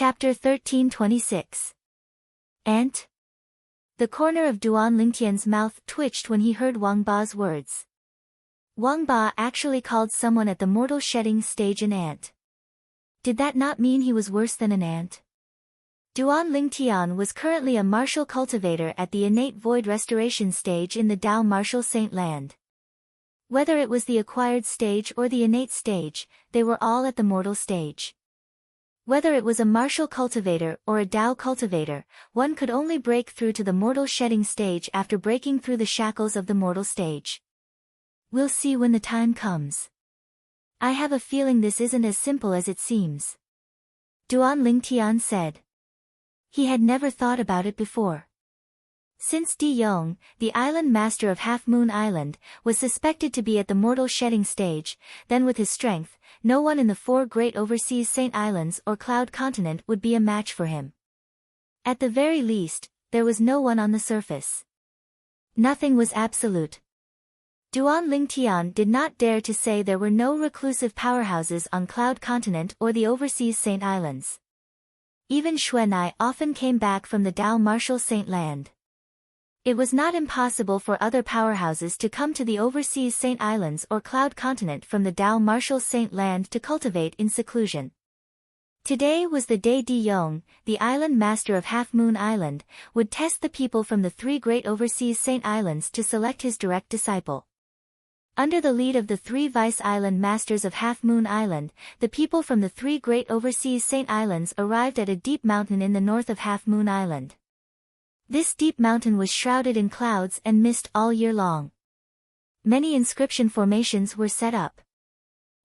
Chapter 1326. Ant? The corner of Duan Lingtian's mouth twitched when he heard Wang Ba's words. Wang Ba actually called someone at the mortal shedding stage an ant. Did that not mean he was worse than an ant? Duan Lingtian was currently a martial cultivator at the innate void restoration stage in the Dao martial saint land. Whether it was the acquired stage or the innate stage, they were all at the mortal stage. Whether it was a martial cultivator or a Dao cultivator, one could only break through to the mortal shedding stage after breaking through the shackles of the mortal stage. We'll see when the time comes. I have a feeling this isn't as simple as it seems. Duan Lingtian said. He had never thought about it before. Since Di Yong, the island master of Half Moon Island, was suspected to be at the mortal shedding stage, then with his strength, no one in the 4 great overseas Saint Islands or Cloud Continent would be a match for him. At the very least, there was no one on the surface. Nothing was absolute. Duan Lingtian did not dare to say there were no reclusive powerhouses on Cloud Continent or the overseas Saint Islands. Even Xuanai often came back from the Dao martial saint land. It was not impossible for other powerhouses to come to the overseas Saint Islands or Cloud Continent from the Dao martial saint land to cultivate in seclusion. Today was the day Di Yong, the island master of Half Moon Island, would test the people from the 3 great overseas Saint Islands to select his direct disciple. Under the lead of the 3 vice island masters of Half Moon Island, the people from the 3 great overseas Saint Islands arrived at a deep mountain in the north of Half Moon Island. This deep mountain was shrouded in clouds and mist all year long. Many inscription formations were set up.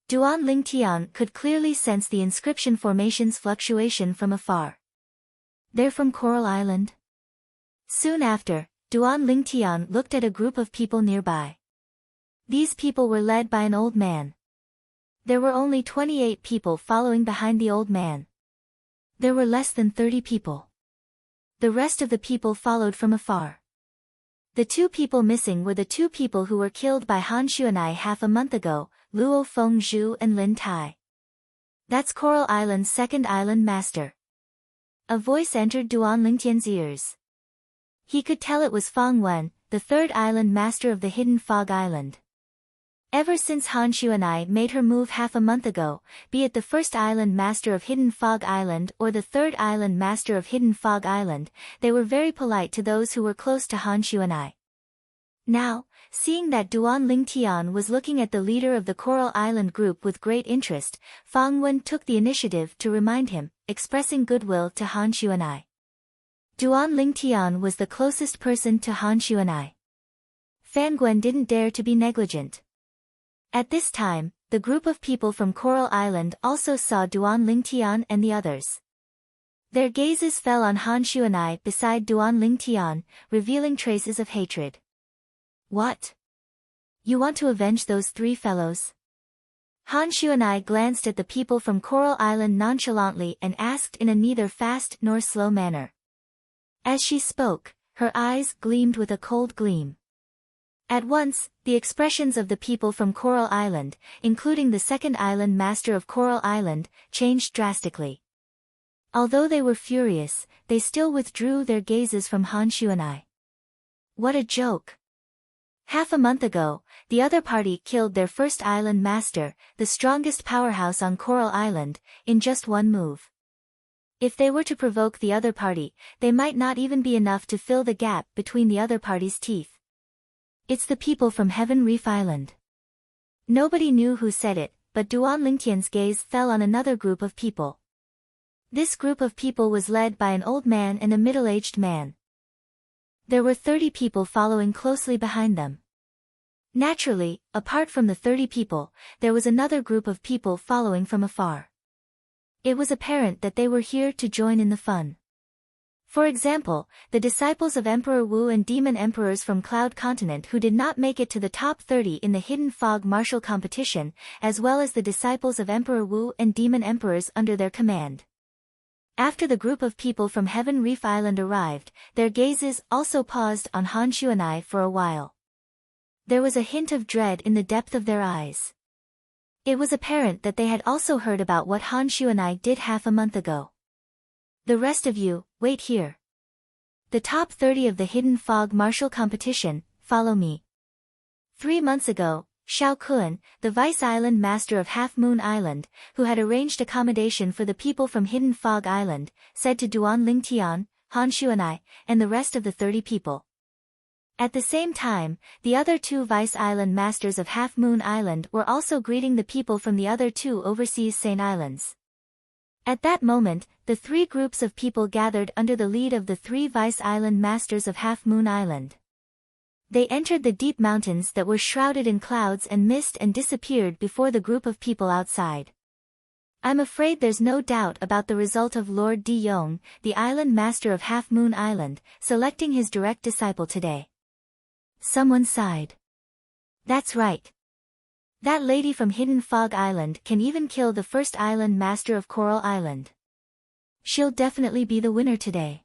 Duan Lingtian could clearly sense the inscription formations' fluctuation from afar. They're from Coral Island? Soon after, Duan Lingtian looked at a group of people nearby. These people were led by an old man. There were only 28 people following behind the old man. There were less than 30 people. The rest of the people followed from afar. The 2 people missing were the 2 people who were killed by Han Xuanai half a month ago, Luo Fengzhu and Lin Tai. That's Coral Island's 2nd island master. A voice entered Duan Lingtian's ears. He could tell it was Fang Wen, the 3rd island master of the Hidden Fog Island. Ever since Han Xuanai made her move half a month ago, be it the 1st island master of Hidden Fog Island or the 3rd island master of Hidden Fog Island, they were very polite to those who were close to Han Xuanai. Now, seeing that Duan Lingtian was looking at the leader of the Coral Island group with great interest, Fang Wen took the initiative to remind him, expressing goodwill to Han Xuanai. Duan Lingtian was the closest person to Han Xuanai. Fan Guen didn't dare to be negligent. At this time, the group of people from Coral Island also saw Duan Lingtian and the others. Their gazes fell on Han Xuanai beside Duan Lingtian, revealing traces of hatred. What? You want to avenge those 3 fellows? Han Xuanai glanced at the people from Coral Island nonchalantly and asked in a neither fast nor slow manner. As she spoke, her eyes gleamed with a cold gleam. At once, the expressions of the people from Coral Island, including the 2nd island master of Coral Island, changed drastically. Although they were furious, they still withdrew their gazes from Han Xuanai. What a joke! Half a month ago, the other party killed their 1st island master, the strongest powerhouse on Coral Island, in just one move. If they were to provoke the other party, they might not even be enough to fill the gap between the other party's teeth. It's the people from Heaven Reef Island. Nobody knew who said it, but Duan Lingtian's gaze fell on another group of people. This group of people was led by an old man and a middle-aged man. There were 30 people following closely behind them. Naturally, apart from the 30 people, there was another group of people following from afar. It was apparent that they were here to join in the fun. For example, the disciples of Emperor Wu and demon emperors from Cloud Continent who did not make it to the top 30 in the Hidden Fog martial competition, as well as the disciples of Emperor Wu and demon emperors under their command. After the group of people from Heaven Reef Island arrived, their gazes also paused on Han Xuanai for a while. There was a hint of dread in the depth of their eyes. It was apparent that they had also heard about what Han Xuanai did half a month ago. The rest of you, wait here. The top 30 of the Hidden Fog Martial Competition, follow me. 3 months ago, Xiao Kun, the Vice Island Master of Half Moon Island, who had arranged accommodation for the people from Hidden Fog Island, said to Duan Lingtian, Han Xuanai, and the rest of the 30 people. At the same time, the other 2 Vice Island Masters of Half Moon Island were also greeting the people from the other 2 overseas Saint Islands. At that moment, the 3 groups of people gathered under the lead of the 3 Vice Island Masters of Half Moon Island. They entered the deep mountains that were shrouded in clouds and mist and disappeared before the group of people outside. I'm afraid there's no doubt about the result of Lord Di Yong, the Island Master of Half Moon Island, selecting his direct disciple today. Someone sighed. That's right. That lady from Hidden Fog Island can even kill the first Island Master of Coral Island. She'll definitely be the winner today.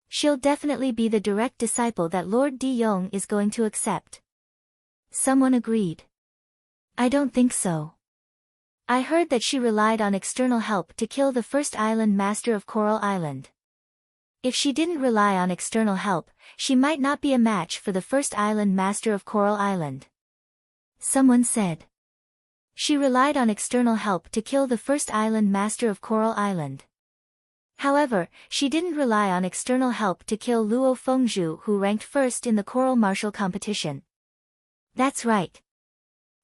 She'll definitely be the direct disciple that Lord Di Yong is going to accept. Someone agreed. I don't think so. I heard that she relied on external help to kill the first Island Master of Coral Island. If she didn't rely on external help, she might not be a match for the first Island Master of Coral Island. Someone said. She relied on external help to kill the first Island Master of Coral Island. However, she didn't rely on external help to kill Luo Fengzhu, who ranked first in the Coral Martial Competition. That's right.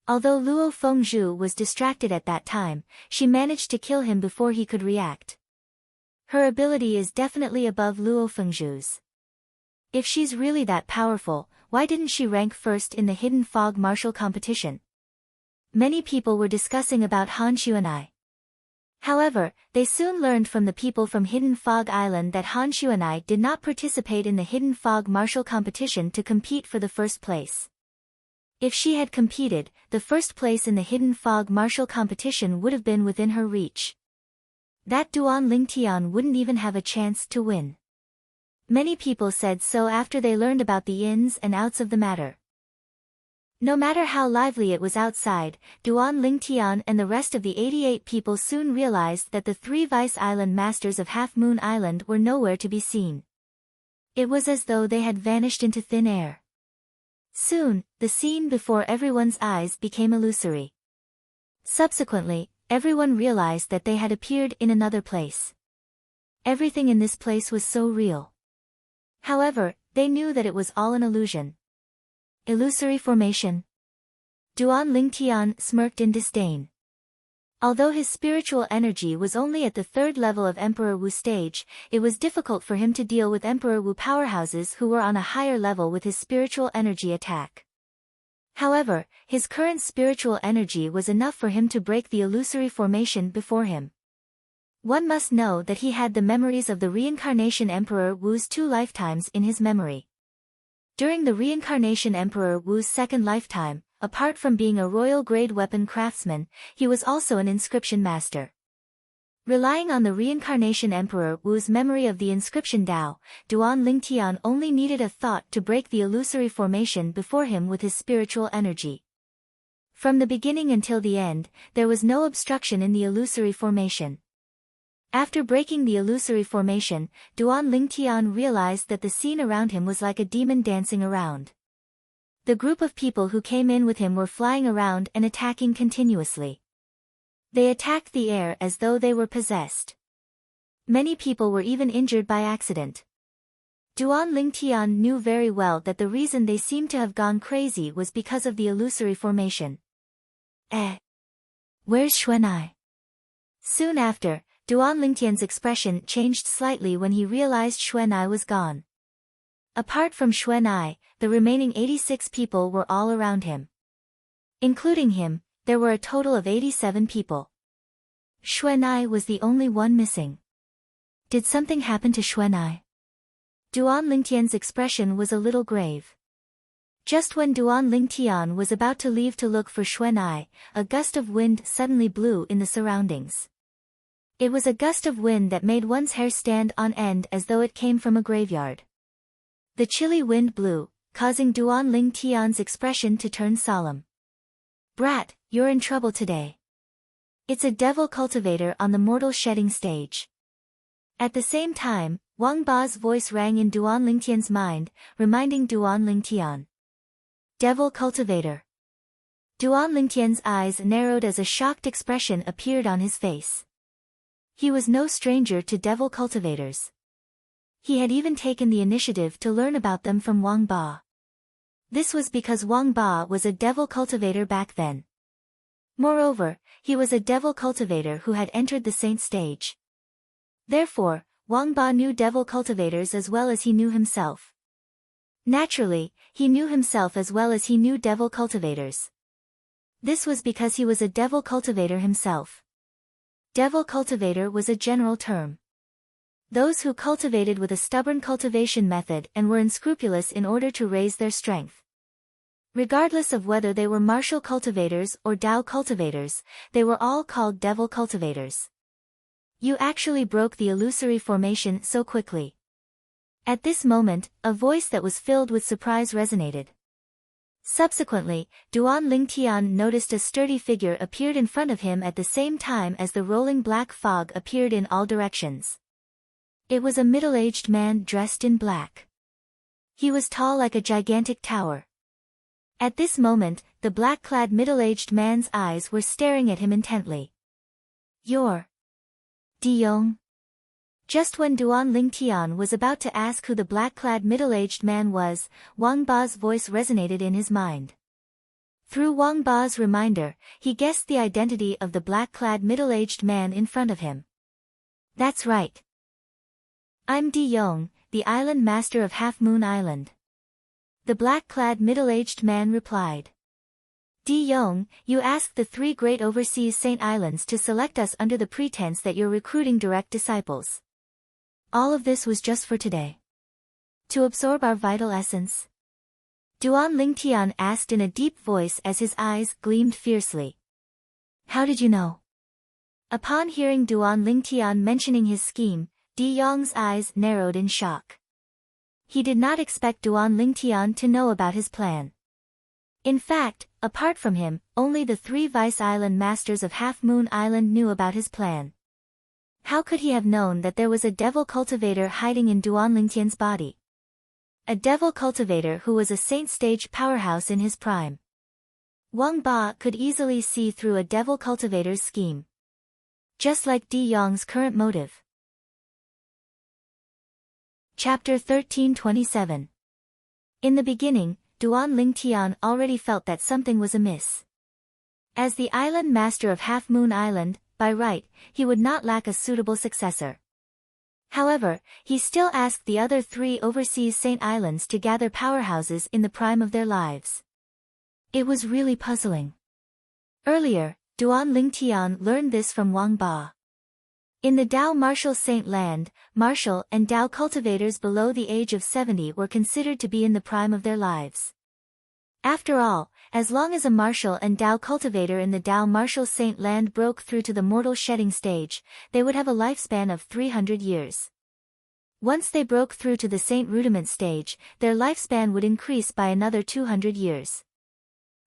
Although Luo Fengzhu was distracted at that time, she managed to kill him before he could react. Her ability is definitely above Luo Fengzhu's. If she's really that powerful, why didn't she rank first in the Hidden Fog Martial Competition? Many people were discussing about Han Xuanai. However, they soon learned from the people from Hidden Fog Island that Han Xuanai did not participate in the Hidden Fog Martial Competition to compete for the first place. If she had competed, the first place in the Hidden Fog Martial Competition would have been within her reach. That Duan Lingtian wouldn't even have a chance to win. Many people said so after they learned about the ins and outs of the matter. No matter how lively it was outside, Duan Lingtian and the rest of the 88 people soon realized that the 3 Vice Island Masters of Half Moon Island were nowhere to be seen. It was as though they had vanished into thin air. Soon, the scene before everyone's eyes became illusory. Subsequently, everyone realized that they had appeared in another place. Everything in this place was so real. However, they knew that it was all an illusion. Illusory formation. Duan Lingtian smirked in disdain. Although his spiritual energy was only at the 3rd level of Emperor Wu stage, it was difficult for him to deal with Emperor Wu powerhouses who were on a higher level with his spiritual energy attack. However, his current spiritual energy was enough for him to break the illusory formation before him. One must know that he had the memories of the reincarnation Emperor Wu's 2 lifetimes in his memory. During the reincarnation Emperor Wu's 2nd lifetime, apart from being a royal-grade weapon craftsman, he was also an inscription master. Relying on the reincarnation Emperor Wu's memory of the inscription Dao, Duan Lingtian only needed a thought to break the illusory formation before him with his spiritual energy. From the beginning until the end, there was no obstruction in the illusory formation. After breaking the illusory formation, Duan Lingtian realized that the scene around him was like a demon dancing around. The group of people who came in with him were flying around and attacking continuously. They attacked the air as though they were possessed. Many people were even injured by accident. Duan Lingtian knew very well that the reason they seemed to have gone crazy was because of the illusory formation. Where's Xuanai? Soon after, Duan Lingtian's expression changed slightly when he realized Xuanai was gone. Apart from Xuanai, the remaining 86 people were all around him. Including him, there were a total of 87 people. Xuanai was the only one missing. Did something happen to Xuanai? Duan Lingtian's expression was a little grave. Just when Duan Lingtian was about to leave to look for Xuanai, a gust of wind suddenly blew in the surroundings. It was a gust of wind that made one's hair stand on end as though it came from a graveyard. The chilly wind blew, causing Duan Lingtian's expression to turn solemn. Brat, you're in trouble today. It's a devil cultivator on the mortal shedding stage. At the same time, Wang Ba's voice rang in Duan Lingtian's mind, reminding Duan Lingtian. Devil Cultivator. Duan Lingtian's eyes narrowed as a shocked expression appeared on his face. He was no stranger to devil cultivators. He had even taken the initiative to learn about them from Wang Ba. This was because Wang Ba was a devil cultivator back then. Moreover, he was a devil cultivator who had entered the saint stage. Therefore, Wang Ba knew devil cultivators as well as he knew himself. Naturally, he knew himself as well as he knew devil cultivators. This was because he was a devil cultivator himself. Devil cultivator was a general term. Those who cultivated with a stubborn cultivation method and were unscrupulous in order to raise their strength. Regardless of whether they were martial cultivators or Tao cultivators, they were all called devil cultivators. You actually broke the illusory formation so quickly. At this moment, a voice that was filled with surprise resonated. Subsequently, Duan Lingtian noticed a sturdy figure appeared in front of him at the same time as the rolling black fog appeared in all directions. It was a middle-aged man dressed in black. He was tall like a gigantic tower. At this moment, the black-clad middle-aged man's eyes were staring at him intently. You're Diyong? Just when Duan Lingtian was about to ask who the black-clad middle-aged man was, Wang Ba's voice resonated in his mind. Through Wang Ba's reminder, he guessed the identity of the black-clad middle-aged man in front of him. That's right. I'm Diyong, the island master of Half Moon Island. The black-clad middle-aged man replied. Diyong, you asked the 3 great overseas saint islands to select us under the pretense that you're recruiting direct disciples. All of this was just for today. To absorb our vital essence? Duan Lingtian asked in a deep voice as his eyes gleamed fiercely. How did you know? Upon hearing Duan Lingtian mentioning his scheme, Diyong's eyes narrowed in shock. He did not expect Duan Lingtian to know about his plan. In fact, apart from him, only the 3 vice-island masters of Half Moon Island knew about his plan. How could he have known that there was a devil cultivator hiding in Duan Lingtian's body? A devil cultivator who was a saint-stage powerhouse in his prime. Wang Ba could easily see through a devil cultivator's scheme. Just like Diyong's current motive. Chapter 1327. In the beginning, Duan Lingtian already felt that something was amiss. As the island master of Half Moon Island, by right, he would not lack a suitable successor. However, he still asked the other 3 overseas saint islands to gather powerhouses in the prime of their lives. It was really puzzling. Earlier, Duan Lingtian learned this from Wang Ba. In the Tao martial saint land, martial and Tao cultivators below the age of 70 were considered to be in the prime of their lives. After all, as long as a martial and Tao cultivator in the Tao martial saint land broke through to the mortal shedding stage, they would have a lifespan of 300 years. Once they broke through to the saint rudiment stage, their lifespan would increase by another 200 years.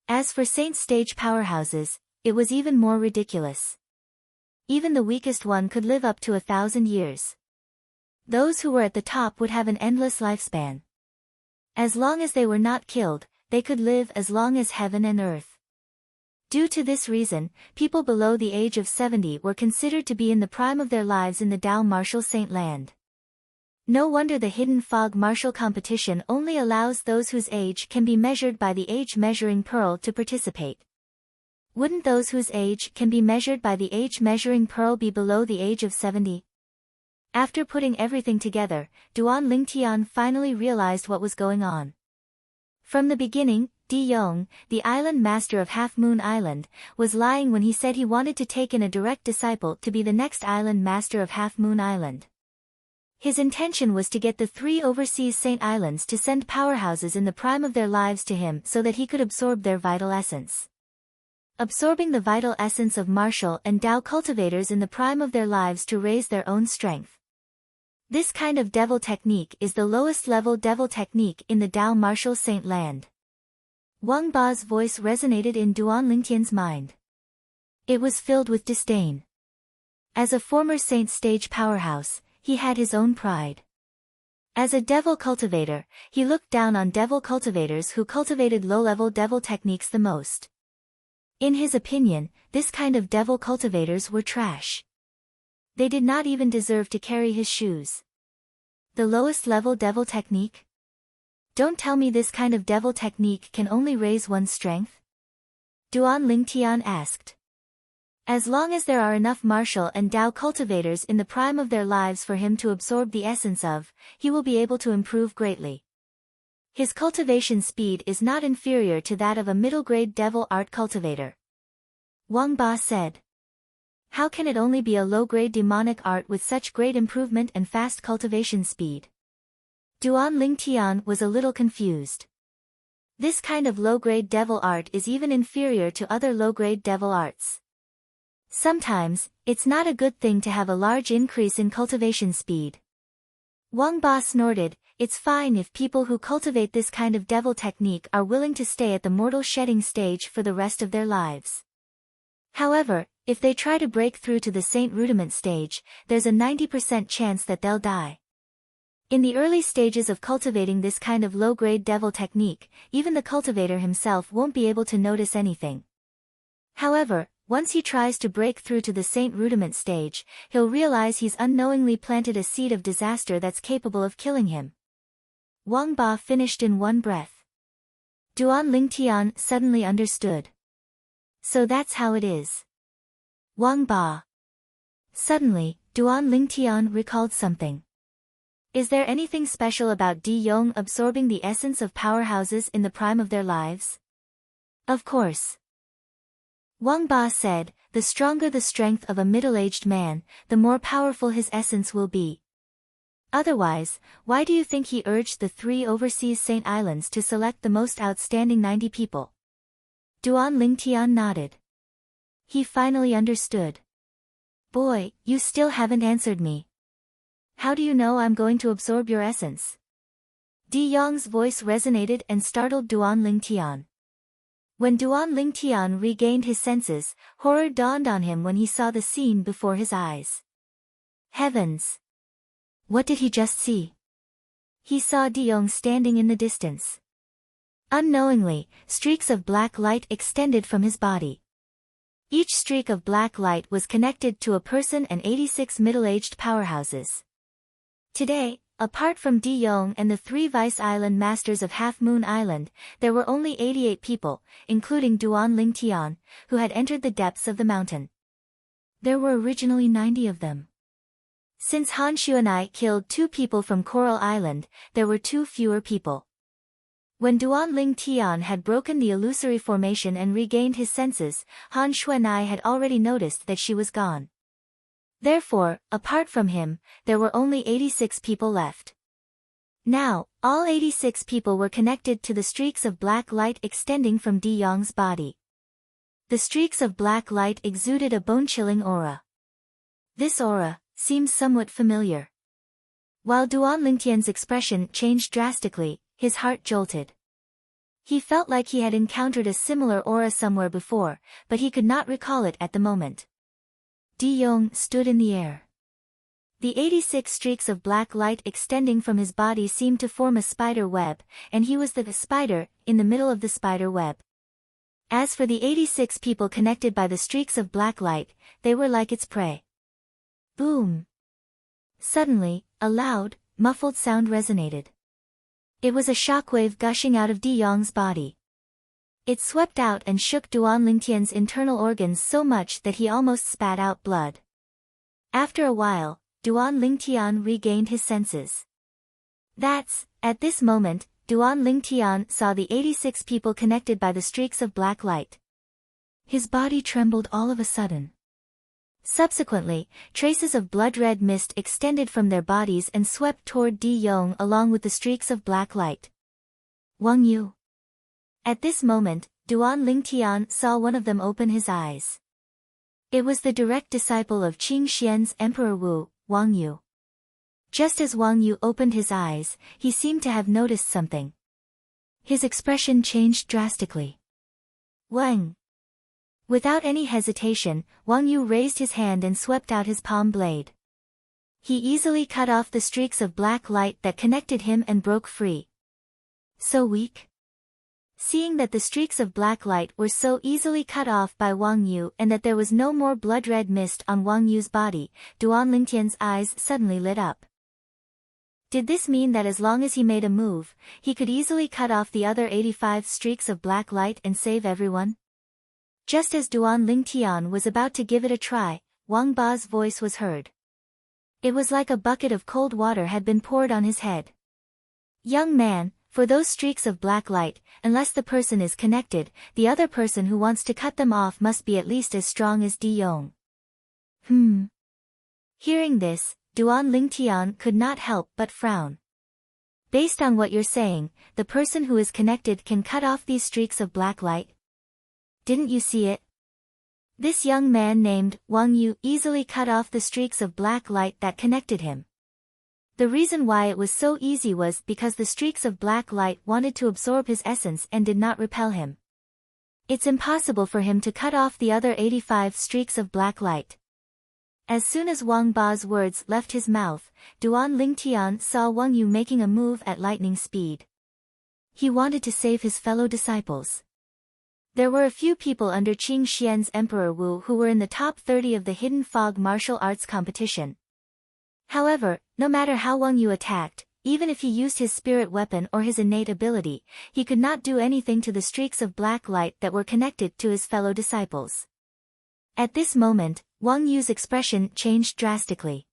As for saint stage powerhouses, it was even more ridiculous. Even the weakest one could live up to 1,000 years. Those who were at the top would have an endless lifespan. As long as they were not killed, they could live as long as heaven and earth. Due to this reason, people below the age of 70 were considered to be in the prime of their lives in the Tao martial saint land. No wonder the hidden fog martial competition only allows those whose age can be measured by the age measuring pearl to participate. Wouldn't those whose age can be measured by the age measuring pearl be below the age of 70? After putting everything together, Duan Lingtian finally realized what was going on. From the beginning, Diyong, the island master of Half Moon Island, was lying when he said he wanted to take in a direct disciple to be the next island master of Half Moon Island. His intention was to get the 3 overseas saint islands to send powerhouses in the prime of their lives to him so that he could absorb their vital essence. Absorbing the vital essence of martial and Tao cultivators in the prime of their lives to raise their own strength. This kind of devil technique is the lowest level devil technique in the Tao martial saint land. Wang Ba's voice resonated in Duan Lingtian's mind. It was filled with disdain. As a former saint stage powerhouse, he had his own pride. As a devil cultivator, he looked down on devil cultivators who cultivated low-level devil techniques the most. In his opinion, this kind of devil cultivators were trash. They did not even deserve to carry his shoes. The lowest level devil technique? Don't tell me this kind of devil technique can only raise one's strength? Duan Lingtian asked. As long as there are enough martial and Dao cultivators in the prime of their lives for him to absorb the essence of, he will be able to improve greatly. His cultivation speed is not inferior to that of a middle-grade devil art cultivator. Wang Ba said. How can it only be a low-grade demonic art with such great improvement and fast cultivation speed? Duan Lingtian was a little confused. This kind of low-grade devil art is even inferior to other low-grade devil arts. Sometimes, it's not a good thing to have a large increase in cultivation speed. Wang Ba snorted, it's fine if people who cultivate this kind of devil technique are willing to stay at the mortal shedding stage for the rest of their lives. However, if they try to break through to the saint rudiment stage, there's a 90% chance that they'll die. In the early stages of cultivating this kind of low-grade devil technique, even the cultivator himself won't be able to notice anything. However, once he tries to break through to the saint rudiment stage, he'll realize he's unknowingly planted a seed of disaster that's capable of killing him. Wang Ba finished in one breath. Duan Lingtian suddenly understood. So that's how it is. Wang Ba. Suddenly, Duan Lingtian recalled something. Is there anything special about Di Yong absorbing the essence of powerhouses in the prime of their lives? Of course. Wang Ba said, the stronger the strength of a middle-aged man, the more powerful his essence will be. Otherwise, why do you think he urged the 3 overseas Saint Islands to select the most outstanding 90 people? Duan Lingtian nodded. He finally understood. Boy, you still haven't answered me. How do you know I'm going to absorb your essence? Di Yong's voice resonated and startled Duan Lingtian. When Duan Lingtian regained his senses, horror dawned on him when he saw the scene before his eyes. Heavens! What did he just see? He saw Di Yong standing in the distance. Unknowingly, streaks of black light extended from his body. Each streak of black light was connected to a person and 86 middle-aged powerhouses. Today, apart from Di Yong and the 3 Vice Island Masters of Half Moon Island, there were only 88 people, including Duan Lingtian, who had entered the depths of the mountain. There were originally 90 of them. Since Han Xuanai killed 2 people from Coral Island, there were 2 fewer people. When Duan Lingtian had broken the illusory formation and regained his senses, Han Xuanai had already noticed that she was gone. Therefore, apart from him, there were only 86 people left. Now, all 86 people were connected to the streaks of black light extending from Di Yong's body. The streaks of black light exuded a bone-chilling aura. This aura seems somewhat familiar. While Duan Lingtian's expression changed drastically, his heart jolted. He felt like he had encountered a similar aura somewhere before, but he could not recall it at the moment. Di Yong stood in the air. The 86 streaks of black light extending from his body seemed to form a spider web, and he was the spider, in the middle of the spider web. As for the 86 people connected by the streaks of black light, they were like its prey. Boom! Suddenly, a loud, muffled sound resonated. It was a shockwave gushing out of Di Yong's body. It swept out and shook Duan Lingtian's internal organs so much that he almost spat out blood. After a while, Duan Lingtian regained his senses. At this moment, Duan Lingtian saw the 86 people connected by the streaks of black light. His body trembled all of a sudden. Subsequently, traces of blood-red mist extended from their bodies and swept toward Di Yong along with the streaks of black light. Wang Yu. At this moment, Duan Lingtian saw one of them open his eyes. It was the direct disciple of Qing Xian's Emperor Wu, Wang Yu. Just as Wang Yu opened his eyes, he seemed to have noticed something. His expression changed drastically. Wang. Without any hesitation, Wang Yu raised his hand and swept out his palm blade. He easily cut off the streaks of black light that connected him and broke free. So weak? Seeing that the streaks of black light were so easily cut off by Wang Yu and that there was no more blood-red mist on Wang Yu's body, Duan Lingtian's eyes suddenly lit up. Did this mean that as long as he made a move, he could easily cut off the other 85 streaks of black light and save everyone? Just as Duan Lingtian was about to give it a try, Wang Ba's voice was heard. It was like a bucket of cold water had been poured on his head. Young man, for those streaks of black light, unless the person is connected, the other person who wants to cut them off must be at least as strong as Di Yong. Hearing this, Duan Lingtian could not help but frown. Based on what you're saying, the person who is connected can cut off these streaks of black light? Didn't you see it? This young man named Wang Yu easily cut off the streaks of black light that connected him. The reason why it was so easy was because the streaks of black light wanted to absorb his essence and did not repel him. It's impossible for him to cut off the other 85 streaks of black light. As soon as Wang Ba's words left his mouth, Duan Lingtian saw Wang Yu making a move at lightning speed. He wanted to save his fellow disciples. There were a few people under Qing Xian's Emperor Wu who were in the top 30 of the Hidden Fog martial arts competition. However, no matter how Wang Yu attacked, even if he used his spirit weapon or his innate ability, he could not do anything to the streaks of black light that were connected to his fellow disciples. At this moment, Wang Yu's expression changed drastically.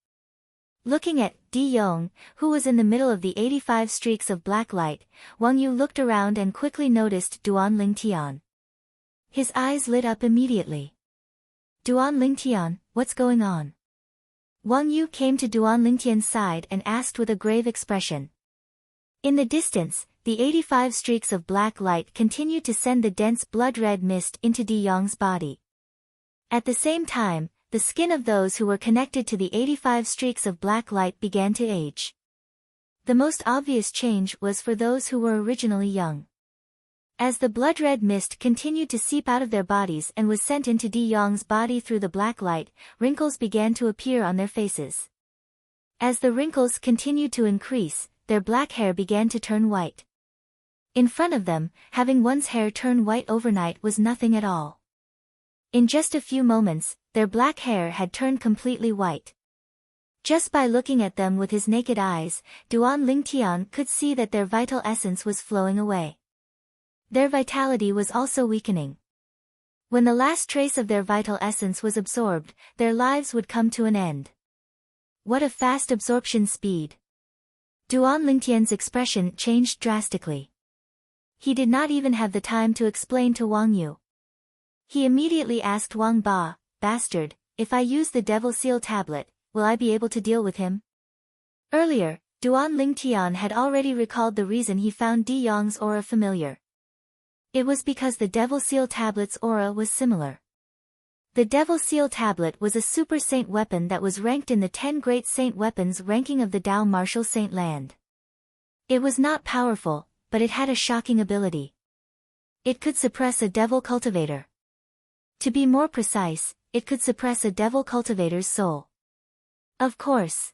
Looking at Di Yong, who was in the middle of the 85 streaks of black light, Wang Yu looked around and quickly noticed Duan Lingtian. His eyes lit up immediately. Duan Lingtian, what's going on? Wang Yu came to Duan Lingtian's side and asked with a grave expression. In the distance, the 85 streaks of black light continued to send the dense blood-red mist into Di Yong's body. At the same time, the skin of those who were connected to the 85 streaks of black light began to age. The most obvious change was for those who were originally young. As the blood-red mist continued to seep out of their bodies and was sent into Di Yong's body through the black light, wrinkles began to appear on their faces. As the wrinkles continued to increase, their black hair began to turn white. In front of them, having one's hair turn white overnight was nothing at all. In just a few moments, their black hair had turned completely white. Just by looking at them with his naked eyes, Duan Lingtian could see that their vital essence was flowing away. Their vitality was also weakening. When the last trace of their vital essence was absorbed, their lives would come to an end. What a fast absorption speed! Duan Lingtian's expression changed drastically. He did not even have the time to explain to Wang Yu. He immediately asked Wang Ba, "Bastard, if I use the Devil Seal tablet, will I be able to deal with him?" Earlier, Duan Lingtian had already recalled the reason he found Di Yong's aura familiar. It was because the Devil Seal tablet's aura was similar. The Devil Seal tablet was a super saint weapon that was ranked in the 10 great saint weapons ranking of the Dao martial saint land. It was not powerful, but it had a shocking ability. It could suppress a devil cultivator. To be more precise, it could suppress a devil cultivator's soul. Of course.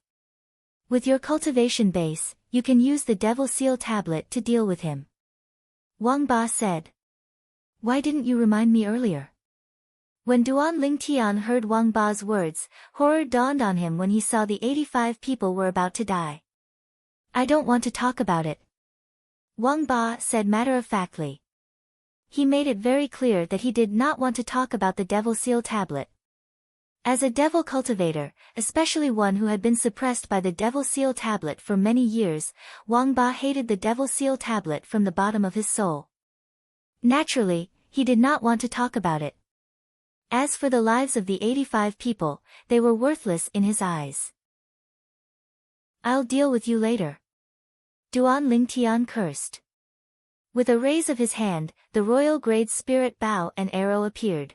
With your cultivation base, you can use the Devil Seal tablet to deal with him. Wang Ba said. Why didn't you remind me earlier? When Duan Lingtian heard Wang Ba's words, horror dawned on him when he saw the 85 people were about to die. I don't want to talk about it, Wang Ba said matter-of-factly. He made it very clear that he did not want to talk about the Devil Seal tablet. As a devil cultivator, especially one who had been suppressed by the Devil Seal tablet for many years, Wang Ba hated the Devil Seal tablet from the bottom of his soul. Naturally, he did not want to talk about it. As for the lives of the 85 people, they were worthless in his eyes. I'll deal with you later, Duan Lingtian cursed. With a raise of his hand, the royal grade spirit bow and arrow appeared.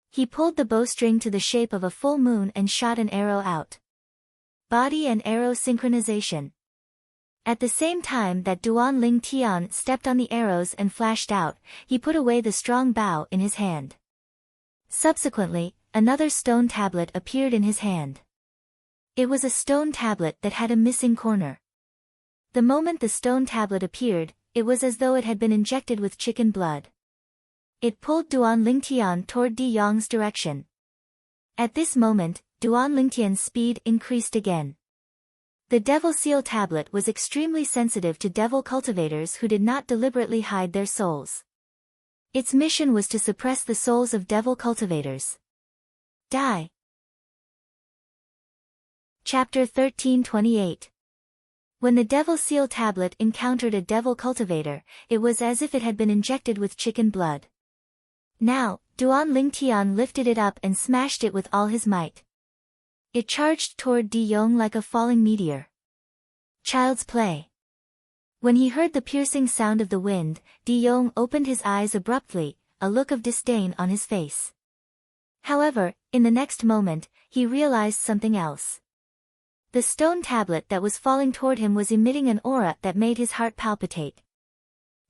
He pulled the bowstring to the shape of a full moon and shot an arrow out. Body and arrow synchronization. At the same time that Duan Lingtian stepped on the arrows and flashed out, he put away the strong bow in his hand. Subsequently, another stone tablet appeared in his hand. It was a stone tablet that had a missing corner. The moment the stone tablet appeared, it was as though it had been injected with chicken blood. It pulled Duan Lingtian toward De Yong's direction. At this moment, Duan Lingtian's speed increased again. The Devil Seal tablet was extremely sensitive to devil cultivators who did not deliberately hide their souls. Its mission was to suppress the souls of devil cultivators. Die. Chapter 1328. When the Devil Seal tablet encountered a devil cultivator, it was as if it had been injected with chicken blood. Now, Duan Lingtian lifted it up and smashed it with all his might. It charged toward De Yong like a falling meteor. Child's play. When he heard the piercing sound of the wind, De Yong opened his eyes abruptly, a look of disdain on his face. However, in the next moment, he realized something else. The stone tablet that was falling toward him was emitting an aura that made his heart palpitate.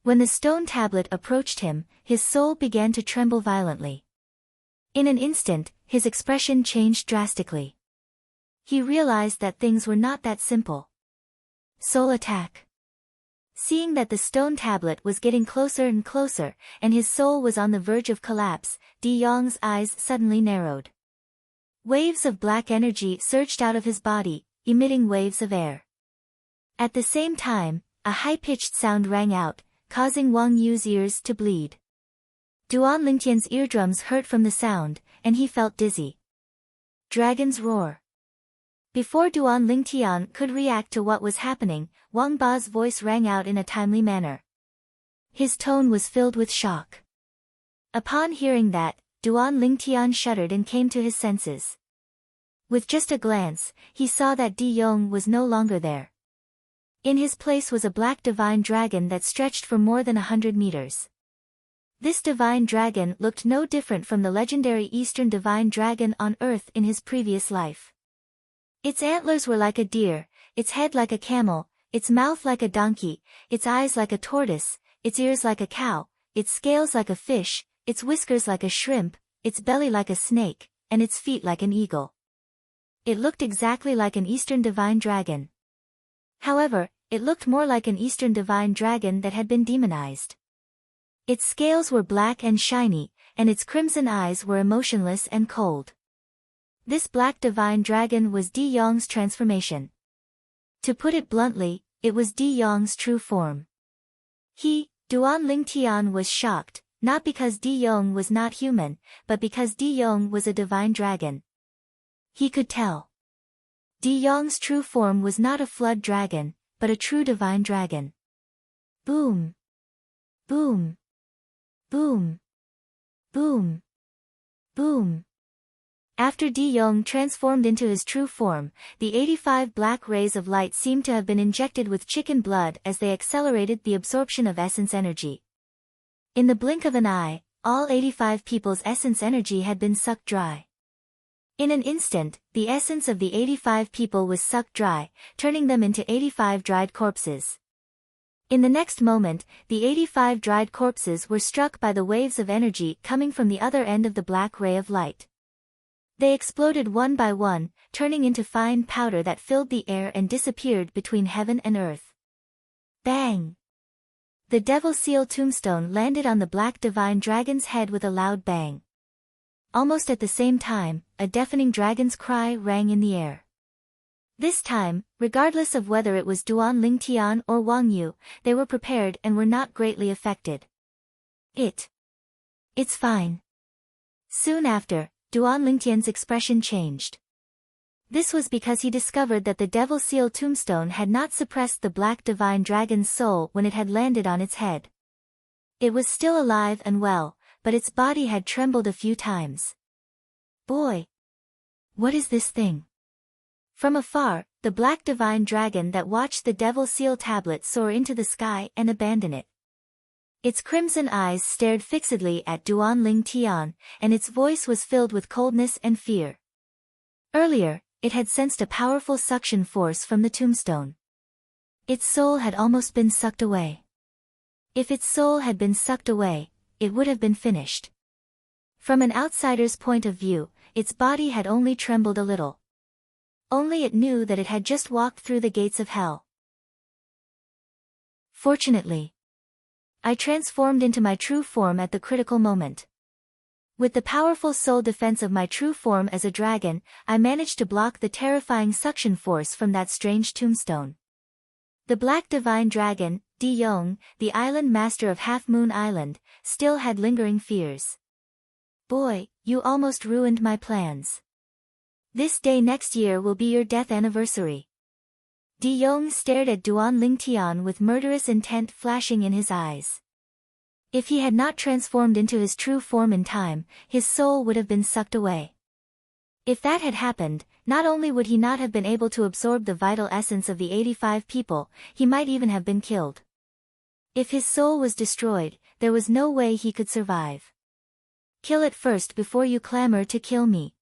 When the stone tablet approached him, his soul began to tremble violently. In an instant, his expression changed drastically. He realized that things were not that simple. Soul attack. Seeing that the stone tablet was getting closer and closer, and his soul was on the verge of collapse, De Yong's eyes suddenly narrowed. Waves of black energy surged out of his body, emitting waves of air. At the same time, a high-pitched sound rang out, causing Wang Yu's ears to bleed. Duan Lingtian's eardrums hurt from the sound, and he felt dizzy. Dragon's roar. Before Duan Lingtian could react to what was happening, Wang Ba's voice rang out in a timely manner. His tone was filled with shock. Upon hearing that, Duan Lingtian shuddered and came to his senses. With just a glance, he saw that De Yong was no longer there. In his place was a black divine dragon that stretched for more than 100 meters. This divine dragon looked no different from the legendary Eastern divine dragon on Earth in his previous life. Its antlers were like a deer, its head like a camel, its mouth like a donkey, its eyes like a tortoise, its ears like a cow, its scales like a fish, its whiskers like a shrimp, its belly like a snake, and its feet like an eagle. It looked exactly like an Eastern divine dragon. However, it looked more like an Eastern divine dragon that had been demonized. Its scales were black and shiny, and its crimson eyes were emotionless and cold. This black divine dragon was De Yong's transformation. To put it bluntly, it was De Yong's true form. Duan Lingtian was shocked, not because De Yong was not human, but because De Yong was a divine dragon. He could tell. De Yong's true form was not a flood dragon, but a true divine dragon. Boom! Boom! Boom! Boom! Boom! After De Yong transformed into his true form, the 85 black rays of light seemed to have been injected with chicken blood as they accelerated the absorption of essence energy. In the blink of an eye, all 85 people's essence energy had been sucked dry. In an instant, the essence of the 85 people was sucked dry, turning them into 85 dried corpses. In the next moment, the 85 dried corpses were struck by the waves of energy coming from the other end of the black ray of light. They exploded one by one, turning into fine powder that filled the air and disappeared between heaven and earth. Bang! The Devil Seal tombstone landed on the black divine dragon's head with a loud bang. Almost at the same time, a deafening dragon's cry rang in the air. This time, regardless of whether it was Duan Lingtian or Wang Yu, they were prepared and were not greatly affected. It's fine. Soon after, Duan Lingtian's expression changed. This was because he discovered that the Devil Seal tombstone had not suppressed the black divine dragon's soul when it had landed on its head. It was still alive and well, but its body had trembled a few times. Boy! What is this thing? From afar, the black divine dragon that watched the Devil Seal tablet soar into the sky and abandon it. Its crimson eyes stared fixedly at Duan Lingtian, and its voice was filled with coldness and fear. Earlier, it had sensed a powerful suction force from the tombstone. Its soul had almost been sucked away. If its soul had been sucked away, it would have been finished. From an outsider's point of view, its body had only trembled a little. Only it knew that it had just walked through the gates of hell. Fortunately, I transformed into my true form at the critical moment. With the powerful soul defense of my true form as a dragon, I managed to block the terrifying suction force from that strange tombstone. The Black Divine Dragon, Di Yong, the island master of Half Moon Island, still had lingering fears. Boy, you almost ruined my plans. This day next year will be your death anniversary. Di Yong stared at Duan Lingtian with murderous intent flashing in his eyes. If he had not transformed into his true form in time, his soul would have been sucked away. If that had happened, not only would he not have been able to absorb the vital essence of the 85 people, he might even have been killed. If his soul was destroyed, there was no way he could survive. Kill it first before you clamor to kill me.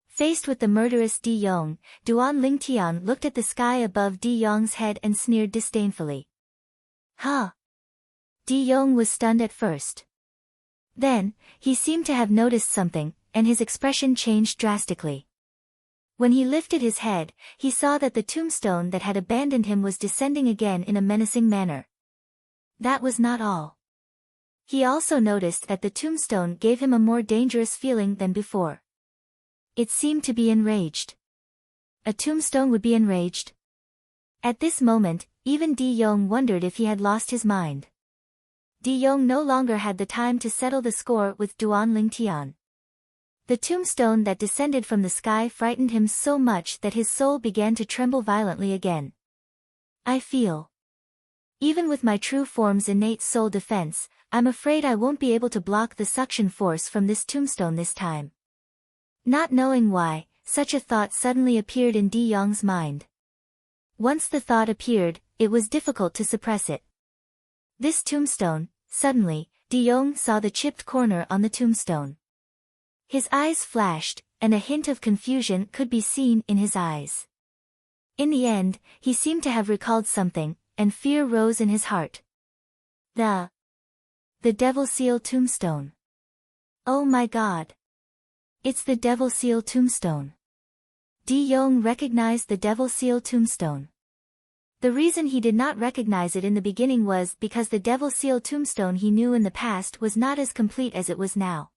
Faced with the murderous Di Yong, Duan Lingtian looked at the sky above Di Yong's head and sneered disdainfully. Huh? Di Yong was stunned at first. Then, he seemed to have noticed something, and his expression changed drastically. When he lifted his head, he saw that the tombstone that had abandoned him was descending again in a menacing manner. That was not all. He also noticed that the tombstone gave him a more dangerous feeling than before. It seemed to be enraged. A tombstone would be enraged? At this moment, even Di Yong wondered if he had lost his mind. Di Yong no longer had the time to settle the score with Duan Lingtian. The tombstone that descended from the sky frightened him so much that his soul began to tremble violently again. I feel. Even with my true form's innate soul defense, I'm afraid I won't be able to block the suction force from this tombstone this time. Not knowing why, such a thought suddenly appeared in Di Yong's mind. Once the thought appeared, it was difficult to suppress it. This tombstone, suddenly, Di Yong saw the chipped corner on the tombstone. His eyes flashed, and a hint of confusion could be seen in his eyes. In the end, he seemed to have recalled something, and fear rose in his heart. The Devil Seal Tombstone. Oh my God! It's the Devil Seal Tombstone. Di Yong recognized the Devil Seal Tombstone. The reason he did not recognize it in the beginning was because the Devil Seal Tombstone he knew in the past was not as complete as it was now.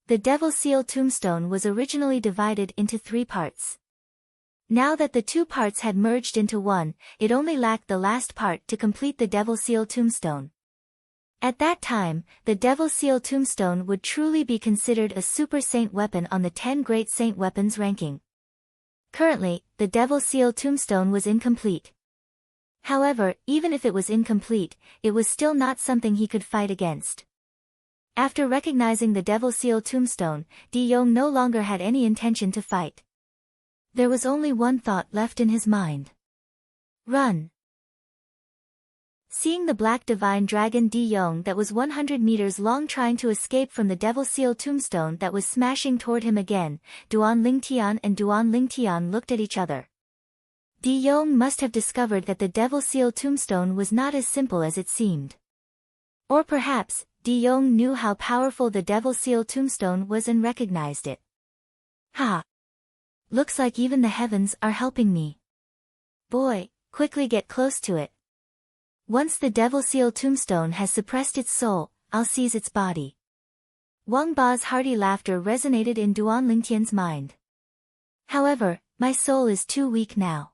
The Devil Seal Tombstone was originally divided into 3 parts. Now that the 2 parts had merged into one, it only lacked the last part to complete the Devil Seal Tombstone. At that time, the Devil Seal Tombstone would truly be considered a super saint weapon on the 10 great saint weapons ranking. Currently, the Devil Seal Tombstone was incomplete. However, even if it was incomplete, it was still not something he could fight against. After recognizing the Devil Seal Tombstone, Di Yong no longer had any intention to fight. There was only one thought left in his mind. Run! Seeing the Black Divine Dragon Di Yong that was 100 meters long trying to escape from the Devil Seal Tombstone that was smashing toward him again, Duan Lingtian and Duan Lingtian looked at each other. Di Yong must have discovered that the Devil Seal Tombstone was not as simple as it seemed. Or perhaps, Di Yong knew how powerful the Devil Seal Tombstone was and recognized it. Ha! Looks like even the heavens are helping me. Boy, quickly get close to it. Once the Devil Seal Tombstone has suppressed its soul, I'll seize its body. Wang Ba's hearty laughter resonated in Duan Lingtian's mind. However, my soul is too weak now.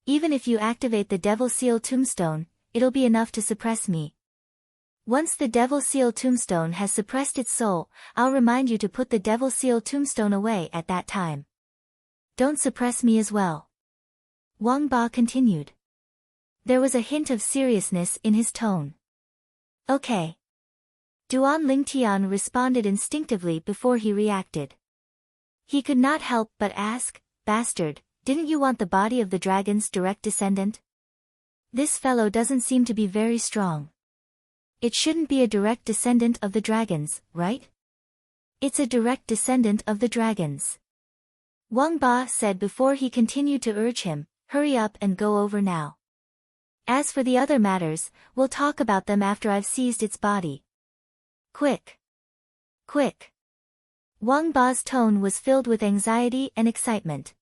Even if you activate the Devil Seal Tombstone, it'll be enough to suppress me. Once the Devil Seal Tombstone has suppressed its soul, I'll remind you to put the Devil Seal Tombstone away at that time. Don't suppress me as well. Wang Ba continued. There was a hint of seriousness in his tone. Okay. Duan Lingtian responded instinctively before he reacted. He could not help but ask, Bastard, didn't you want the body of the dragon's direct descendant? This fellow doesn't seem to be very strong. It shouldn't be a direct descendant of the dragons, right? It's a direct descendant of the dragons. Wang Ba said before he continued to urge him, hurry up and go over now. As for the other matters, we'll talk about them after I've seized its body. Quick! Quick! Wang Ba's tone was filled with anxiety and excitement.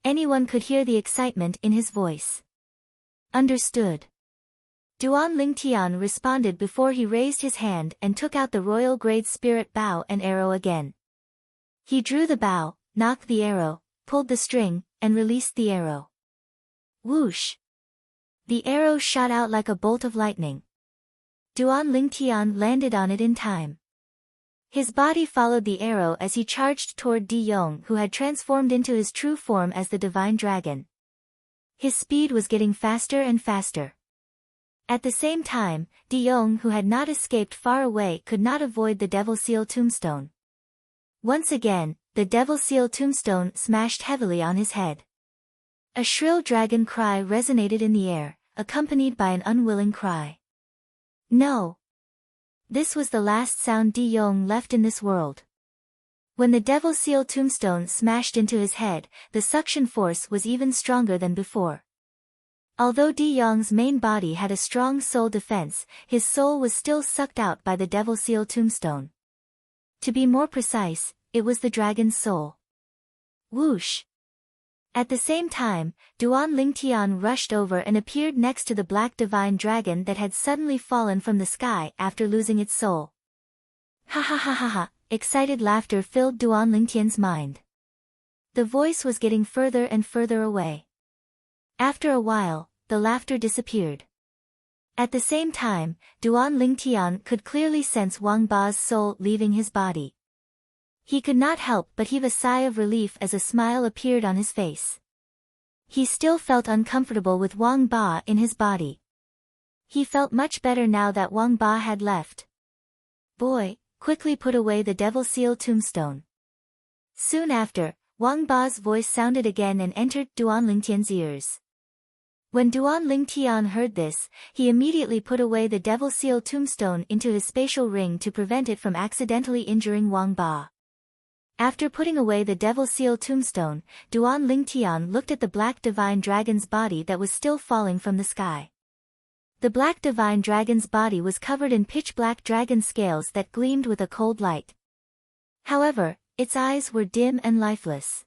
Anyone could hear the excitement in his voice. Understood. Duan Lingtian responded before he raised his hand and took out the royal grade spirit bow and arrow again. He drew the bow, knocked the arrow, pulled the string, and released the arrow. Whoosh! The arrow shot out like a bolt of lightning. Duan Lingtian landed on it in time. His body followed the arrow as he charged toward Di Yong, who had transformed into his true form as the divine dragon. His speed was getting faster and faster. At the same time, Di Yong, who had not escaped far away, could not avoid the Devil Seal tombstone. Once again, the Devil Seal tombstone smashed heavily on his head. A shrill dragon cry resonated in the air, accompanied by an unwilling cry. No! This was the last sound Di Yong left in this world. When the Devil Seal tombstone smashed into his head, the suction force was even stronger than before. Although Di Yong's main body had a strong soul defense, his soul was still sucked out by the Devil Seal tombstone. To be more precise, it was the dragon's soul. Whoosh! At the same time, Duan Lingtian rushed over and appeared next to the black divine dragon that had suddenly fallen from the sky after losing its soul. Ha ha ha ha ha! Excited laughter filled Duan Lingtian's mind. The voice was getting further and further away. After a while, the laughter disappeared. At the same time, Duan Lingtian could clearly sense Wang Ba's soul leaving his body. He could not help but heave a sigh of relief as a smile appeared on his face. He still felt uncomfortable with Wang Ba in his body. He felt much better now that Wang Ba had left. Boy, quickly put away the Devil Seal tombstone. Soon after, Wang Ba's voice sounded again and entered Duan Lingtian's ears. When Duan Lingtian heard this, he immediately put away the Devil Seal tombstone into his spatial ring to prevent it from accidentally injuring Wang Ba. After putting away the Devil Seal tombstone, Duan Lingtian looked at the black divine dragon's body that was still falling from the sky. The black divine dragon's body was covered in pitch-black dragon scales that gleamed with a cold light. However, its eyes were dim and lifeless.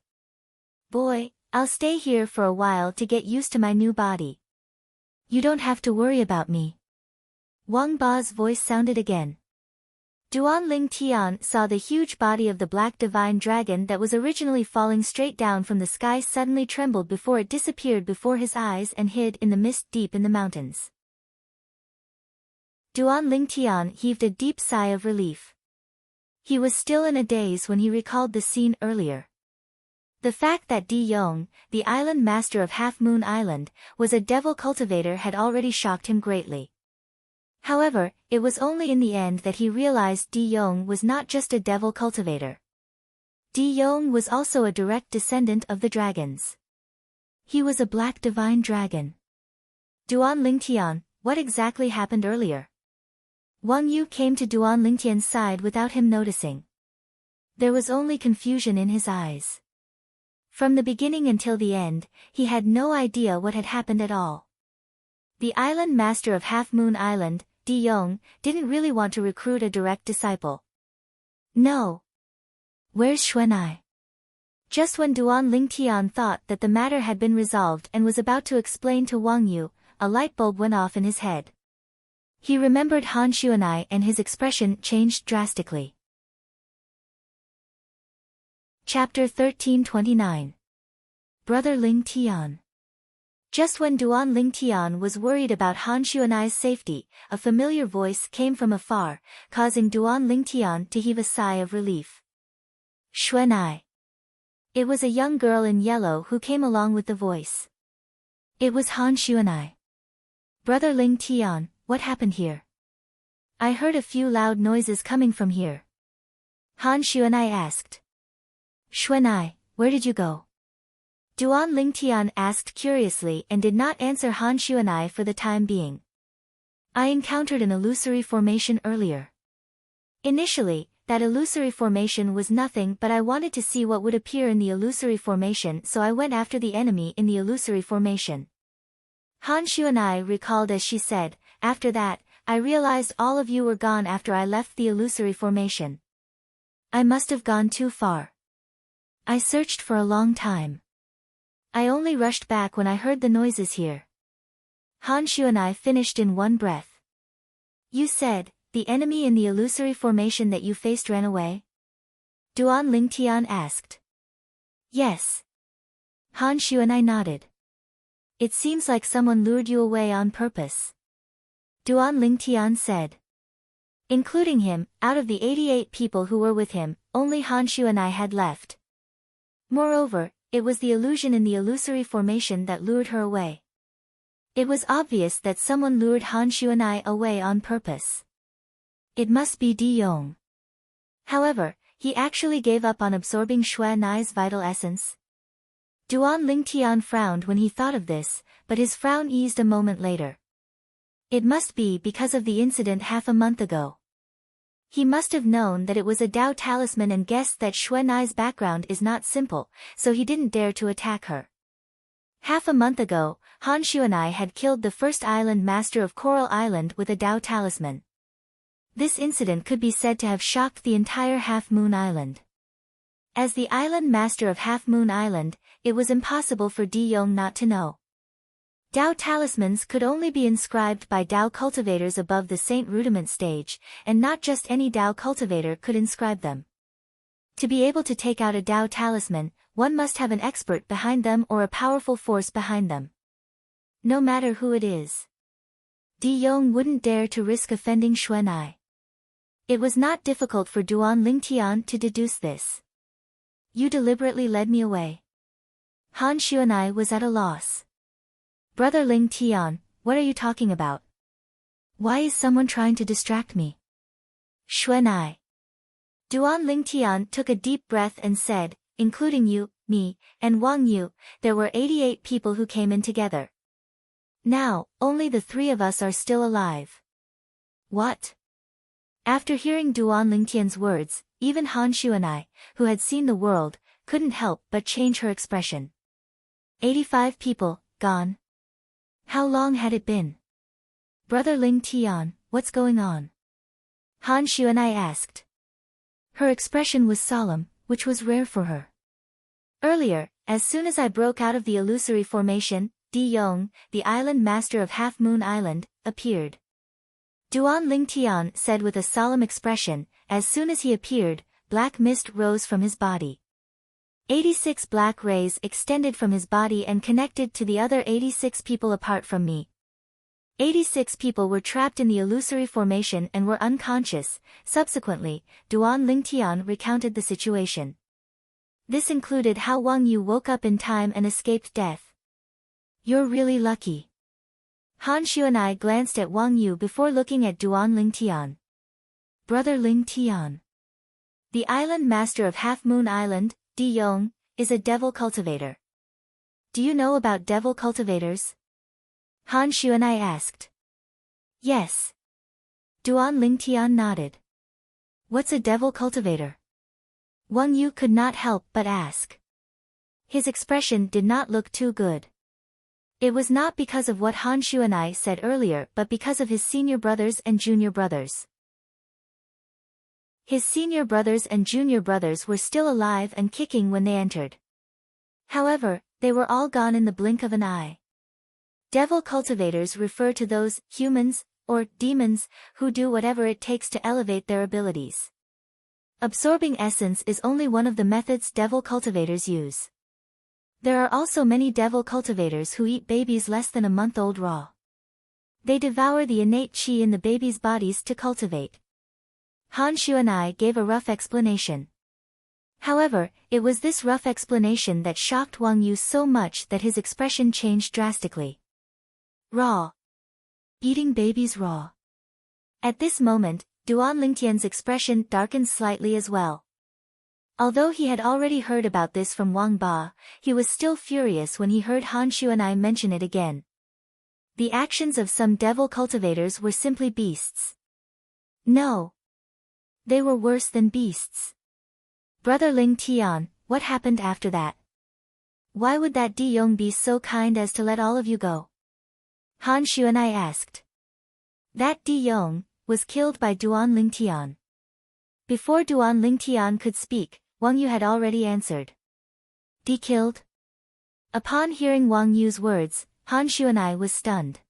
Boy, I'll stay here for a while to get used to my new body. You don't have to worry about me. Wang Ba's voice sounded again. Duan Lingtian saw the huge body of the black divine dragon that was originally falling straight down from the sky suddenly trembled before it disappeared before his eyes and hid in the mist deep in the mountains. Duan Lingtian heaved a deep sigh of relief. He was still in a daze when he recalled the scene earlier. The fact that Di Yong, the island master of Half Moon Island, was a devil cultivator had already shocked him greatly. However, it was only in the end that he realized Di Yong was not just a devil cultivator. Di Yong was also a direct descendant of the dragons. He was a black divine dragon. Duan Lingtian, what exactly happened earlier? Wang Yu came to Duan Lingtian's side without him noticing. There was only confusion in his eyes. From the beginning until the end, he had no idea what had happened at all. The island master of Half Moon Island, Di Yong, didn't really want to recruit a direct disciple. No. Where's Xuanai? Just when Duan Lingtian thought that the matter had been resolved and was about to explain to Wang Yu, a light bulb went off in his head. He remembered Han Xuanai and his expression changed drastically. Chapter 1329. Brother Lingtian. Just when Duan Lingtian was worried about Han Xuanai's safety, a familiar voice came from afar, causing Duan Lingtian to heave a sigh of relief. Xuanai. It was a young girl in yellow who came along with the voice. It was Han Xuanai. Brother Lingtian, what happened here? I heard a few loud noises coming from here. Han Xuanai asked. Xuanai, where did you go? Duan Lingtian asked curiously and did not answer Han Xuanai for the time being. I encountered an illusory formation earlier. Initially, that illusory formation was nothing but I wanted to see what would appear in the illusory formation, so I went after the enemy in the illusory formation. Han Xuanai recalled as she said, after that, I realized all of you were gone after I left the illusory formation. I must have gone too far. I searched for a long time. I only rushed back when I heard the noises here. Han Shu and I finished in one breath. You said, the enemy in the illusory formation that you faced ran away? Duan Lingtian asked. Yes. Han Shu and I nodded. It seems like someone lured you away on purpose. Duan Lingtian said. Including him, out of the 88 people who were with him, only Han Shu and I had left. Moreover, it was the illusion in the illusory formation that lured her away. It was obvious that someone lured Han Shu and I away on purpose. It must be Di Yong. However, he actually gave up on absorbing Shui Nai's vital essence. Duan Lingtian frowned when he thought of this, but his frown eased a moment later. It must be because of the incident half a month ago. He must have known that it was a Dao talisman and guessed that Shui Nai's background is not simple, so he didn't dare to attack her. Half a month ago, Han Shu and I had killed the first island master of Coral Island with a Dao talisman. This incident could be said to have shocked the entire Half Moon Island. As the island master of Half Moon Island, it was impossible for Di Yong not to know. Dao talismans could only be inscribed by Dao cultivators above the Saint Rudiment stage, and not just any Dao cultivator could inscribe them. To be able to take out a Dao talisman, one must have an expert behind them or a powerful force behind them. No matter who it is. Di Yong wouldn't dare to risk offending Shui Nai. It was not difficult for Duan Lingtian to deduce this. You deliberately led me away. Han Shu and I was at a loss. Brother Lingtian, what are you talking about? Why is someone trying to distract me? Shui Nai. Duan Lingtian took a deep breath and said, including you, me, and Wang Yu, there were 88 people who came in together. Now, only the 3 of us are still alive. What? After hearing Duan Lingtian's words, even Han Shu and I, who had seen the world, couldn't help but change her expression. 85 people, gone. How long had it been? Brother Lingtian, what's going on? Han Shu and I asked. Her expression was solemn, which was rare for her. Earlier, as soon as I broke out of the illusory formation, Di Yong, the island master of Half Moon Island, appeared. Duan Lingtian said with a solemn expression, as soon as he appeared, black mist rose from his body. 86 black rays extended from his body and connected to the other 86 people apart from me. 86 people were trapped in the illusory formation and were unconscious. Subsequently, Duan Lingtian recounted the situation. This included how Wang Yu woke up in time and escaped death. You're really lucky. Han Shu and I glanced at Wang Yu before looking at Duan Lingtian. Brother Lingtian. The island master of Half Moon Island, Di Yong, is a devil cultivator. Do you know about devil cultivators? Han Shu and I asked. Yes. Duan Lingtian nodded. What's a devil cultivator? Wang Yu could not help but ask. His expression did not look too good. It was not because of what Han Shu and I said earlier but because of his senior brothers and junior brothers. His senior brothers and junior brothers were still alive and kicking when they entered. However, they were all gone in the blink of an eye. Devil cultivators refer to those humans, or demons, who do whatever it takes to elevate their abilities. Absorbing essence is only one of the methods devil cultivators use. There are also many devil cultivators who eat babies less than a month old raw. They devour the innate chi in the babies' bodies to cultivate. Han Shu and I gave a rough explanation. However, it was this rough explanation that shocked Wang Yu so much that his expression changed drastically. Raw. Eating babies raw. At this moment, Duan Lingtian's expression darkened slightly as well. Although he had already heard about this from Wang Ba, he was still furious when he heard Han Shu and I mention it again. The actions of some devil cultivators were simply beasts. No. They were worse than beasts. Brother Lingtian, what happened after that? Why would that Di Yong be so kind as to let all of you go? Han Shu and I asked. That Di Yong was killed by Duan Lingtian. Before Duan Lingtian could speak, Wang Yu had already answered. Di killed? Upon hearing Wang Yu's words, Han Xuan'ai was stunned.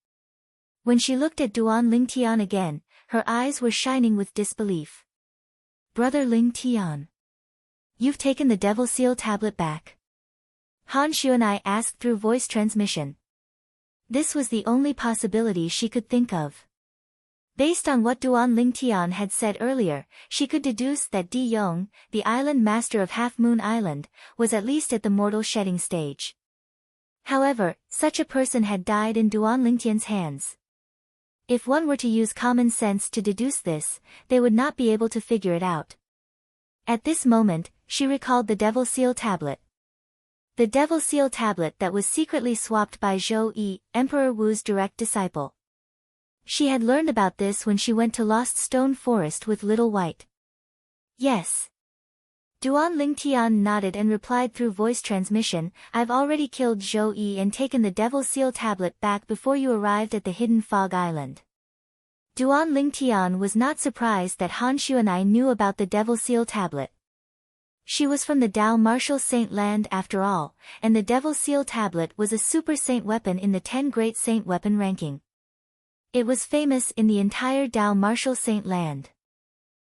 When she looked at Duan Lingtian again, her eyes were shining with disbelief. Brother Lingtian. You've taken the Devil Seal tablet back? Han Xuan'ai asked through voice transmission. This was the only possibility she could think of. Based on what Duan Lingtian had said earlier, she could deduce that Di Yong, the island master of Half Moon Island, was at least at the mortal shedding stage. However, such a person had died in Duan Lingtian's hands. If one were to use common sense to deduce this, they would not be able to figure it out. At this moment, she recalled the Devil Seal tablet. The Devil Seal tablet that was secretly swapped by Zhou Yi, Emperor Wu's direct disciple. She had learned about this when she went to Lost Stone Forest with Little White. Yes. Duan Lingtian nodded and replied through voice transmission, I've already killed Zhou Yi and taken the Devil Seal tablet back before you arrived at the Hidden Fog Island. Duan Lingtian was not surprised that Han Xuan'ai knew about the Devil Seal tablet. She was from the Dao Martial Saint land after all, and the Devil Seal tablet was a super saint weapon in the 10 Great Saint weapon ranking. It was famous in the entire Dao Martial Saint land.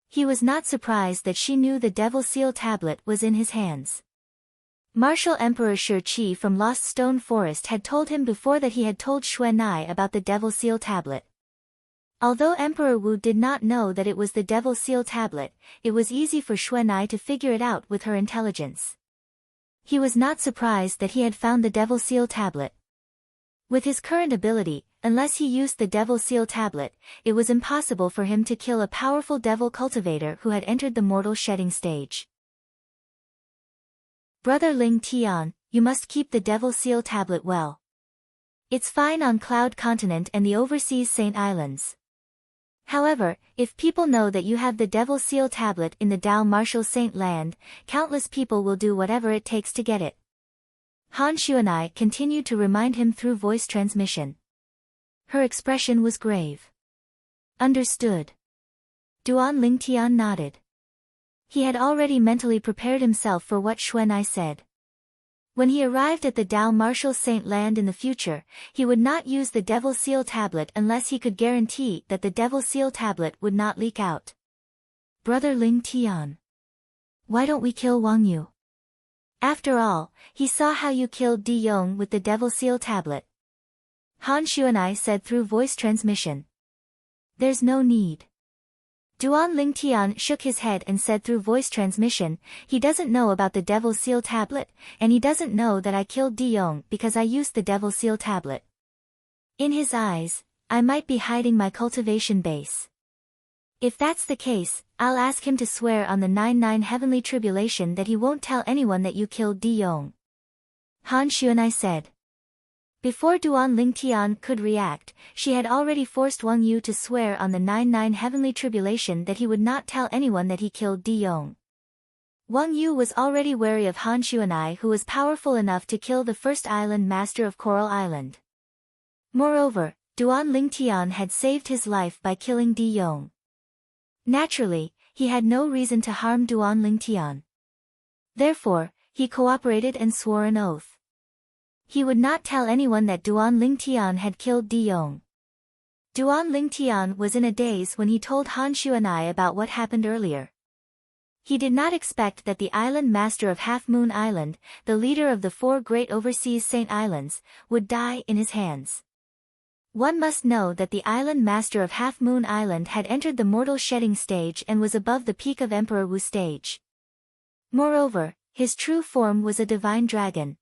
He was not surprised that she knew the Devil Seal tablet was in his hands. Martial Emperor Shi Qi from Lost Stone Forest had told him before that he had told Xuan'ai about the Devil Seal tablet. Although Emperor Wu did not know that it was the Devil Seal tablet, it was easy for Xuan'ai to figure it out with her intelligence. He was not surprised that he had found the Devil Seal tablet. With his current ability, unless he used the Devil Seal tablet, it was impossible for him to kill a powerful devil cultivator who had entered the mortal shedding stage. Brother Ling Tian, you must keep the Devil Seal tablet well. It's fine on Cloud Continent and the overseas Saint Islands. However, if people know that you have the Devil Seal tablet in the Dao Martial Saint land, countless people will do whatever it takes to get it. Han Xuan'ai continued to remind him through voice transmission. Her expression was grave. Understood. Duan Lingtian nodded. He had already mentally prepared himself for what Xuan'ai said. When he arrived at the Dao Martial Saint land in the future, he would not use the Devil Seal tablet unless he could guarantee that the Devil Seal tablet would not leak out. Brother Lingtian. Why don't we kill Wang Yu? After all, he saw how you killed Di Yong with the Devil Seal tablet. Han Xuan'ai said through voice transmission. There's no need. Duan Lingtian shook his head and said through voice transmission, he doesn't know about the Devil Seal tablet, and he doesn't know that I killed Di Yong because I used the Devil Seal tablet. In his eyes, I might be hiding my cultivation base. If that's the case, I'll ask him to swear on the 99 heavenly tribulation that he won't tell anyone that you killed Di Yong. Han Xuan'ai said. Before Duan Lingtian could react, she had already forced Wang Yu to swear on the 99 heavenly tribulation that he would not tell anyone that he killed Di Yong. Wang Yu was already wary of Han Xuan'ai, who was powerful enough to kill the first island master of Coral Island. Moreover, Duan Lingtian had saved his life by killing Di Yong. Naturally, he had no reason to harm Duan Lingtian. Therefore, he cooperated and swore an oath. He would not tell anyone that Duan Lingtian had killed Di Yong. Duan Lingtian was in a daze when he told Han Xuan'ai about what happened earlier. He did not expect that the island master of Half Moon Island, the leader of the 4 great overseas Saint Islands, would die in his hands. One must know that the island master of Half Moon Island had entered the mortal shedding stage and was above the peak of Emperor Wu stage. Moreover, his true form was a divine dragon.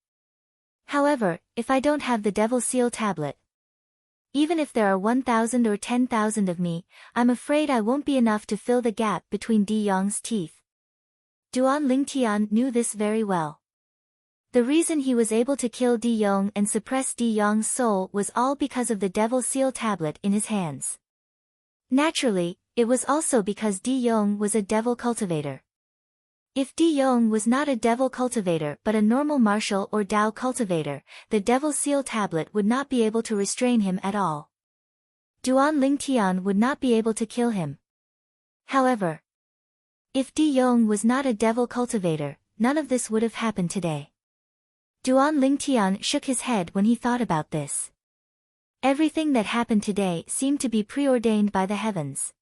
However, if I don't have the Devil Seal tablet, even if there are 1,000 or 10,000 of me, I'm afraid I won't be enough to fill the gap between Di Yong's teeth. Duan Lingtian knew this very well. The reason he was able to kill Di Yong and suppress Di Yong's soul was all because of the Devil Seal tablet in his hands. Naturally, it was also because Di Yong was a devil cultivator. If Di Yong was not a devil cultivator but a normal martial or Dao cultivator, the Devil Seal tablet would not be able to restrain him at all. Duan Lingtian would not be able to kill him. However, if Di Yong was not a devil cultivator, none of this would have happened today. Duan Lingtian shook his head when he thought about this. Everything that happened today seemed to be preordained by the heavens.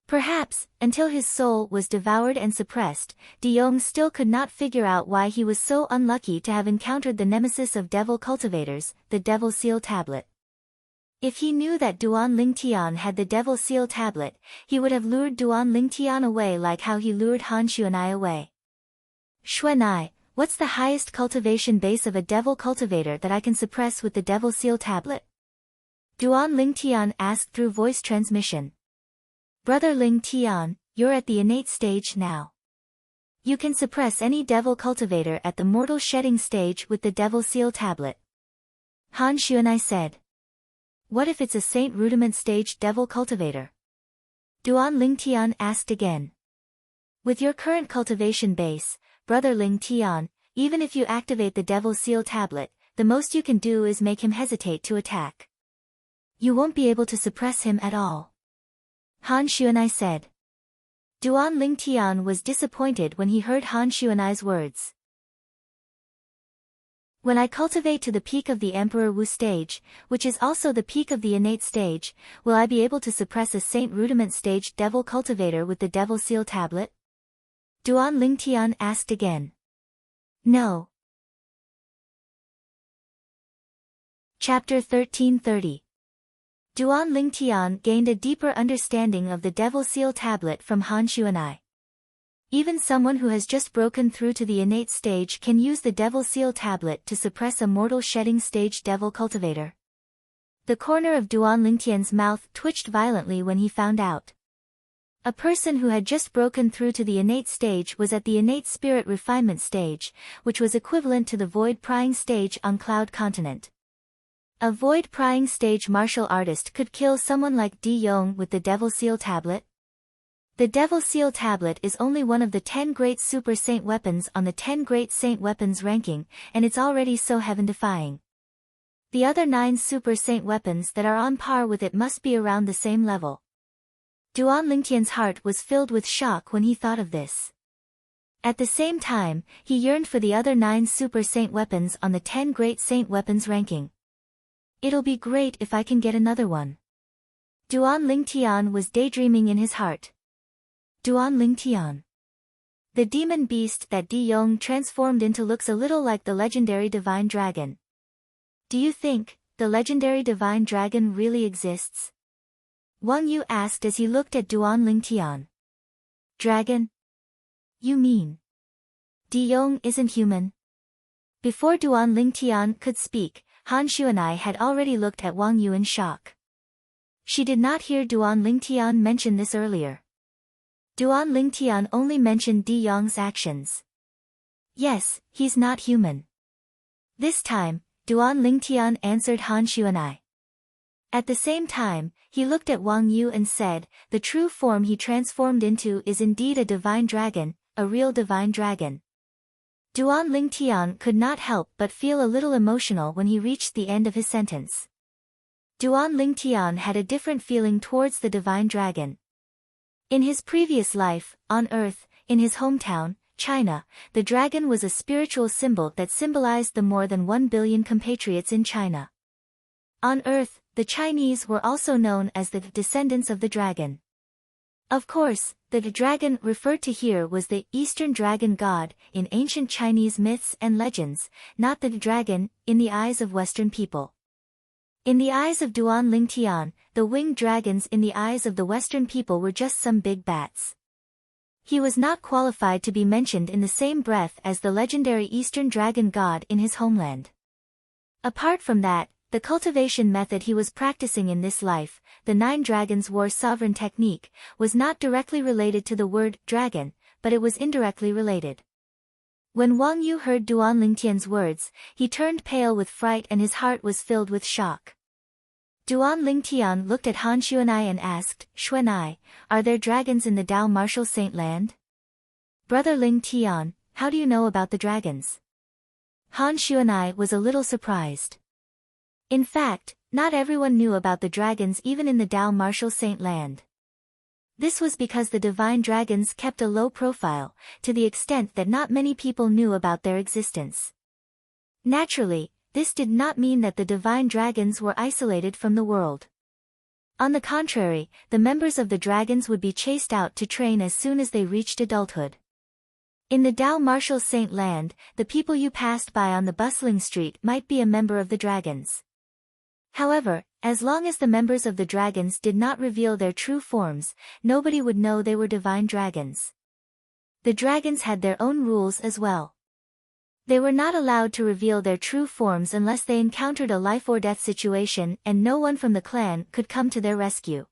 Perhaps, until his soul was devoured and suppressed, De Yong still could not figure out why he was so unlucky to have encountered the nemesis of devil cultivators, the Devil Seal Tablet. If he knew that Duan Lingtian had the Devil Seal Tablet, he would have lured Duan Lingtian away like how he lured Han Xuanai away. Xuanai, what's the highest cultivation base of a devil cultivator that I can suppress with the Devil Seal Tablet? Duan Lingtian asked through voice transmission. Brother Lingtian, you're at the innate stage now. You can suppress any devil cultivator at the mortal shedding stage with the Devil Seal Tablet. Han Xuanai said. What if it's a Saint Rudiment stage devil cultivator? Duan Lingtian asked again. With your current cultivation base, Brother Lingtian, even if you activate the Devil Seal Tablet, the most you can do is make him hesitate to attack. You won't be able to suppress him at all. Han Xuanai said. Duan Lingtian was disappointed when he heard Han Xuanai's words. When I cultivate to the peak of the Emperor Wu stage, which is also the peak of the innate stage, will I be able to suppress a Saint Rudiment stage devil cultivator with the Devil Seal Tablet? Duan Lingtian asked again. No. Chapter 1330. Duan Lingtian gained a deeper understanding of the Devil Seal Tablet from Han Xuanai. Even someone who has just broken through to the innate stage can use the Devil Seal Tablet to suppress a mortal shedding stage devil cultivator. The corner of Duan Lingtian's mouth twitched violently when he found out. A person who had just broken through to the innate stage was at the innate spirit refinement stage, which was equivalent to the void prying stage on Cloud Continent. A void prying stage martial artist could kill someone like De Yong with the Devil Seal Tablet. The Devil Seal Tablet is only one of the 10 great super saint weapons on the 10 great saint weapons ranking, and it's already so heaven-defying. The other 9 super saint weapons that are on par with it must be around the same level. Duan Lingtian's heart was filled with shock when he thought of this. At the same time, he yearned for the other 9 super saint weapons on the 10 great saint weapons ranking. It'll be great if I can get another one. Duan Lingtian was daydreaming in his heart. Duan Lingtian. The demon beast that De Yong transformed into looks a little like the legendary divine dragon. Do you think the legendary divine dragon really exists? Wang Yu asked as he looked at Duan Lingtian. Dragon? You mean De Yong isn't human? Before Duan Lingtian could speak, Han Xuanai had already looked at Wang Yu in shock. She did not hear Duan Lingtian mention this earlier. Duan Lingtian only mentioned De Yong's actions. Yes, he's not human. This time, Duan Lingtian answered Han Xuanai. At the same time, he looked at Wang Yu and said, the true form he transformed into is indeed a divine dragon, a real divine dragon. Duan Lingtian could not help but feel a little emotional when he reached the end of his sentence. Duan Lingtian had a different feeling towards the divine dragon. In his previous life, on Earth, in his hometown, China, the dragon was a spiritual symbol that symbolized the more than 1 billion compatriots in China. On Earth, the Chinese were also known as the descendants of the dragon. Of course, the dragon referred to here was the Eastern dragon god in ancient Chinese myths and legends, not the dragon in the eyes of Western people. In the eyes of Duan Lingtian, the winged dragons in the eyes of the Western people were just some big bats. He was not qualified to be mentioned in the same breath as the legendary Eastern dragon god in his homeland. Apart from that, the cultivation method he was practicing in this life, the 9 Dragons War Sovereign technique, was not directly related to the word dragon, but it was indirectly related. When Wang Yu heard Duan Lingtian's words, he turned pale with fright and his heart was filled with shock. Duan Lingtian looked at Han Xuanai and asked, Xuanai, are there dragons in the Dao Martial Saint Land? Brother Lingtian, how do you know about the dragons? Han Xuanai was a little surprised. In fact, not everyone knew about the dragons even in the Dao Martial Saint Land. This was because the divine dragons kept a low profile, to the extent that not many people knew about their existence. Naturally, this did not mean that the divine dragons were isolated from the world. On the contrary, the members of the dragons would be chased out to train as soon as they reached adulthood. In the Dao Martial Saint Land, the people you passed by on the bustling street might be a member of the dragons. However, as long as the members of the dragons did not reveal their true forms, nobody would know they were divine dragons. The dragons had their own rules as well. They were not allowed to reveal their true forms unless they encountered a life-or-death situation, and no one from the clan could come to their rescue.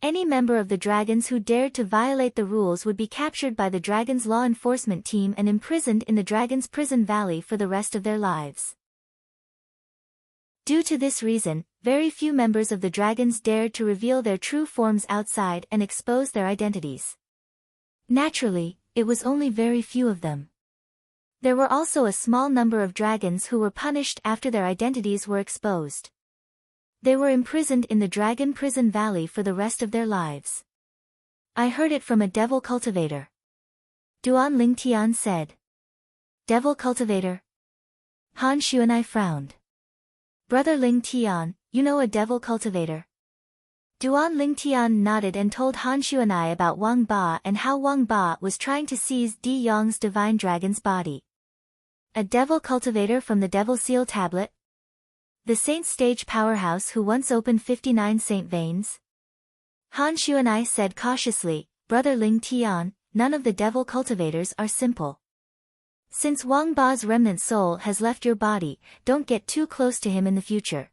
Any member of the dragons who dared to violate the rules would be captured by the dragons' law enforcement team and imprisoned in the dragons' prison valley for the rest of their lives. Due to this reason, very few members of the dragons dared to reveal their true forms outside and expose their identities. Naturally, it was only very few of them. There were also a small number of dragons who were punished after their identities were exposed. They were imprisoned in the Dragon Prison Valley for the rest of their lives. I heard it from a devil cultivator. Duan Lingtian said. Devil cultivator? Han Xuanai frowned. Brother Lingtian, you know a devil cultivator? Duan Lingtian nodded and told Han Xuanai about Wang Ba and how Wang Ba was trying to seize Di Yong's divine dragon's body. A devil cultivator from the Devil Seal Tablet? The Saint Stage powerhouse who once opened 59 Saint Veins? Han Xuanai said cautiously, Brother Lingtian, none of the devil cultivators are simple. Since Wang Ba's remnant soul has left your body, don't get too close to him in the future.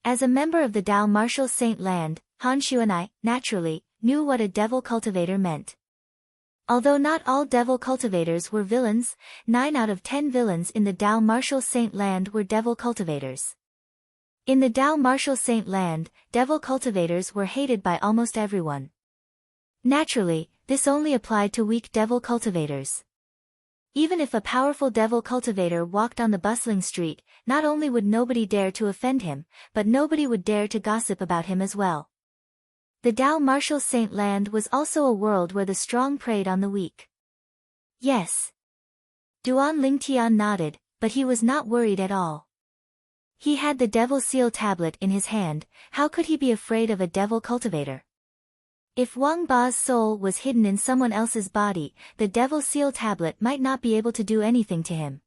As a member of the Dao Martial Saint Land, Han Xuanai, naturally, knew what a devil cultivator meant. Although not all devil cultivators were villains, 9 out of 10 villains in the Dao Martial Saint Land were devil cultivators. In the Dao Martial Saint Land, devil cultivators were hated by almost everyone. Naturally, this only applied to weak devil cultivators. Even if a powerful devil cultivator walked on the bustling street, not only would nobody dare to offend him, but nobody would dare to gossip about him as well. The Dao Martial Saint Land was also a world where the strong preyed on the weak. Yes. Duan Lingtian nodded, but he was not worried at all. He had the Devil Seal Tablet in his hand, how could he be afraid of a devil cultivator? If Wang Ba's soul was hidden in someone else's body, the Devil Seal Tablet might not be able to do anything to him.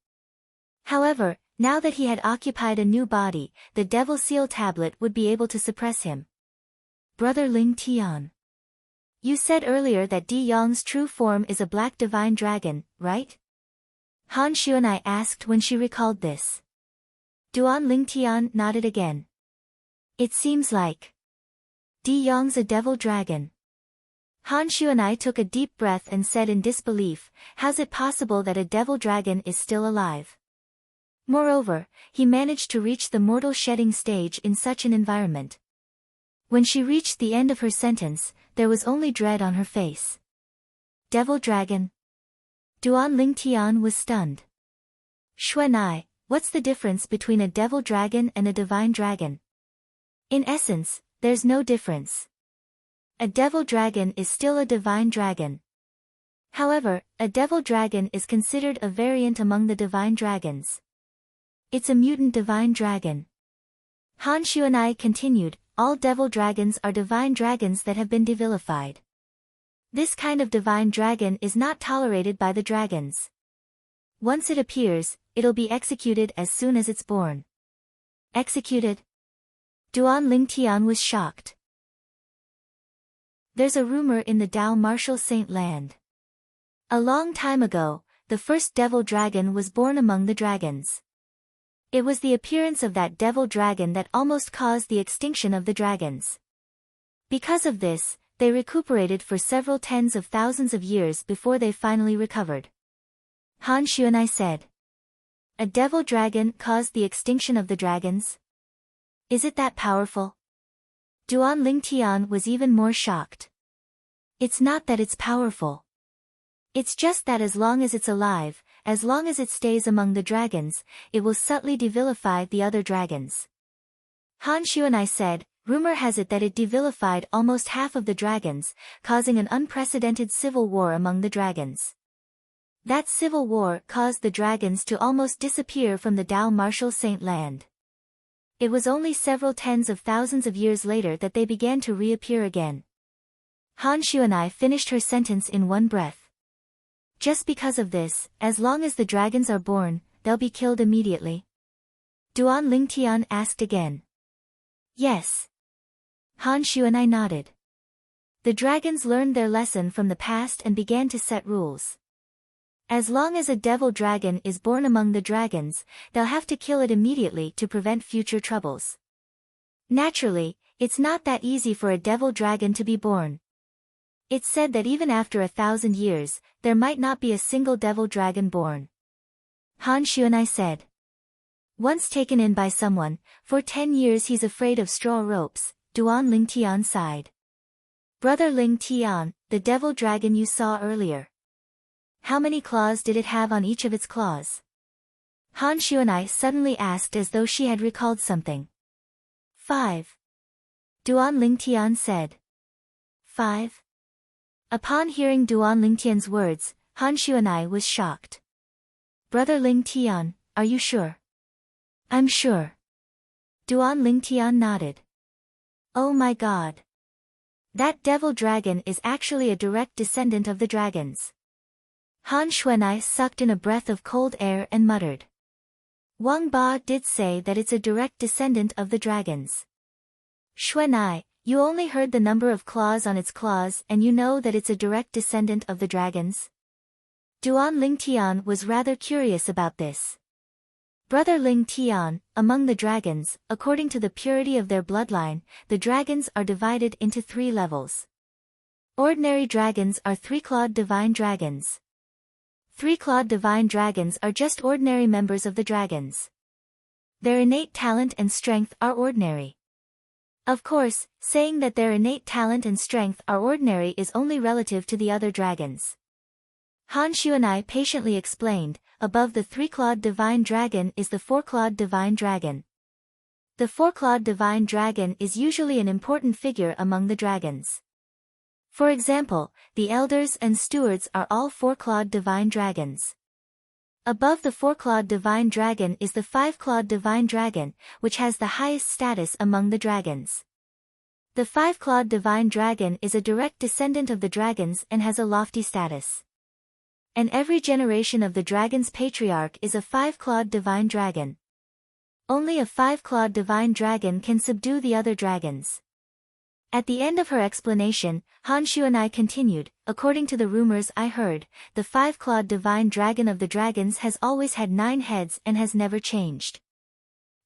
However, now that he had occupied a new body, the Devil Seal Tablet would be able to suppress him. Brother Lingtian. You said earlier that Di Yong's true form is a black divine dragon, right? Han Xuanai asked when she recalled this. Duan Lingtian nodded again. It seems like Di Yong's a devil dragon. Han Xuanai took a deep breath and said in disbelief, how's it possible that a devil dragon is still alive? Moreover, he managed to reach the mortal shedding stage in such an environment. When she reached the end of her sentence, there was only dread on her face. Devil dragon? Duan Lingtian was stunned. Xuanai, what's the difference between a devil dragon and a divine dragon? In essence, there's no difference. A devil dragon is still a divine dragon. However, a devil dragon is considered a variant among the divine dragons. It's a mutant divine dragon. Han Xuanai continued, all devil dragons are divine dragons that have been devilified. This kind of divine dragon is not tolerated by the dragons. Once it appears, it'll be executed as soon as it's born. Executed? Duan Lingtian was shocked. There's a rumor in the Dao Martial Saint Land. A long time ago, the first devil dragon was born among the dragons. It was the appearance of that devil dragon that almost caused the extinction of the dragons. Because of this, they recuperated for several tens of thousands of years before they finally recovered. Han Xuanai said. A devil dragon caused the extinction of the dragons? Is it that powerful? Duan Lingtian was even more shocked. It's not that it's powerful. It's just that as long as it's alive, as long as it stays among the dragons, it will subtly devilify the other dragons. Han Xuanai said, rumor has it that it devilified almost half of the dragons, causing an unprecedented civil war among the dragons. That civil war caused the dragons to almost disappear from the Dao Martial Saint land. It was only several tens of thousands of years later that they began to reappear again. Han Xuanai finished her sentence in one breath. Just because of this, as long as the dragons are born, they'll be killed immediately. Duan Lingtian asked again. Yes. Han Xuanai nodded. The dragons learned their lesson from the past and began to set rules. As long as a devil dragon is born among the dragons, they'll have to kill it immediately to prevent future troubles. Naturally, it's not that easy for a devil dragon to be born. It's said that even after 1,000 years, there might not be a single devil dragon born. Han Xuanai said. Once taken in by someone, for 10 years he's afraid of straw ropes, Duan Lingtian sighed. Brother Lingtian, the devil dragon you saw earlier. How many claws did it have on each of its claws? Han Xuanai suddenly asked as though she had recalled something. 5. Duan Lingtian said. 5. Upon hearing Duan Lingtian's words, Han Xuanai was shocked. Brother Lingtian, are you sure? I'm sure. Duan Lingtian nodded. Oh my god. That devil dragon is actually a direct descendant of the dragons. Han Xuanai sucked in a breath of cold air and muttered. Wang Ba did say that it's a direct descendant of the dragons. Xuanai, you only heard the number of claws on its claws and you know that it's a direct descendant of the dragons? Duan Lingtian was rather curious about this. Brother Lingtian, among the dragons, according to the purity of their bloodline, the dragons are divided into 3 levels. Ordinary dragons are 3-clawed divine dragons. 3-clawed divine dragons are just ordinary members of the dragons. Their innate talent and strength are ordinary. Of course, saying that their innate talent and strength are ordinary is only relative to the other dragons. Han Xuanai patiently explained, above the 3-clawed divine dragon is the 4-clawed divine dragon. The 4-clawed divine dragon is usually an important figure among the dragons. For example, the elders and stewards are all 4-clawed divine dragons. Above the 4-clawed divine dragon is the 5-clawed divine dragon, which has the highest status among the dragons. The 5-clawed divine dragon is a direct descendant of the dragons and has a lofty status. And every generation of the dragon's patriarch is a 5-clawed divine dragon. Only a 5-clawed divine dragon can subdue the other dragons. At the end of her explanation, Han Xuanai continued, according to the rumors I heard, the 5-clawed divine dragon of the dragons has always had 9 heads and has never changed.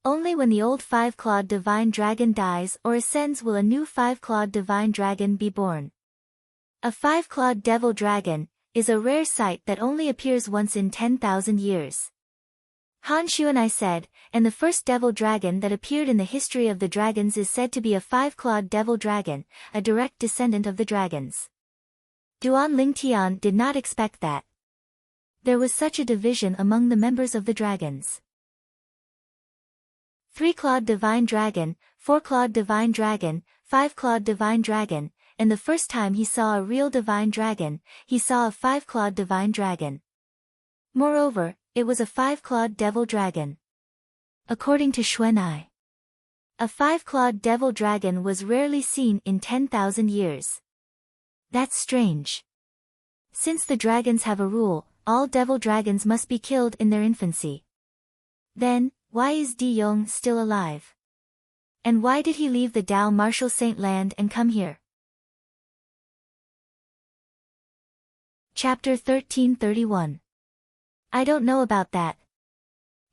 Only when the old 5-clawed divine dragon dies or ascends will a new 5-clawed divine dragon be born. A 5-clawed devil dragon is a rare sight that only appears once in 10,000 years. Han Xuanai said, and the first devil dragon that appeared in the history of the dragons is said to be a 5-clawed devil dragon, a direct descendant of the dragons. Duan Lingtian did not expect that. There was such a division among the members of the dragons. 3-clawed divine dragon, 4-clawed divine dragon, 5-clawed divine dragon, and the first time he saw a real divine dragon, he saw a 5-clawed divine dragon. Moreover, it was a 5-clawed devil dragon. According to Xuanai, a 5-clawed devil dragon was rarely seen in 10,000 years. That's strange. Since the dragons have a rule, all devil dragons must be killed in their infancy. Then, why is Di Yong still alive? And why did he leave the Dao Martial Saint land and come here? Chapter 1331. I don't know about that.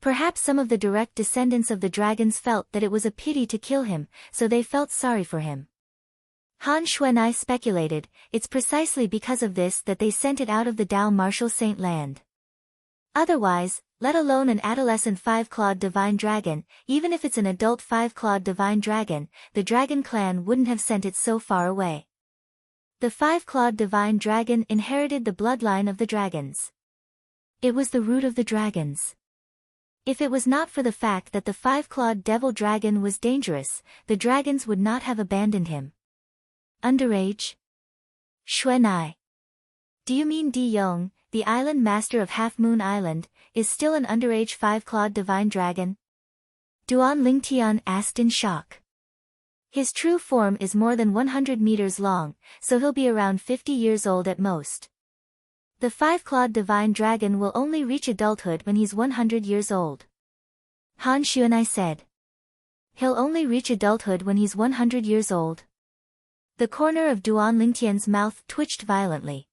Perhaps some of the direct descendants of the dragons felt that it was a pity to kill him, so they felt sorry for him. Han Xuanai speculated, it's precisely because of this that they sent it out of the Dao Martial Saint land. Otherwise, let alone an adolescent 5-clawed divine dragon, even if it's an adult 5-clawed divine dragon, the dragon clan wouldn't have sent it so far away. The 5-clawed divine dragon inherited the bloodline of the dragons. It was the root of the dragons. If it was not for the fact that the 5-clawed devil dragon was dangerous, the dragons would not have abandoned him. Underage? Xuanai. Do you mean Di Yong, the island master of Half Moon Island, is still an underage five-clawed divine dragon? Duan Lingtian asked in shock. His true form is more than 100 meters long, so he'll be around 50 years old at most. The five-clawed divine dragon will only reach adulthood when he's 100 years old. Han Xuanai said. He'll only reach adulthood when he's 100 years old. The corner of Duan Lingtian's mouth twitched violently.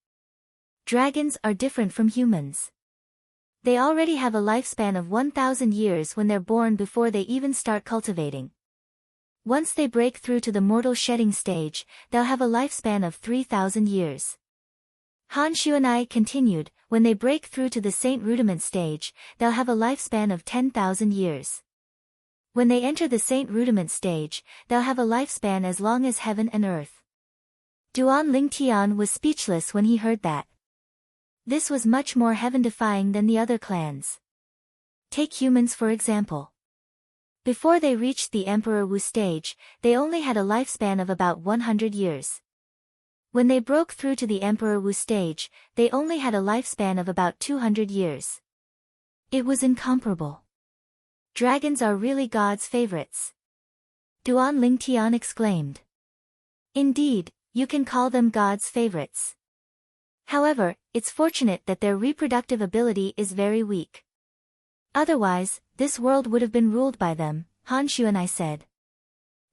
Dragons are different from humans. They already have a lifespan of 1,000 years when they're born before they even start cultivating. Once they break through to the mortal shedding stage, they'll have a lifespan of 3,000 years. Han Xuanai continued, when they break through to the Saint Rudiment stage, they'll have a lifespan of 10,000 years. When they enter the Saint Rudiment stage, they'll have a lifespan as long as heaven and earth. Duan Lingtian was speechless when he heard that. This was much more heaven-defying than the other clans. Take humans for example. Before they reached the Emperor Wu stage, they only had a lifespan of about 100 years. When they broke through to the Emperor Wu stage, they only had a lifespan of about 200 years. It was incomparable. Dragons are really God's favorites. Duan Lingtian exclaimed. Indeed, you can call them God's favorites. However, it's fortunate that their reproductive ability is very weak. Otherwise, this world would have been ruled by them, Han Xuanai said.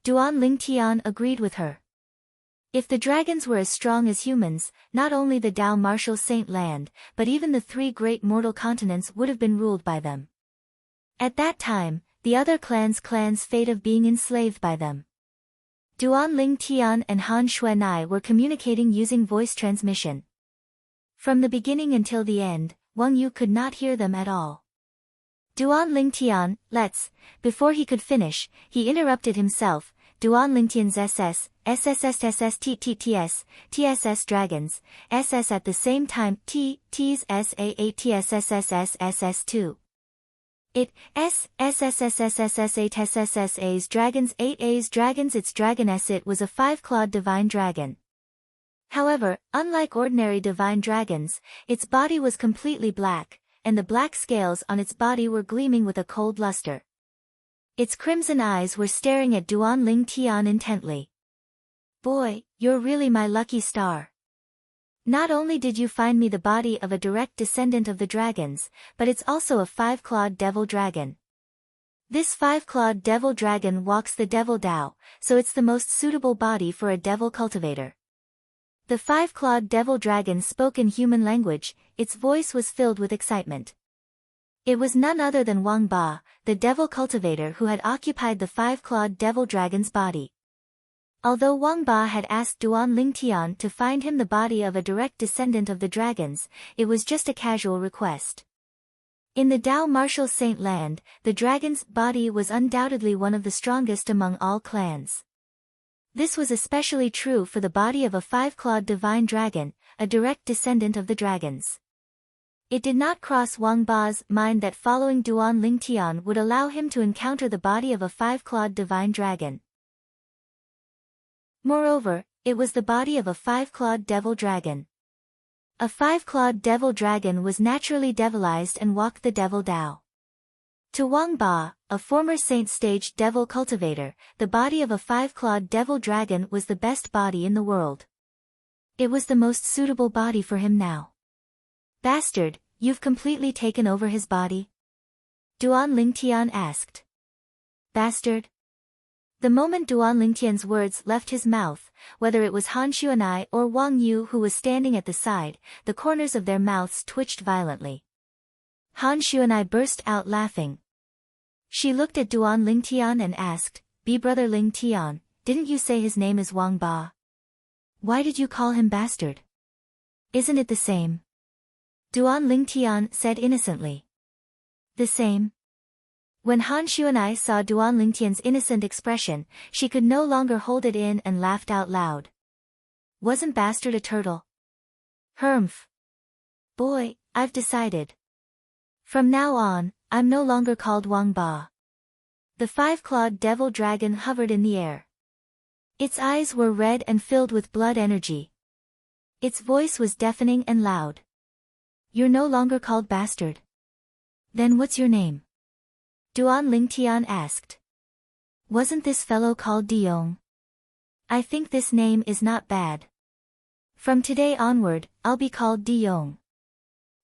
Duan Lingtian agreed with her. If the dragons were as strong as humans, not only the Dao Martial Saint Land, but even the three great mortal continents would have been ruled by them. At that time, the other clans' fate of being enslaved by them. Duan Lingtian and Han Xuanai were communicating using voice transmission. From the beginning until the end, Wang Yu could not hear them at all. Duan Lingtian, before he could finish, he interrupted himself. Duan Lingtian's TSS dragons, SS at the same time T's SAATSSSSSS2. It SSSSSSS8 dragons 8A's dragons its dragoness it was a five-clawed divine dragon. However, unlike ordinary divine dragons, its body was completely black, and the black scales on its body were gleaming with a cold luster. Its crimson eyes were staring at Duan Lingtian intently. Boy, you're really my lucky star. Not only did you find me the body of a direct descendant of the dragons, but it's also a five-clawed devil dragon. This five-clawed devil dragon walks the devil Dao, so it's the most suitable body for a devil cultivator. The five-clawed devil dragon spoke in human language, its voice was filled with excitement. It was none other than Wang Ba, the devil cultivator who had occupied the five-clawed devil dragon's body. Although Wang Ba had asked Duan Lingtian to find him the body of a direct descendant of the dragons, it was just a casual request. In the Dao Martial Saint Land, the dragon's body was undoubtedly one of the strongest among all clans. This was especially true for the body of a five-clawed divine dragon, a direct descendant of the dragons. It did not cross Wang Ba's mind that following Duan Lingtian would allow him to encounter the body of a five-clawed divine dragon. Moreover, it was the body of a five-clawed devil dragon. A five-clawed devil dragon was naturally devilized and walked the devil Dao. To Wang Ba, a former saint-stage devil cultivator, the body of a five-clawed devil dragon was the best body in the world. It was the most suitable body for him now. Bastard, you've completely taken over his body? Duan Lingtian asked. Bastard? The moment Duan Lingtian's words left his mouth, whether it was Han Xuanai or Wang Yu who was standing at the side, the corners of their mouths twitched violently. Han Xuanai burst out laughing. She looked at Duan Lingtian and asked, Brother Lingtian, didn't you say his name is Wang Ba? Why did you call him bastard? Isn't it the same? Duan Lingtian said innocently. The same? When Han Xuanai saw Duan Lingtian's innocent expression, she could no longer hold it in and laughed out loud. Wasn't bastard a turtle? Humph. Boy, I've decided. From now on, I'm no longer called Wang Ba. The five-clawed devil dragon hovered in the air. Its eyes were red and filled with blood energy. Its voice was deafening and loud. You're no longer called bastard. Then what's your name? Duan Lingtian asked. Wasn't this fellow called Diong? I think this name is not bad. From today onward, I'll be called Diong.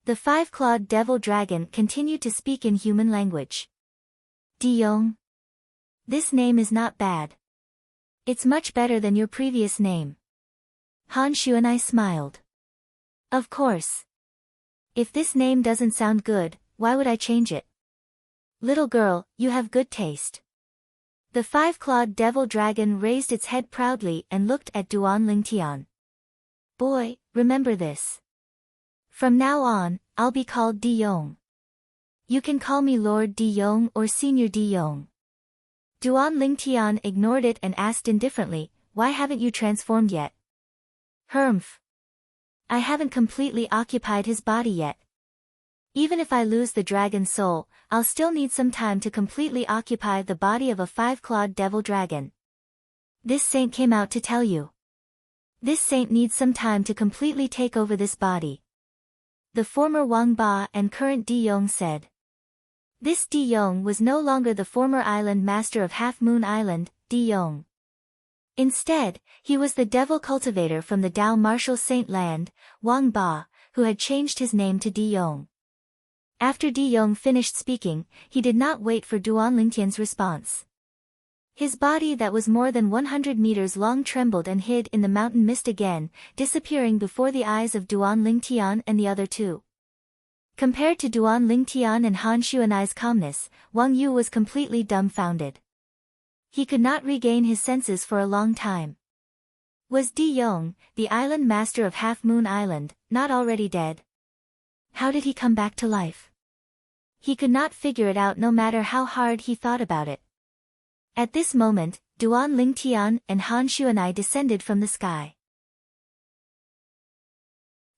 The five-clawed devil dragon continued to speak in human language. Diong. This name is not bad. It's much better than your previous name. Han Shu and I smiled. Of course. If this name doesn't sound good, why would I change it? Little girl, you have good taste. The five-clawed devil dragon raised its head proudly and looked at Duan Lingtian. Boy, remember this. From now on, I'll be called Diong. You can call me Lord Diong or Senior Diong. Duan Lingtian ignored it and asked indifferently, why haven't you transformed yet? Humph. I haven't completely occupied his body yet. Even if I lose the dragon soul, I'll still need some time to completely occupy the body of a five-clawed devil dragon. This saint came out to tell you. This saint needs some time to completely take over this body. The former Wang Ba and current Diyong said. This Diyong was no longer the former island master of Half Moon Island, Diyong. Instead, he was the devil cultivator from the Dao Martial Saint Land, Wang Ba, who had changed his name to Diyong. After Diyong finished speaking, he did not wait for Duan Lingtian's response. His body that was more than 100 meters long trembled and hid in the mountain mist again, disappearing before the eyes of Duan Lingtian and the other two. Compared to Duan Lingtian and Han Xuanai's calmness, Wang Yu was completely dumbfounded. He could not regain his senses for a long time. Was Diyong, the island master of Half Moon Island, not already dead? How did he come back to life? He could not figure it out no matter how hard he thought about it. At this moment, Duan Lingtian and Han Xuanai descended from the sky.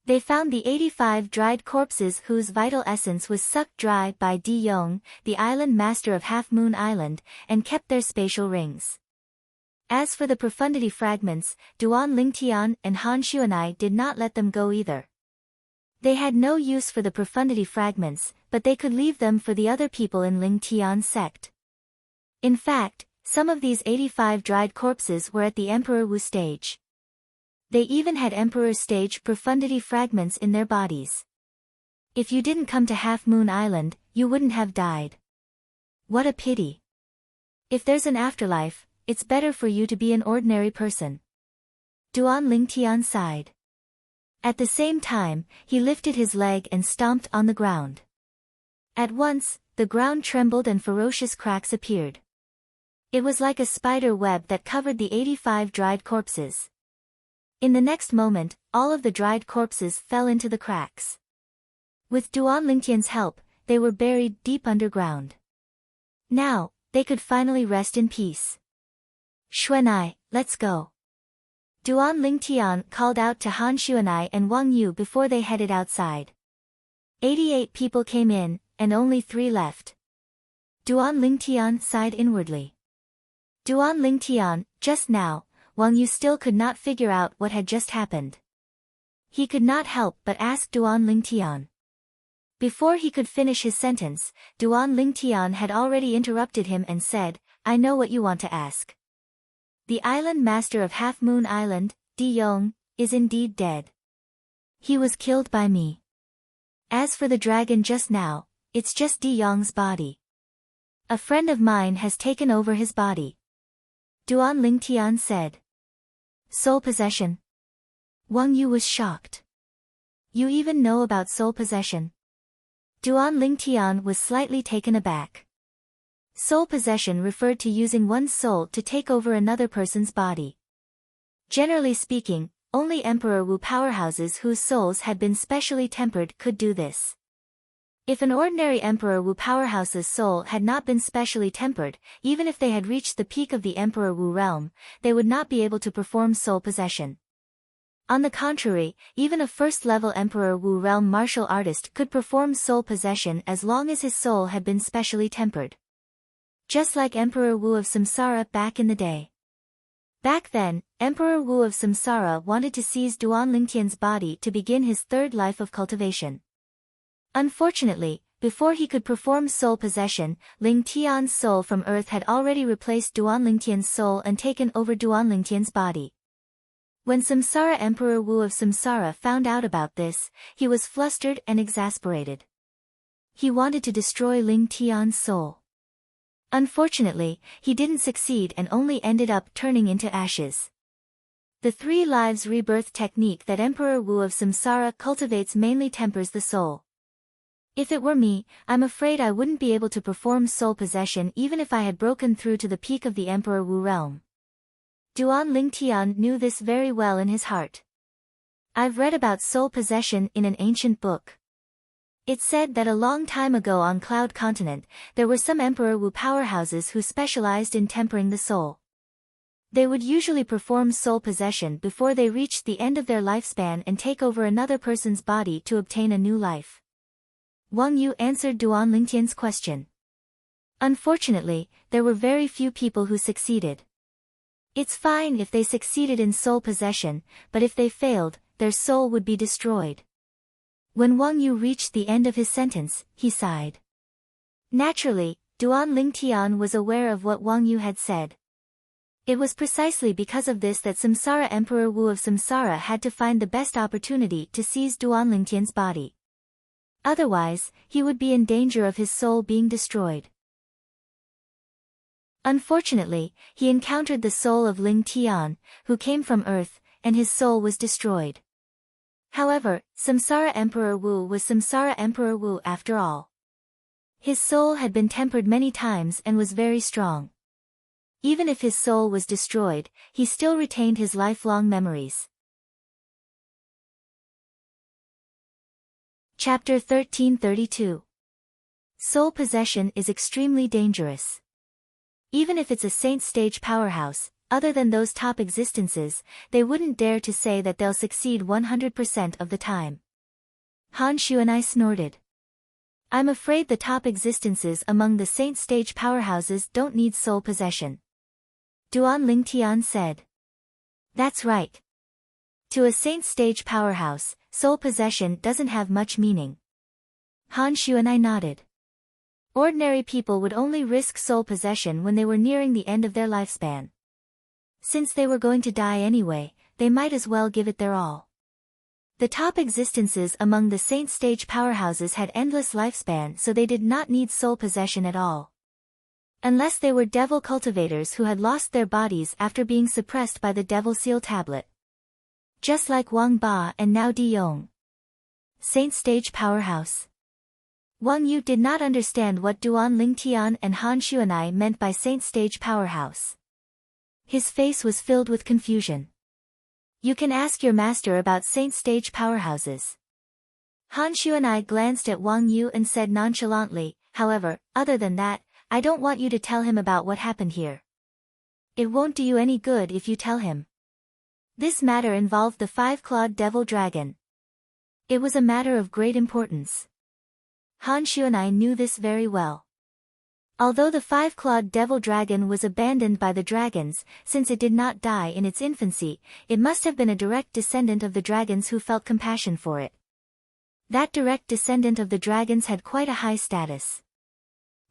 They found the 85 dried corpses whose vital essence was sucked dry by Diyong, the island master of Half Moon Island, and kept their spatial rings. As for the profundity fragments, Duan Lingtian and Han Xuanai did not let them go either. They had no use for the profundity fragments, but they could leave them for the other people in Lingtian's sect. In fact, some of these 85 dried corpses were at the Emperor Wu stage. They even had Emperor stage profundity fragments in their bodies. If you didn't come to Half Moon Island, you wouldn't have died. What a pity. If there's an afterlife, it's better for you to be an ordinary person. Duan Lingtian sighed. At the same time, he lifted his leg and stomped on the ground. At once, the ground trembled and ferocious cracks appeared. It was like a spider web that covered the 85 dried corpses. In the next moment, all of the dried corpses fell into the cracks. With Duan Lingtian's help, they were buried deep underground. Now, they could finally rest in peace. Xuanai, let's go. Duan Lingtian called out to Han Xuanai and Wang Yu before they headed outside. 88 people came in, and only 3 left. Duan Lingtian sighed inwardly. Duan Lingtian, just now, Wang Yu still could not figure out what had just happened. He could not help but ask Duan Lingtian. Before he could finish his sentence, Duan Lingtian had already interrupted him and said, I know what you want to ask. The island master of Half Moon Island, Diyong, is indeed dead. He was killed by me. As for the dragon just now, it's just Diyong's body. A friend of mine has taken over his body. Duan Lingtian said. Soul possession. Wang Yu was shocked. You even know about soul possession? Duan Lingtian was slightly taken aback. Soul possession referred to using one's soul to take over another person's body. Generally speaking, only Emperor Wu powerhouses whose souls had been specially tempered could do this. If an ordinary Emperor Wu powerhouse's soul had not been specially tempered, even if they had reached the peak of the Emperor Wu realm, they would not be able to perform soul possession. On the contrary, even a first-level Emperor Wu realm martial artist could perform soul possession as long as his soul had been specially tempered. Just like Emperor Wu of Samsara back in the day. Back then, Emperor Wu of Samsara wanted to seize Duan Lingtian's body to begin his third life of cultivation. Unfortunately, before he could perform soul possession, Ling Tian's soul from Earth had already replaced Duan Lingtian's soul and taken over Duan Lingtian's body. When Samsara Emperor Wu of Samsara found out about this, he was flustered and exasperated. He wanted to destroy Ling Tian's soul. Unfortunately, he didn't succeed and only ended up turning into ashes. The 3 lives rebirth technique that Emperor Wu of Samsara cultivates mainly tempers the soul. If it were me, I'm afraid I wouldn't be able to perform soul possession even if I had broken through to the peak of the Emperor Wu realm. Duan Lingtian knew this very well in his heart. I've read about soul possession in an ancient book. It said that a long time ago on Cloud Continent, there were some Emperor Wu powerhouses who specialized in tempering the soul. They would usually perform soul possession before they reached the end of their lifespan and take over another person's body to obtain a new life. Wang Yu answered Duan Lingtian's question. Unfortunately, there were very few people who succeeded. It's fine if they succeeded in soul possession, but if they failed, their soul would be destroyed. When Wang Yu reached the end of his sentence, he sighed. Naturally, Duan Lingtian was aware of what Wang Yu had said. It was precisely because of this that Samsara Emperor Wu of Samsara had to find the best opportunity to seize Duan Lingtian's body. Otherwise, he would be in danger of his soul being destroyed. Unfortunately, he encountered the soul of Ling Tian, who came from Earth, and his soul was destroyed. However, Samsara Emperor Wu was Samsara Emperor Wu after all. His soul had been tempered many times and was very strong. Even if his soul was destroyed, he still retained his lifelong memories. Chapter 1332. Soul possession is extremely dangerous. Even if it's a saint stage powerhouse, other than those top existences, they wouldn't dare to say that they'll succeed 100% of the time. Han Xuanai snorted. I'm afraid the top existences among the saint stage powerhouses don't need soul possession. Duan Lingtian said. That's right. To a saint stage powerhouse, soul possession doesn't have much meaning. Han Xuanai nodded. Ordinary people would only risk soul possession when they were nearing the end of their lifespan. Since they were going to die anyway, they might as well give it their all. The top existences among the saint stage powerhouses had endless lifespan, so they did not need soul possession at all. Unless they were devil cultivators who had lost their bodies after being suppressed by the devil seal tablet. Just like Wang Ba and now Di Yong. Saint stage powerhouse. Wang Yu did not understand what Duan Lingtian and Han Xuanai meant by saint stage powerhouse. His face was filled with confusion. You can ask your master about saint stage powerhouses. Han Xuanai glanced at Wang Yu and said nonchalantly, however, other than that, I don't want you to tell him about what happened here. It won't do you any good if you tell him. This matter involved the 5-clawed devil dragon. It was a matter of great importance. Han Xuanai knew this very well. Although the 5-clawed devil dragon was abandoned by the dragons, since it did not die in its infancy, it must have been a direct descendant of the dragons who felt compassion for it. That direct descendant of the dragons had quite a high status.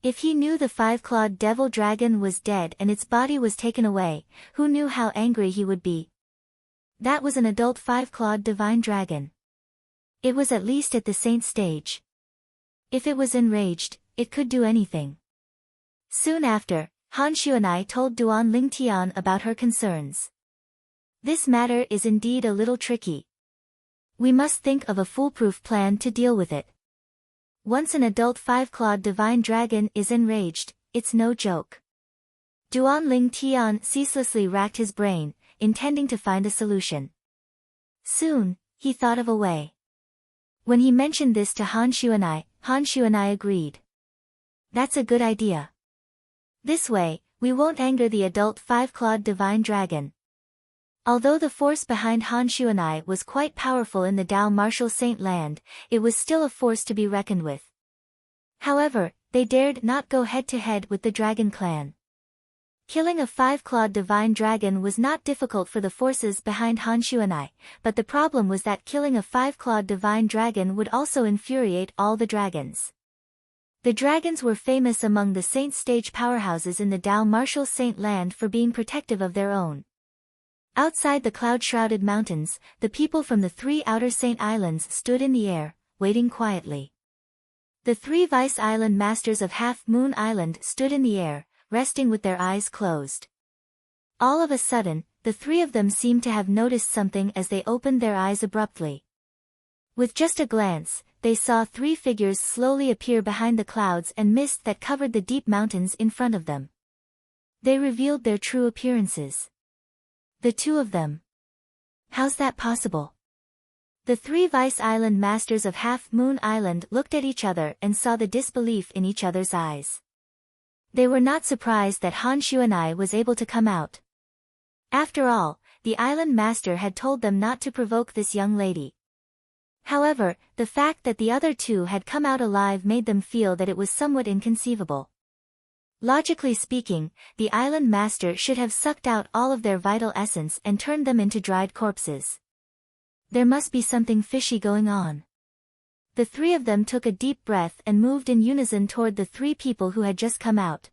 If he knew the 5-clawed devil dragon was dead and its body was taken away, who knew how angry he would be? That was an adult 5-clawed divine dragon. It was at least at the saint stage. If it was enraged, it could do anything. Soon after, Han Xuanai told Duan Lingtian about her concerns. This matter is indeed a little tricky. We must think of a foolproof plan to deal with it. Once an adult 5-clawed divine dragon is enraged, it's no joke. Duan Lingtian ceaselessly racked his brain, intending to find a solution. Soon, he thought of a way. When he mentioned this to Han Xuanai agreed. That's a good idea. This way, we won't anger the adult 5-clawed divine dragon. Although the force behind Han Xuanai was quite powerful in the Dao Martial Saint Land, it was still a force to be reckoned with. However, they dared not go head-to-head with the Dragon Clan. Killing a 5-clawed divine dragon was not difficult for the forces behind Han Xuanai, but the problem was that killing a 5-clawed divine dragon would also infuriate all the dragons. The dragons were famous among the Saint stage powerhouses in the Dao martial Saint land for being protective of their own. Outside the cloud-shrouded mountains, the people from the 3 outer Saint islands stood in the air, waiting quietly. The 3 vice island masters of Half Moon Island stood in the air, resting with their eyes closed. All of a sudden, the 3 of them seemed to have noticed something as they opened their eyes abruptly. With just a glance, they saw 3 figures slowly appear behind the clouds and mist that covered the deep mountains in front of them. They revealed their true appearances. The 2 of them. How's that possible? The 3 Vice Island masters of Half Moon Island looked at each other and saw the disbelief in each other's eyes. They were not surprised that Han Xuanai was able to come out. After all, the island master had told them not to provoke this young lady. However, the fact that the other 2 had come out alive made them feel that it was somewhat inconceivable. Logically speaking, the island master should have sucked out all of their vital essence and turned them into dried corpses. There must be something fishy going on. The 3 of them took a deep breath and moved in unison toward the 3 people who had just come out.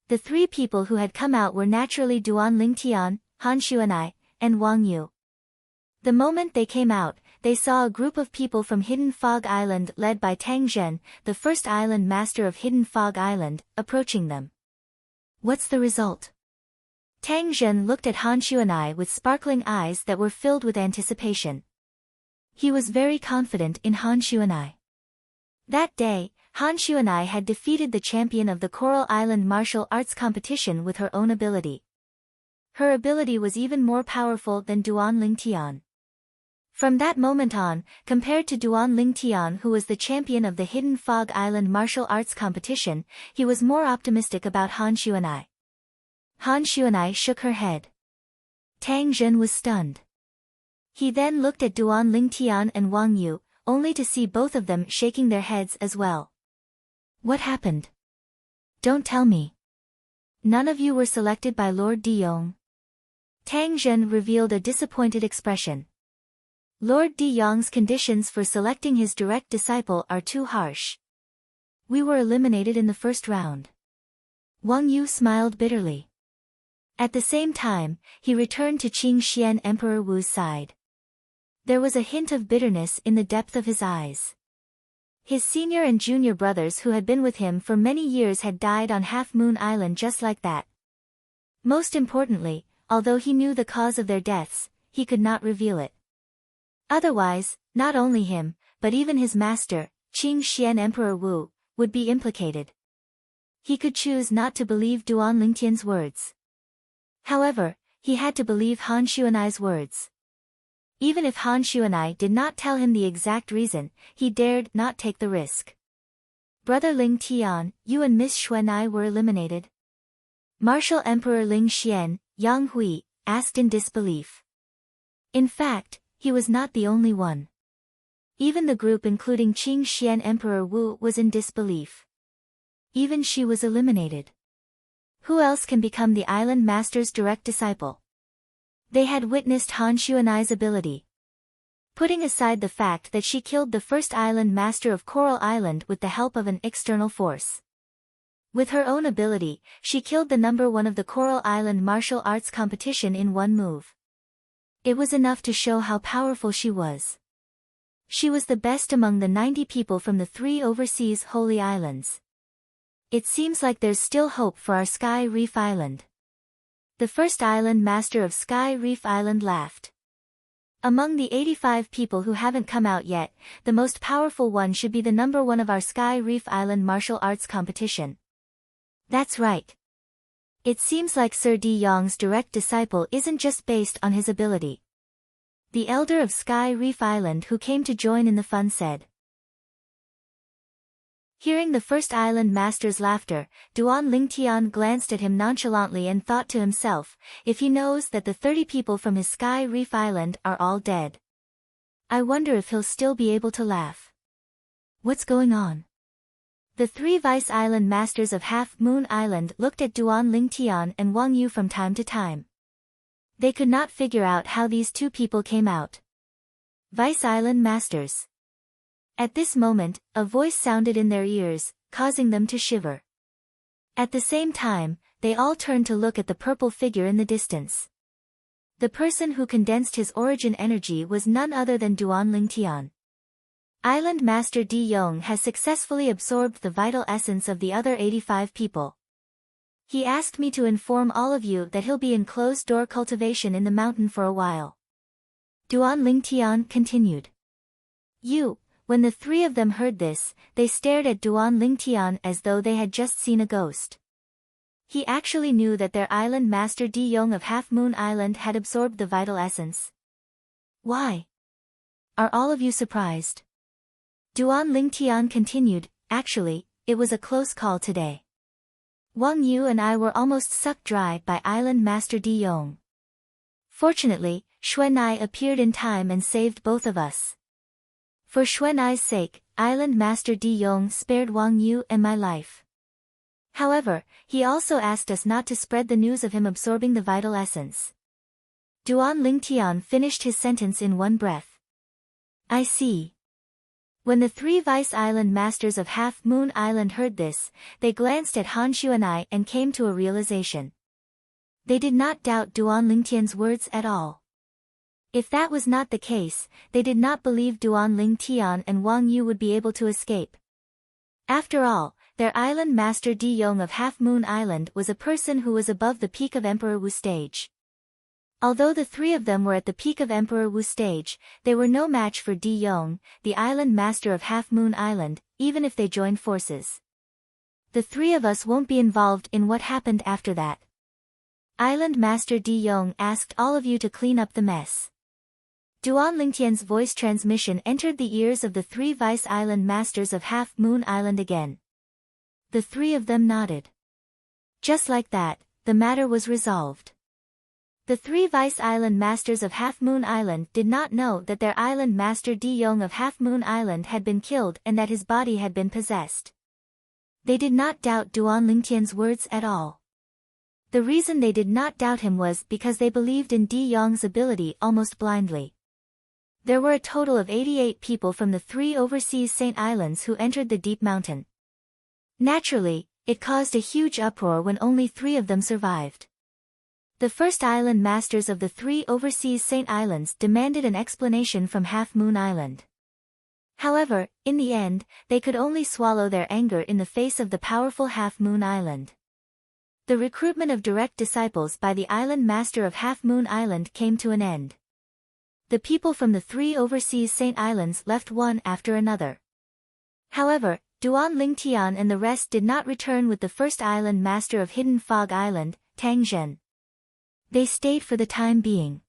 The 3 people who had come out were naturally Duan Lingtian, Han Xuanai, and Wang Yu. The moment they came out, they saw a group of people from Hidden Fog Island led by Tang Zhen, the first island master of Hidden Fog Island, approaching them. What's the result? Tang Zhen looked at Han Xuanai with sparkling eyes that were filled with anticipation. He was very confident in Han Xuanai. That day, Han Xuanai had defeated the champion of the Coral Island martial arts competition with her own ability. Her ability was even more powerful than Duan Lingtian. From that moment on, compared to Duan Lingtian, who was the champion of the Hidden Fog Island martial arts competition, he was more optimistic about Han Xuanai. Han Xuanai shook her head. Tang Zhen was stunned. He then looked at Duan Lingtian and Wang Yu, only to see both of them shaking their heads as well. What happened? Don't tell me. None of you were selected by Lord De Yong. Tang Zhen revealed a disappointed expression. Lord De Yong's conditions for selecting his direct disciple are too harsh. We were eliminated in the first round. Wang Yu smiled bitterly. At the same time, he returned to Qing Xian Emperor Wu's side. There was a hint of bitterness in the depth of his eyes. His senior and junior brothers who had been with him for many years had died on Half Moon Island just like that. Most importantly, although he knew the cause of their deaths, he could not reveal it. Otherwise, not only him, but even his master, Qing Xian Emperor Wu, would be implicated. He could choose not to believe Duan Lingtian's words. However, he had to believe Han Xuanai's words. Even if Han Xuanai did not tell him the exact reason, he dared not take the risk. Brother Ling Tian, you and Miss Xuanai were eliminated. Martial Emperor Ling Xian, Yang Hui, asked in disbelief. In fact, he was not the only one. Even the group including Qing Xian Emperor Wu was in disbelief. Even she was eliminated. Who else can become the island master's direct disciple? They had witnessed Han Xuanai's ability. Putting aside the fact that she killed the first island master of Coral Island with the help of an external force. With her own ability, she killed the number 1 of the Coral Island martial arts competition in one move. It was enough to show how powerful she was. She was the best among the 90 people from the 3 overseas Holy Islands. It seems like there's still hope for our Sky Reef Island. The first island master of Sky Reef Island laughed. Among the 85 people who haven't come out yet, the most powerful one should be the number 1 of our Sky Reef Island martial arts competition. That's right. It seems like Sir De Yong's direct disciple isn't just based on his ability. The elder of Sky Reef Island who came to join in the fun said. Hearing the first island master's laughter, Duan Lingtian glanced at him nonchalantly and thought to himself, if he knows that the 30 people from his Sky Reef Island are all dead. I wonder if he'll still be able to laugh. What's going on? The three Vice Island masters of Half Moon Island looked at Duan Lingtian and Wang Yu from time to time. They could not figure out how these two people came out. Vice Island masters. At this moment, a voice sounded in their ears, causing them to shiver. At the same time, they all turned to look at the purple figure in the distance. The person who condensed his origin energy was none other than Duan Lingtian. Island Master Di Yong has successfully absorbed the vital essence of the other 85 people. He asked me to inform all of you that he'll be in closed-door cultivation in the mountain for a while. Duan Lingtian continued. When the three of them heard this, they stared at Duan Lingtian as though they had just seen a ghost. He actually knew that their Island Master Di Yong of Half Moon Island had absorbed the vital essence. Why? Are all of you surprised? Duan Lingtian continued, actually, it was a close call today. Wang Yu and I were almost sucked dry by Island Master Di Yong. Fortunately, Xuanai appeared in time and saved both of us. For Xuanai's sake, Island Master Di Yong spared Wang Yu and my life. However, he also asked us not to spread the news of him absorbing the vital essence. Duan Lingtian finished his sentence in one breath. I see. When the three Vice Island masters of Half Moon Island heard this, they glanced at Han Xuanai and came to a realization. They did not doubt Duan Lingtian's words at all. If that was not the case, they did not believe Duan Lingtian and Wang Yu would be able to escape. After all, their Island Master Di Yong of Half Moon Island was a person who was above the peak of Emperor Wu stage. Although the three of them were at the peak of Emperor Wu stage, they were no match for Di Yong, the Island Master of Half Moon Island, even if they joined forces. The three of us won't be involved in what happened after that. Island Master Di Yong asked all of you to clean up the mess. Duan Lingtian's voice transmission entered the ears of the three Vice Island Masters of Half Moon Island again. The three of them nodded. Just like that, the matter was resolved. The three Vice Island Masters of Half Moon Island did not know that their Island Master Di Yong of Half Moon Island had been killed and that his body had been possessed. They did not doubt Duan Lingtian's words at all. The reason they did not doubt him was because they believed in Di Yong's ability almost blindly. There were a total of 88 people from the three overseas Saint Islands who entered the deep mountain. Naturally, it caused a huge uproar when only 3 of them survived. The first island masters of the 3 overseas Saint Islands demanded an explanation from Half Moon Island. However, in the end, they could only swallow their anger in the face of the powerful Half Moon Island. The recruitment of direct disciples by the island master of Half Moon Island came to an end. The people from the 3 overseas Saint Islands left one after another. However, Duan Lingtian and the rest did not return with the first island master of Hidden Fog Island, Tang Zhen. They stayed for the time being.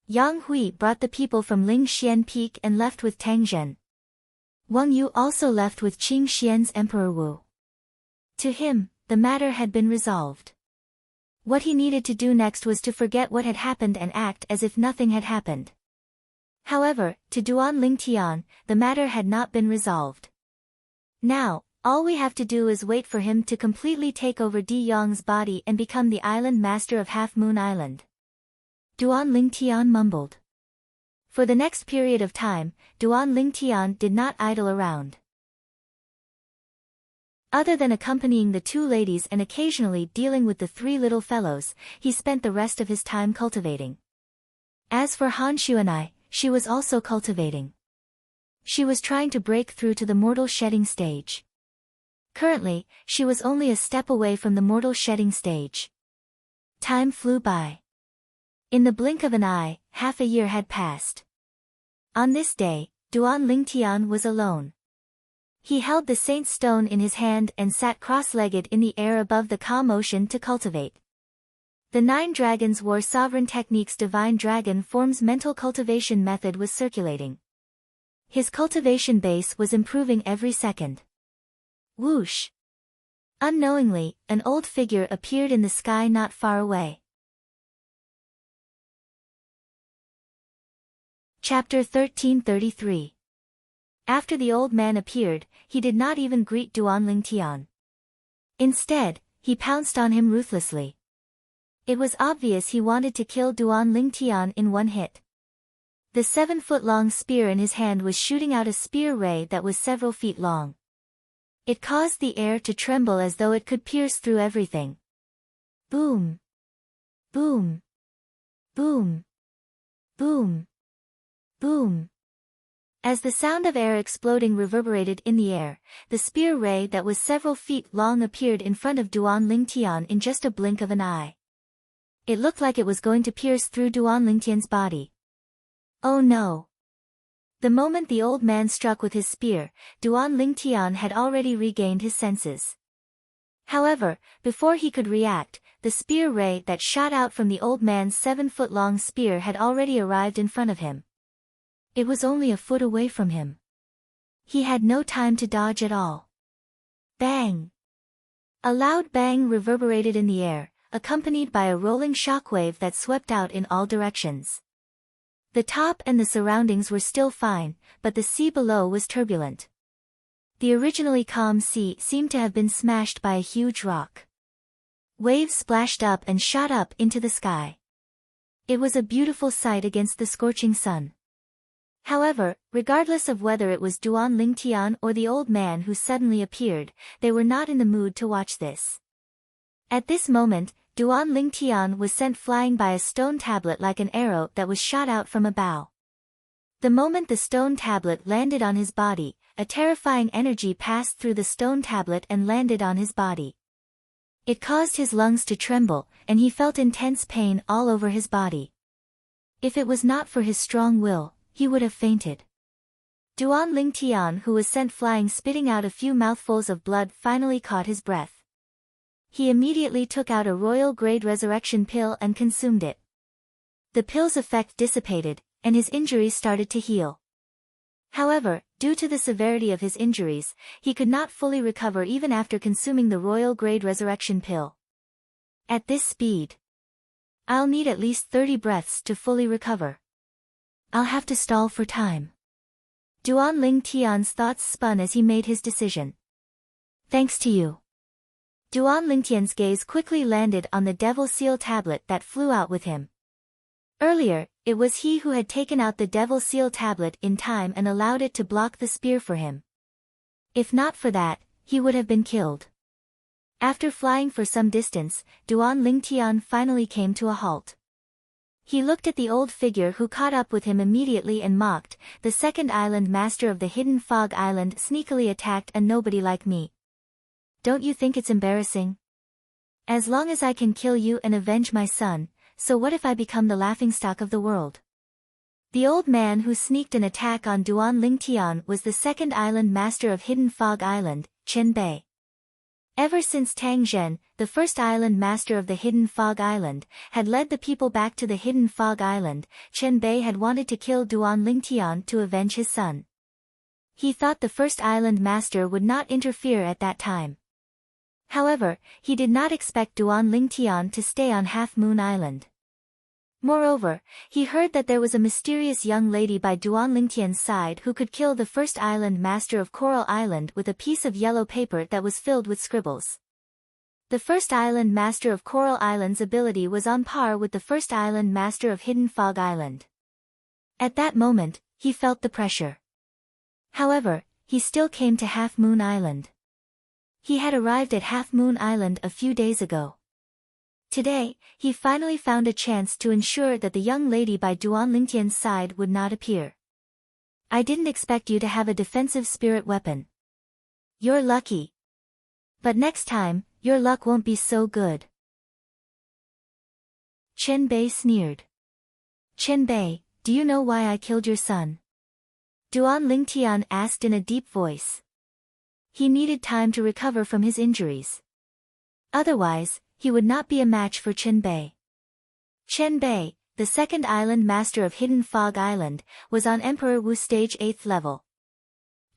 Yang Hui brought the people from Ling Xian Peak and left with Tang Zhen. Wang Yu also left with Qing Xian's Emperor Wu. To him, the matter had been resolved. What he needed to do next was to forget what had happened and act as if nothing had happened. However, to Duan Lingtian, the matter had not been resolved. Now, all we have to do is wait for him to completely take over Di Yong's body and become the island master of Half Moon Island. Duan Lingtian mumbled. For the next period of time, Duan Lingtian did not idle around. Other than accompanying the 2 ladies and occasionally dealing with the 3 little fellows, he spent the rest of his time cultivating. As for Han Xuanai, she was also cultivating. She was trying to break through to the mortal shedding stage. Currently, she was only a step away from the mortal shedding stage. Time flew by. In the blink of an eye, half a year had passed. On this day, Duan Lingtian was alone. He held the Saint Stone in his hand and sat cross-legged in the air above the calm ocean to cultivate. The 9 Dragons War Sovereign Technique's Divine Dragon Form's mental cultivation method was circulating. His cultivation base was improving every second. Whoosh! Unknowingly, an old figure appeared in the sky not far away. Chapter 1333. After the old man appeared, he did not even greet Duan Lingtian. Instead, he pounced on him ruthlessly. It was obvious he wanted to kill Duan Lingtian in one hit. The 7-foot-long spear in his hand was shooting out a spear ray that was several feet long. It caused the air to tremble as though it could pierce through everything. Boom! Boom! Boom! Boom! Boom! As the sound of air exploding reverberated in the air, the spear ray that was several feet long appeared in front of Duan Lingtian in just a blink of an eye. It looked like it was going to pierce through Duan Lingtian's body. Oh no! The moment the old man struck with his spear, Duan Lingtian had already regained his senses. However, before he could react, the spear ray that shot out from the old man's 7-foot-long spear had already arrived in front of him. It was only a foot away from him. He had no time to dodge at all. Bang! A loud bang reverberated in the air, accompanied by a rolling shockwave that swept out in all directions. The top and the surroundings were still fine, but the sea below was turbulent. The originally calm sea seemed to have been smashed by a huge rock. Waves splashed up and shot up into the sky. It was a beautiful sight against the scorching sun. However, regardless of whether it was Duan Lingtian or the old man who suddenly appeared, they were not in the mood to watch this. At this moment, Duan Lingtian was sent flying by a stone tablet like an arrow that was shot out from a bow. The moment the stone tablet landed on his body, a terrifying energy passed through the stone tablet and landed on his body. It caused his lungs to tremble, and he felt intense pain all over his body. If it was not for his strong will, he would have fainted. Duan Lingtian, who was sent flying spitting out a few mouthfuls of blood, finally caught his breath. He immediately took out a royal-grade resurrection pill and consumed it. The pill's effect dissipated, and his injuries started to heal. However, due to the severity of his injuries, he could not fully recover even after consuming the royal-grade resurrection pill. At this speed, I'll need at least 30 breaths to fully recover. I'll have to stall for time. Duan Lingtian's thoughts spun as he made his decision. Thanks to you. Duan Lingtian's gaze quickly landed on the devil seal tablet that flew out with him. Earlier, it was he who had taken out the devil seal tablet in time and allowed it to block the spear for him. If not for that, he would have been killed. After flying for some distance, Duan Lingtian finally came to a halt. He looked at the old figure who caught up with him immediately and mocked, "The second island master of the hidden fog island sneakily attacked a nobody like me. Don't you think it's embarrassing? As long as I can kill you and avenge my son, so what if I become the laughingstock of the world?" The old man who sneaked an attack on Duan Lingtian was the second island master of Hidden Fog Island, Chen Bei. Ever since Tang Zhen, the first island master of the Hidden Fog Island, had led the people back to the Hidden Fog Island, Chen Bei had wanted to kill Duan Lingtian to avenge his son. He thought the first island master would not interfere at that time. However, he did not expect Duan Lingtian to stay on Half Moon Island. Moreover, he heard that there was a mysterious young lady by Duan Lingtian's side who could kill the first island master of Coral Island with a piece of yellow paper that was filled with scribbles. The first island master of Coral Island's ability was on par with the first island master of Hidden Fog Island. At that moment, he felt the pressure. However, he still came to Half Moon Island. He had arrived at Half Moon Island a few days ago. Today, he finally found a chance to ensure that the young lady by Duan Lingtian's side would not appear. "I didn't expect you to have a defensive spirit weapon. You're lucky. But next time, your luck won't be so good." Chen Bei sneered. "Chen Bei, do you know why I killed your son?" Duan Lingtian asked in a deep voice. He needed time to recover from his injuries. Otherwise, he would not be a match for Chen Bei. Chen Bei, the second island master of Hidden Fog Island, was on Emperor Wu stage 8th level.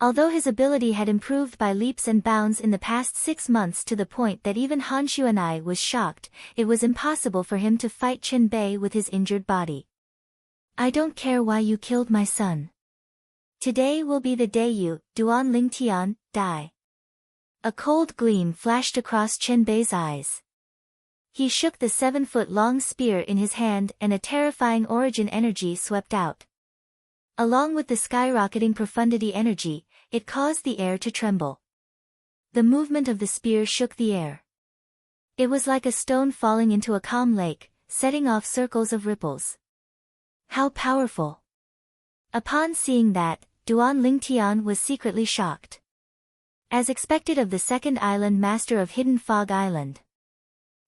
Although his ability had improved by leaps and bounds in the past 6 months to the point that even Han Xuanai was shocked, it was impossible for him to fight Chen Bei with his injured body. "I don't care why you killed my son. Today will be the day you, Duan Lingtian, die. A cold gleam flashed across Chen Bei's eyes. He shook the 7-foot-long spear in his hand and a terrifying origin energy swept out. Along with the skyrocketing profundity energy, it caused the air to tremble. The movement of the spear shook the air. It was like a stone falling into a calm lake, setting off circles of ripples. How powerful! Upon seeing that, Duan Lingtian was secretly shocked. As expected of the second island master of Hidden Fog Island,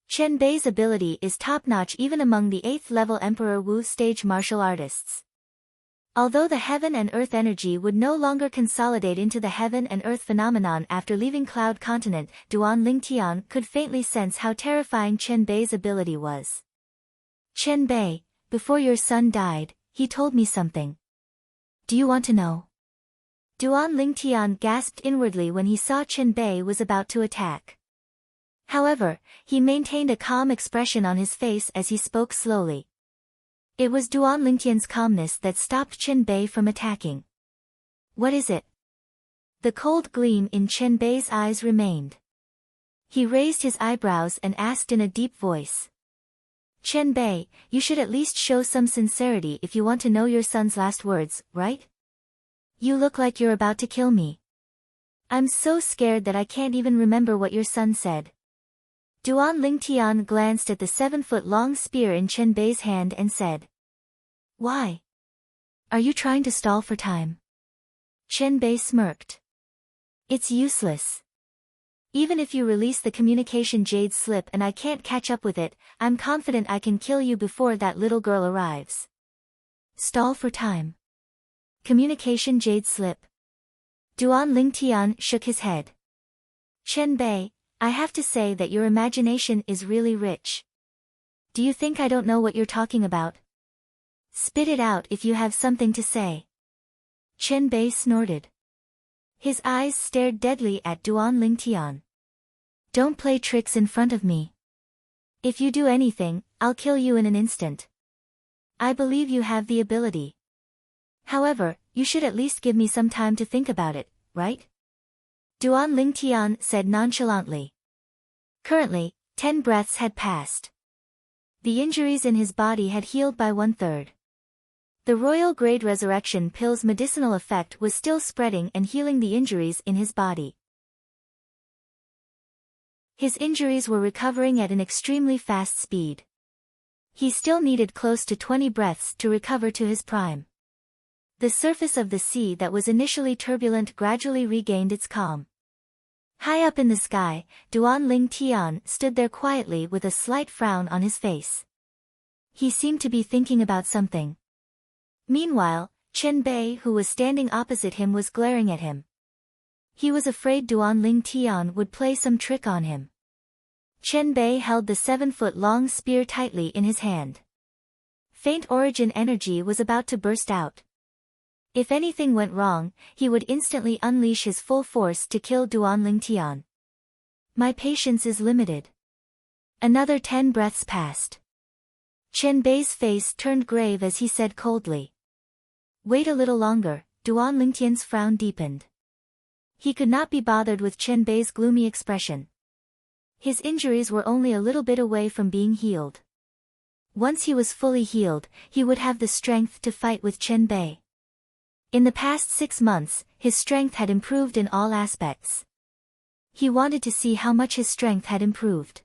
Chen Bei's ability is top-notch even among the 8th-level Emperor Wu stage martial artists. Although the heaven and earth energy would no longer consolidate into the heaven and earth phenomenon after leaving Cloud Continent, Duan Lingtian could faintly sense how terrifying Chen Bei's ability was. Chen Bei, before your son died, he told me something. Do you want to know? Duan Lingtian gasped inwardly when he saw Chen Bei was about to attack. However, he maintained a calm expression on his face as he spoke slowly. It was Duan Lingtian's calmness that stopped Chen Bei from attacking. What is it? The cold gleam in Chen Bei's eyes remained. He raised his eyebrows and asked in a deep voice. Chen Bei, you should at least show some sincerity if you want to know your son's last words, right? You look like you're about to kill me. I'm so scared that I can't even remember what your son said. Duan Lingtian glanced at the 7-foot-long spear in Chen Bei's hand and said. Why? Are you trying to stall for time? Chen Bei smirked. It's useless. Even if you release the communication jade slip and I can't catch up with it, I'm confident I can kill you before that little girl arrives. Stall for time. Communication jade slip. Duan Lingtian shook his head. Chen Bei, I have to say that your imagination is really rich. Do you think I don't know what you're talking about? Spit it out if you have something to say. Chen Bei snorted. His eyes stared deadly at Duan Lingtian. Don't play tricks in front of me. If you do anything, I'll kill you in an instant. I believe you have the ability. However, you should at least give me some time to think about it, right? Duan Lingtian said nonchalantly. Currently, 10 breaths had passed. The injuries in his body had healed by 1/3. The royal grade resurrection pill's medicinal effect was still spreading and healing the injuries in his body. His injuries were recovering at an extremely fast speed. He still needed close to 20 breaths to recover to his prime. The surface of the sea that was initially turbulent gradually regained its calm. High up in the sky, Duan Lingtian stood there quietly with a slight frown on his face. He seemed to be thinking about something. Meanwhile, Chen Bei, who was standing opposite him, was glaring at him. He was afraid Duan Lingtian would play some trick on him. Chen Bei held the 7-foot-long spear tightly in his hand. Faint origin energy was about to burst out. If anything went wrong, he would instantly unleash his full force to kill Duan Lingtian. My patience is limited. Another 10 breaths passed. Chen Bei's face turned grave as he said coldly. Wait a little longer. Duan Lingtian's frown deepened. He could not be bothered with Chen Bei's gloomy expression. His injuries were only a little bit away from being healed. Once he was fully healed, he would have the strength to fight with Chen Bei. In the past 6 months, his strength had improved in all aspects. He wanted to see how much his strength had improved.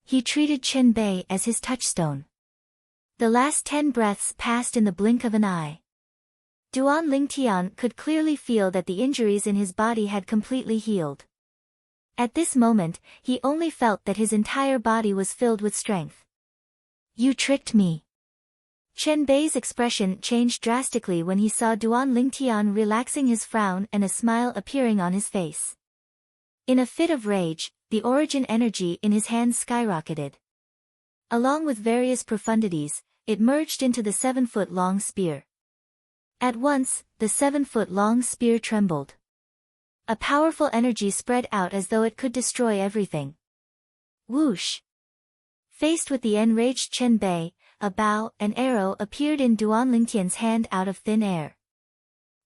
He treated Chen Bei as his touchstone. The last 10 breaths passed in the blink of an eye. Duan Lingtian could clearly feel that the injuries in his body had completely healed. At this moment, he only felt that his entire body was filled with strength. You tricked me. Chen Bei's expression changed drastically when he saw Duan Lingtian relaxing his frown and a smile appearing on his face. In a fit of rage, the origin energy in his hands skyrocketed. Along with various profundities, it merged into the 7-foot-long spear. At once, the 7-foot-long spear trembled. A powerful energy spread out as though it could destroy everything. Whoosh! Faced with the enraged Chen Bei, a bow, an arrow appeared in Duan Lingtian's hand out of thin air.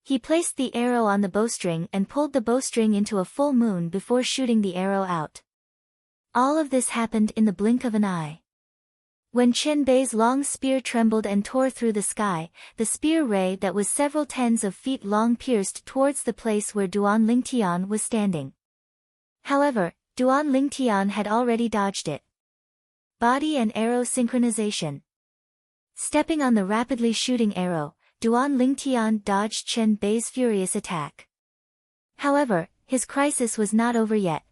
He placed the arrow on the bowstring and pulled the bowstring into a full moon before shooting the arrow out. All of this happened in the blink of an eye. When Chen Bei's long spear trembled and tore through the sky, the spear ray that was several tens of feet long pierced towards the place where Duan Lingtian was standing. However, Duan Lingtian had already dodged it. Body and arrow synchronization. Stepping on the rapidly shooting arrow, Duan Lingtian dodged Chen Bei's furious attack. However, his crisis was not over yet.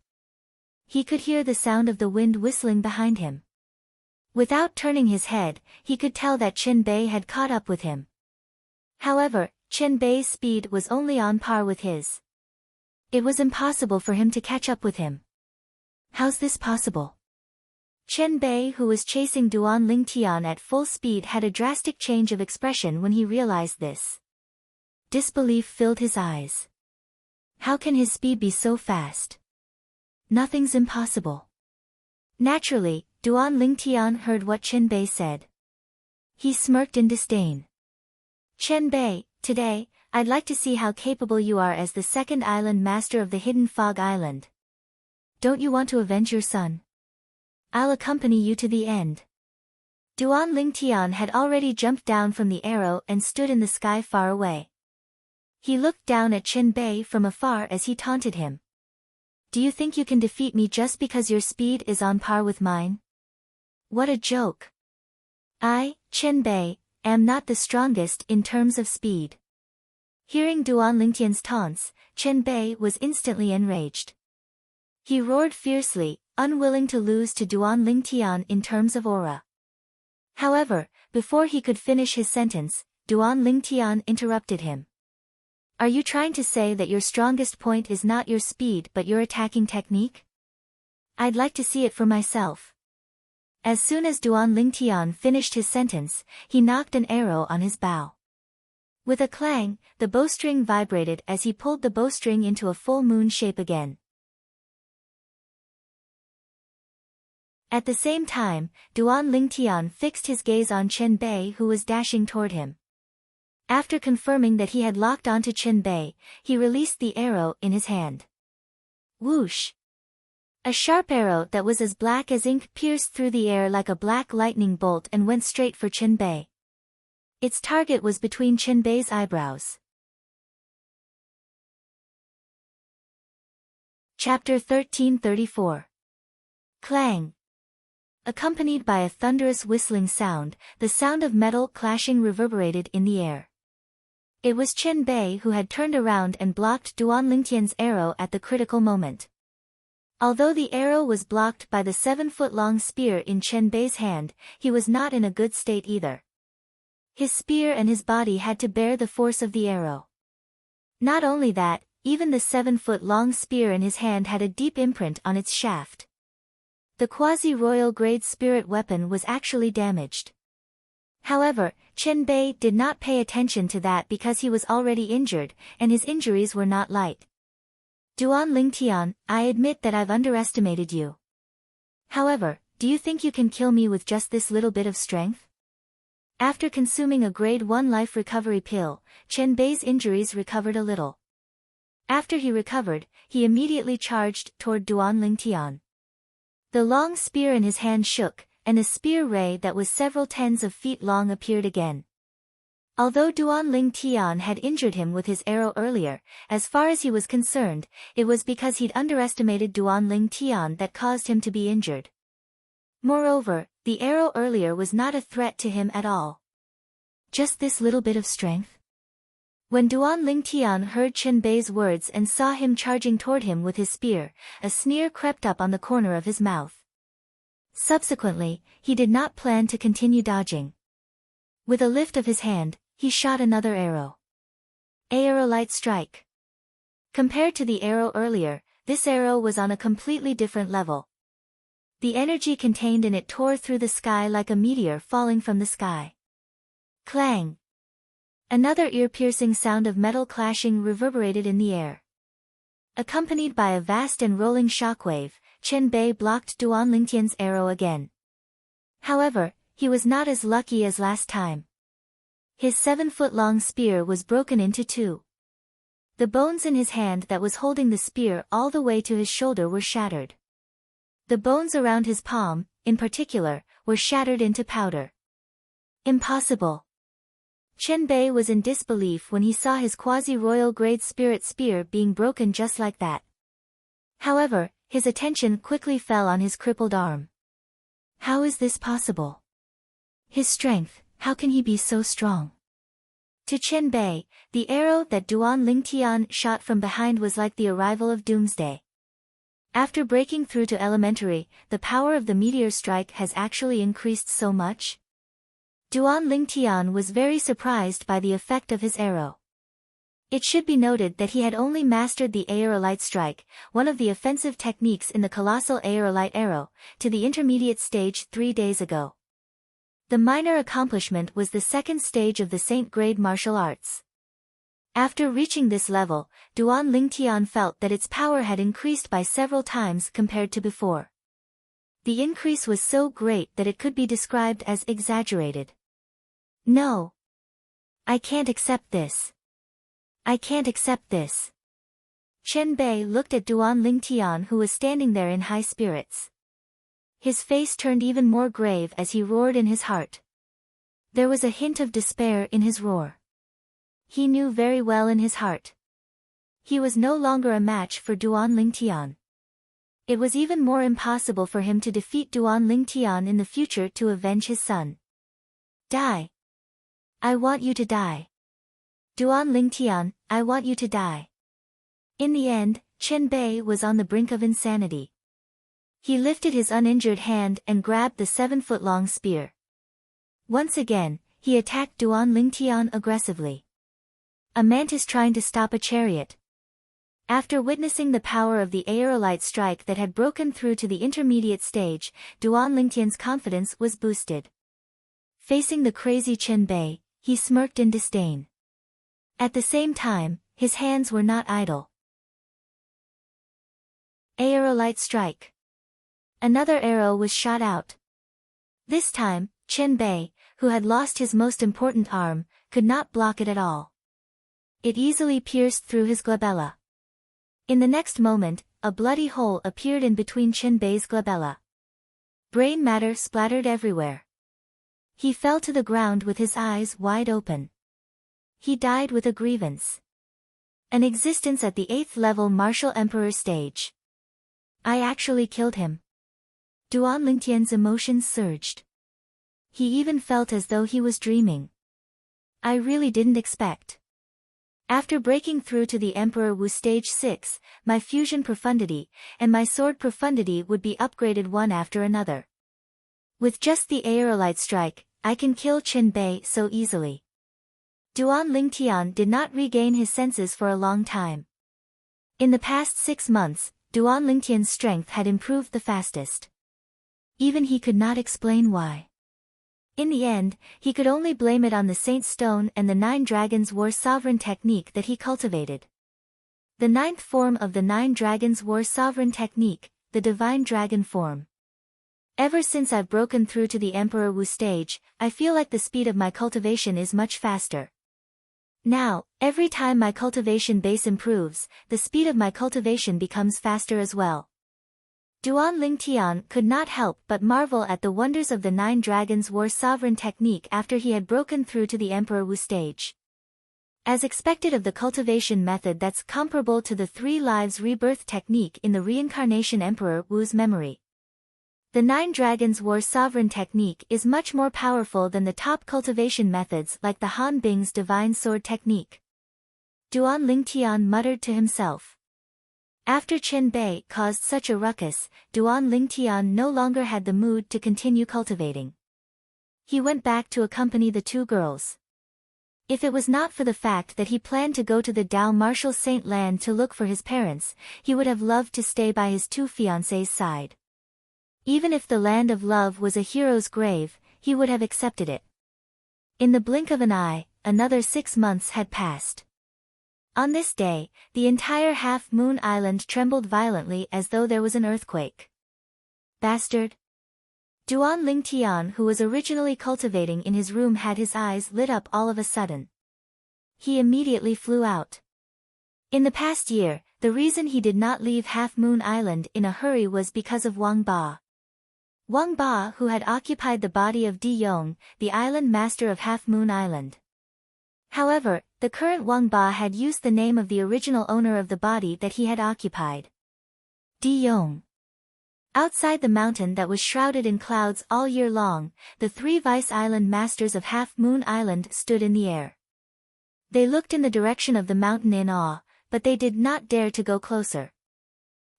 He could hear the sound of the wind whistling behind him. Without turning his head, he could tell that Chen Bei had caught up with him. However, Chen Bei's speed was only on par with his. It was impossible for him to catch up with him. How's this possible? Chen Bei, who was chasing Duan Lingtian at full speed, had a drastic change of expression when he realized this. Disbelief filled his eyes. How can his speed be so fast? Nothing's impossible. Naturally, Duan Lingtian heard what Chen Bei said. He smirked in disdain. Chen Bei, today, I'd like to see how capable you are as the second island master of the Hidden Fog Island. Don't you want to avenge your son? I'll accompany you to the end. Duan Lingtian had already jumped down from the arrow and stood in the sky far away. He looked down at Chen Bei from afar as he taunted him. Do you think you can defeat me just because your speed is on par with mine? What a joke. I, Chen Bei, am not the strongest in terms of speed. Hearing Duan Lingtian's taunts, Chen Bei was instantly enraged. He roared fiercely, unwilling to lose to Duan Lingtian in terms of aura. However, before he could finish his sentence, Duan Lingtian interrupted him. Are you trying to say that your strongest point is not your speed but your attacking technique? I'd like to see it for myself. As soon as Duan Lingtian finished his sentence, he knocked an arrow on his bow. With a clang, the bowstring vibrated as he pulled the bowstring into a full moon shape again. At the same time, Duan Lingtian fixed his gaze on Chen Bei, who was dashing toward him. After confirming that he had locked onto Chen Bei, he released the arrow in his hand. Whoosh! A sharp arrow that was as black as ink pierced through the air like a black lightning bolt and went straight for Chen Bei. Its target was between Chen Bei's eyebrows. Chapter 1334. Clang. Accompanied by a thunderous whistling sound, the sound of metal clashing reverberated in the air. It was Chen Bei who had turned around and blocked Duan Lingtian's arrow at the critical moment. Although the arrow was blocked by the 7-foot-long spear in Chen Bei's hand, he was not in a good state either. His spear and his body had to bear the force of the arrow. Not only that, even the 7-foot-long spear in his hand had a deep imprint on its shaft. The quasi-royal grade spirit weapon was actually damaged. However, Chen Bei did not pay attention to that because he was already injured, and his injuries were not light. Duan Lingtian, I admit that I've underestimated you. However, do you think you can kill me with just this little bit of strength? After consuming a grade 1 life recovery pill, Chen Bei's injuries recovered a little. After he recovered, he immediately charged toward Duan Lingtian. The long spear in his hand shook, and a spear ray that was several tens of feet long appeared again. Although Duan Lingtian had injured him with his arrow earlier, as far as he was concerned, it was because he'd underestimated Duan Lingtian that caused him to be injured. Moreover, the arrow earlier was not a threat to him at all. Just this little bit of strength? When Duan Lingtian heard Chen Bei's words and saw him charging toward him with his spear, a sneer crept up on the corner of his mouth. Subsequently, he did not plan to continue dodging. With a lift of his hand, he shot another arrow. Aerolite strike. Compared to the arrow earlier, this arrow was on a completely different level. The energy contained in it tore through the sky like a meteor falling from the sky. Clang! Another ear-piercing sound of metal clashing reverberated in the air. Accompanied by a vast and rolling shockwave, Chen Bei blocked Duan Lingtian's arrow again. However, he was not as lucky as last time. His 7-foot-long spear was broken into two. The bones in his hand that was holding the spear all the way to his shoulder were shattered. The bones around his palm, in particular, were shattered into powder. Impossible. Chen Bei was in disbelief when he saw his quasi-royal grade spirit spear being broken just like that. However, his attention quickly fell on his crippled arm. How is this possible? His strength, how can he be so strong? To Chen Bei, the arrow that Duan Lingtian shot from behind was like the arrival of doomsday. After breaking through to elementary, the power of the meteor strike has actually increased so much? Duan Lingtian was very surprised by the effect of his arrow. It should be noted that he had only mastered the aerolite strike, one of the offensive techniques in the colossal aerolite arrow, to the intermediate stage 3 days ago. The minor accomplishment was the second stage of the Saint grade martial arts. After reaching this level, Duan Lingtian felt that its power had increased by several times compared to before. The increase was so great that it could be described as exaggerated. No. I can't accept this. I can't accept this. Chen Bei looked at Duan Lingtian, who was standing there in high spirits. His face turned even more grave as he roared in his heart. There was a hint of despair in his roar. He knew very well in his heart. He was no longer a match for Duan Lingtian. It was even more impossible for him to defeat Duan Lingtian in the future to avenge his son. Die. I want you to die. Duan Lingtian, I want you to die. In the end, Chen Bei was on the brink of insanity. He lifted his uninjured hand and grabbed the 7-foot-long spear. Once again, he attacked Duan Lingtian aggressively. A mantis trying to stop a chariot. After witnessing the power of the aerolite strike that had broken through to the intermediate stage, Duan Lingtian's confidence was boosted. Facing the crazy Chen Bei, he smirked in disdain. At the same time, his hands were not idle. Aerolite strike. Another arrow was shot out. This time, Chen Bei, who had lost his most important arm, could not block it at all. It easily pierced through his glabella. In the next moment, a bloody hole appeared in between Chen Bei's glabella. Brain matter splattered everywhere. He fell to the ground with his eyes wide open. He died with a grievance. An existence at the 8th level martial emperor stage. I actually killed him. Duan Lingtian's emotions surged. He even felt as though he was dreaming. I really didn't expect. After breaking through to the Emperor Wu stage 6, my fusion profundity, and my sword profundity would be upgraded one after another. With just the aerolite strike, I can kill Chen Bei so easily. Duan Lingtian did not regain his senses for a long time. In the past 6 months, Duan Lingtian's strength had improved the fastest. Even he could not explain why. In the end, he could only blame it on the Saint Stone and the 9 Dragons War Sovereign technique that he cultivated. The 9th form of the 9 Dragons War Sovereign technique, the Divine Dragon form. Ever since I've broken through to the Emperor Wu stage, I feel like the speed of my cultivation is much faster. Now, every time my cultivation base improves, the speed of my cultivation becomes faster as well. Duan Lingtian could not help but marvel at the wonders of the 9 Dragons War Sovereign technique after he had broken through to the Emperor Wu stage. As expected of the cultivation method that's comparable to the 3 Lives Rebirth technique in the Reincarnation Emperor Wu's memory. The 9 Dragons War Sovereign technique is much more powerful than the top cultivation methods like the Han Bing's Divine Sword technique. Duan Lingtian muttered to himself. After Chen Bei caused such a ruckus, Duan Lingtian no longer had the mood to continue cultivating. He went back to accompany the 2 girls. If it was not for the fact that he planned to go to the Dao Martial Saint land to look for his parents, he would have loved to stay by his 2 fiancées' side. Even if the land of love was a hero's grave, he would have accepted it. In the blink of an eye, another 6 months had passed. On this day, the entire Half-Moon Island trembled violently as though there was an earthquake. Bastard! Duan Lingtian, who was originally cultivating in his room, had his eyes lit up all of a sudden. He immediately flew out. In the past year, the reason he did not leave Half Moon Island in a hurry was because of Wang Ba. Wang Ba, who had occupied the body of Di Yong, the island master of Half Moon Island. However, the current Wang Ba had used the name of the original owner of the body that he had occupied. Di Yong. Outside the mountain that was shrouded in clouds all year long, the three vice island masters of Half Moon Island stood in the air. They looked in the direction of the mountain in awe, but they did not dare to go closer.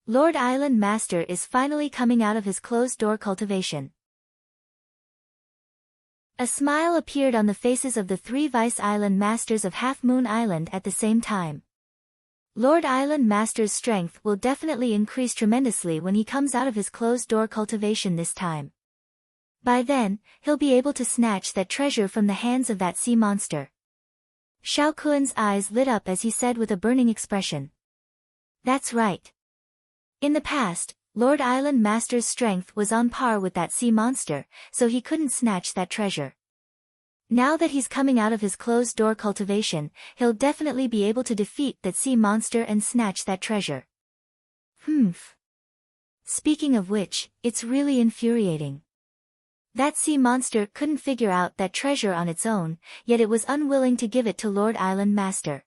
Lord Island Master is finally coming out of his closed-door cultivation. A smile appeared on the faces of the three vice island masters of Half Moon Island at the same time. Lord Island Master's strength will definitely increase tremendously when he comes out of his closed-door cultivation this time. By then, he'll be able to snatch that treasure from the hands of that sea monster. Xiao Kuan's eyes lit up as he said with a burning expression. That's right. In the past, Lord Island Master's strength was on par with that sea monster, so he couldn't snatch that treasure. Now that he's coming out of his closed-door cultivation, he'll definitely be able to defeat that sea monster and snatch that treasure. Speaking of which, it's really infuriating. That sea monster couldn't figure out that treasure on its own, yet it was unwilling to give it to Lord Island Master.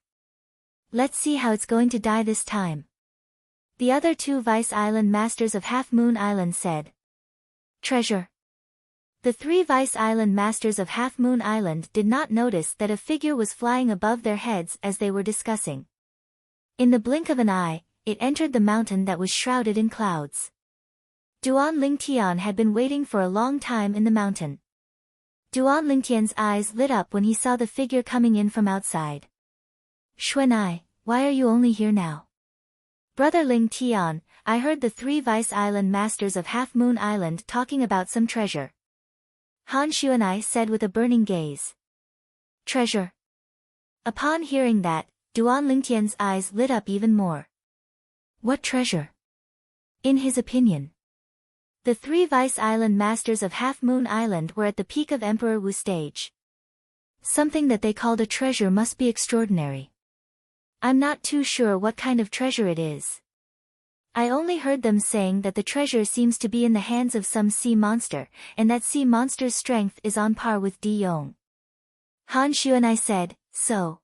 Let's see how it's going to die this time. The other two vice island masters of Half Moon Island said. Treasure. The three vice island masters of Half Moon Island did not notice that a figure was flying above their heads as they were discussing. In the blink of an eye, it entered the mountain that was shrouded in clouds. Duan Lingtian had been waiting for a long time in the mountain. Duan Lingtian's eyes lit up when he saw the figure coming in from outside. Xuanai, why are you only here now? Brother Lingtian, I heard the three vice island masters of Half Moon Island talking about some treasure. Han Xuanai said with a burning gaze. Treasure. Upon hearing that, Duan Lingtian's eyes lit up even more. What treasure? In his opinion, the three vice island masters of Half Moon Island were at the peak of Emperor Wu stage. Something that they called a treasure must be extraordinary. I'm not too sure what kind of treasure it is. I only heard them saying that the treasure seems to be in the hands of some sea monster, and that sea monster's strength is on par with Di Yong. Han Xuanai said, so.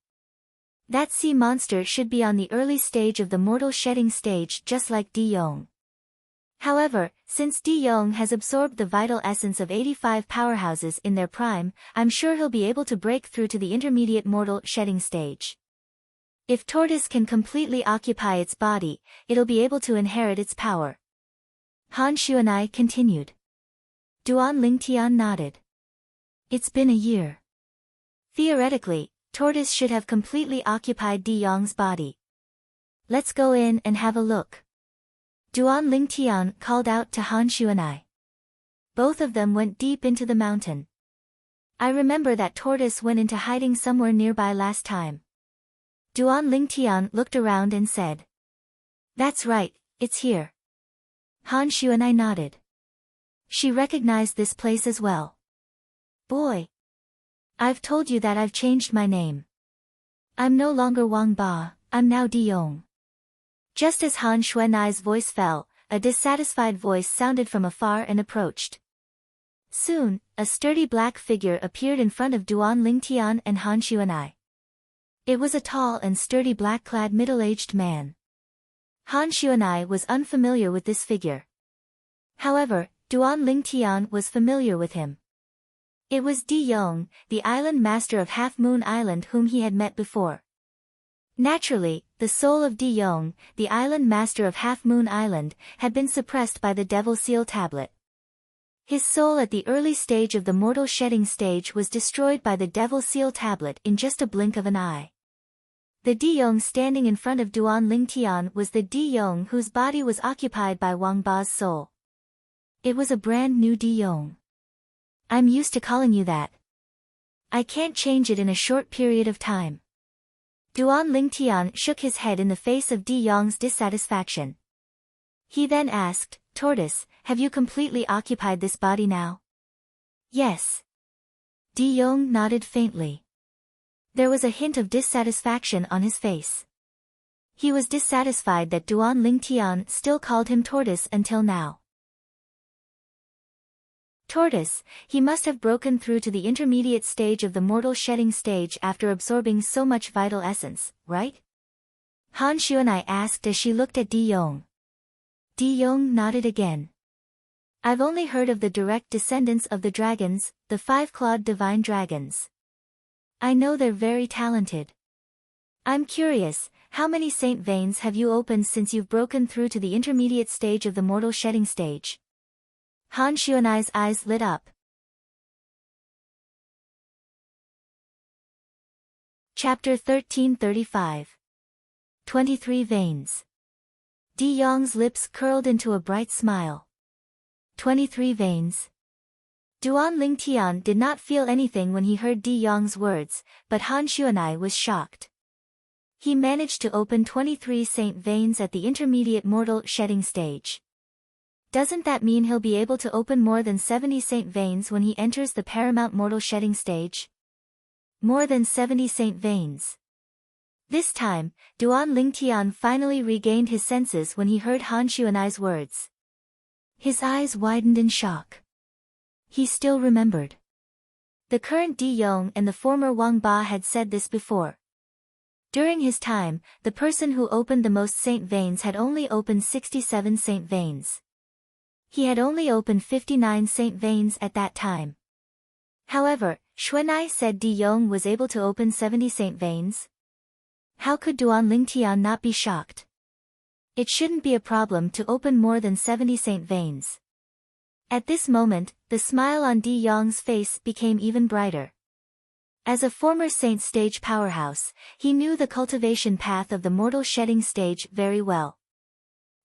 That sea monster should be on the early stage of the mortal shedding stage just like Di Yong. However, since Di Yong has absorbed the vital essence of 85 powerhouses in their prime, I'm sure he'll be able to break through to the intermediate mortal shedding stage. If Tortoise can completely occupy its body, it'll be able to inherit its power. Han Xuanai continued. Duan Lingtian nodded. It's been a year. Theoretically, Tortoise should have completely occupied Di Yong's body. Let's go in and have a look. Duan Lingtian called out to Han Xuanai. Both of them went deep into the mountain. I remember that Tortoise went into hiding somewhere nearby last time. Duan Lingtian looked around and said. That's right, it's here. Han Xuanai nodded. She recognized this place as well. Boy. I've told you that I've changed my name. I'm no longer Wang Ba, I'm now Di Yong. Just as Han Xuanai's voice fell, a dissatisfied voice sounded from afar and approached. Soon, a sturdy black figure appeared in front of Duan Lingtian and Han Xuanai. It was a tall and sturdy black-clad middle-aged man. Han Xuanai was unfamiliar with this figure. However, Duan Lingtian was familiar with him. It was Di Yong, the island master of Half Moon Island whom he had met before. Naturally, the soul of Di Yong, the island master of Half Moon Island, had been suppressed by the Devil Seal Tablet. His soul at the early stage of the mortal shedding stage was destroyed by the Devil Seal Tablet in just a blink of an eye. The Di Yong standing in front of Duan Lingtian was the Di Yong whose body was occupied by Wang Ba's soul. It was a brand new Di Yong. I'm used to calling you that. I can't change it in a short period of time. Duan Lingtian shook his head in the face of Di Yong's dissatisfaction. He then asked, Tortoise, have you completely occupied this body now? Yes. Di Yong nodded faintly. There was a hint of dissatisfaction on his face. He was dissatisfied that Duan Lingtian still called him Tortoise until now. Tortoise, he must have broken through to the intermediate stage of the mortal shedding stage after absorbing so much vital essence, right? Han Xuanai asked as she looked at Di Yong. Di Yong nodded again. I've only heard of the direct descendants of the dragons, the five-clawed divine dragons. I know they're very talented. I'm curious, how many saint veins have you opened since you've broken through to the intermediate stage of the mortal shedding stage? Han Xuanai's eyes lit up. Chapter 1335. 23 Veins. Di Yong's lips curled into a bright smile. 23 veins. Duan Lingtian did not feel anything when he heard Di Yong's words, but Han Xuanai was shocked. He managed to open 23 saint veins at the intermediate mortal shedding stage. Doesn't that mean he'll be able to open more than 70 saint veins when he enters the paramount mortal shedding stage? More than 70 saint veins. This time, Duan Lingtian finally regained his senses when he heard Han Xuanai's words. His eyes widened in shock. He still remembered. The current Di Yong and the former Wang Ba had said this before. During his time, the person who opened the most saint veins had only opened 67 saint veins. He had only opened 59 saint veins at that time. However, Xuanai said Di Yong was able to open 70 saint veins. How could Duan Lingtian not be shocked? It shouldn't be a problem to open more than 70 saint veins. At this moment, the smile on Di Yong's face became even brighter. As a former saint stage powerhouse, he knew the cultivation path of the mortal shedding stage very well.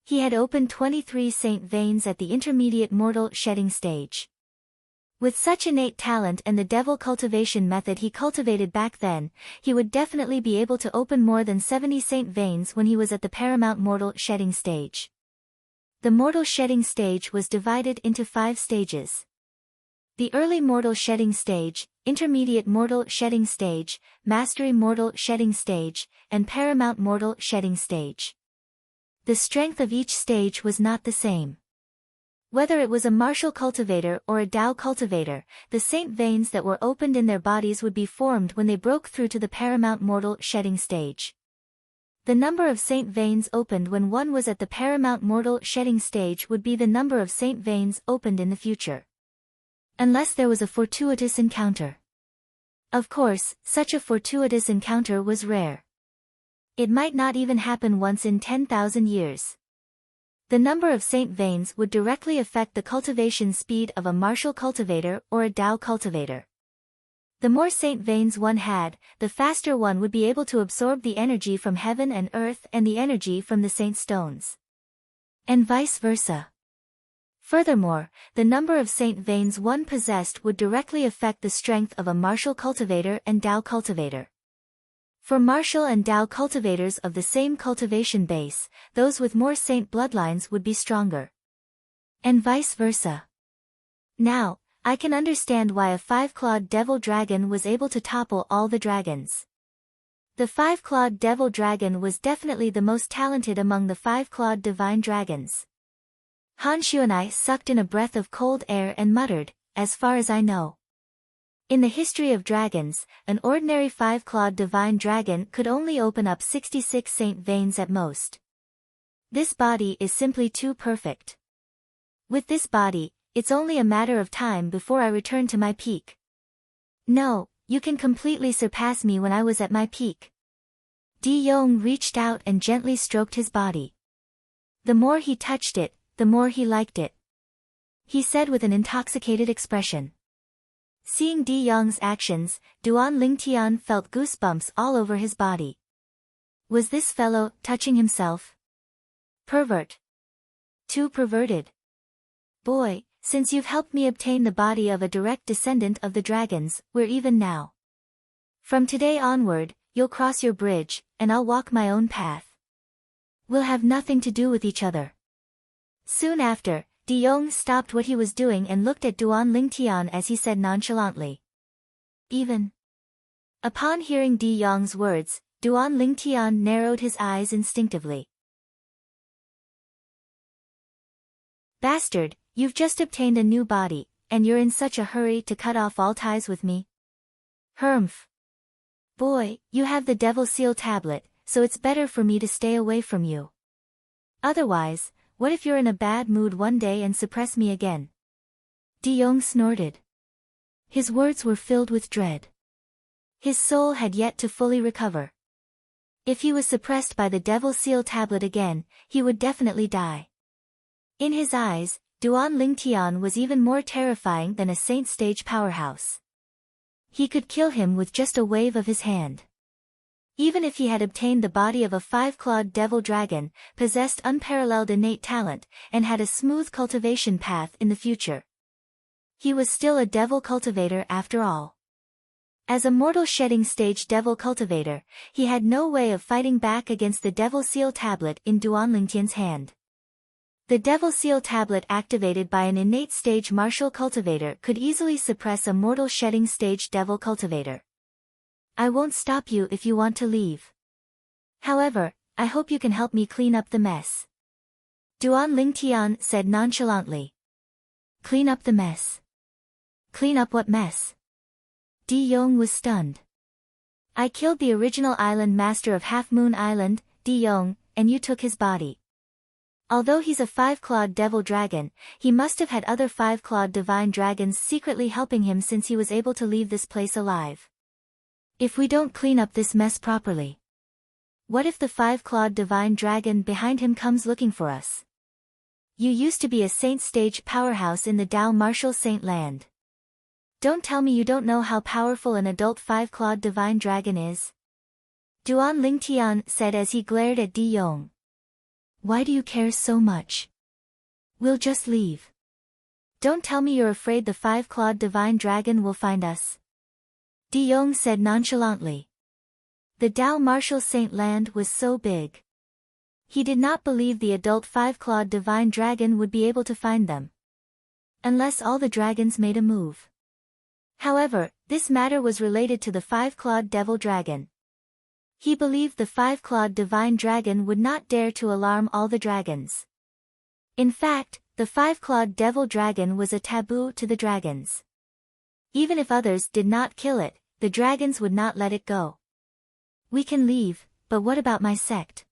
He had opened 23 saint veins at the intermediate mortal shedding stage. With such innate talent and the devil cultivation method he cultivated back then, he would definitely be able to open more than 70 saint veins when he was at the paramount mortal shedding stage. The mortal shedding stage was divided into 5 stages. The early mortal shedding stage, intermediate mortal shedding stage, mastery mortal shedding stage, and paramount mortal shedding stage. The strength of each stage was not the same. Whether it was a martial cultivator or a Tao cultivator, the saint veins that were opened in their bodies would be formed when they broke through to the paramount mortal shedding stage. The number of saint veins opened when one was at the paramount mortal shedding stage would be the number of saint veins opened in the future. Unless there was a fortuitous encounter. Of course, such a fortuitous encounter was rare. It might not even happen once in 10,000 years. The number of saint veins would directly affect the cultivation speed of a martial cultivator or a Tao cultivator. The more saint veins one had, the faster one would be able to absorb the energy from heaven and earth and the energy from the saint stones. And vice versa. Furthermore, the number of saint veins one possessed would directly affect the strength of a martial cultivator and Tao cultivator. For martial and Tao cultivators of the same cultivation base, those with more saint bloodlines would be stronger. And vice versa. Now, I can understand why a 5-clawed devil dragon was able to topple all the dragons. The 5-clawed devil dragon was definitely the most talented among the 5-clawed divine dragons. Han Xuanai sucked in a breath of cold air and muttered, as far as I know. In the history of dragons, an ordinary 5-clawed divine dragon could only open up 66 saint veins at most. This body is simply too perfect. With this body, it's only a matter of time before I return to my peak. No, you can completely surpass me when I was at my peak. Di Yong reached out and gently stroked his body. The more he touched it, the more he liked it. He said with an intoxicated expression. Seeing Di Yong's actions, Duan Lingtian felt goosebumps all over his body. Was this fellow touching himself? Pervert. Too perverted. Boy, since you've helped me obtain the body of a direct descendant of the dragons, we're even now. From today onward, you'll cross your bridge, and I'll walk my own path. We'll have nothing to do with each other. Soon after, Di Yong stopped what he was doing and looked at Duan Lingtian as he said nonchalantly. Even. Upon hearing Di Yong's words, Duan Lingtian narrowed his eyes instinctively. Bastard, you've just obtained a new body, and you're in such a hurry to cut off all ties with me? Humph. Boy, you have the Devil Seal tablet, so it's better for me to stay away from you. Otherwise, what if you're in a bad mood one day and suppress me again? De Jong snorted. His words were filled with dread. His soul had yet to fully recover. If he was suppressed by the Devil Seal tablet again, he would definitely die. In his eyes, Duan Lingtian was even more terrifying than a Saint Stage powerhouse. He could kill him with just a wave of his hand. Even if he had obtained the body of a five-clawed devil dragon, possessed unparalleled innate talent, and had a smooth cultivation path in the future. He was still a devil cultivator after all. As a mortal shedding stage devil cultivator, he had no way of fighting back against the Devil Seal tablet in Duan Lingtian's hand. The Devil Seal tablet activated by an innate stage martial cultivator could easily suppress a mortal shedding stage devil cultivator. I won't stop you if you want to leave. However, I hope you can help me clean up the mess. Duan Lingtian said nonchalantly. Clean up the mess? Clean up what mess? De Jong was stunned. I killed the original island master of Half Moon Island, De Jong, and you took his body. Although he's a five-clawed devil dragon, he must have had other five-clawed divine dragons secretly helping him since he was able to leave this place alive. If we don't clean up this mess properly, what if the five-clawed divine dragon behind him comes looking for us? You used to be a Saint Stage powerhouse in the Dao Martial Saint Land. Don't tell me you don't know how powerful an adult five-clawed divine dragon is. Duan Lingtian said as he glared at De Jong. Why do you care so much? We'll just leave. Don't tell me you're afraid the five-clawed divine dragon will find us. De Jong said nonchalantly. The Dao Martial Saint Land was so big. He did not believe the adult five-clawed divine dragon would be able to find them. Unless all the dragons made a move. However, this matter was related to the five-clawed devil dragon. He believed the five-clawed divine dragon would not dare to alarm all the dragons. In fact, the five-clawed devil dragon was a taboo to the dragons. Even if others did not kill it, the dragons would not let it go. We can leave, but what about my sect?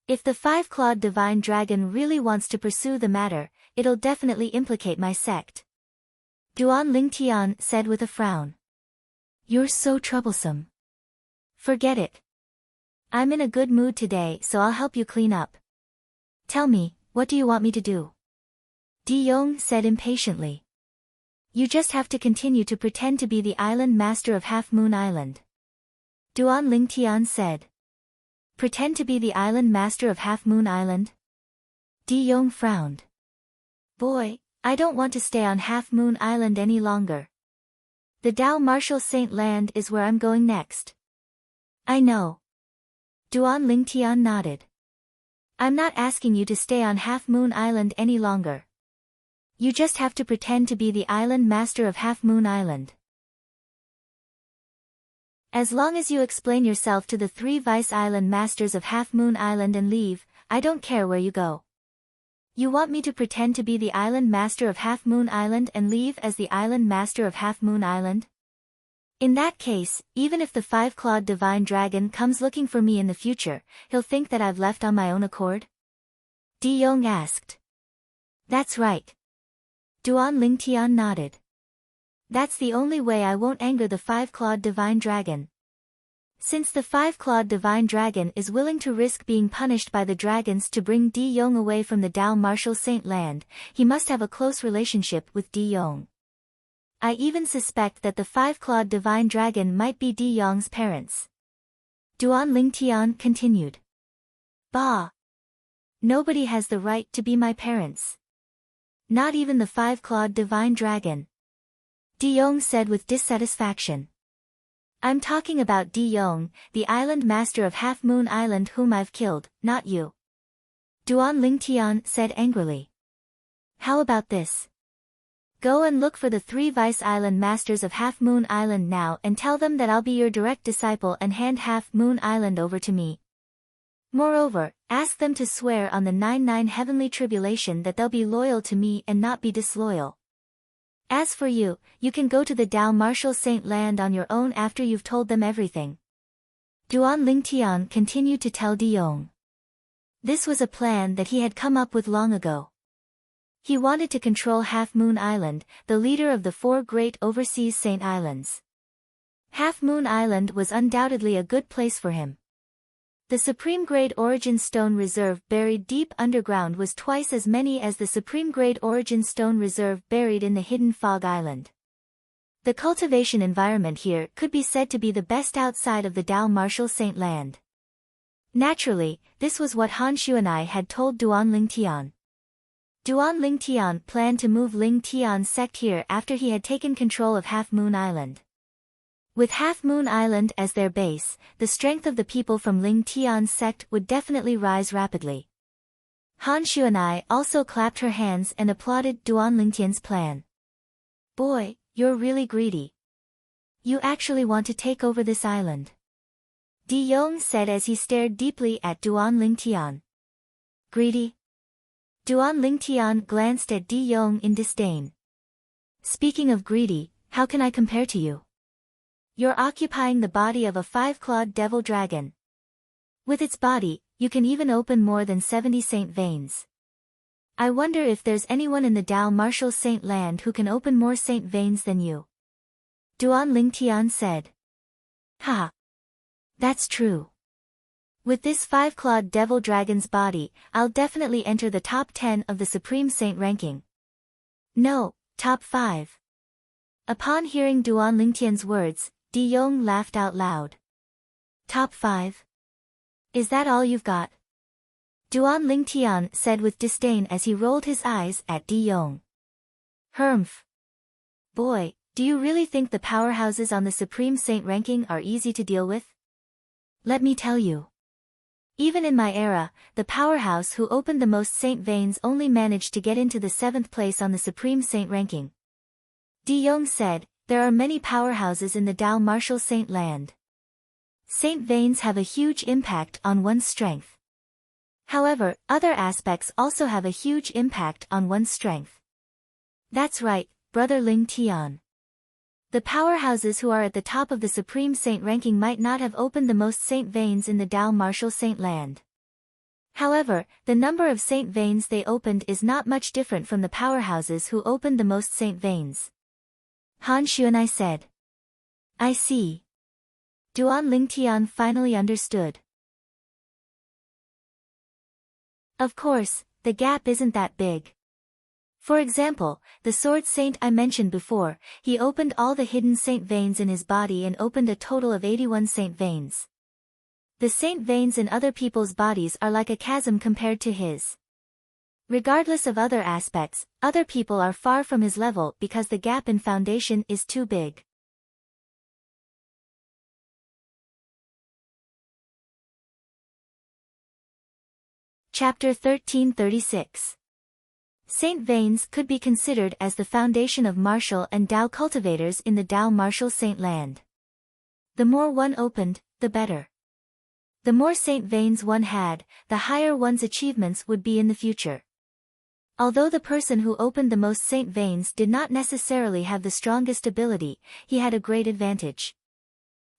If the five-clawed divine dragon really wants to pursue the matter, it'll definitely implicate my sect. Duan Lingtian said with a frown. You're so troublesome. Forget it. I'm in a good mood today, so I'll help you clean up. Tell me, what do you want me to do? De Jong said impatiently. You just have to continue to pretend to be the island master of Half Moon Island. Duan Lingtian said. Pretend to be the island master of Half Moon Island? De Jong frowned. Boy, I don't want to stay on Half Moon Island any longer. The Dao Martial Saint Land is where I'm going next. I know. Duan Lingtian nodded. I'm not asking you to stay on Half Moon Island any longer. You just have to pretend to be the island master of Half Moon Island. As long as you explain yourself to the 3 vice island masters of Half Moon Island and leave, I don't care where you go. You want me to pretend to be the island master of Half Moon Island and leave as the island master of Half Moon Island? In that case, even if the five-clawed divine dragon comes looking for me in the future, he'll think that I've left on my own accord? De Jong asked. That's right. Duan Lingtian nodded. That's the only way I won't anger the five-clawed divine dragon. Since the five-clawed divine dragon is willing to risk being punished by the dragons to bring De Jong away from the Dao Martial Saint Land, he must have a close relationship with De Jong. I even suspect that the five-clawed divine dragon might be De Jong's parents. Duan Lingtian continued. Bah! Nobody has the right to be my parents. Not even the five-clawed divine dragon. De Jong said with dissatisfaction. I'm talking about De Jong, the island master of Half Moon Island whom I've killed, not you. Duan Lingtian said angrily. How about this? Go and look for the 3 Vice Island Masters of Half Moon Island now and tell them that I'll be your direct disciple and hand Half Moon Island over to me. Moreover, ask them to swear on the 99 heavenly tribulation that they'll be loyal to me and not be disloyal. As for you, you can go to the Dao Martial Saint Land on your own after you've told them everything. Duan Lingtian continued to tell De Yong. This was a plan that he had come up with long ago. He wanted to control Half Moon Island, the leader of the 4 great overseas Saint Islands. Half Moon Island was undoubtedly a good place for him. The Supreme Grade Origin Stone Reserve buried deep underground was twice as many as the Supreme Grade Origin Stone Reserve buried in the hidden Fog Island. The cultivation environment here could be said to be the best outside of the Dao Martial Saint Land. Naturally, this was what Han Xuanai had told Duan Lingtian. Duan Lingtian planned to move Lingtian's sect here after he had taken control of Half Moon Island. With Half Moon Island as their base, the strength of the people from Lingtian's sect would definitely rise rapidly. Han Xuanai also clapped her hands and applauded Duan Lingtian's plan. Boy, you're really greedy. You actually want to take over this island. De Yong said as he stared deeply at Duan Lingtian. Greedy? Duan Lingtian glanced at De Yong in disdain. Speaking of greedy, how can I compare to you? You're occupying the body of a 5-clawed devil dragon. With its body, you can even open more than 70 saint veins. I wonder if there's anyone in the Dao Martial Saint Land who can open more saint veins than you. Duan Lingtian said. Ha! That's true. With this 5-clawed devil dragon's body, I'll definitely enter the top 10 of the Supreme Saint ranking. No, top 5. Upon hearing Duan Lingtian's words, De Yong laughed out loud. Top 5? Is that all you've got? Duan Lingtian said with disdain as he rolled his eyes at De Yong. Humph. Boy, do you really think the powerhouses on the Supreme Saint ranking are easy to deal with? Let me tell you. Even in my era, the powerhouse who opened the most saint veins only managed to get into the 7th place on the Supreme Saint ranking. De Yong said, there are many powerhouses in the Dao Martial Saint Land. Saint veins have a huge impact on one's strength. However, other aspects also have a huge impact on one's strength. That's right, Brother Ling Tian. The powerhouses who are at the top of the Supreme Saint ranking might not have opened the most saint veins in the Dao Martial Saint Land. However, the number of saint veins they opened is not much different from the powerhouses who opened the most saint veins. Han Xuanai said. I see. Duan Lingtian finally understood. Of course, the gap isn't that big. For example, the sword saint I mentioned before, he opened all the hidden saint veins in his body and opened a total of 81 saint veins. The saint veins in other people's bodies are like a chasm compared to his. Regardless of other aspects, other people are far from his level because the gap in foundation is too big. Chapter 1336. Saint veins could be considered as the foundation of martial and Dao cultivators in the Dao Martial Saint Land. The more one opened, the better. The more saint veins one had, the higher one's achievements would be in the future. Although the person who opened the most saint veins did not necessarily have the strongest ability, he had a great advantage.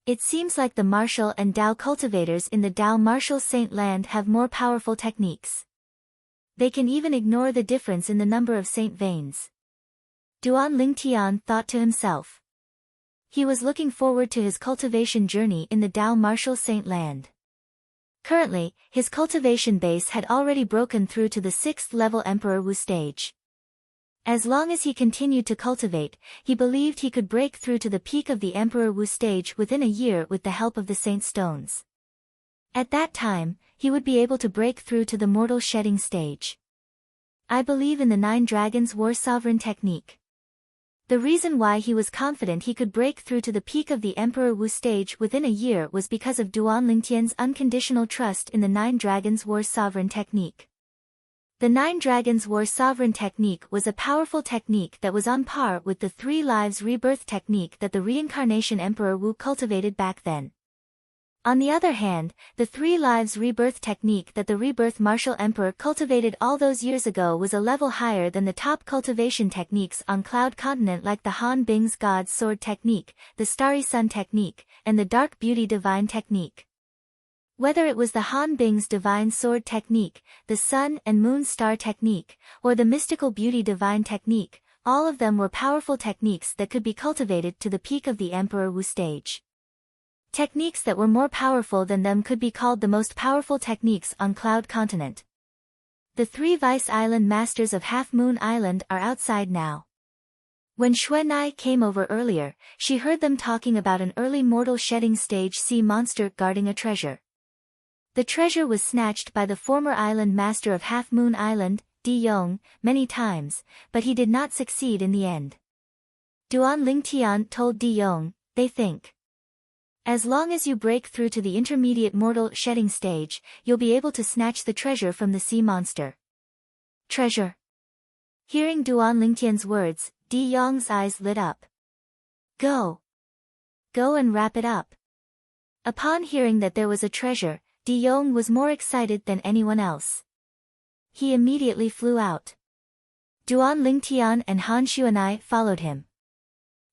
It seems like the martial and Dao cultivators in the Dao Martial Saint Land have more powerful techniques. They can even ignore the difference in the number of saint veins. Duan Lingtian thought to himself. He was looking forward to his cultivation journey in the Dao Martial Saint Land. Currently, his cultivation base had already broken through to the 6th level Emperor Wu stage. As long as he continued to cultivate, he believed he could break through to the peak of the Emperor Wu stage within a year with the help of the Saint Stones. At that time, he would be able to break through to the mortal shedding stage. I believe in the 9 Dragons War Sovereign technique. The reason why he was confident he could break through to the peak of the Emperor Wu stage within a year was because of Duan Lingtian's unconditional trust in the 9 Dragons War Sovereign technique. The 9 Dragons War Sovereign technique was a powerful technique that was on par with the 3 Lives Rebirth technique that the Reincarnation Emperor Wu cultivated back then. On the other hand, the 3 Lives Rebirth technique that the Rebirth Martial Emperor cultivated all those years ago was a level higher than the top cultivation techniques on Cloud Continent, like the Han Bing's God's Sword technique, the Starry Sun technique, and the Dark Beauty Divine technique. Whether it was the Han Bing's Divine Sword technique, the Sun and Moon Star technique, or the Mystical Beauty Divine technique, all of them were powerful techniques that could be cultivated to the peak of the Emperor Wu stage. Techniques that were more powerful than them could be called the most powerful techniques on Cloud Continent. The 3 Vice Island Masters of Half Moon Island are outside now. When Xuanai came over earlier, she heard them talking about an early mortal shedding stage sea monster guarding a treasure. The treasure was snatched by the former island master of Half Moon Island, Di Yong, many times, but he did not succeed in the end. Duan Lingtian told Di Yong, "They think, as long as you break through to the intermediate mortal shedding stage, you'll be able to snatch the treasure from the sea monster." Treasure? Hearing Duan Lingtian's words, Di Yong's eyes lit up. Go! Go and wrap it up. Upon hearing that there was a treasure, Di Yong was more excited than anyone else. He immediately flew out. Duan Lingtian and Han Xuanai followed him.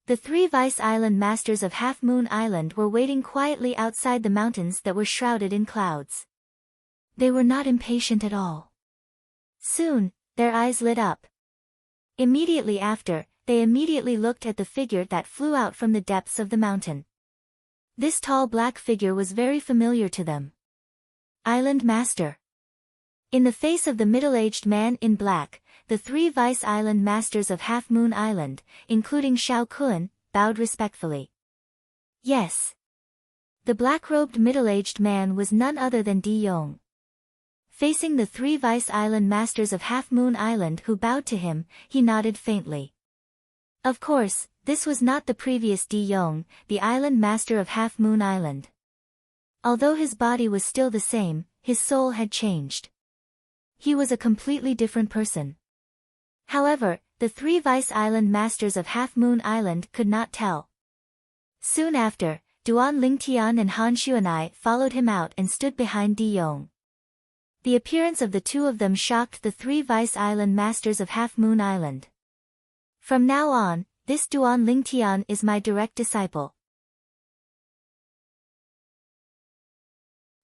The 3 Vice Island Masters of Half Moon Island were waiting quietly outside the mountains that were shrouded in clouds. They were not impatient at all. Soon, their eyes lit up. Immediately after, they immediately looked at the figure that flew out from the depths of the mountain. This tall black figure was very familiar to them. Island Master. In the face of the middle-aged man in black, the 3 Vice Island Masters of Half Moon Island, including Shao Kun, bowed respectfully. Yes. The black-robed middle-aged man was none other than Di Yong. Facing the 3 Vice Island Masters of Half Moon Island who bowed to him, he nodded faintly. Of course, this was not the previous Di Yong, the Island Master of Half Moon Island. Although his body was still the same, his soul had changed. He was a completely different person. However, the 3 Vice Island Masters of Half Moon Island could not tell. Soon after, Duan Lingtian and Han Xuanai followed him out and stood behind Di Yong. The appearance of the two of them shocked the 3 Vice Island Masters of Half Moon Island. From now on, this Duan Lingtian is my direct disciple.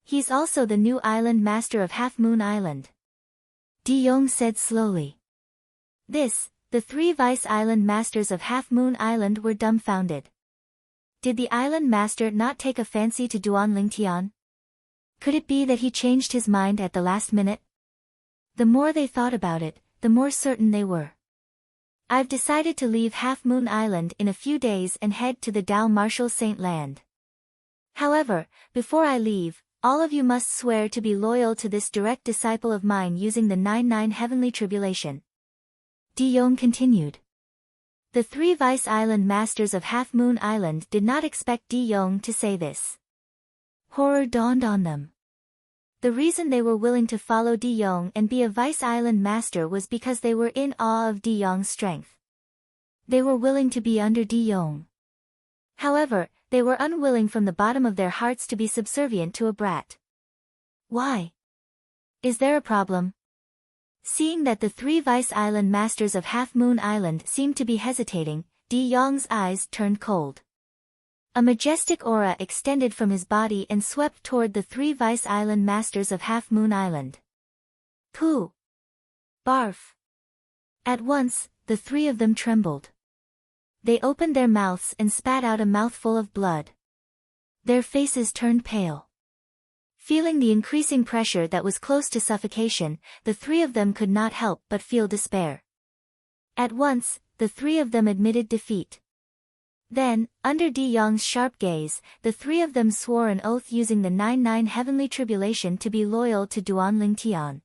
He's also the new Island Master of Half Moon Island. Di Yong said slowly. The 3 Vice Island Masters of Half Moon Island were dumbfounded. Did the Island Master not take a fancy to Duan Lingtian? Could it be that he changed his mind at the last minute? The more they thought about it, the more certain they were. I've decided to leave Half Moon Island in a few days and head to the Dao Martial Saint Land. However, before I leave, all of you must swear to be loyal to this direct disciple of mine using the 99 Heavenly Tribulation. Di Yong continued. The 3 Vice Island Masters of Half Moon Island did not expect Di Yong to say this. Horror dawned on them. The reason they were willing to follow Di Yong and be a Vice Island Master was because they were in awe of Di Yong's strength. They were willing to be under Di Yong. However, they were unwilling from the bottom of their hearts to be subservient to a brat. Why? Is there a problem? Seeing that the 3 Vice Island Masters of Half Moon Island seemed to be hesitating, Di Yong's eyes turned cold. A majestic aura extended from his body and swept toward the 3 Vice Island Masters of Half Moon Island. Pooh! Barf! At once, the 3 of them trembled. They opened their mouths and spat out a mouthful of blood. Their faces turned pale. Feeling the increasing pressure that was close to suffocation, the 3 of them could not help but feel despair. At once, the 3 of them admitted defeat. Then, under Di Yong's sharp gaze, the 3 of them swore an oath using the 99 Heavenly Tribulation to be loyal to Duan Lingtian.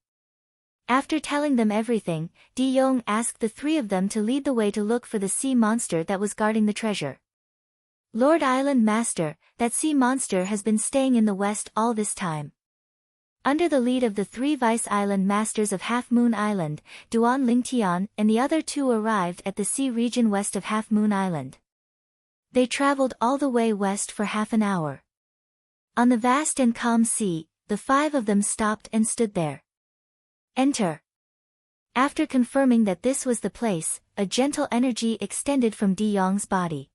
After telling them everything, Di Yong asked the 3 of them to lead the way to look for the sea monster that was guarding the treasure. Lord Island Master, that sea monster has been staying in the west all this time. Under the lead of the 3 Vice Island Masters of Half Moon Island, Duan Lingtian and the other 2 arrived at the sea region west of Half Moon Island. They traveled all the way west for half an hour. On the vast and calm sea, the 5 of them stopped and stood there. Enter. After confirming that this was the place, a gentle energy extended from De Yong's body.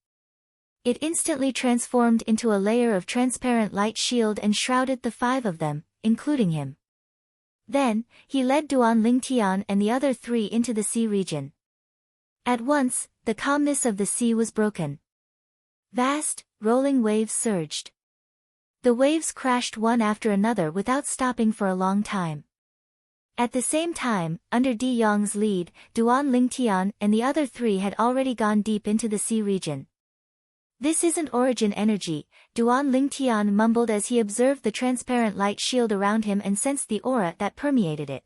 It instantly transformed into a layer of transparent light shield and shrouded the 5 of them, including him. Then, he led Duan Lingtian and the other 3 into the sea region. At once, the calmness of the sea was broken. Vast, rolling waves surged. The waves crashed one after another without stopping for a long time. At the same time, under De Yong's lead, Duan Lingtian and the other 3 had already gone deep into the sea region. This isn't origin energy, Duan Lingtian mumbled as he observed the transparent light shield around him and sensed the aura that permeated it.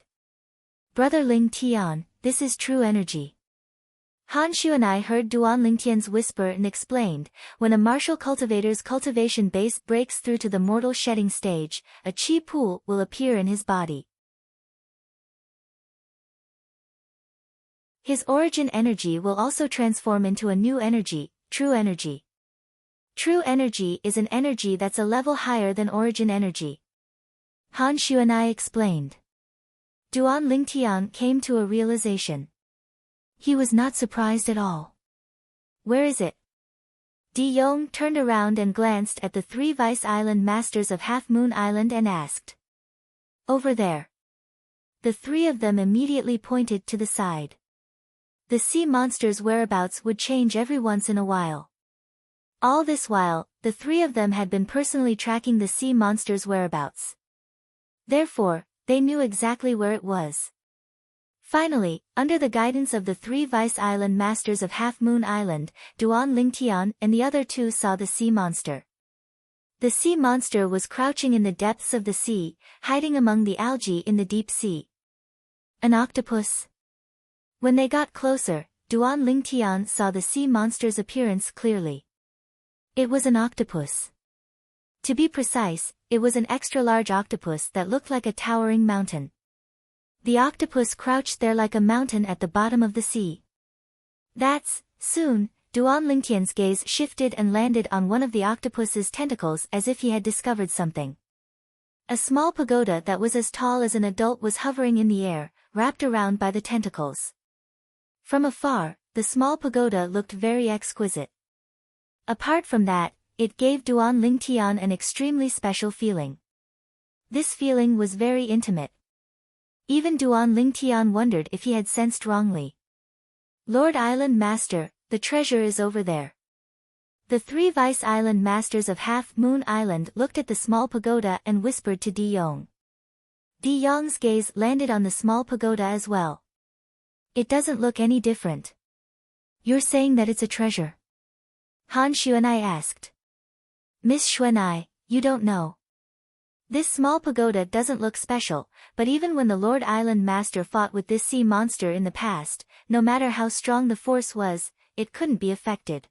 Brother Lingtian, this is true energy. Han Shu and I heard Duan Lingtian's whisper and explained, when a martial cultivator's cultivation base breaks through to the mortal shedding stage, a chi pool will appear in his body. His origin energy will also transform into a new energy, true energy. True energy is an energy that's a level higher than origin energy. Han Shu and I explained. Duan Lingtian came to a realization. He was not surprised at all. Where is it? De Yong turned around and glanced at the 3 Vice Island Masters of Half Moon Island and asked. Over there. The 3 of them immediately pointed to the side. The sea monster's whereabouts would change every once in a while. All this while, the 3 of them had been personally tracking the sea monster's whereabouts. Therefore, they knew exactly where it was. Finally, under the guidance of the 3 Vice Island Masters of Half Moon Island, Duan Lingtian and the other 2 saw the sea monster. The sea monster was crouching in the depths of the sea, hiding among the algae in the deep sea. An octopus? When they got closer, Duan Lingtian saw the sea monster's appearance clearly. It was an octopus. To be precise, it was an extra-large octopus that looked like a towering mountain. The octopus crouched there like a mountain at the bottom of the sea. Soon, Duan Lingtian's gaze shifted and landed on one of the octopus's tentacles as if he had discovered something. A small pagoda that was as tall as an adult was hovering in the air, wrapped around by the tentacles. From afar, the small pagoda looked very exquisite. Apart from that, it gave Duan Lingtian an extremely special feeling. This feeling was very intimate. Even Duan Lingtian wondered if he had sensed wrongly. Lord Island Master, the treasure is over there. The 3 Vice Island Masters of Half Moon Island looked at the small pagoda and whispered to De Yong. De Yong's gaze landed on the small pagoda as well. It doesn't look any different. You're saying that it's a treasure? Han Shu and I asked. Miss Xuanai, you don't know. This small pagoda doesn't look special, but even when the Lord Island Master fought with this sea monster in the past, no matter how strong the force was, it couldn't be affected.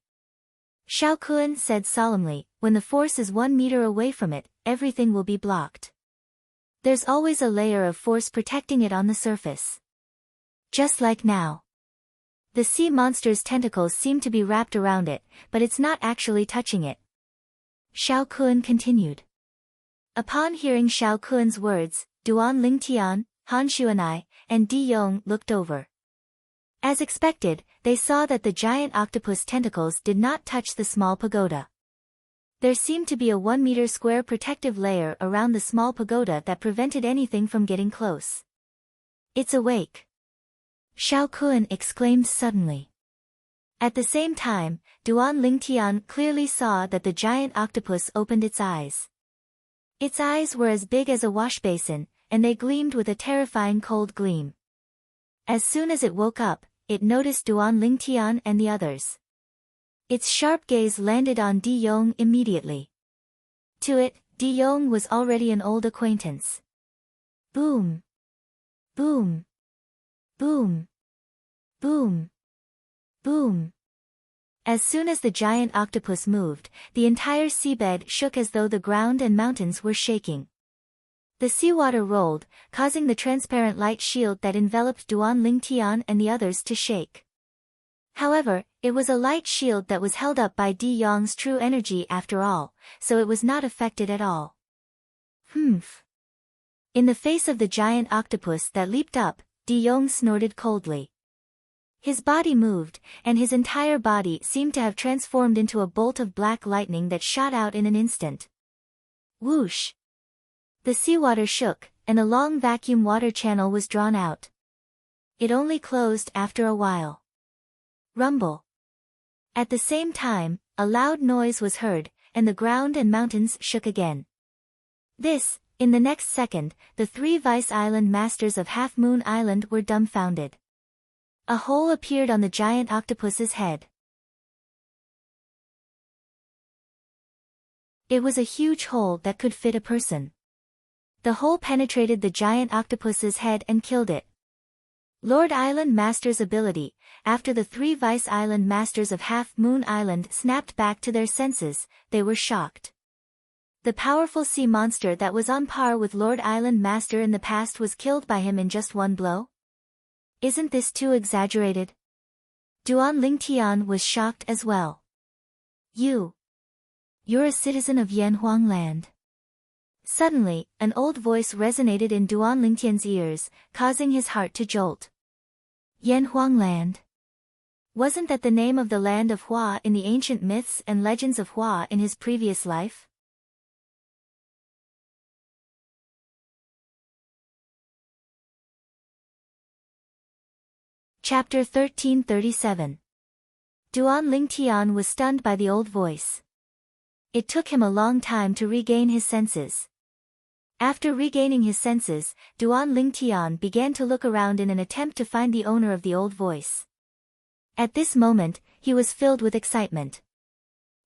Xiao Kun said solemnly, when the force is 1 meter away from it, everything will be blocked. There's always a layer of force protecting it on the surface. Just like now. The sea monster's tentacles seem to be wrapped around it, but it's not actually touching it. Xiao Kun continued. Upon hearing Xiao Kun's words, Duan Lingtian, Han Shu and De Yong looked over. As expected, they saw that the giant octopus tentacles did not touch the small pagoda. There seemed to be a 1 meter square protective layer around the small pagoda that prevented anything from getting close. It's awake. Xiao Kun exclaimed suddenly. At the same time, Duan Lingtian clearly saw that the giant octopus opened its eyes. Its eyes were as big as a washbasin, and they gleamed with a terrifying cold gleam. As soon as it woke up, it noticed Duan Lingtian and the others. Its sharp gaze landed on De Yong immediately. To it, De Yong was already an old acquaintance. Boom! Boom! Boom! Boom! Boom! As soon as the giant octopus moved, the entire seabed shook as though the ground and mountains were shaking. The seawater rolled, causing the transparent light shield that enveloped Duan Lingtian and the others to shake. However, it was a light shield that was held up by De Yong's true energy after all, so it was not affected at all. Humph. In the face of the giant octopus that leaped up, De Yong snorted coldly. His body moved, and his entire body seemed to have transformed into a bolt of black lightning that shot out in an instant. Whoosh! The seawater shook, and a long vacuum water channel was drawn out. It only closed after a while. Rumble. At the same time, a loud noise was heard, and the ground and mountains shook again. In the next second, the 3 Vice Island Masters of Half Moon Island were dumbfounded. A hole appeared on the giant octopus's head. It was a huge hole that could fit a person. The hole penetrated the giant octopus's head and killed it. Lord Island Master's ability. After the 3 Vice Island Masters of Half Moon Island snapped back to their senses, they were shocked. The powerful sea monster that was on par with Lord Island Master in the past was killed by him in just one blow? Isn't this too exaggerated? Duan Lingtian was shocked as well. You're a citizen of Yanhuang land. Suddenly, an old voice resonated in Duan Lingtian's ears, causing his heart to jolt. Yanhuang land. Wasn't that the name of the land of Hua in the ancient myths and legends of Hua in his previous life? Chapter 1337. Duan Lingtian was stunned by the old voice. It took him a long time to regain his senses. After regaining his senses, Duan Lingtian began to look around in an attempt to find the owner of the old voice. At this moment, he was filled with excitement.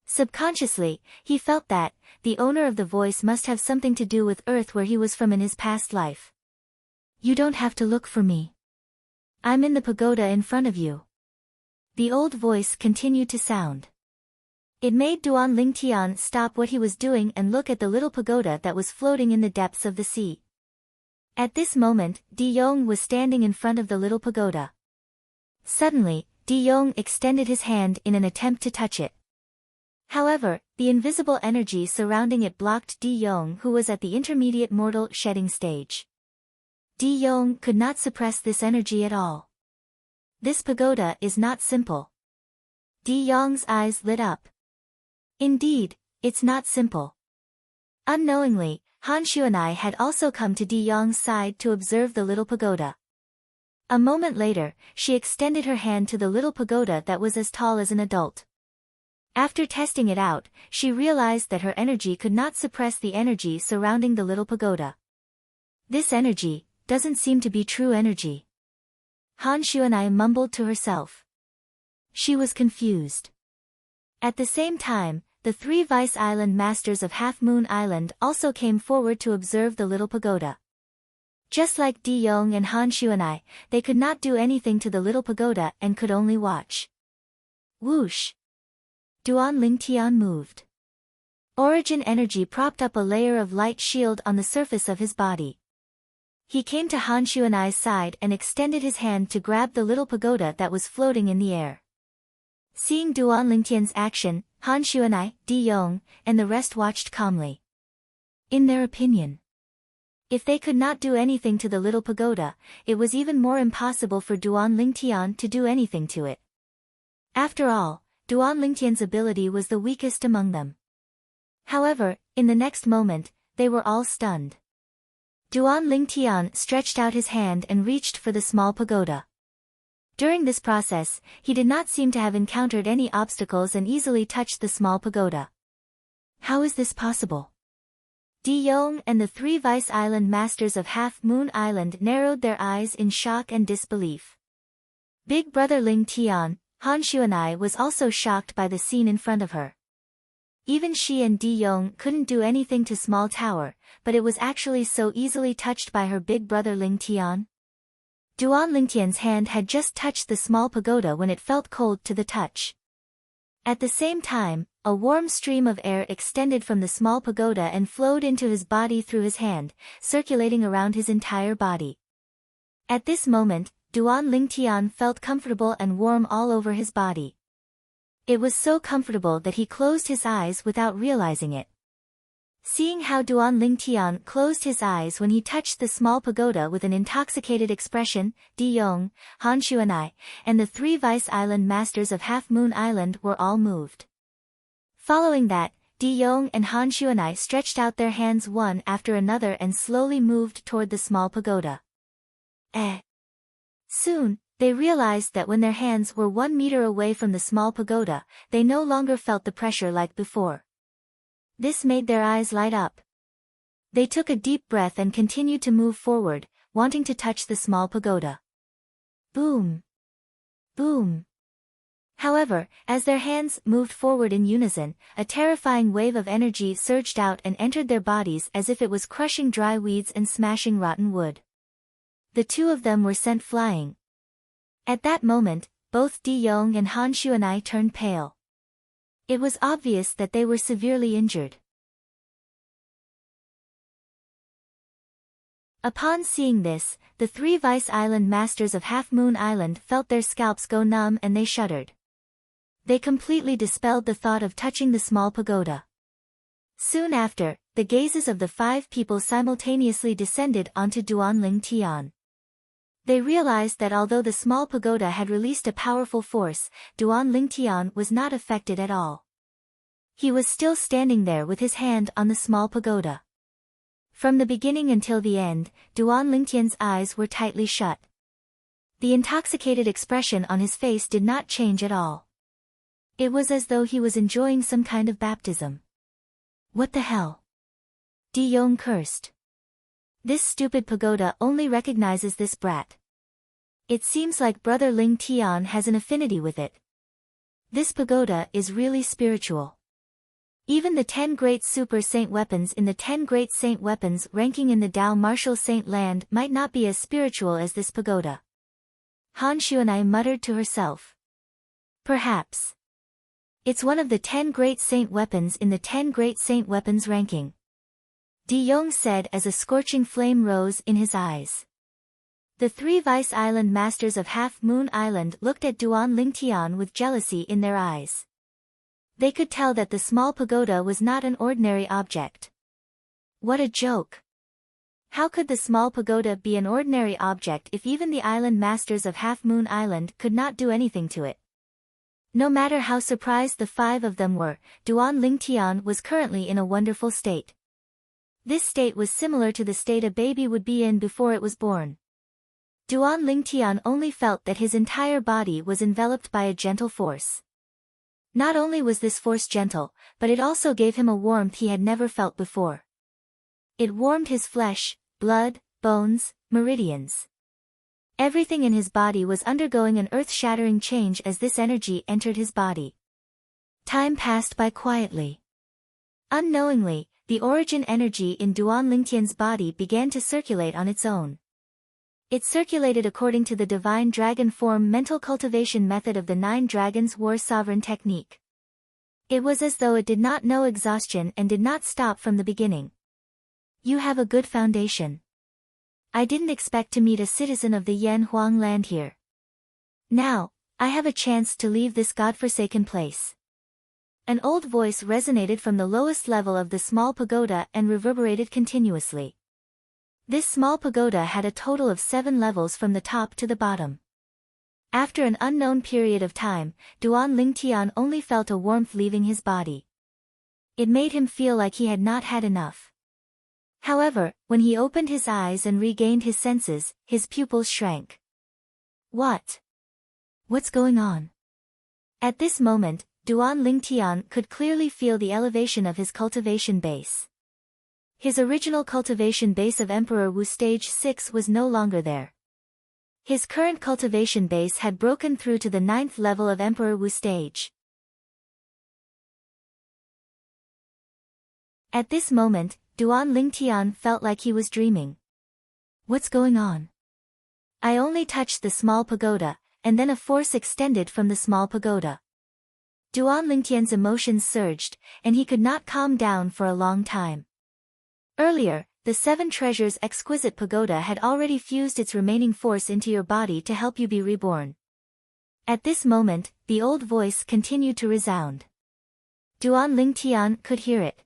Subconsciously, he felt that the owner of the voice must have something to do with Earth where he was from in his past life. You don't have to look for me. I'm in the pagoda in front of you. The old voice continued to sound. It made Duan Lingtian stop what he was doing and look at the little pagoda that was floating in the depths of the sea. At this moment, De Yong was standing in front of the little pagoda. Suddenly, De Yong extended his hand in an attempt to touch it. However, the invisible energy surrounding it blocked De Yong, who was at the intermediate mortal shedding stage. De Yong could not suppress this energy at all. This pagoda is not simple. De Yong's eyes lit up. Indeed, it's not simple. Unknowingly, Han Xuanai had also come to De Yong's side to observe the little pagoda. A moment later, she extended her hand to the little pagoda that was as tall as an adult. After testing it out, she realized that her energy could not suppress the energy surrounding the little pagoda. This energy doesn't seem to be true energy. Han Xuanai mumbled to herself. She was confused. At the same time, the 3 Vice Island Masters of Half Moon Island also came forward to observe the little pagoda. Just like De Yong and Han Xuanai, they could not do anything to the little pagoda and could only watch. Whoosh! Duan Lingtian moved. Origin energy propped up a layer of light shield on the surface of his body. He came to Han Xuanai's side and extended his hand to grab the little pagoda that was floating in the air. Seeing Duan Lingtian's action, Han Xuanai, De Yong, and the rest watched calmly. In their opinion, if they could not do anything to the little pagoda, it was even more impossible for Duan Lingtian to do anything to it. After all, Duan Lingtian's ability was the weakest among them. However, in the next moment, they were all stunned. Duan Lingtian stretched out his hand and reached for the small pagoda. During this process, he did not seem to have encountered any obstacles and easily touched the small pagoda. How is this possible? De Yong and the 3 Vice Island Masters of Half Moon Island narrowed their eyes in shock and disbelief. Big brother Ling Tian, Han Xuanai, was also shocked by the scene in front of her. Even she and De Yong couldn't do anything to small tower, but it was actually so easily touched by her big brother Ling Tian. Duan Lingtian's hand had just touched the small pagoda when it felt cold to the touch. At the same time, a warm stream of air extended from the small pagoda and flowed into his body through his hand, circulating around his entire body. At this moment, Duan Lingtian felt comfortable and warm all over his body. It was so comfortable that he closed his eyes without realizing it. Seeing how Duan Lingtian closed his eyes when he touched the small pagoda with an intoxicated expression, Di Yong, Han Xuanai, and the 3 Vice Island Masters of Half Moon Island were all moved. Following that, Di Yong and Han Xuanai stretched out their hands one after another and slowly moved toward the small pagoda. Soon, they realized that when their hands were 1 meter away from the small pagoda, they no longer felt the pressure like before. This made their eyes light up. They took a deep breath and continued to move forward, wanting to touch the small pagoda. Boom! Boom! However, as their hands moved forward in unison, a terrifying wave of energy surged out and entered their bodies as if it was crushing dry weeds and smashing rotten wood. The 2 of them were sent flying. At that moment, both Di Yong and Han Xuanai turned pale. It was obvious that they were severely injured. Upon seeing this, the 3 Vice Island Masters of Half Moon Island felt their scalps go numb and they shuddered. They completely dispelled the thought of touching the small pagoda. Soon after, the gazes of the 5 people simultaneously descended onto Duan Lingtian. They realized that although the small pagoda had released a powerful force, Duan Lingtian was not affected at all. He was still standing there with his hand on the small pagoda. From the beginning until the end, Duan Lingtian's eyes were tightly shut. The intoxicated expression on his face did not change at all. It was as though he was enjoying some kind of baptism. What the hell? Di Yong cursed. This stupid pagoda only recognizes this brat. It seems like Brother Ling Tian has an affinity with it. This pagoda is really spiritual. Even the 10 great super saint weapons in the 10 great saint weapons ranking in the Tao martial saint land might not be as spiritual as this pagoda. Han Xuanai muttered to herself. Perhaps. It's one of the 10 great saint weapons in the 10 great saint weapons ranking. Di Yong said as a scorching flame rose in his eyes. The 3 Vice Island Masters of Half Moon Island looked at Duan Lingtian with jealousy in their eyes. They could tell that the small pagoda was not an ordinary object. What a joke! How could the small pagoda be an ordinary object if even the island masters of Half Moon Island could not do anything to it? No matter how surprised the 5 of them were, Duan Lingtian was currently in a wonderful state. This state was similar to the state a baby would be in before it was born. Duan Lingtian only felt that his entire body was enveloped by a gentle force. Not only was this force gentle, but it also gave him a warmth he had never felt before. It warmed his flesh, blood, bones, meridians. Everything in his body was undergoing an earth-shattering change as this energy entered his body. Time passed by quietly. Unknowingly, the origin energy in Duan Lingtian's body began to circulate on its own. It circulated according to the divine dragon form mental cultivation method of the 9 Dragons War Sovereign technique. It was as though it did not know exhaustion and did not stop from the beginning. You have a good foundation. I didn't expect to meet a citizen of the Yan Huang land here. Now, I have a chance to leave this godforsaken place. An old voice resonated from the lowest level of the small pagoda and reverberated continuously. This small pagoda had a total of 7 levels from the top to the bottom. After an unknown period of time, Duan Lingtian only felt a warmth leaving his body. It made him feel like he had not had enough. However, when he opened his eyes and regained his senses, his pupils shrank. What? What's going on? At this moment, Duan Lingtian could clearly feel the elevation of his cultivation base. His original cultivation base of Emperor Wu Stage 6 was no longer there. His current cultivation base had broken through to the 9th level of Emperor Wu Stage. At this moment, Duan Lingtian felt like he was dreaming. What's going on? I only touched the small pagoda, and then a force extended from the small pagoda. Duan Lingtian's emotions surged, and he could not calm down for a long time. Earlier, the Seven Treasures' exquisite pagoda had already fused its remaining force into your body to help you be reborn. At this moment, the old voice continued to resound. Duan Lingtian could hear it.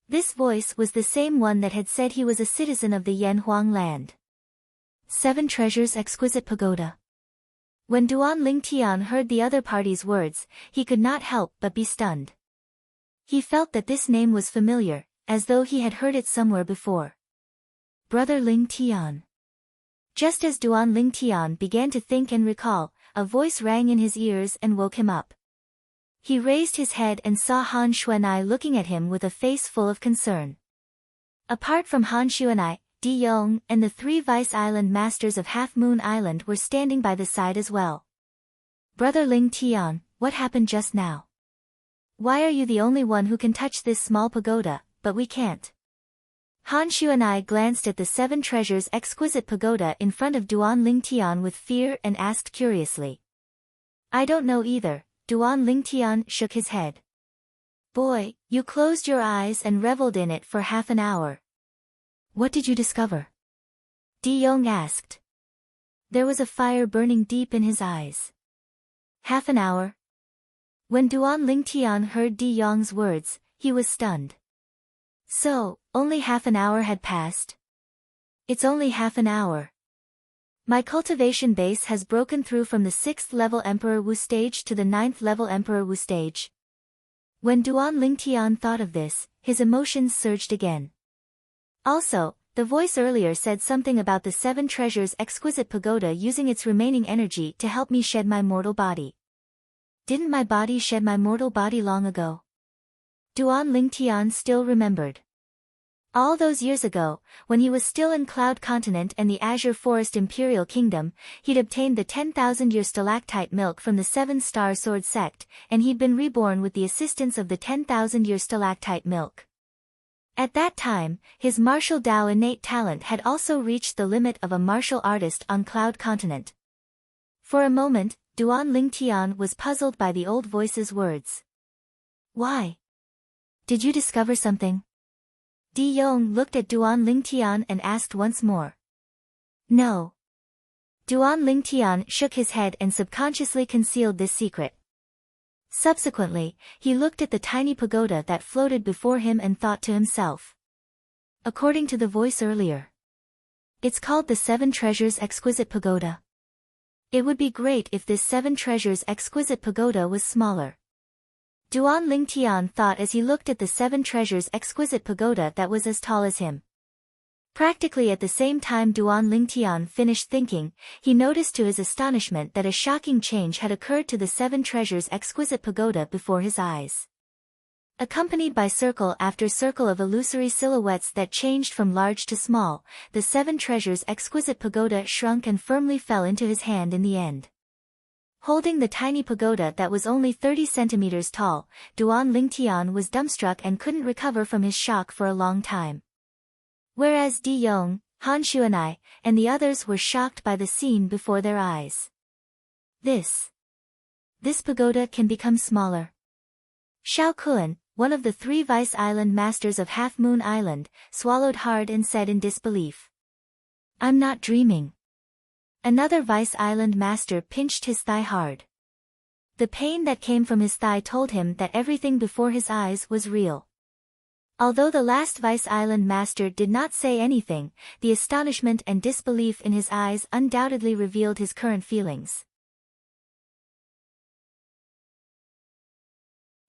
This voice was the same one that had said he was a citizen of the Yanhuang land. Seven Treasures' exquisite pagoda. When Duan Lingtian heard the other party's words, he could not help but be stunned. He felt that this name was familiar, as though he had heard it somewhere before. Brother Lingtian. Just as Duan Lingtian began to think and recall, a voice rang in his ears and woke him up. He raised his head and saw Han Xuanai looking at him with a face full of concern. Apart from Han Xuanai, Di Yong and the three Vice Island Masters of Half Moon Island were standing by the side as well. Brother Lingtian, what happened just now? Why are you the only one who can touch this small pagoda, but we can't? Han Xuanai glanced at the Seven Treasures' exquisite pagoda in front of Duan Lingtian with fear and asked curiously. I don't know either, Duan Lingtian shook his head. Boy, you closed your eyes and reveled in it for half an hour. What did you discover? Di Yong asked. There was a fire burning deep in his eyes. Half an hour? When Duan Lingtian heard Di Yong's words, he was stunned. So, only half an hour had passed? It's only half an hour. My cultivation base has broken through from the 6th level Emperor Wu stage to the 9th level Emperor Wu stage. When Duan Lingtian thought of this, his emotions surged again. Also, the voice earlier said something about the Seven Treasures' exquisite pagoda using its remaining energy to help me shed my mortal body. Didn't my body shed my mortal body long ago? Duan Lingtian still remembered. All those years ago, when he was still in Cloud Continent and the Azure Forest Imperial Kingdom, he'd obtained the 10,000-year stalactite milk from the Seven-Star Sword Sect, and he'd been reborn with the assistance of the 10,000-year stalactite milk. At that time, his martial Dao innate talent had also reached the limit of a martial artist on Cloud Continent. For a moment, Duan Lingtian was puzzled by the old voice's words. Why? Did you discover something? Di Yong looked at Duan Lingtian and asked once more. No. Duan Lingtian shook his head and subconsciously concealed this secret. Subsequently, he looked at the tiny pagoda that floated before him and thought to himself. According to the voice earlier, it's called the Seven Treasures' exquisite pagoda. It would be great if this Seven Treasures' exquisite pagoda was smaller. Duan Lingtian thought as he looked at the Seven Treasures' exquisite pagoda that was as tall as him. Practically at the same time Duan Lingtian finished thinking, he noticed to his astonishment that a shocking change had occurred to the Seven Treasures' exquisite pagoda before his eyes. Accompanied by circle after circle of illusory silhouettes that changed from large to small, the Seven Treasures' exquisite pagoda shrunk and firmly fell into his hand in the end. Holding the tiny pagoda that was only 30 centimeters tall, Duan Lingtian was dumbstruck and couldn't recover from his shock for a long time. Whereas Di Yong, Han Xuanai, and the others were shocked by the scene before their eyes. This pagoda can become smaller. Xiao Kun, one of the three Vice Island Masters of Half Moon Island, swallowed hard and said in disbelief. I'm not dreaming. Another Vice Island Master pinched his thigh hard. The pain that came from his thigh told him that everything before his eyes was real. Although the last Vice Island Master did not say anything, the astonishment and disbelief in his eyes undoubtedly revealed his current feelings.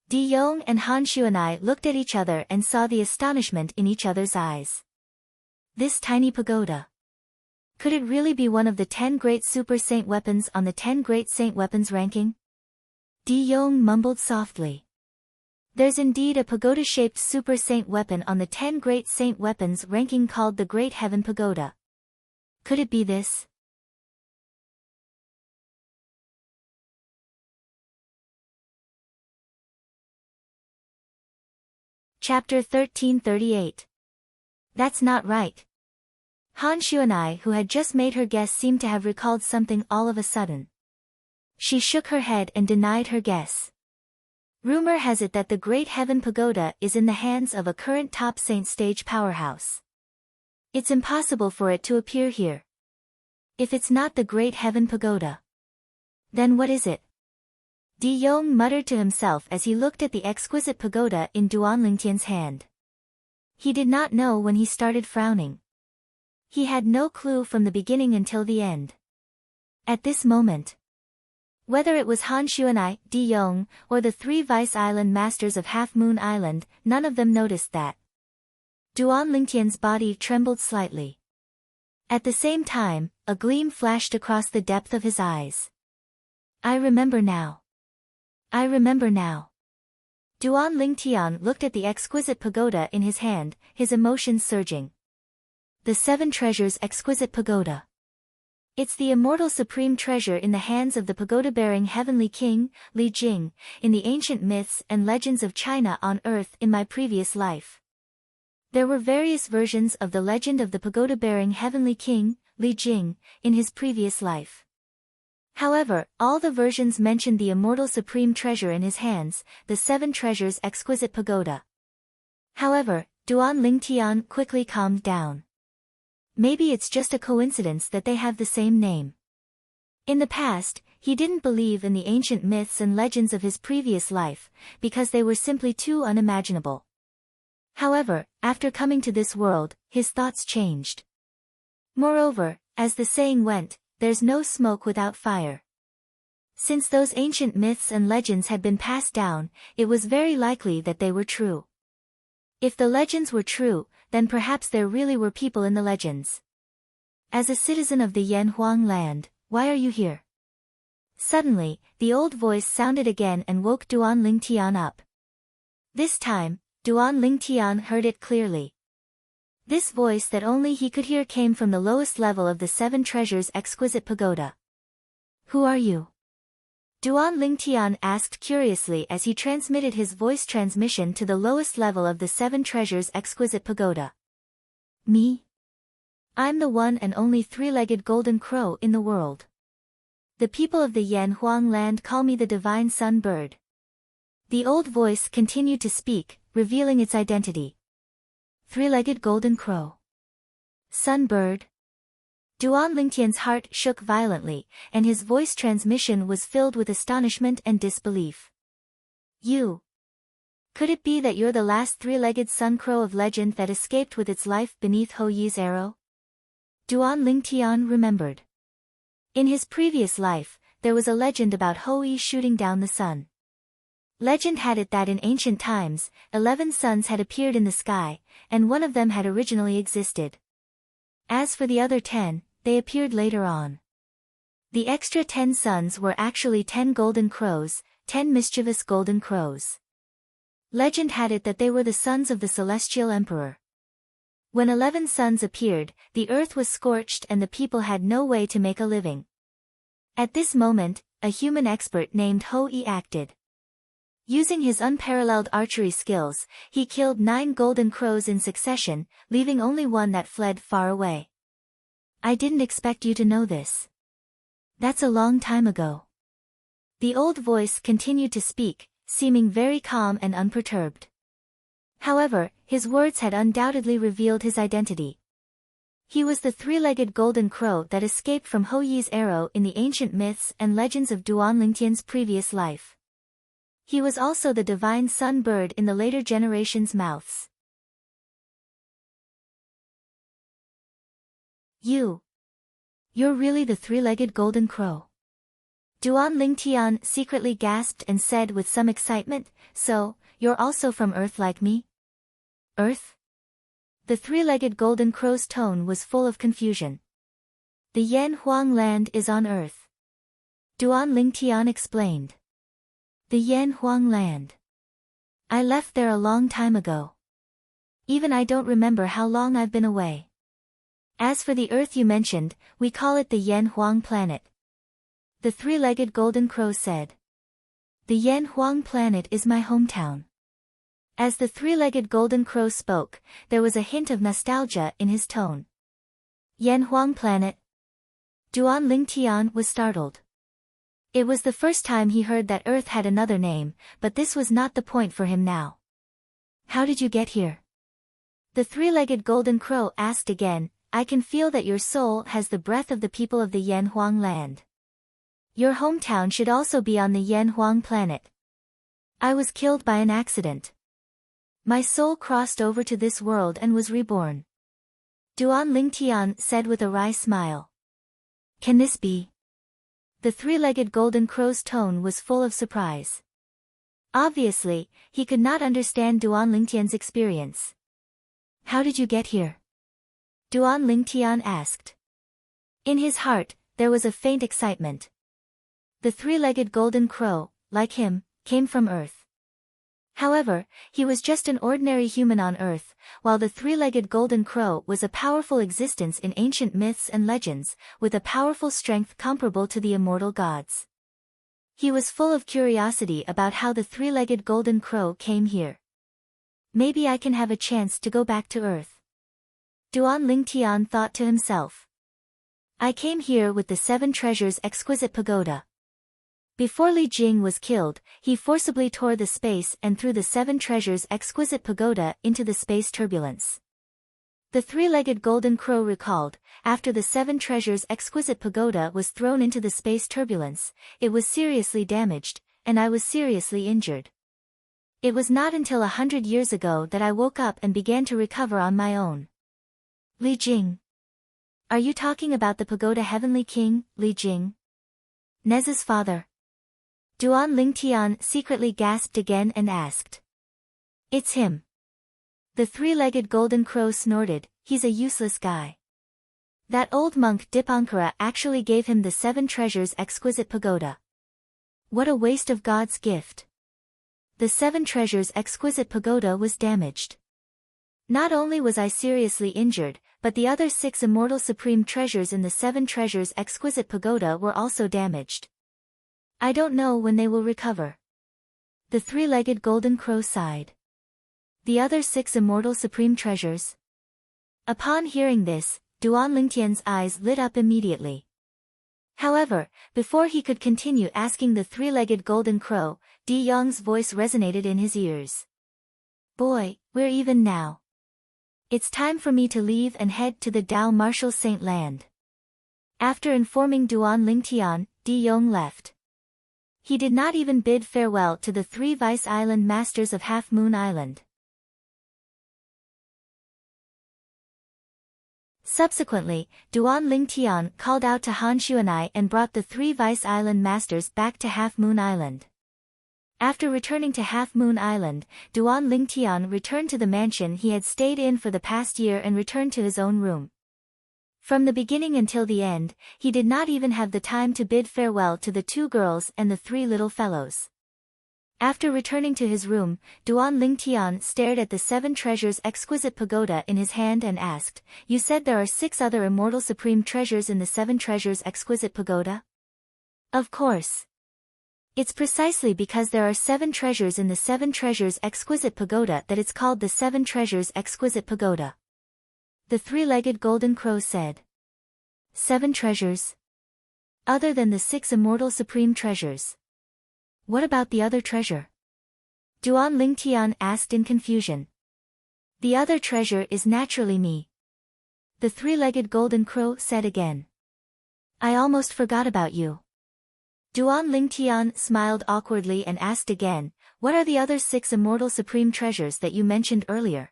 Di Yong and Han Xuanai looked at each other and saw the astonishment in each other's eyes. This tiny pagoda. Could it really be one of the 10 great super saint weapons on the 10 great saint weapons ranking? Di Yong mumbled softly. There's indeed a pagoda-shaped super saint weapon on the 10 great saint weapons ranking called the Great Heaven Pagoda. Could it be this? Chapter 1338. That's not right. Han Xuanai, who had just made her guess, seemed to have recalled something all of a sudden. She shook her head and denied her guess. Rumor has it that the Great Heaven Pagoda is in the hands of a current top saint stage powerhouse. It's impossible for it to appear here. If it's not the Great Heaven Pagoda, then what is it? De Yong muttered to himself as he looked at the exquisite pagoda in Duan Lingtian's hand. He did not know when he started frowning. He had no clue from the beginning until the end. At this moment, whether it was Han Xuanai, De Yong, or the three Vice Island masters of Half Moon Island, none of them noticed that Duan Lingtian's body trembled slightly. At the same time, a gleam flashed across the depth of his eyes. I remember now. I remember now. Duan Lingtian looked at the exquisite pagoda in his hand, his emotions surging. The Seven Treasures Exquisite Pagoda. It's the immortal supreme treasure in the hands of the pagoda-bearing heavenly king, Li Jing, in the ancient myths and legends of China on earth in my previous life. There were various versions of the legend of the pagoda-bearing heavenly king, Li Jing, in his previous life. However, all the versions mentioned the immortal supreme treasure in his hands, the Seven Treasures Exquisite Pagoda. However, Duan Lingtian quickly calmed down. Maybe it's just a coincidence that they have the same name. In the past, he didn't believe in the ancient myths and legends of his previous life, because they were simply too unimaginable. However, after coming to this world, his thoughts changed. Moreover, as the saying went, there's no smoke without fire. Since those ancient myths and legends had been passed down, it was very likely that they were true. If the legends were true, then perhaps there really were people in the legends. As a citizen of the Yanhuang land, why are you here? Suddenly, the old voice sounded again and woke Duan Lingtian up. This time, Duan Lingtian heard it clearly. This voice that only he could hear came from the lowest level of the Seven Treasures Exquisite Pagoda. Who are you? Duan Lingtian asked curiously as he transmitted his voice transmission to the lowest level of the Seven Treasures Exquisite Pagoda. Me? I'm the one and only three-legged golden crow in the world. The people of the Yanhuang land call me the Divine Sun Bird. The old voice continued to speak, revealing its identity. Three-legged golden crow. Sun Bird. Duan Lingtian's heart shook violently, and his voice transmission was filled with astonishment and disbelief. You. Could it be that you're the last three-legged sun crow of legend that escaped with its life beneath Ho Yi's arrow? Duan Lingtian remembered. In his previous life, there was a legend about Ho Yi shooting down the sun. Legend had it that in ancient times, 11 suns had appeared in the sky, and one of them had originally existed. As for the other 10, they appeared later on. The extra 10 suns were actually 10 golden crows, 10 mischievous golden crows. Legend had it that they were the sons of the celestial emperor. When 11 suns appeared, the earth was scorched and the people had no way to make a living. At this moment, a human expert named Ho Yi acted. Using his unparalleled archery skills, he killed 9 golden crows in succession, leaving only one that fled far away. I didn't expect you to know this. That's a long time ago. The old voice continued to speak, seeming very calm and unperturbed. However, his words had undoubtedly revealed his identity. He was the three-legged golden crow that escaped from Ho Yi's arrow in the ancient myths and legends of Duan Lingtian's previous life. He was also the divine sun bird in the later generations' mouths. You're really the three-legged golden crow. Duan Lingtian secretly gasped and said with some excitement, so, you're also from Earth like me? Earth? The three-legged golden crow's tone was full of confusion. The Yanhuang land is on Earth. Duan Lingtian explained. The Yanhuang land. I left there a long time ago. Even I don't remember how long I've been away. As for the Earth you mentioned, we call it the Yanhuang planet. The three-legged golden crow said. The Yanhuang planet is my hometown. As the three-legged golden crow spoke, there was a hint of nostalgia in his tone. Yanhuang planet. Duan Lingtian was startled. It was the first time he heard that Earth had another name, but this was not the point for him now. How did you get here? The three-legged golden crow asked again. I can feel that your soul has the breath of the people of the Yen Huang land. Your hometown should also be on the Yen Huang planet. I was killed by an accident. My soul crossed over to this world and was reborn. Duan Lingtian said with a wry smile. Can this be? The three-legged golden crow's tone was full of surprise. Obviously, he could not understand Duan Lingtian's experience. How did you get here? Duan Lingtian asked. In his heart, there was a faint excitement. The three-legged golden crow, like him, came from Earth. However, he was just an ordinary human on Earth, while the three-legged golden crow was a powerful existence in ancient myths and legends, with a powerful strength comparable to the immortal gods. He was full of curiosity about how the three-legged golden crow came here. Maybe I can have a chance to go back to Earth. Duan Lingtian thought to himself. I came here with the 7 treasures exquisite pagoda. Before Li Jing was killed, he forcibly tore the space and threw the 7 treasures exquisite pagoda into the space turbulence. The three-legged golden crow recalled, after the 7 treasures exquisite pagoda was thrown into the space turbulence, it was seriously damaged, and I was seriously injured. It was not until 100 years ago that I woke up and began to recover on my own. Li Jing. Are you talking about the pagoda heavenly king, Li Jing? Nez's father. Duan Lingtian secretly gasped again and asked. It's him. The three-legged golden crow snorted. He's a useless guy. That old monk Dipankara actually gave him the 7 treasures exquisite pagoda. What a waste of God's gift. The 7 treasures exquisite pagoda was damaged. Not only was I seriously injured, but the other 6 immortal supreme treasures in the 7 treasures exquisite pagoda were also damaged. I don't know when they will recover. The three-legged golden crow sighed. The other 6 immortal supreme treasures? Upon hearing this, Duan Lingtian's eyes lit up immediately. However, before he could continue asking the three-legged golden crow, Di Yong's voice resonated in his ears. Boy, we're even now. It's time for me to leave and head to the Dao Martial Saint Land. After informing Duan Lingtian, Di Yong left. He did not even bid farewell to the 3 Vice Island Masters of Half Moon Island. Subsequently, Duan Lingtian called out to Han Xuanai and brought the 3 Vice Island Masters back to Half Moon Island. After returning to Half Moon Island, Duan Lingtian returned to the mansion he had stayed in for the past year and returned to his own room. From the beginning until the end, he did not even have the time to bid farewell to the 2 girls and the 3 little fellows. After returning to his room, Duan Lingtian stared at the 7 treasures exquisite pagoda in his hand and asked, You said there are 6 other immortal supreme treasures in the 7 treasures exquisite pagoda? Of course. It's precisely because there are 7 treasures in the 7 treasures exquisite pagoda that it's called the 7 treasures exquisite pagoda. The three-legged golden crow said. 7 treasures? Other than the 6 immortal supreme treasures. What about the other treasure? Duan Lingtian asked in confusion. The other treasure is naturally me. The three-legged golden crow said again. I almost forgot about you. Duan Lingtian smiled awkwardly and asked again, What are the other 6 immortal supreme treasures that you mentioned earlier?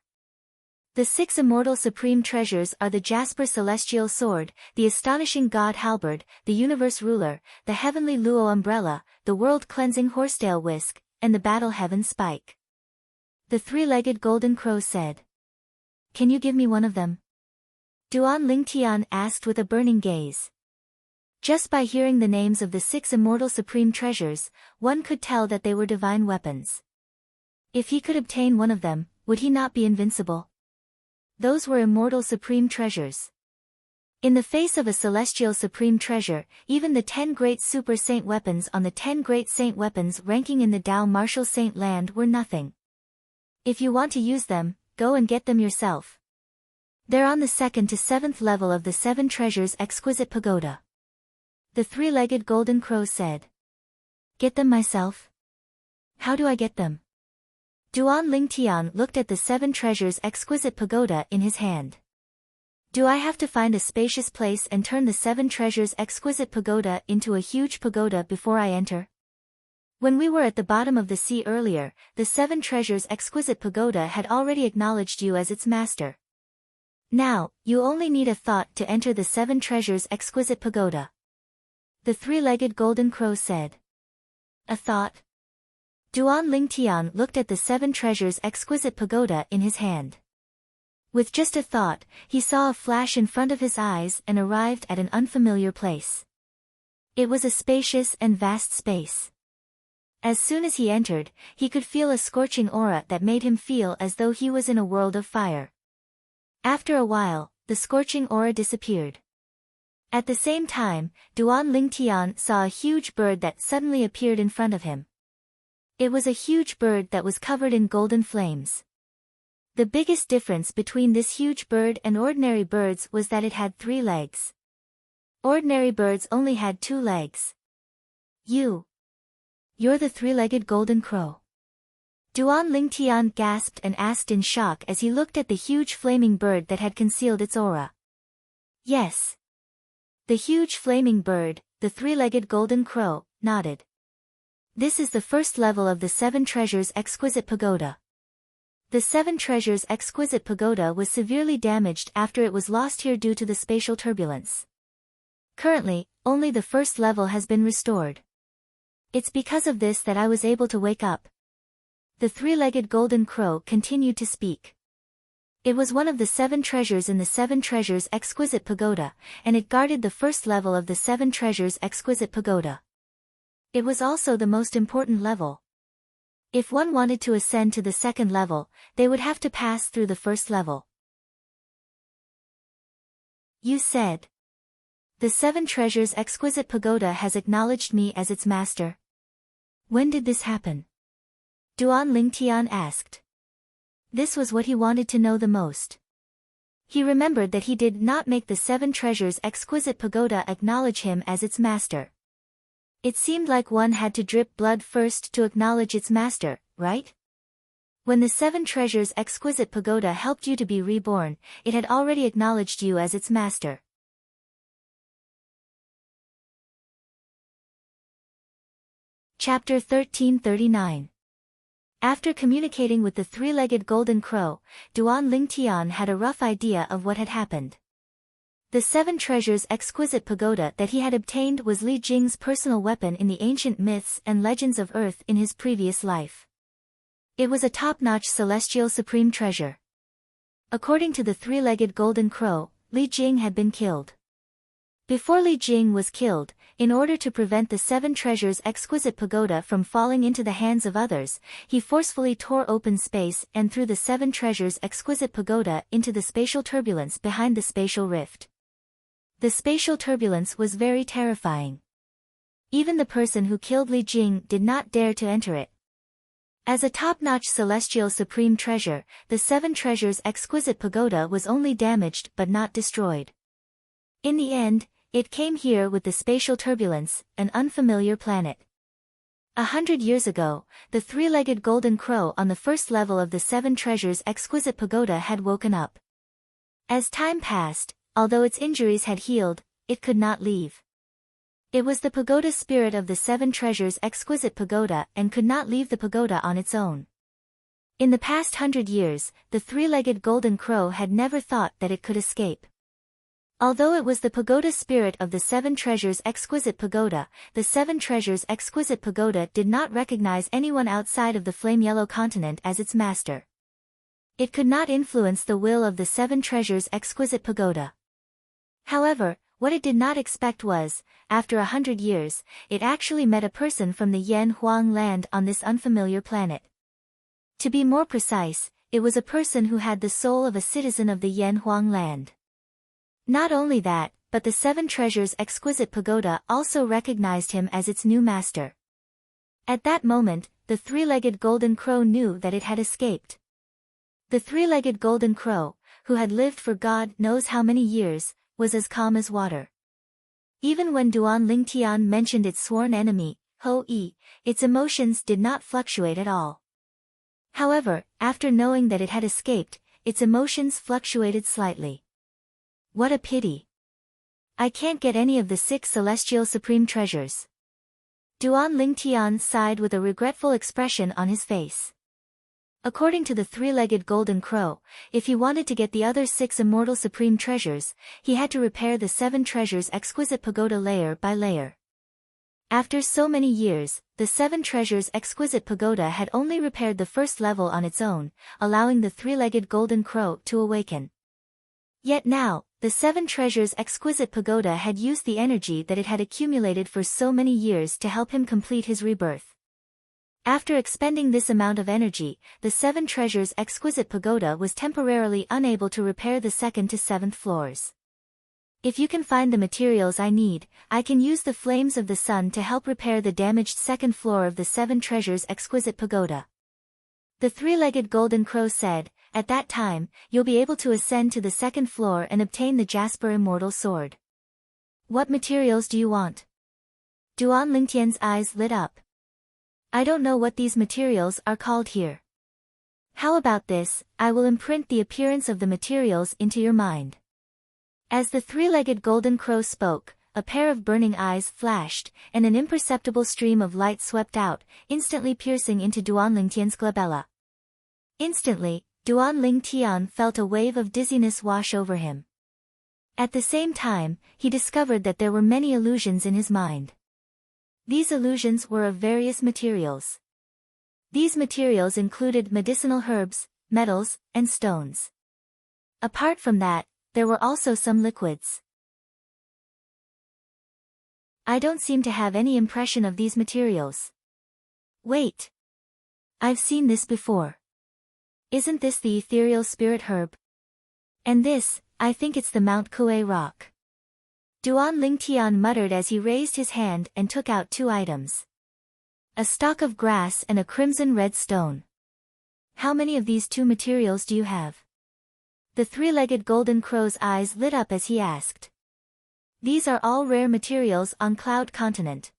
The 6 immortal supreme treasures are the Jasper Celestial Sword, the Astonishing God Halberd, the Universe Ruler, the Heavenly Luo Umbrella, the World-Cleansing Horsetail Whisk, and the Battle Heaven Spike. The three-legged golden crow said. Can you give me one of them? Duan Lingtian asked with a burning gaze. Just by hearing the names of the 6 immortal supreme treasures, one could tell that they were divine weapons. If he could obtain one of them, would he not be invincible? Those were immortal supreme treasures. In the face of a celestial supreme treasure, even the 10 great super saint weapons on the 10 great saint weapons ranking in the Dao Martial Saint Land were nothing. If you want to use them, go and get them yourself. They're on the 2nd to 7th level of the 7 treasures exquisite pagoda. The three-legged golden crow said. Get them myself? How do I get them? Duan Lingtian looked at the 7 treasures exquisite pagoda in his hand. Do I have to find a spacious place and turn the 7 treasures exquisite pagoda into a huge pagoda before I enter? When we were at the bottom of the sea earlier, the 7 treasures exquisite pagoda had already acknowledged you as its master. Now, you only need a thought to enter the 7 treasures exquisite pagoda. The 3-legged golden crow said. A thought? Duan Lingtian looked at the 7 treasures exquisite pagoda in his hand. With just a thought, he saw a flash in front of his eyes and arrived at an unfamiliar place. It was a spacious and vast space. As soon as he entered, he could feel a scorching aura that made him feel as though he was in a world of fire. After a while, the scorching aura disappeared. At the same time, Duan Lingtian saw a huge bird that suddenly appeared in front of him. It was a huge bird that was covered in golden flames. The biggest difference between this huge bird and ordinary birds was that it had 3 legs. Ordinary birds only had 2 legs. You're the 3-legged golden crow. Duan Lingtian gasped and asked in shock as he looked at the huge flaming bird that had concealed its aura. Yes. The huge flaming bird, the 3-legged golden crow, nodded. This is the first level of the 7 treasures exquisite pagoda. The 7 treasures exquisite pagoda was severely damaged after it was lost here due to the spatial turbulence. Currently, only the first level has been restored. It's because of this that I was able to wake up. The 3-legged golden crow continued to speak. It was one of the 7 treasures in the 7 treasures exquisite pagoda, and it guarded the first level of the 7 treasures exquisite pagoda. It was also the most important level. If one wanted to ascend to the second level, they would have to pass through the first level. You said. The 7 treasures exquisite pagoda has acknowledged me as its master. When did this happen? Duan Lingtian asked. This was what he wanted to know the most. He remembered that he did not make the 7 treasures exquisite pagoda acknowledge him as its master. It seemed like one had to drip blood first to acknowledge its master, right? When the 7 treasures exquisite pagoda helped you to be reborn, it had already acknowledged you as its master. Chapter 1339. After communicating with the 3-legged golden crow, Duan Lingtian had a rough idea of what had happened. The 7 treasures exquisite pagoda that he had obtained was Li Jing's personal weapon in the ancient myths and legends of Earth in his previous life. It was a top-notch celestial supreme treasure. According to the 3-legged golden crow, Li Jing had been killed. Before Li Jing was killed, in order to prevent the 7 treasures exquisite pagoda from falling into the hands of others, he forcefully tore open space and threw the 7 treasures exquisite pagoda into the spatial turbulence behind the spatial rift. The spatial turbulence was very terrifying. Even the person who killed Li Jing did not dare to enter it. As a top-notch celestial supreme treasure, the 7 treasures exquisite pagoda was only damaged but not destroyed. In the end, it came here with the spatial turbulence, an unfamiliar planet. 100 years ago, the 3-legged golden crow on the first level of the 7 treasures exquisite pagoda had woken up. As time passed, although its injuries had healed, it could not leave. It was the pagoda spirit of the 7 treasures exquisite pagoda and could not leave the pagoda on its own. In the past 100 years, the 3-legged golden crow had never thought that it could escape. Although it was the pagoda spirit of the 7 treasures exquisite pagoda, the 7 treasures exquisite pagoda did not recognize anyone outside of the flame yellow continent as its master. It could not influence the will of the 7 treasures exquisite pagoda. However, what it did not expect was, after 100 years, it actually met a person from the Yan Huang land on this unfamiliar planet. To be more precise, it was a person who had the soul of a citizen of the Yan Huang land. Not only that, but the 7 treasures exquisite pagoda also recognized him as its new master. At that moment, the 3-legged golden crow knew that it had escaped. The 3-legged golden crow, who had lived for God knows how many years, was as calm as water. Even when Duan Lingtian mentioned its sworn enemy, Ho-e, its emotions did not fluctuate at all. However, after knowing that it had escaped, its emotions fluctuated slightly. What a pity. I can't get any of the 6 celestial supreme treasures. Duan Lingtian sighed with a regretful expression on his face. According to the 3-legged golden crow, if he wanted to get the other 6 immortal supreme treasures, he had to repair the 7 treasures exquisite pagoda layer by layer. After so many years, the 7 treasures exquisite pagoda had only repaired the first level on its own, allowing the 3-legged golden crow to awaken. Yet now, the 7 treasures exquisite pagoda had used the energy that it had accumulated for so many years to help him complete his rebirth. After expending this amount of energy, the 7 treasures exquisite pagoda was temporarily unable to repair the 2nd to 7th floors. If you can find the materials I need, I can use the flames of the sun to help repair the damaged 2nd floor of the 7 treasures exquisite pagoda. The 3-legged golden crow said, at that time, you'll be able to ascend to the 2nd floor and obtain the Jasper Immortal Sword. What materials do you want? Duan Lingtian's eyes lit up. I don't know what these materials are called here. How about this, I will imprint the appearance of the materials into your mind. As the 3-legged golden crow spoke, a pair of burning eyes flashed, and an imperceptible stream of light swept out, instantly piercing into Duan Lingtian's glabella. Instantly, Duan Lingtian felt a wave of dizziness wash over him. At the same time, he discovered that there were many illusions in his mind. These illusions were of various materials. These materials included medicinal herbs, metals, and stones. Apart from that, there were also some liquids. I don't seem to have any impression of these materials. Wait. I've seen this before. Isn't this the ethereal spirit herb? And this, I think it's the Mount Kue rock. Duan Lingtian muttered as he raised his hand and took out 2 items. A stalk of grass and a crimson red stone. How many of these 2 materials do you have? The 3-legged golden crow's eyes lit up as he asked. These are all rare materials on Cloud Continent.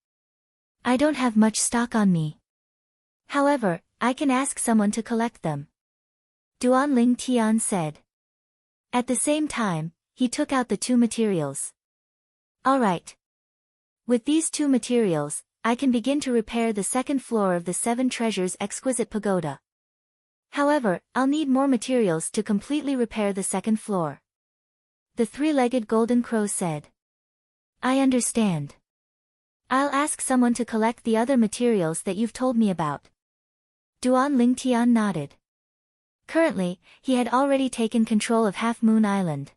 I don't have much stock on me. However, I can ask someone to collect them. Duan Lingtian said. At the same time, he took out the 2 materials. All right. With these 2 materials, I can begin to repair the 2nd floor of the 7 treasures exquisite pagoda. However, I'll need more materials to completely repair the 2nd floor. The 3-legged golden crow said. I understand. I'll ask someone to collect the other materials that you've told me about. Duan Lingtian nodded. Currently, he had already taken control of Half Moon Island.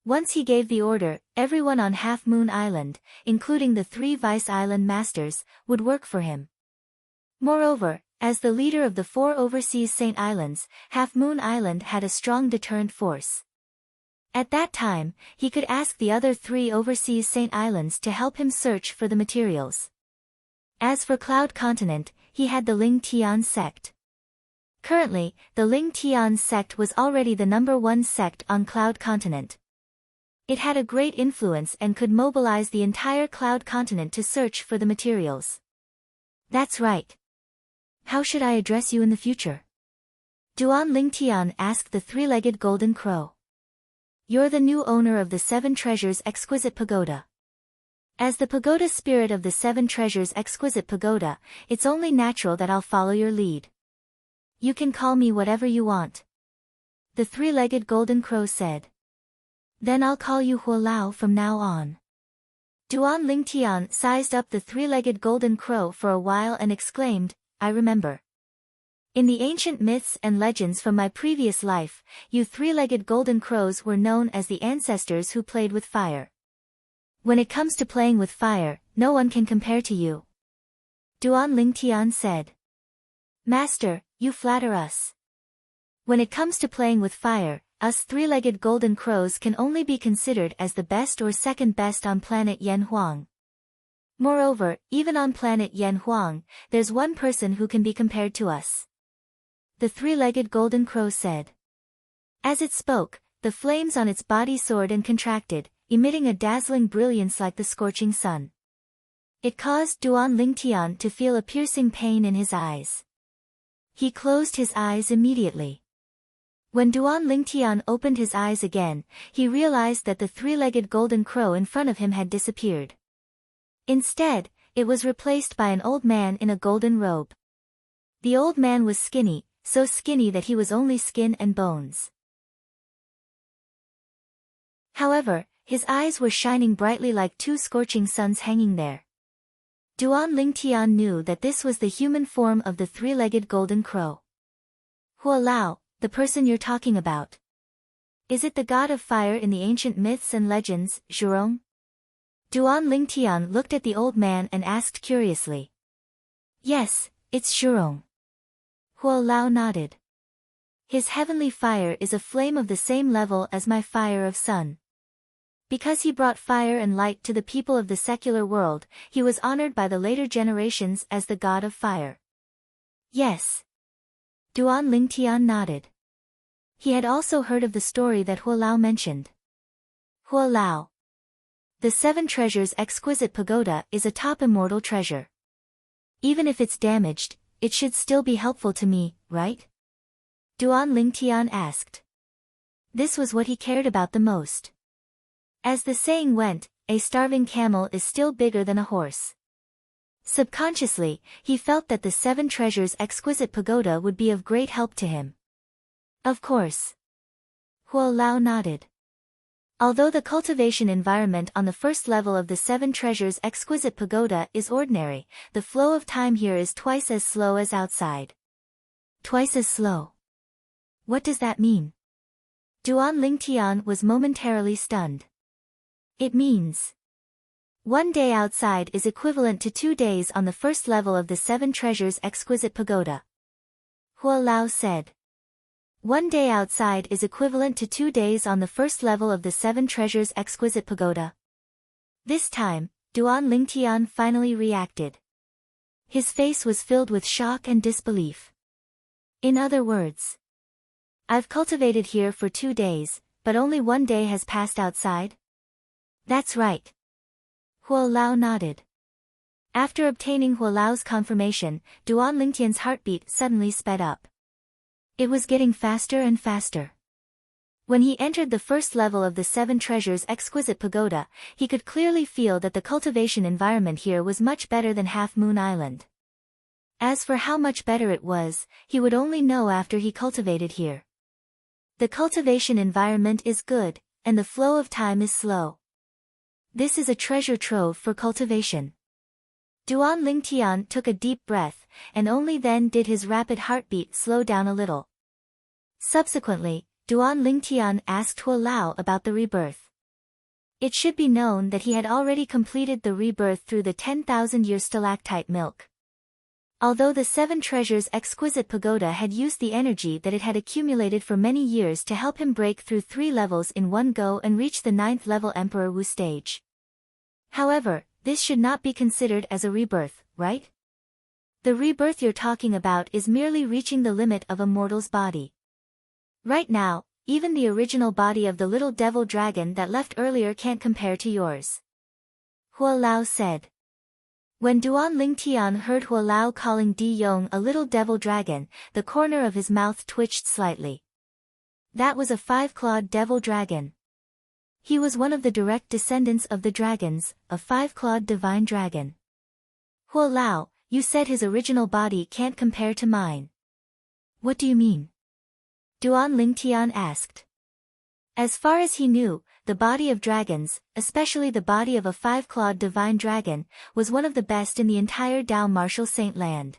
Once he gave the order, everyone on Half Moon Island, including the 3 Vice Island Masters, would work for him. Moreover, as the leader of the 4 overseas Saint Islands, Half Moon Island had a strong deterrent force. At that time, he could ask the other 3 overseas Saint Islands to help him search for the materials. As for Cloud Continent, he had the Ling Tian sect. Currently, the Ling Tian sect was already the #1 sect on Cloud Continent. It had a great influence and could mobilize the entire Cloud Continent to search for the materials. That's right. How should I address you in the future? Duan Lingtian asked the 3-legged golden crow. You're the new owner of the 7 treasures exquisite pagoda. As the pagoda spirit of the 7 treasures exquisite pagoda, it's only natural that I'll follow your lead. You can call me whatever you want. The 3-legged golden crow said. Then I'll call you Huo Lao from now on. Duan Lingtian sized up the 3-legged golden crow for a while and exclaimed, I remember. In the ancient myths and legends from my previous life, you 3-legged golden crows were known as the ancestors who played with fire. When it comes to playing with fire, no one can compare to you. Duan Lingtian said. Master, you flatter us. When it comes to playing with fire, us 3-legged golden crows can only be considered as the best or second best on planet Yanhuang. Moreover, even on planet Yanhuang, there's one person who can be compared to us. The 3-legged golden crow said. As it spoke, the flames on its body soared and contracted, emitting a dazzling brilliance like the scorching sun. It caused Duan Lingtian to feel a piercing pain in his eyes. He closed his eyes immediately. When Duan Lingtian opened his eyes again, he realized that the three-legged golden crow in front of him had disappeared. Instead, it was replaced by an old man in a golden robe. The old man was skinny, so skinny that he was only skin and bones. However, his eyes were shining brightly like two scorching suns hanging there. Duan Lingtian knew that this was the human form of the three-legged golden crow. Huo Lao, the person you're talking about. Is it the god of fire in the ancient myths and legends, Soaring? Duan Lingtian looked at the old man and asked curiously. Yes, it's Soaring. Huo Lao nodded. His heavenly fire is a flame of the same level as my fire of sun. Because he brought fire and light to the people of the secular world, he was honored by the later generations as the god of fire. Yes. Duan Lingtian nodded. He had also heard of the story that Huo Lao mentioned. Huo Lao. The Seven Treasures Exquisite Pagoda is a top immortal treasure. Even if it's damaged, it should still be helpful to me, right? Duan Lingtian asked. This was what he cared about the most. As the saying went, a starving camel is still bigger than a horse. Subconsciously, he felt that the Seven Treasures Exquisite Pagoda would be of great help to him. Of course. Huo Lao nodded. Although the cultivation environment on the first level of the Seven Treasures Exquisite Pagoda is ordinary, the flow of time here is twice as slow as outside. Twice as slow. What does that mean? Duan Lingtian was momentarily stunned. It means 1 day outside is equivalent to 2 days on the first level of the Seven Treasures Exquisite Pagoda. Huo Lao said. 1 day outside is equivalent to 2 days on the first level of the Seven Treasures Exquisite Pagoda. This time, Duan Lingtian finally reacted. His face was filled with shock and disbelief. In other words, I've cultivated here for 2 days, but only 1 day has passed outside? That's right. Huo Lao nodded. After obtaining Huo Lao's confirmation, Duan Lingtian's heartbeat suddenly sped up. It was getting faster and faster. When he entered the first level of the Seven Treasures Exquisite Pagoda, he could clearly feel that the cultivation environment here was much better than Half Moon Island. As for how much better it was, he would only know after he cultivated here. The cultivation environment is good, and the flow of time is slow. This is a treasure trove for cultivation. Duan Lingtian took a deep breath, and only then did his rapid heartbeat slow down a little. Subsequently, Duan Lingtian asked Huo Lao about the rebirth. It should be known that he had already completed the rebirth through the 10,000-year stalactite milk. Although the Seven Treasures Exquisite Pagoda had used the energy that it had accumulated for many years to help him break through 3 levels in one go and reach the 9th level Emperor Wu stage. However, this should not be considered as a rebirth, right? The rebirth you're talking about is merely reaching the limit of a mortal's body. Right now, even the original body of the little devil dragon that left earlier can't compare to yours. Huo Lao said. When Duan Lingtian heard Huo Lao calling Di Yong a little devil dragon, the corner of his mouth twitched slightly. That was a 5-clawed devil dragon. He was one of the direct descendants of the dragons, a 5-clawed divine dragon. Huo Lao, you said his original body can't compare to mine. What do you mean? Duan Lingtian asked. As far as he knew, the body of dragons, especially the body of a 5-clawed divine dragon, was one of the best in the entire Dao Martial Saint land.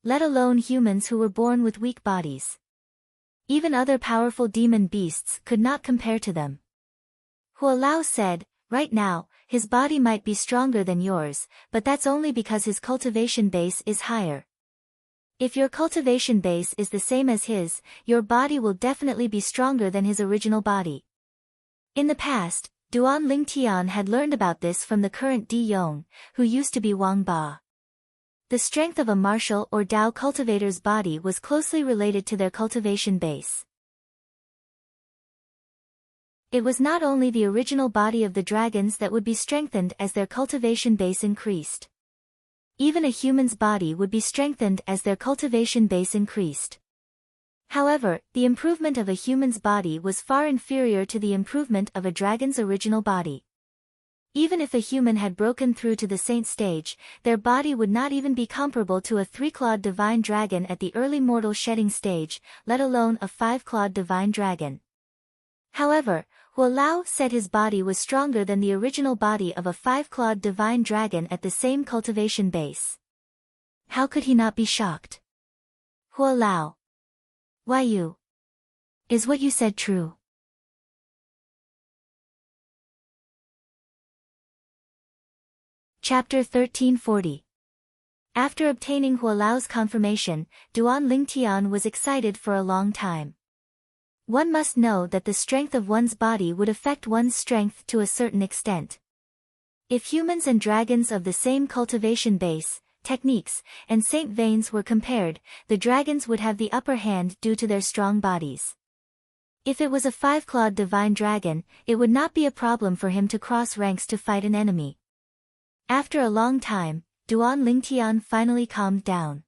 Let alone humans who were born with weak bodies. Even other powerful demon beasts could not compare to them. Huo Lao said, right now, his body might be stronger than yours, but that's only because his cultivation base is higher. If your cultivation base is the same as his, your body will definitely be stronger than his original body. In the past, Duan Lingtian had learned about this from the current Di Yong, who used to be Wang Ba. The strength of a martial or Dao cultivator's body was closely related to their cultivation base. It was not only the original body of the dragons that would be strengthened as their cultivation base increased. Even a human's body would be strengthened as their cultivation base increased. However, the improvement of a human's body was far inferior to the improvement of a dragon's original body. Even if a human had broken through to the saint stage, their body would not even be comparable to a 3-clawed divine dragon at the early mortal shedding stage, let alone a 5-clawed divine dragon. However, Huolao said his body was stronger than the original body of a 5-clawed divine dragon at the same cultivation base. How could he not be shocked? Huolao. Why you? Is what you said true? Chapter 1340. After obtaining Huolao's confirmation, Duan Lingtian was excited for a long time. One must know that the strength of one's body would affect one's strength to a certain extent. If humans and dragons of the same cultivation base, techniques, and saint veins were compared, the dragons would have the upper hand due to their strong bodies. If it was a 5-clawed divine dragon, it would not be a problem for him to cross ranks to fight an enemy. After a long time, Duan Lingtian finally calmed down.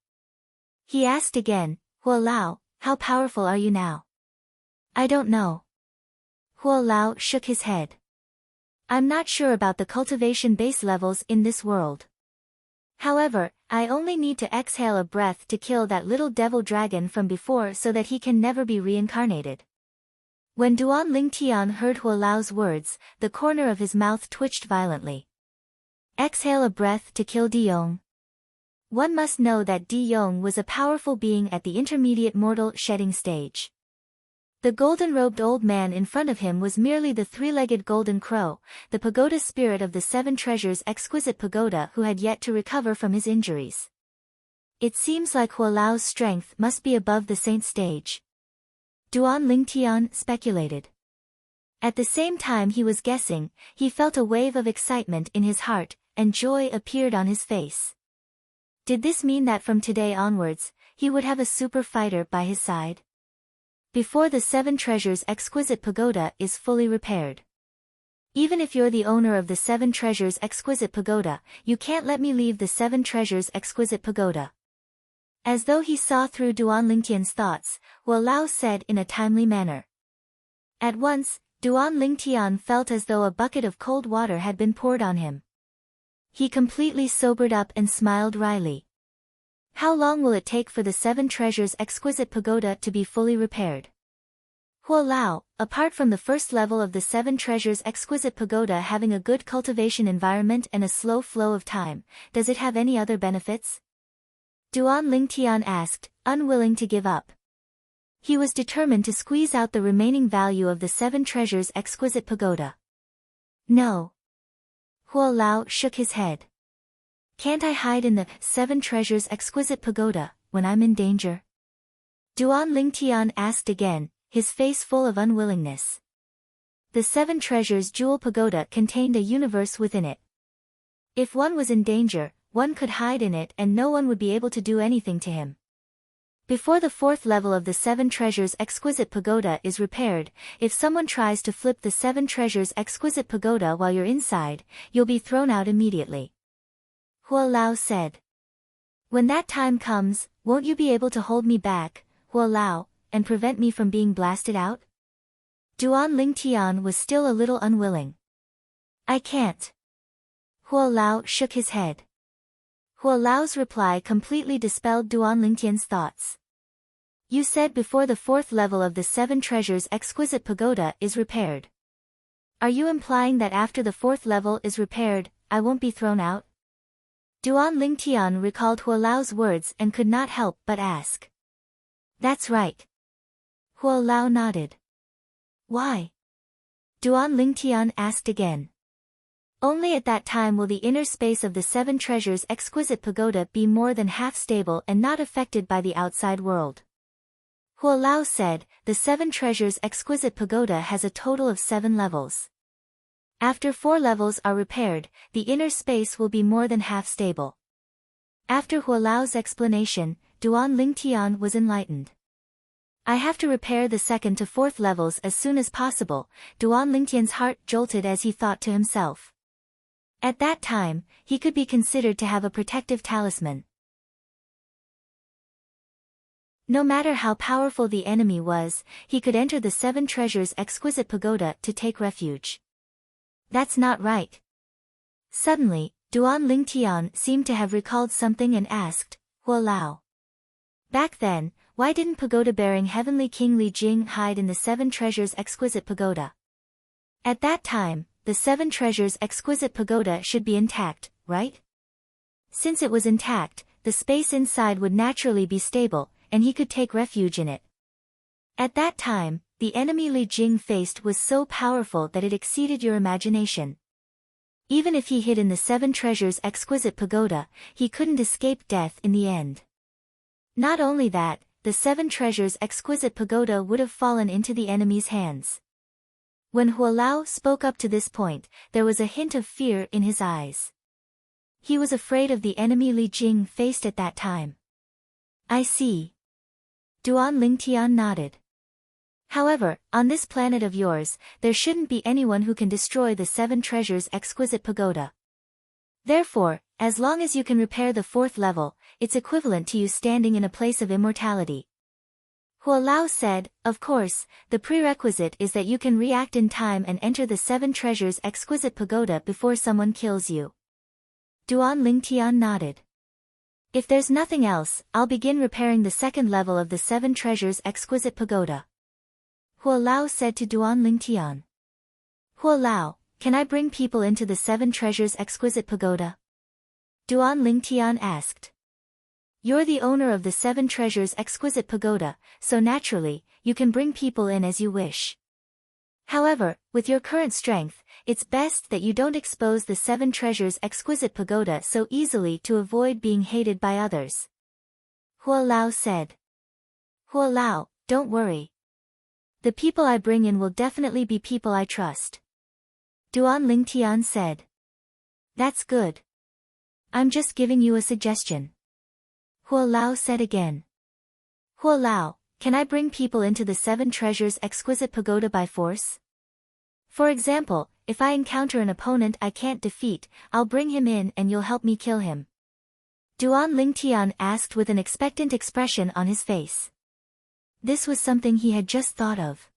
He asked again, Huolao, how powerful are you now? I don't know. Huolao shook his head. I'm not sure about the cultivation base levels in this world. However, I only need to exhale a breath to kill that little devil dragon from before so that he can never be reincarnated. When Duan Lingtian heard Huolao's words, the corner of his mouth twitched violently. Exhale a breath to kill Diyong. One must know that Diyong was a powerful being at the intermediate mortal shedding stage. The golden-robed old man in front of him was merely the 3-legged golden crow, the pagoda spirit of the 7 treasures exquisite pagoda who had yet to recover from his injuries. It seems like Huolao's strength must be above the saint stage. Duan Lingtian speculated. At the same time he was guessing, he felt a wave of excitement in his heart, and joy appeared on his face. Did this mean that from today onwards, he would have a super fighter by his side? Before the 7 treasures exquisite pagoda is fully repaired. Even if you're the owner of the 7 treasures exquisite pagoda, you can't let me leave the 7 treasures exquisite pagoda. As though he saw through Duan Lingtian's thoughts, Huolao said in a timely manner. At once, Duan Lingtian felt as though a bucket of cold water had been poured on him. He completely sobered up and smiled wryly. How long will it take for the 7 treasures exquisite pagoda to be fully repaired? Huolao, apart from the first level of the 7 treasures exquisite pagoda having a good cultivation environment and a slow flow of time, does it have any other benefits? Duan Lingtian asked, unwilling to give up. He was determined to squeeze out the remaining value of the 7 treasures exquisite pagoda. No. Huolao shook his head. Can't I hide in the 7 treasures exquisite pagoda when I'm in danger? Duan Lingtian asked again, his face full of unwillingness. The 7 treasures jewel pagoda contained a universe within it. If one was in danger, one could hide in it and no one would be able to do anything to him. Before the 4th level of the 7 treasures exquisite pagoda is repaired, if someone tries to flip the 7 treasures exquisite pagoda while you're inside, you'll be thrown out immediately. Huolao said. When that time comes, won't you be able to hold me back, Huolao, and prevent me from being blasted out? Duan Lingtian was still a little unwilling. I can't. Huolao shook his head. Huolao's reply completely dispelled Duan Lingtian's thoughts. You said before the 4th level of the 7 treasures exquisite pagoda is repaired. Are you implying that after the 4th level is repaired, I won't be thrown out? Duan Lingtian recalled Huolao's words and could not help but ask. That's right. Huolao nodded. Why? Duan Lingtian asked again. Only at that time will the inner space of the 7 treasures exquisite pagoda be more than half stable and not affected by the outside world. Huolao said, the 7 treasures exquisite pagoda has a total of 7 levels. After 4 levels are repaired, the inner space will be more than half stable. After Huolao's explanation, Duan Lingtian was enlightened. I have to repair the 2nd to 4th levels as soon as possible. Duan Lingtian's heart jolted as he thought to himself. At that time, he could be considered to have a protective talisman. No matter how powerful the enemy was, he could enter the 7 treasures exquisite pagoda to take refuge. That's not right. Suddenly, Duan Lingtian seemed to have recalled something and asked, Huo Lao. Back then, why didn't pagoda-bearing Heavenly King Li Jing hide in the 7 treasures exquisite pagoda? At that time, the 7 treasures exquisite pagoda should be intact, right? Since it was intact, the space inside would naturally be stable, and he could take refuge in it. At that time, the enemy Li Jing faced was so powerful that it exceeded your imagination. Even if he hid in the 7 treasures exquisite pagoda, he couldn't escape death in the end. Not only that, the 7 treasures exquisite pagoda would have fallen into the enemy's hands. When Huo Lao spoke up to this point, there was a hint of fear in his eyes. He was afraid of the enemy Li Jing faced at that time. I see. Duan Lingtian nodded. However, on this planet of yours, there shouldn't be anyone who can destroy the 7 treasures exquisite pagoda. Therefore, as long as you can repair the 4th level, it's equivalent to you standing in a place of immortality. Huo Lao said, of course, the prerequisite is that you can react in time and enter the 7 treasures exquisite pagoda before someone kills you. Duan Lingtian nodded. If there's nothing else, I'll begin repairing the 2nd level of the 7 treasures exquisite pagoda. Huo Lao said to Duan Lingtian. Huo Lao, can I bring people into the 7 treasures exquisite pagoda? Duan Lingtian asked. You're the owner of the 7 treasures exquisite pagoda, so naturally, you can bring people in as you wish. However, with your current strength, it's best that you don't expose the 7 treasures exquisite pagoda so easily to avoid being hated by others. Huo Lao said. Huo Lao, don't worry. The people I bring in will definitely be people I trust. Duan Lingtian said. That's good. I'm just giving you a suggestion. Huo Lao said again. Huo Lao, can I bring people into the 7 treasures exquisite pagoda by force? For example, if I encounter an opponent I can't defeat, I'll bring him in and you'll help me kill him. Duan Lingtian asked with an expectant expression on his face. This was something he had just thought of.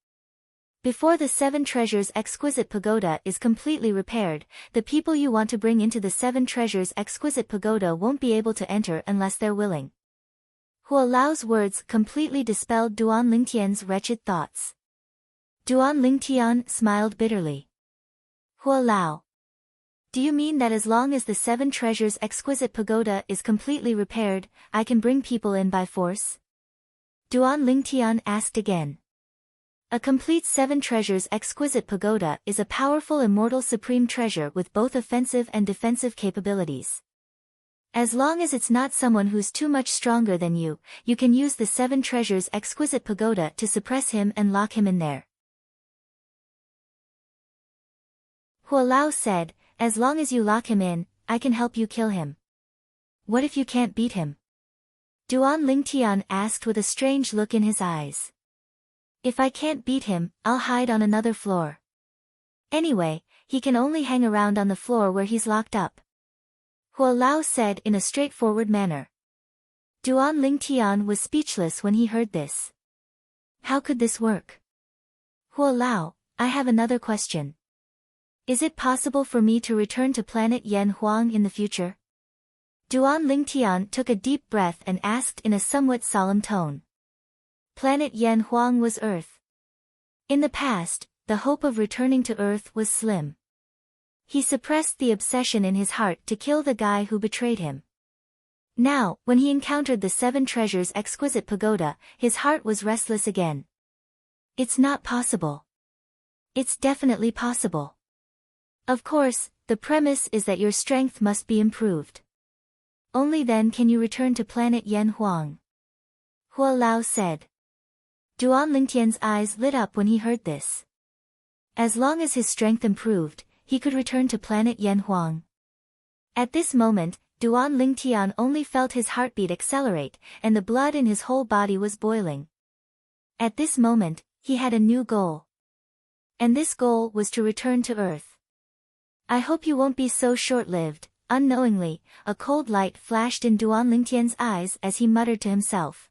Before the 7 treasures exquisite pagoda is completely repaired, the people you want to bring into the 7 treasures exquisite pagoda won't be able to enter unless they're willing. Huo Lao's words completely dispelled Duan Lingtian's wretched thoughts. Duan Lingtian smiled bitterly. Huo Lao. Do you mean that as long as the 7 treasures exquisite pagoda is completely repaired, I can bring people in by force? Duan Lingtian asked again. A complete 7 treasures exquisite pagoda is a powerful immortal supreme treasure with both offensive and defensive capabilities. As long as it's not someone who's too much stronger than you, you can use the 7 treasures exquisite pagoda to suppress him and lock him in there. Huo Lao said, as long as you lock him in, I can help you kill him. What if you can't beat him? Duan Lingtian asked with a strange look in his eyes. If I can't beat him, I'll hide on another floor. Anyway, he can only hang around on the floor where he's locked up. Huo Lao said in a straightforward manner. Duan Lingtian was speechless when he heard this. How could this work? Huo Lao, I have another question. Is it possible for me to return to planet Yan Huang in the future? Duan Lingtian took a deep breath and asked in a somewhat solemn tone. Planet Yan Huang was Earth. In the past, the hope of returning to Earth was slim. He suppressed the obsession in his heart to kill the guy who betrayed him. Now, when he encountered the 7 treasures exquisite pagoda, his heart was restless again. It's not possible. It's definitely possible. Of course, the premise is that your strength must be improved. Only then can you return to planet Yan Huang. Huo Lao said. Duan Lingtian's eyes lit up when he heard this. As long as his strength improved, he could return to planet Yan Huang. At this moment, Duan Lingtian only felt his heartbeat accelerate, and the blood in his whole body was boiling. At this moment, he had a new goal. And this goal was to return to Earth. I hope you won't be so short-lived. Unknowingly, a cold light flashed in Duan Lingtian's eyes as he muttered to himself.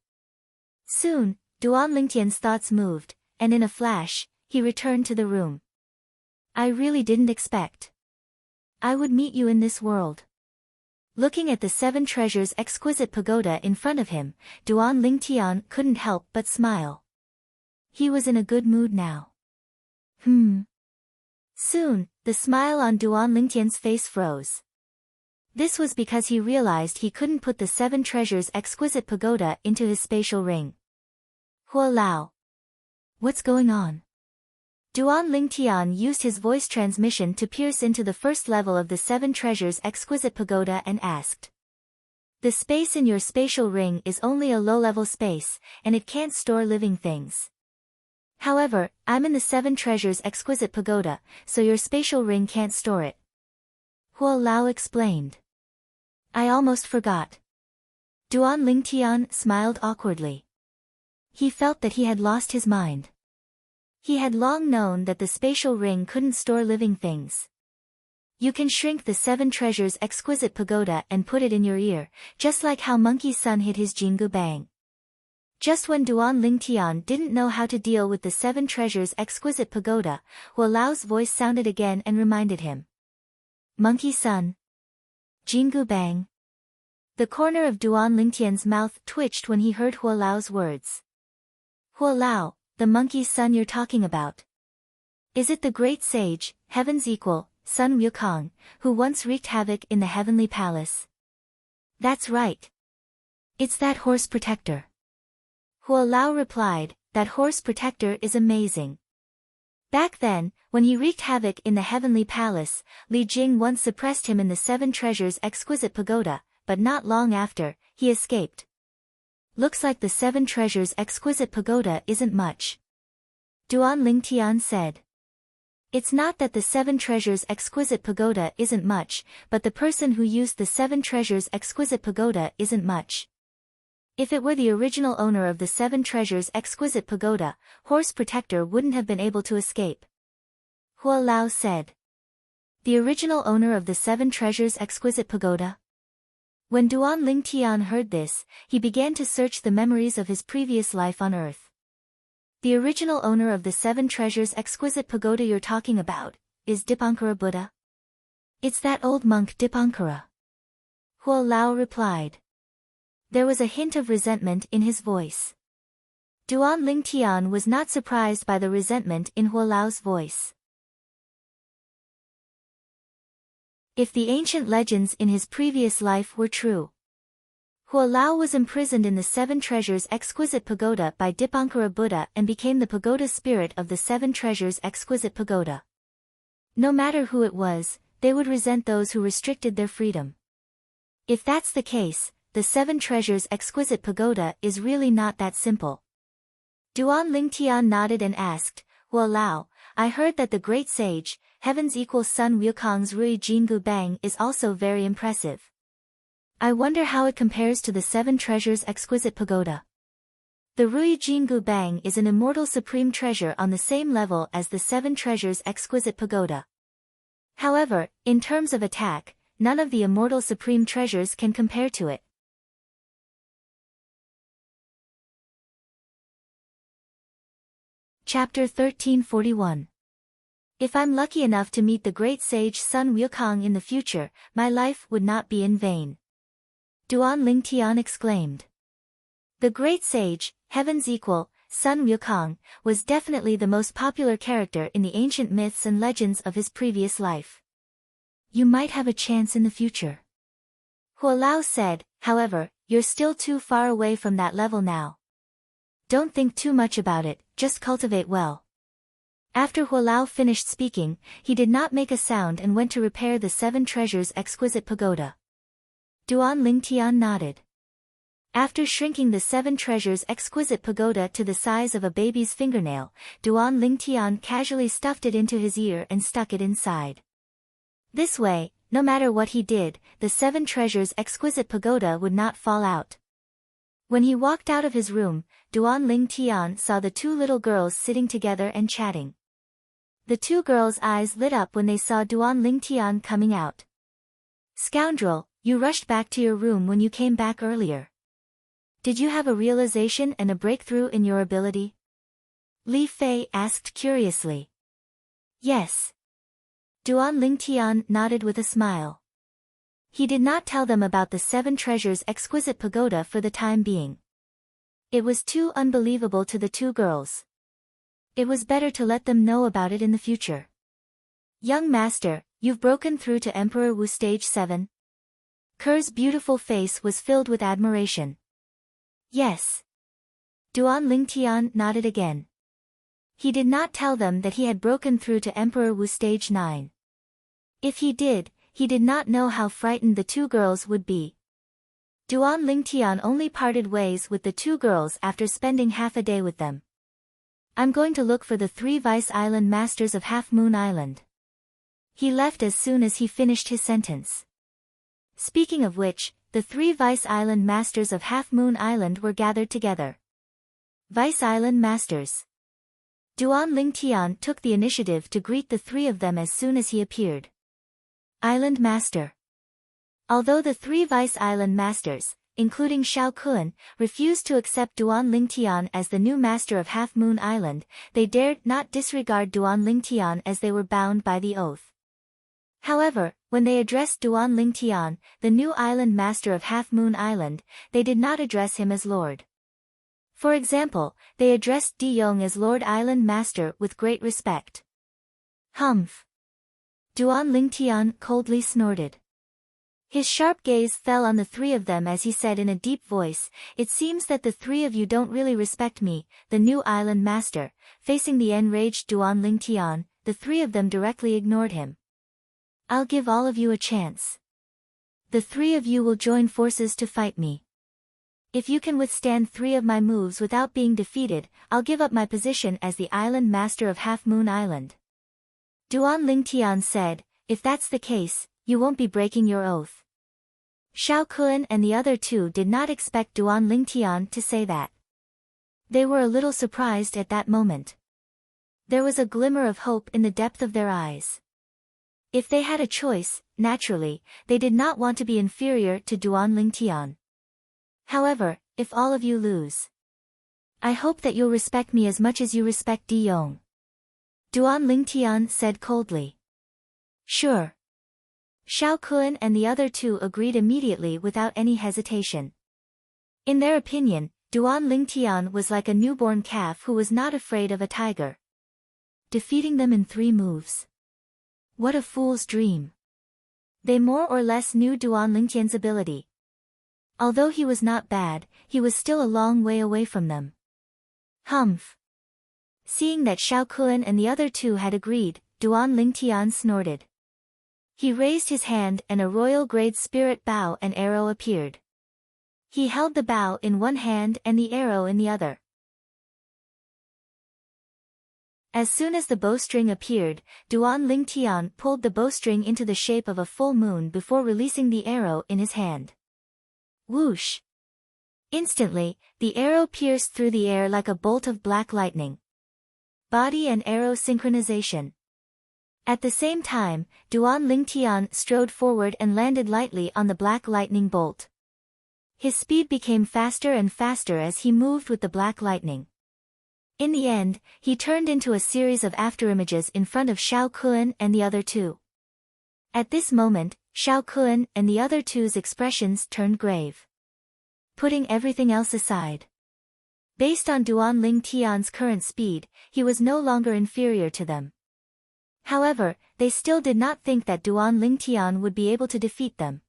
Soon, Duan Lingtian's thoughts moved, and in a flash, he returned to the room. I really didn't expect I would meet you in this world. Looking at the 7 treasures exquisite pagoda in front of him, Duan Lingtian couldn't help but smile. He was in a good mood now. Soon, the smile on Duan Lingtian's face froze. This was because he realized he couldn't put the 7 treasures exquisite pagoda into his spatial ring. Huo Lao. What's going on? Duan Lingtian used his voice transmission to pierce into the first level of the 7 treasures exquisite pagoda and asked. The space in your spatial ring is only a low-level space, and it can't store living things. However, I'm in the 7 treasures exquisite pagoda, so your spatial ring can't store it. Huo Lao explained. I almost forgot. Duan Lingtian smiled awkwardly. He felt that he had lost his mind. He had long known that the spatial ring couldn't store living things. You can shrink the 7 treasures exquisite pagoda and put it in your ear, just like how Monkey Sun hid his Jingu Bang. Just when Duan Lingtian didn't know how to deal with the 7 treasures exquisite pagoda, Huo Lao's voice sounded again and reminded him. Monkey Sun. Jingu Bang. The corner of Duan Lingtian's mouth twitched when he heard Huo Lao's words. Huo Lao, the monkey sun you're talking about. Is it the great sage, heaven's equal, Sun Wukong, who once wreaked havoc in the heavenly palace? That's right. It's that horse protector. Huo Lao replied, that horse protector is amazing. Back then, when he wreaked havoc in the heavenly palace, Li Jing once suppressed him in the 7 treasures exquisite pagoda, but not long after, he escaped. Looks like the 7 treasures exquisite pagoda isn't much. Duan Lingtian said. It's not that the 7 treasures exquisite pagoda isn't much, but the person who used the 7 treasures exquisite pagoda isn't much. If it were the original owner of the 7 treasures exquisite pagoda, horse protector wouldn't have been able to escape. Huo Lao said. The original owner of the 7 treasures exquisite pagoda? When Duan Lingtian heard this, he began to search the memories of his previous life on Earth. The original owner of the 7 treasures exquisite pagoda you're talking about, is Dipankara Buddha? It's that old monk Dipankara. Huo Lao replied. There was a hint of resentment in his voice. Duan Lingtian was not surprised by the resentment in Huo Lao's voice. If the ancient legends in his previous life were true. Huo Lao was imprisoned in the 7 treasures exquisite pagoda by Dipankara Buddha and became the pagoda spirit of the 7 treasures exquisite pagoda. No matter who it was, they would resent those who restricted their freedom. If that's the case, the 7 treasures exquisite pagoda is really not that simple. Duan Lingtian nodded and asked, Huo Lao, I heard that the great sage, heaven's equal Sun Wukong's Rui Jingu Bang is also very impressive. I wonder how it compares to the 7 treasures exquisite pagoda. The Rui Jingu Bang is an immortal supreme treasure on the same level as the 7 treasures exquisite pagoda. However, in terms of attack, none of the immortal supreme treasures can compare to it. Chapter 1341. If I'm lucky enough to meet the great sage Sun Wukong in the future, my life would not be in vain. Duan Lingtian exclaimed. The great sage, heaven's equal, Sun Wukong, was definitely the most popular character in the ancient myths and legends of his previous life. You might have a chance in the future. Huo Lao said, however, you're still too far away from that level now. Don't think too much about it, just cultivate well. After Huo Lao finished speaking, he did not make a sound and went to repair the 7 treasures exquisite pagoda. Duan Lingtian nodded. After shrinking the 7 treasures exquisite pagoda to the size of a baby's fingernail, Duan Lingtian casually stuffed it into his ear and stuck it inside. This way, no matter what he did, the 7 treasures exquisite pagoda would not fall out. When he walked out of his room, Duan Ling Tian saw the two little girls sitting together and chatting. The two girls' eyes lit up when they saw Duan Ling Tian coming out. "Scoundrel, you rushed back to your room when you came back earlier. Did you have a realization and a breakthrough in your ability?" Li Fei asked curiously. "Yes." Duan Ling Tian nodded with a smile. He did not tell them about the 7 treasures exquisite pagoda for the time being. It was too unbelievable to the two girls. It was better to let them know about it in the future. "Young master, you've broken through to Emperor Wu Stage 7? Ker's beautiful face was filled with admiration. "Yes." Duan Ling Tian nodded again. He did not tell them that he had broken through to Emperor Wu Stage 9. If he did not know how frightened the two girls would be. Duan Ling Tian only parted ways with the two girls after spending half a day with them. "I'm going to look for the 3 Vice Island Masters of Half Moon Island." He left as soon as he finished his sentence. Speaking of which, the 3 Vice Island Masters of Half Moon Island were gathered together. Vice Island Masters. Duan Ling Tian took the initiative to greet the 3 of them as soon as he appeared. Island Master. Although the 3 Vice Island Masters, including Xiao Kun, refused to accept Duan Ling Tian as the new master of Half Moon Island, they dared not disregard Duan Ling Tian as they were bound by the oath. However, when they addressed Duan Ling Tian, the new island master of Half Moon Island, they did not address him as Lord. For example, they addressed Di Yong as Lord Island Master with great respect. "Humph." Duan Ling Tian coldly snorted. His sharp gaze fell on the 3 of them as he said in a deep voice, "It seems that the 3 of you don't really respect me, the new island master." Facing the enraged Duan Ling Tian, the 3 of them directly ignored him. "I'll give all of you a chance. The 3 of you will join forces to fight me. If you can withstand 3 of my moves without being defeated, I'll give up my position as the island master of Half Moon Island." Duan Ling Tian said, "If that's the case, you won't be breaking your oath." Xiao Kun and the other 2 did not expect Duan Ling Tian to say that. They were a little surprised at that moment. There was a glimmer of hope in the depth of their eyes. If they had a choice, naturally, they did not want to be inferior to Duan Ling Tian. "However, if all of you lose, I hope that you'll respect me as much as you respect Di Yong." Duan Ling Tian said coldly. "Sure." Xiao Kun and the other 2 agreed immediately without any hesitation. In their opinion, Duan Ling Tian was like a newborn calf who was not afraid of a tiger. Defeating them in 3 moves. What a fool's dream. They more or less knew Duan Ling Tian's ability. Although he was not bad, he was still a long way away from them. "Humph." Seeing that Xiao Kun and the other 2 had agreed, Duan Ling Tian snorted. He raised his hand and a royal grade spirit bow and arrow appeared. He held the bow in one hand and the arrow in the other. As soon as the bowstring appeared, Duan Ling Tian pulled the bowstring into the shape of a full moon before releasing the arrow in his hand. Whoosh! Instantly, the arrow pierced through the air like a bolt of black lightning. Body and arrow synchronization. At the same time, Duan Ling Tian strode forward and landed lightly on the black lightning bolt. His speed became faster and faster as he moved with the black lightning. In the end, he turned into a series of afterimages in front of Xiao Kun and the other 2. At this moment, Xiao Kun and the other 2's expressions turned grave. Putting everything else aside. Based on Duan Ling Tian's current speed, he was no longer inferior to them. However, they still did not think that Duan Ling Tian would be able to defeat them.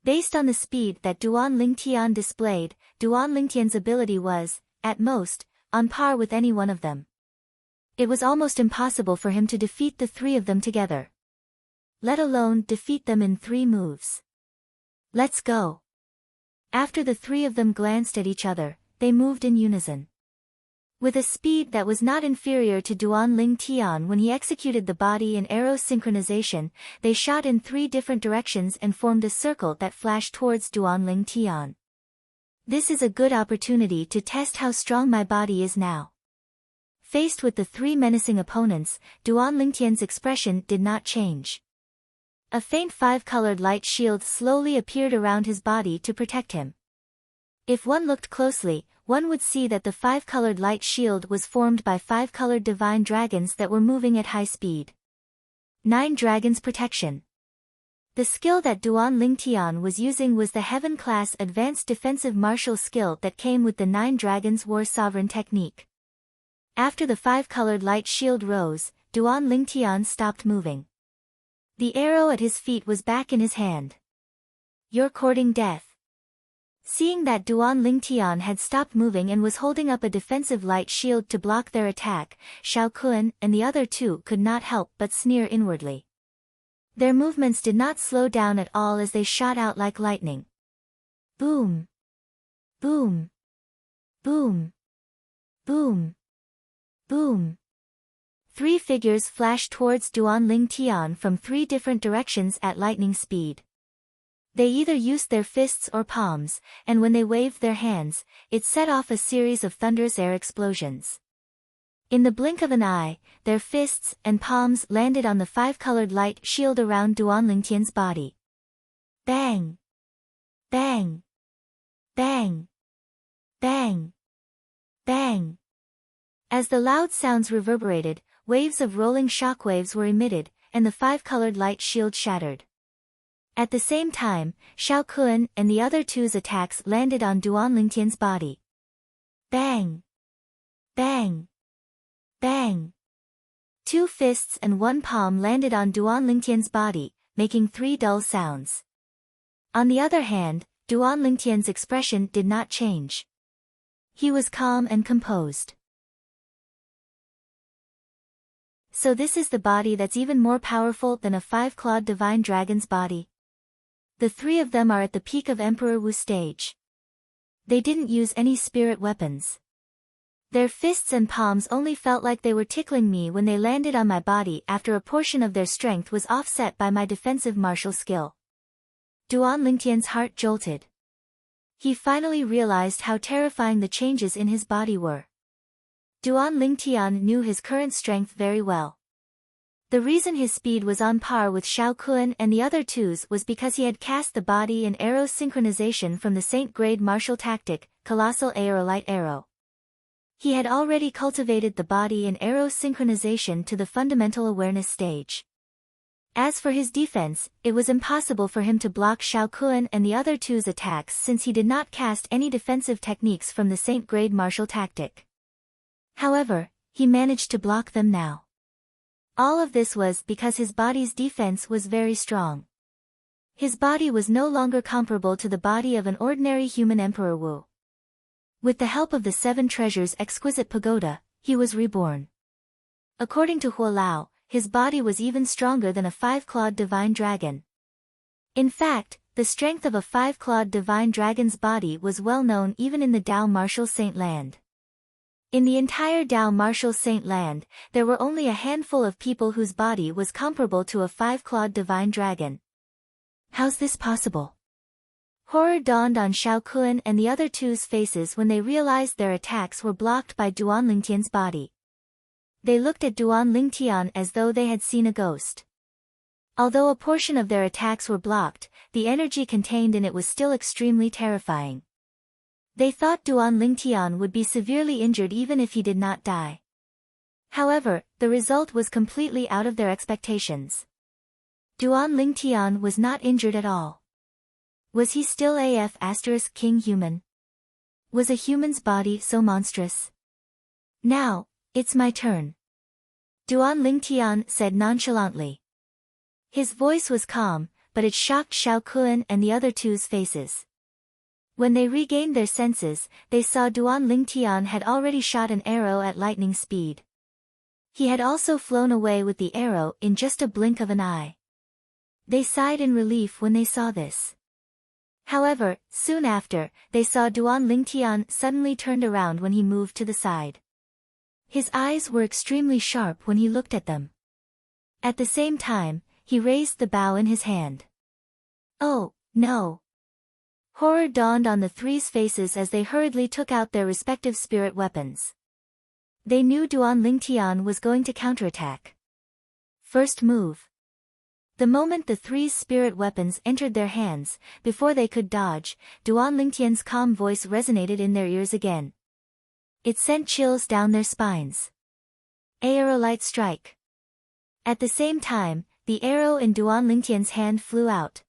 Based on the speed that Duan Ling Tian displayed, Duan Ling Tian's ability was, at most, on par with any one of them. It was almost impossible for him to defeat the 3 of them together. Let alone defeat them in 3 moves. "Let's go." After the 3 of them glanced at each other, they moved in unison. With a speed that was not inferior to Duan Ling Tian when he executed the body and arrow synchronization, they shot in 3 different directions and formed a circle that flashed towards Duan Ling Tian. This is a good opportunity to test how strong my body is now. Faced with the three menacing opponents, Duan Lingtian's expression did not change. A faint five-colored light shield slowly appeared around his body to protect him. If one looked closely, one would see that the five-colored light shield was formed by five-colored divine dragons that were moving at high speed. 9 Dragons Protection. The skill that Duan Lingtian was using was the Heaven-class advanced defensive martial skill that came with the 9 Dragons War Sovereign technique. After the five-colored light shield rose, Duan Lingtian stopped moving. The arrow at his feet was back in his hand. You're courting death. Seeing that Duan Lingtian had stopped moving and was holding up a defensive light shield to block their attack, Xiao Kun and the other two could not help but sneer inwardly. Their movements did not slow down at all as they shot out like lightning. Boom! Boom! Boom! Boom! Boom! 3 figures flashed towards Duan Lingtian from 3 different directions at lightning speed. They either used their fists or palms, and when they waved their hands, it set off a series of thunderous air explosions. In the blink of an eye, their fists and palms landed on the five-colored light shield around Duan Lingtian's body. Bang! Bang! Bang! Bang! Bang! As the loud sounds reverberated, waves of rolling shockwaves were emitted, and the five-colored light shield shattered. At the same time, Xiao Kun and the other two's attacks landed on Duan Lingtian's body. Bang! Bang! Bang! 2 fists and 1 palm landed on Duan Lingtian's body, making 3 dull sounds. On the other hand, Duan Lingtian's expression did not change. He was calm and composed. So this is the body that's even more powerful than a 5-clawed divine dragon's body. The 3 of them are at the peak of Emperor Wu stage. They didn't use any spirit weapons. Their fists and palms only felt like they were tickling me when they landed on my body after a portion of their strength was offset by my defensive martial skill. Duan Lingtian's heart jolted. He finally realized how terrifying the changes in his body were. Duan Lingtian knew his current strength very well. The reason his speed was on par with Xiao Kun and the other two's was because he had cast the body and arrow synchronization from the Saint-grade martial tactic, Colossal Aerolite Arrow. He had already cultivated the body and arrow synchronization to the fundamental awareness stage. As for his defense, it was impossible for him to block Xiao Kun and the other two's attacks since he did not cast any defensive techniques from the Saint-grade martial tactic. However, he managed to block them now. All of this was because his body's defense was very strong. His body was no longer comparable to the body of an ordinary human Emperor Wu. With the help of the 7 treasures' exquisite pagoda, he was reborn. According to Huo Lao, his body was even stronger than a 5-clawed divine dragon. In fact, the strength of a 5-clawed divine dragon's body was well known even in the Dao Martial Saint Land. In the entire Dao Martial Saint Land, there were only a handful of people whose body was comparable to a 5-clawed divine dragon. How's this possible? Horror dawned on Xiao Kun and the other two's faces when they realized their attacks were blocked by Duan Lingtian's body. They looked at Duan Lingtian as though they had seen a ghost. Although a portion of their attacks were blocked, the energy contained in it was still extremely terrifying. They thought Duan Lingtian would be severely injured even if he did not die. However, the result was completely out of their expectations. Duan Lingtian was not injured at all. Was he still King human? Was a human's body so monstrous? Now, it's my turn. Duan Lingtian said nonchalantly. His voice was calm, but it shocked Xiao Kun and the other two's faces. When they regained their senses, they saw Duan Lingtian had already shot an arrow at lightning speed. He had also flown away with the arrow in just a blink of an eye. They sighed in relief when they saw this. However, soon after, they saw Duan Lingtian suddenly turned around when he moved to the side. His eyes were extremely sharp when he looked at them. At the same time, he raised the bow in his hand. Oh, no! Horror dawned on the three's faces as they hurriedly took out their respective spirit weapons. They knew Duan Lingtian was going to counterattack. First move. The moment the three's spirit weapons entered their hands, before they could dodge, Duan Lingtian's calm voice resonated in their ears again. It sent chills down their spines. Aerolite strike. At the same time, the arrow in Duan Lingtian's hand flew out.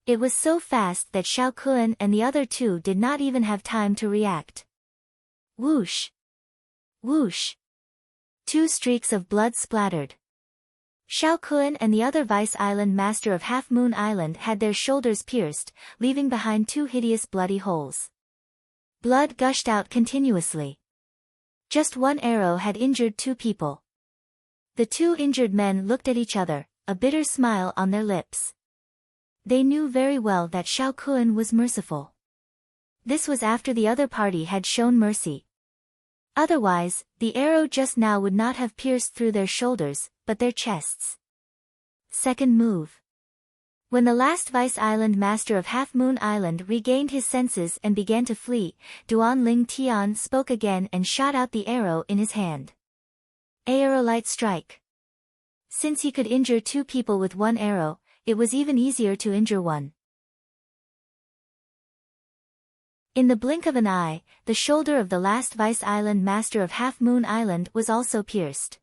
It was so fast that Xiao Kun and the other two did not even have time to react. Whoosh! Whoosh! Two streaks of blood splattered. Xiao Kun and the other Vice Island Master of Half Moon Island had their shoulders pierced, leaving behind two hideous bloody holes. Blood gushed out continuously. Just one arrow had injured two people. The two injured men looked at each other, a bitter smile on their lips. They knew very well that Xiao Kun was merciful. This was after the other party had shown mercy. Otherwise, the arrow just now would not have pierced through their shoulders, but their chests. Second move. When the last Vice Island Master of Half Moon Island regained his senses and began to flee, Duan Lingtian spoke again and shot out the arrow in his hand. Aerolite strike. Since he could injure two people with one arrow, it was even easier to injure one. In the blink of an eye, the shoulder of the last Vice Island Master of Half Moon Island was also pierced.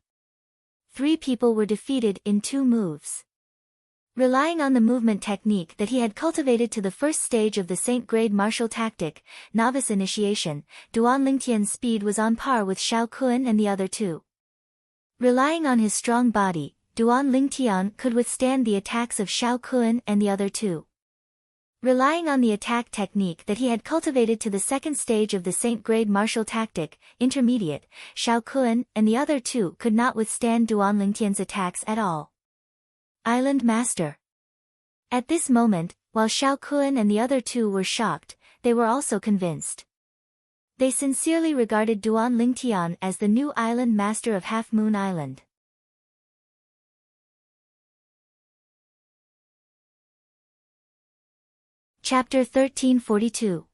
3 people were defeated in 2 moves. Relying on the movement technique that he had cultivated to the first stage of the Saint Grade martial tactic, novice initiation, Duan Lingtian's speed was on par with Xiao Kun and the other 2. Relying on his strong body, Duan Lingtian could withstand the attacks of Xiao Kun and the other 2. Relying on the attack technique that he had cultivated to the second stage of the Saint Grade martial tactic, intermediate, Xiao Kun and the other 2 could not withstand Duan Lingtian's attacks at all. Island Master. At this moment, while Xiao Kun and the other 2 were shocked, they were also convinced. They sincerely regarded Duan Lingtian as the new Island Master of Half Moon Island. Chapter 1342.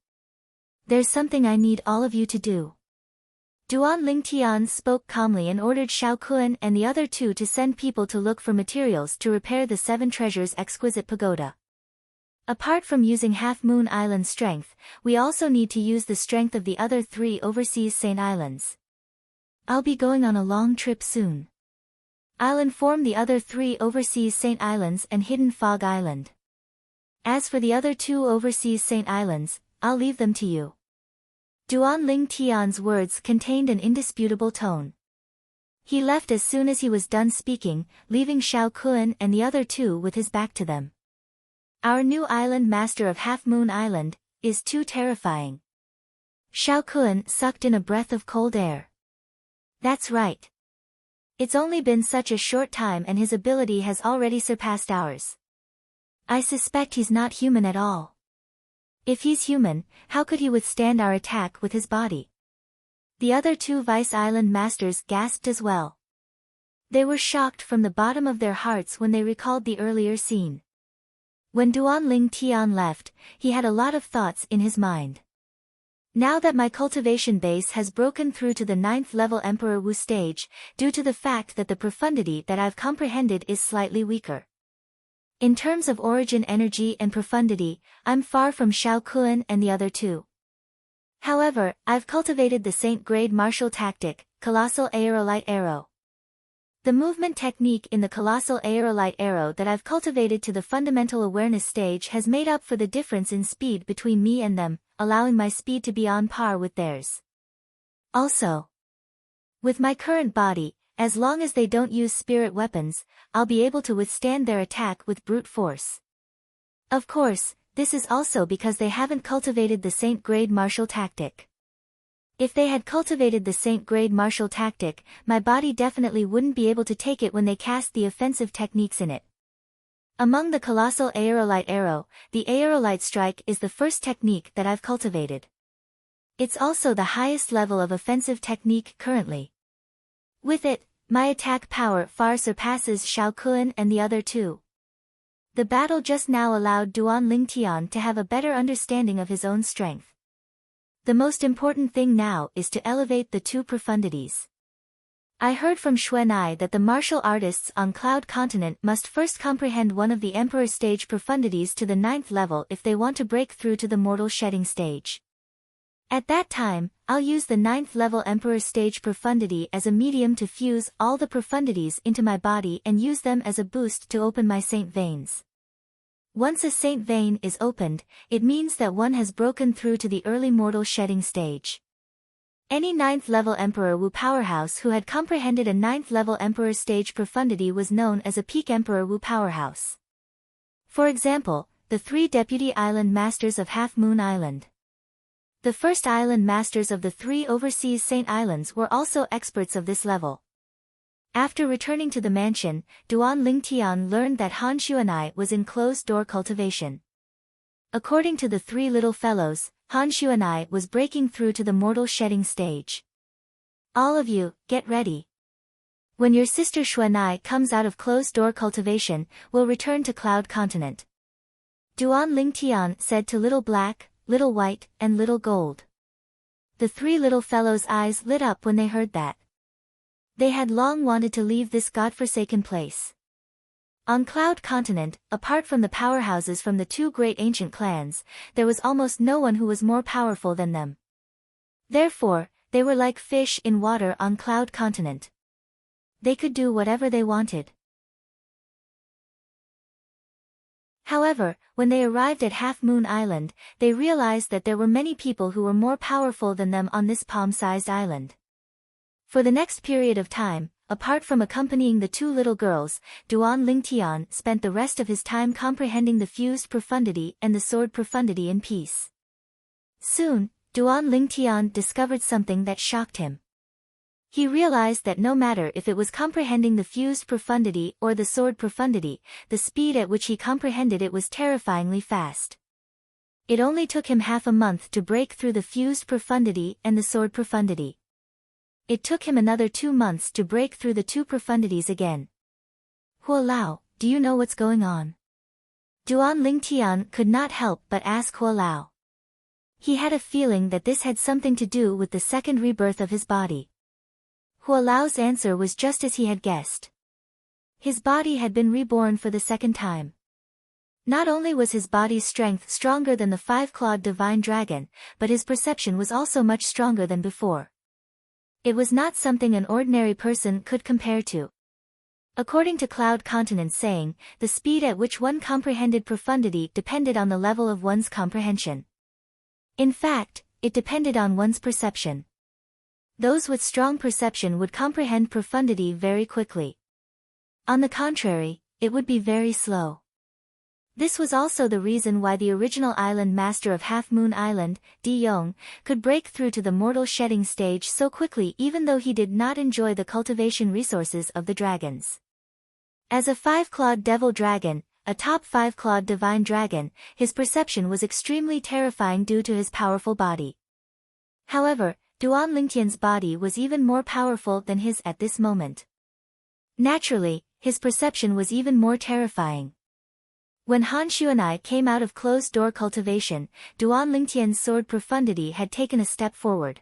There's something I need all of you to do. Duan Lingtian spoke calmly and ordered Xiao Kun and the other 2 to send people to look for materials to repair the 7 Treasures exquisite pagoda. Apart from using Half Moon Island's strength, we also need to use the strength of the other 3 overseas Saint Islands. I'll be going on a long trip soon. I'll inform the other 3 overseas Saint Islands and Hidden Fog Island. As for the other 2 overseas Saint Islands, I'll leave them to you. Duan Lingtian's words contained an indisputable tone. He left as soon as he was done speaking, leaving Xiao Kun and the other 2 with his back to them. Our new Island Master of Half Moon Island is too terrifying. Xiao Kun sucked in a breath of cold air. That's right. It's only been such a short time and his ability has already surpassed ours. I suspect he's not human at all. If he's human, how could he withstand our attack with his body? The other 2 Vice Island Masters gasped as well. They were shocked from the bottom of their hearts when they recalled the earlier scene. When Duan Lingtian left, he had a lot of thoughts in his mind. Now that my cultivation base has broken through to the 9th level Emperor Wu stage, due to the fact that the profundity that I've comprehended is slightly weaker. In terms of origin energy and profundity, I'm far from Xiao Kun and the other 2. However, I've cultivated the Saint Grade martial tactic, Colossal Aerolite Arrow. The movement technique in the Colossal Aerolite Arrow that I've cultivated to the fundamental awareness stage has made up for the difference in speed between me and them, allowing my speed to be on par with theirs. Also, with my current body, as long as they don't use spirit weapons, I'll be able to withstand their attack with brute force. Of course, this is also because they haven't cultivated the Saint Grade martial tactic. If they had cultivated the Saint Grade martial tactic, my body definitely wouldn't be able to take it when they cast the offensive techniques in it. Among the Colossal Aerolite Arrow, the Aerolite Strike is the first technique that I've cultivated. It's also the highest level of offensive technique currently. With it, my attack power far surpasses Xiao Kun and the other 2. The battle just now allowed Duan Lingtian to have a better understanding of his own strength. The most important thing now is to elevate the two profundities. I heard from Xuanai that the martial artists on Cloud Continent must first comprehend one of the Emperor stage profundities to the 9th level if they want to break through to the mortal shedding stage. At that time, I'll use the 9th level Emperor stage profundity as a medium to fuse all the profundities into my body and use them as a boost to open my saint veins. Once a saint vein is opened, it means that one has broken through to the early mortal shedding stage. Any 9th level Emperor Wu powerhouse who had comprehended a 9th level Emperor stage profundity was known as a peak Emperor Wu powerhouse. For example, the 3 deputy island masters of Half Moon Island. The first island masters of the 3 overseas saint islands were also experts of this level. After returning to the mansion, Duan Lingtian learned that Han Xuanai was in closed-door cultivation. According to the 3 little fellows, Han Xuanai was breaking through to the mortal shedding stage. All of you, get ready. When your sister Xuanai comes out of closed-door cultivation, we'll return to Cloud Continent. Duan Lingtian said to Little Black, Little White, and Little Gold. The 3 little fellows' eyes lit up when they heard that. They had long wanted to leave this godforsaken place. On Cloud Continent, apart from the powerhouses from the 2 great ancient clans, there was almost no one who was more powerful than them. Therefore, they were like fish in water on Cloud Continent. They could do whatever they wanted. However, when they arrived at Half Moon Island, they realized that there were many people who were more powerful than them on this palm-sized island. For the next period of time, apart from accompanying the 2 little girls, Duan Lingtian spent the rest of his time comprehending the fused profundity and the sword profundity in peace. Soon, Duan Lingtian discovered something that shocked him. He realized that no matter if it was comprehending the fused profundity or the sword profundity, the speed at which he comprehended it was terrifyingly fast. It only took him half a month to break through the fused profundity and the sword profundity. It took him another 2 months to break through the 2 profundities again. Huo Lao, do you know what's going on? Duan Lingtian could not help but ask Huo Lao. He had a feeling that this had something to do with the second rebirth of his body. Huo Lao's answer was just as he had guessed. His body had been reborn for the second time. Not only was his body's strength stronger than the 5-clawed divine dragon, but his perception was also much stronger than before. It was not something an ordinary person could compare to. According to Cloud Continent's saying, the speed at which one comprehended profundity depended on the level of one's comprehension. In fact, it depended on one's perception. Those with strong perception would comprehend profundity very quickly. On the contrary, it would be very slow. This was also the reason why the original island master of Half Moon Island, Di Yong, could break through to the mortal shedding stage so quickly even though he did not enjoy the cultivation resources of the dragons. As a 5-clawed devil dragon, a top 5-clawed divine dragon, his perception was extremely terrifying due to his powerful body. However, Duan Lingtian's body was even more powerful than his at this moment. Naturally, his perception was even more terrifying. When Han Xuanai came out of closed-door cultivation, Duan Lingtian's sword profundity had taken a step forward.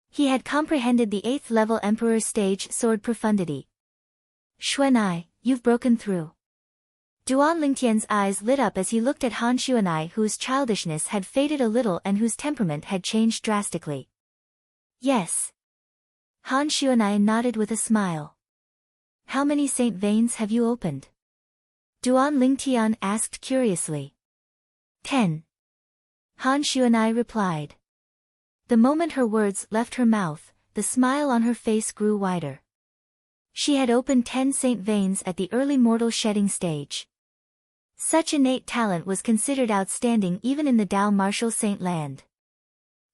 He had comprehended the 8th level Emperor stage sword profundity. Xuanai, you've broken through. Duan Lingtian's eyes lit up as he looked at Han Xuanai, whose childishness had faded a little and whose temperament had changed drastically. Yes. Han Xuanai nodded with a smile. How many saint veins have you opened? Duan Lingtian asked curiously. 10. Han Xuanai replied. The moment her words left her mouth, the smile on her face grew wider. She had opened 10 saint veins at the early mortal shedding stage. Such innate talent was considered outstanding even in the Dao martial saint land.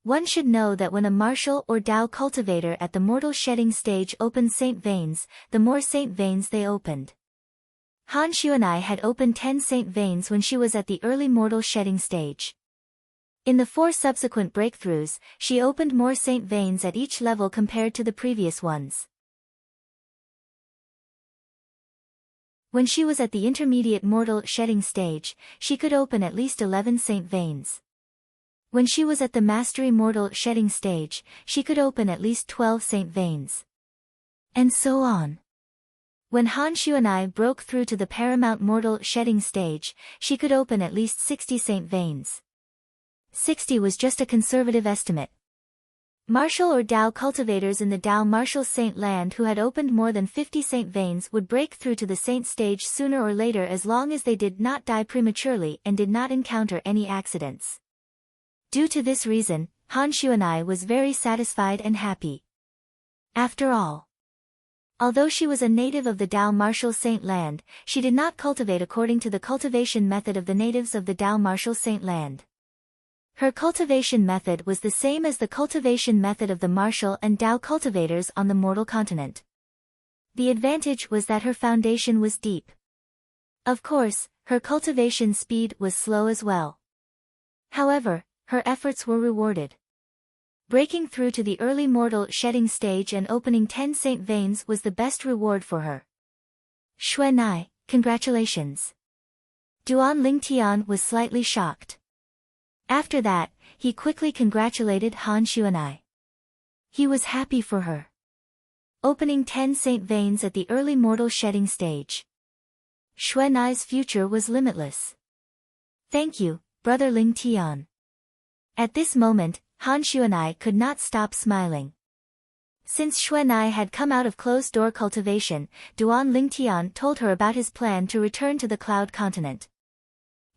One should know that when a martial or Dao cultivator at the mortal shedding stage opened saint veins, the more saint veins they opened. Han Xuanai had opened 10 saint veins when she was at the early mortal shedding stage. In the 4 subsequent breakthroughs, she opened more saint veins at each level compared to the previous ones. When she was at the intermediate mortal shedding stage, she could open at least 11 saint veins. When she was at the mastery mortal shedding stage, she could open at least 12 saint veins. And so on. When Han Xuanai broke through to the paramount mortal shedding stage, she could open at least 60 saint veins. 60 was just a conservative estimate. Martial or Dao cultivators in the Dao martial saint land who had opened more than 50 saint veins would break through to the saint stage sooner or later as long as they did not die prematurely and did not encounter any accidents. Due to this reason, Han Xuanai was very satisfied and happy. After all, although she was a native of the Dao martial saint land, she did not cultivate according to the cultivation method of the natives of the Dao martial saint land. Her cultivation method was the same as the cultivation method of the martial and Dao cultivators on the mortal continent. The advantage was that her foundation was deep. Of course, her cultivation speed was slow as well. However, her efforts were rewarded. Breaking through to the early mortal shedding stage and opening 10 saint veins was the best reward for her. Xuanai, congratulations. Duan Lingtian was slightly shocked. After that, he quickly congratulated Han Xuanai. He was happy for her. Opening 10 saint veins at the early mortal shedding stage. Xuanai's future was limitless. Thank you, Brother Lingtian. At this moment, Han Xuanai could not stop smiling. Since Xuanai had come out of closed-door cultivation, Duan Lingtian told her about his plan to return to the Cloud Continent.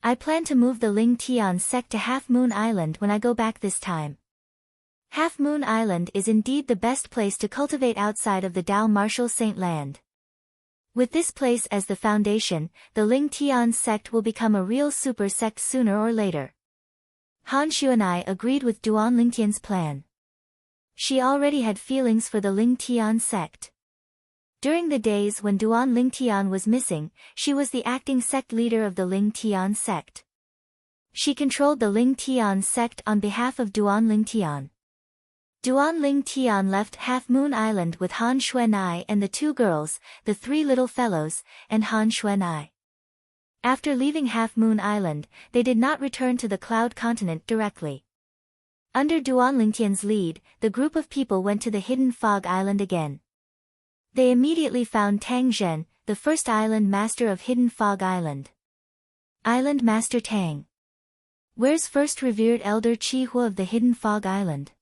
I plan to move the Lingtian sect to Half Moon Island when I go back this time. Half Moon Island is indeed the best place to cultivate outside of the Dao martial saint land. With this place as the foundation, the Lingtian sect will become a real super sect sooner or later. Han Xuanai agreed with Duan Lingtian's plan. She already had feelings for the Lingtian sect. During the days when Duan Lingtian was missing, she was the acting sect leader of the Lingtian sect. She controlled the Lingtian sect on behalf of Duan Lingtian. Duan Lingtian left Half Moon Island with Han Xuanai and the two girls, the three little fellows, and Han Xuanai. After leaving Half Moon Island, they did not return to the Cloud Continent directly. Under Duan Lingtian's lead, the group of people went to the Hidden Fog Island again. They immediately found Tang Zhen, the first island master of Hidden Fog Island. Island Master Tang. Where's first revered elder Qi Hua of the Hidden Fog Island?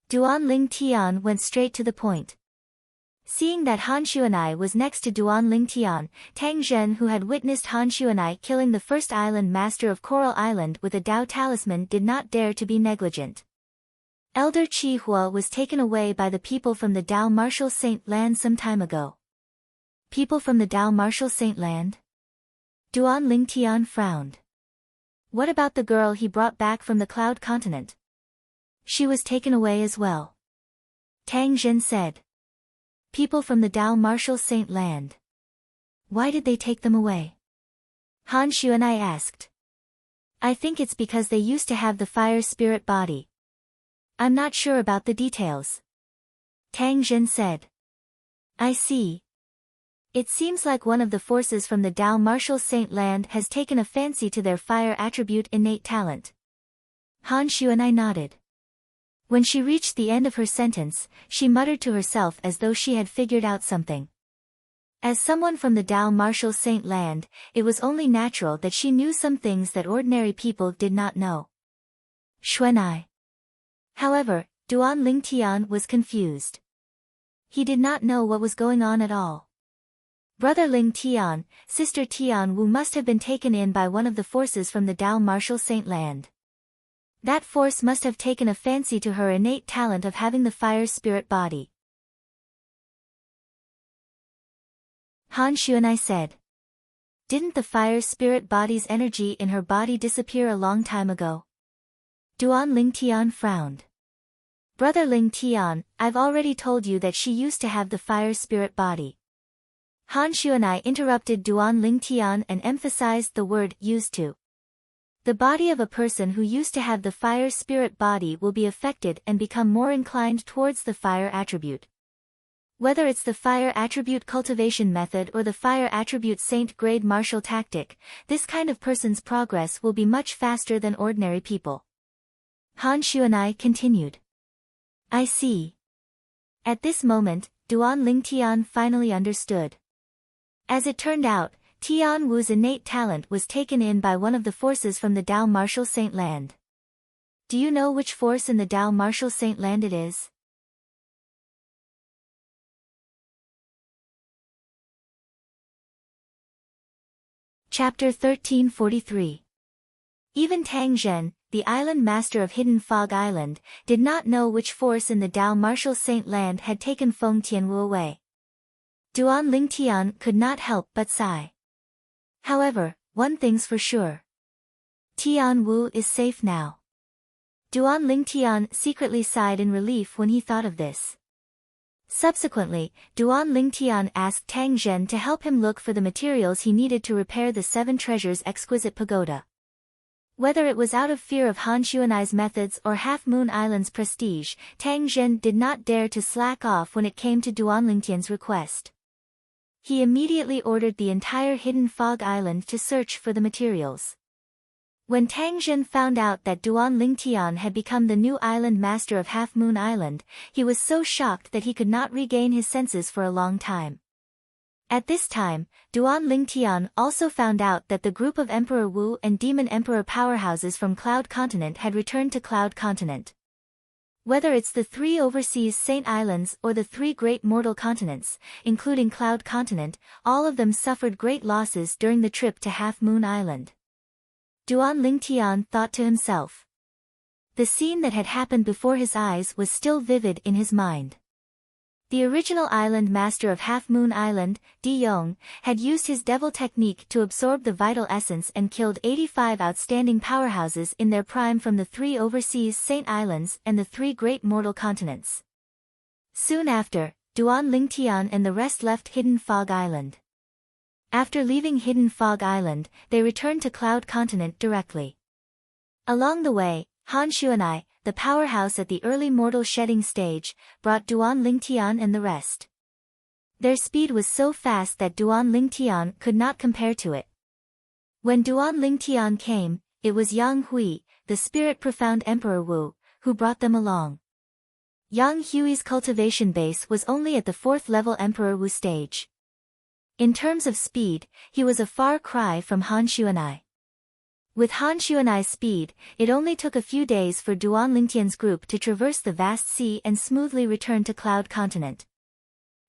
Duan Lingtian went straight to the point. Seeing that Han Xuanai was next to Duan Lingtian, Tang Zhen, who had witnessed Han Xuanai killing the first island master of Coral Island with a Dao talisman, did not dare to be negligent. Elder Qi Hua was taken away by the people from the Dao martial saint land some time ago. People from the Dao martial saint land? Duan Lingtian frowned. What about the girl he brought back from the Cloud Continent? She was taken away as well. Tang Zhen said. People from the Dao martial saint land. Why did they take them away? Han Xuanai asked. I think it's because they used to have the fire spirit body. I'm not sure about the details. Tang Zhen said. I see. It seems like one of the forces from the Dao martial saint land has taken a fancy to their fire attribute innate talent. Han Xuanai nodded. When she reached the end of her sentence, she muttered to herself as though she had figured out something. As someone from the Dao martial saint land, it was only natural that she knew some things that ordinary people did not know. Xuanai. However, Duan Lingtian was confused. He did not know what was going on at all. Brother Lingtian, Sister Tian Wu must have been taken in by one of the forces from the Dao martial saint land. That force must have taken a fancy to her innate talent of having the fire spirit body. Han Xuanai said. Didn't the fire spirit body's energy in her body disappear a long time ago? Duan Lingtian frowned. Brother Lingtian, I've already told you that she used to have the fire spirit body. Han Xuanai interrupted Duan Lingtian and emphasized the word used to. The body of a person who used to have the fire spirit body will be affected and become more inclined towards the fire attribute. Whether it's the fire attribute cultivation method or the fire attribute saint grade martial tactic, this kind of person's progress will be much faster than ordinary people. Han Xuanai continued. I see. At this moment, Duan Lingtian finally understood. As it turned out, Tian Wu's innate talent was taken in by one of the forces from the Dao Martial Saint Land. Do you know which force in the Dao Martial Saint Land it is? Chapter 1343. Even Tang Zhen, the island master of Hidden Fog Island, did not know which force in the Dao Martial Saint Land had taken Feng Tianwu away. Duan Lingtian could not help but sigh. However, one thing's for sure. Tian Wu is safe now. Duan Lingtian secretly sighed in relief when he thought of this. Subsequently, Duan Lingtian asked Tang Zhen to help him look for the materials he needed to repair the Seven Treasures exquisite pagoda. Whether it was out of fear of Han Xuanai's methods or Half Moon Island's prestige, Tang Zhen did not dare to slack off when it came to Duan Lingtian's request. He immediately ordered the entire Hidden Fog Island to search for the materials. When Tang Zhen found out that Duan Lingtian had become the new island master of Half Moon Island, he was so shocked that he could not regain his senses for a long time. At this time, Duan Lingtian also found out that the group of Emperor Wu and Demon Emperor powerhouses from Cloud Continent had returned to Cloud Continent. Whether it's the 3 overseas Saint Islands or the 3 great mortal continents, including Cloud Continent, all of them suffered great losses during the trip to Half Moon Island. Duan Lingtian thought to himself. The scene that had happened before his eyes was still vivid in his mind. The original island master of Half Moon Island, Di Yong, had used his devil technique to absorb the vital essence and killed 85 outstanding powerhouses in their prime from the 3 overseas Saint Islands and the 3 great mortal continents. Soon after, Duan Lingtian and the rest left Hidden Fog Island. After leaving Hidden Fog Island, they returned to Cloud Continent directly. Along the way, Han Xuanai, the powerhouse at the early mortal shedding stage, brought Duan Lingtian and the rest. Their speed was so fast that Duan Lingtian could not compare to it. When Duan Lingtian came, it was Yang Hui, the spirit-profound Emperor Wu, who brought them along. Yang Hui's cultivation base was only at the 4th level Emperor Wu stage. In terms of speed, he was a far cry from Han Xuanai. With Han Xuanai's speed, it only took a few days for Duan Lingtian's group to traverse the vast sea and smoothly return to Cloud Continent.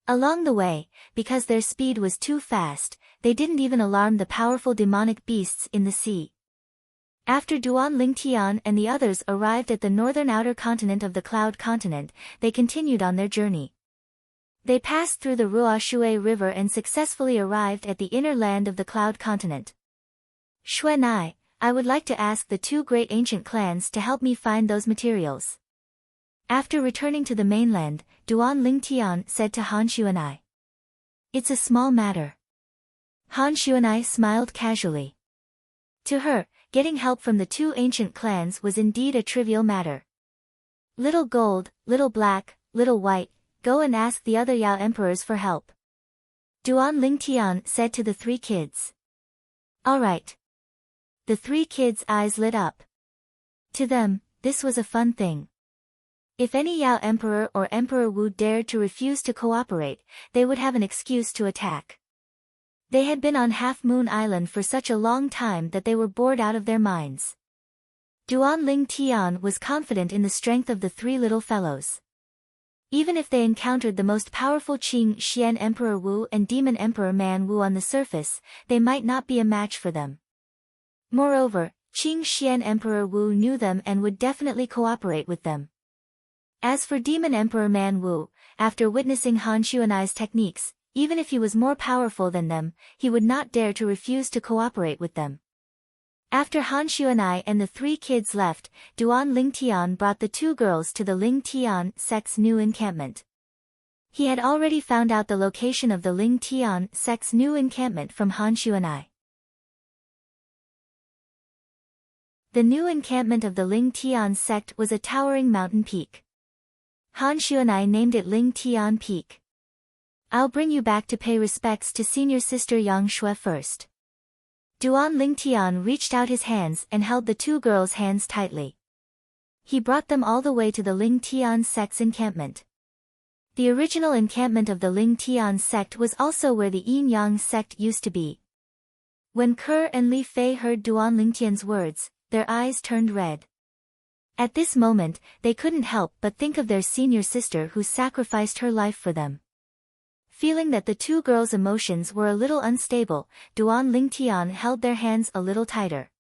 Along the way, because their speed was too fast, they didn't even alarm the powerful demonic beasts in the sea. After Duan Lingtian and the others arrived at the northern outer continent of the Cloud Continent, they continued on their journey. They passed through the Ruoshui River and successfully arrived at the inner land of the Cloud Continent. Xuanai, I would like to ask the 2 great ancient clans to help me find those materials. After returning to the mainland, Duan Lingtian said to Han Xuanai. It's a small matter. Han Xuanai smiled casually. To her, getting help from the 2 ancient clans was indeed a trivial matter. Little Gold, Little Black, Little White, go and ask the other Yao emperors for help. Duan Lingtian said to the 3 kids. All right. The 3 kids' eyes lit up. To them, this was a fun thing. If any Yao emperor or Emperor Wu dared to refuse to cooperate, they would have an excuse to attack. They had been on Half Moon Island for such a long time that they were bored out of their minds. Duan Lingtian was confident in the strength of the 3 little fellows. Even if they encountered the most powerful Qing Xian Emperor Wu and Demon Emperor Man Wu on the surface, they might not be a match for them. Moreover, Qing Xian Emperor Wu knew them and would definitely cooperate with them. As for Demon Emperor Man Wu, after witnessing Han Xuanai's techniques, even if he was more powerful than them, he would not dare to refuse to cooperate with them. After Han Xuanai and the 3 kids left, Duan Lingtian brought the 2 girls to the Lingtian sect's new encampment. He had already found out the location of the Lingtian sect's new encampment from Han Xuanai. The new encampment of the Lingtian sect was a towering mountain peak. Han Xuanai named it Lingtian Peak. I'll bring you back to pay respects to senior sister Yang Shui first. Duan Lingtian reached out his hands and held the two girls' hands tightly. He brought them all the way to the Lingtian sect's encampment. The original encampment of the Lingtian sect was also where the Yin Yang sect used to be. When Ke and Li Fei heard Duan Lingtian's words, their eyes turned red. At this moment, they couldn't help but think of their senior sister who sacrificed her life for them. Feeling that the two girls' emotions were a little unstable, Duan Lingtian held their hands a little tighter.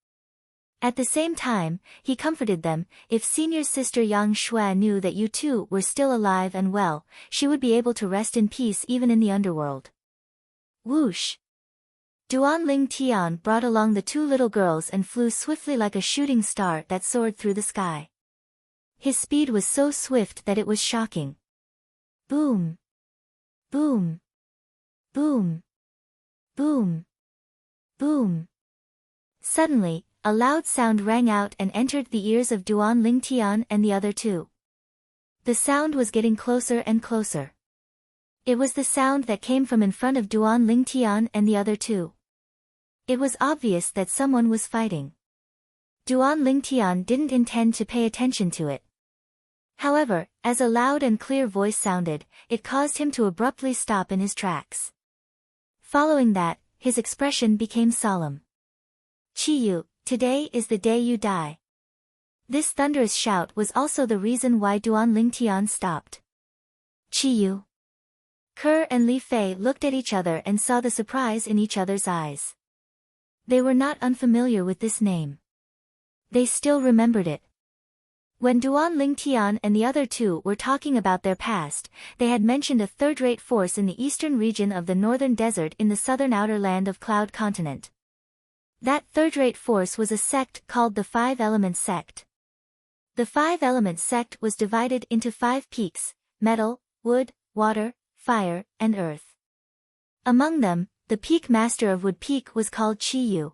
At the same time, he comforted them. If senior sister Yang Shui knew that you two were still alive and well, she would be able to rest in peace even in the underworld. Whoosh! Duan Lingtian brought along the two little girls and flew swiftly like a shooting star that soared through the sky. His speed was so swift that it was shocking. Boom! Boom! Boom! Boom! Boom! Suddenly, a loud sound rang out and entered the ears of Duan Lingtian and the other two. The sound was getting closer and closer. It was the sound that came from in front of Duan Lingtian and the other two. It was obvious that someone was fighting. Duan Lingtian didn't intend to pay attention to it. However, as a loud and clear voice sounded, it caused him to abruptly stop in his tracks. Following that, his expression became solemn. Chiyu, today is the day you die. This thunderous shout was also the reason why Duan Lingtian stopped. Chiyu. Ke and Li Fei looked at each other and saw the surprise in each other's eyes. They were not unfamiliar with this name. They still remembered it. When Duan Lingtian and the other two were talking about their past, they had mentioned a third-rate force in the eastern region of the northern desert in the southern outer land of Cloud Continent. That third-rate force was a sect called the Five-Element Sect. The Five-Element Sect was divided into 5 peaks: metal, wood, water, fire, and earth. Among them, the peak master of Wood Peak was called Chiyu.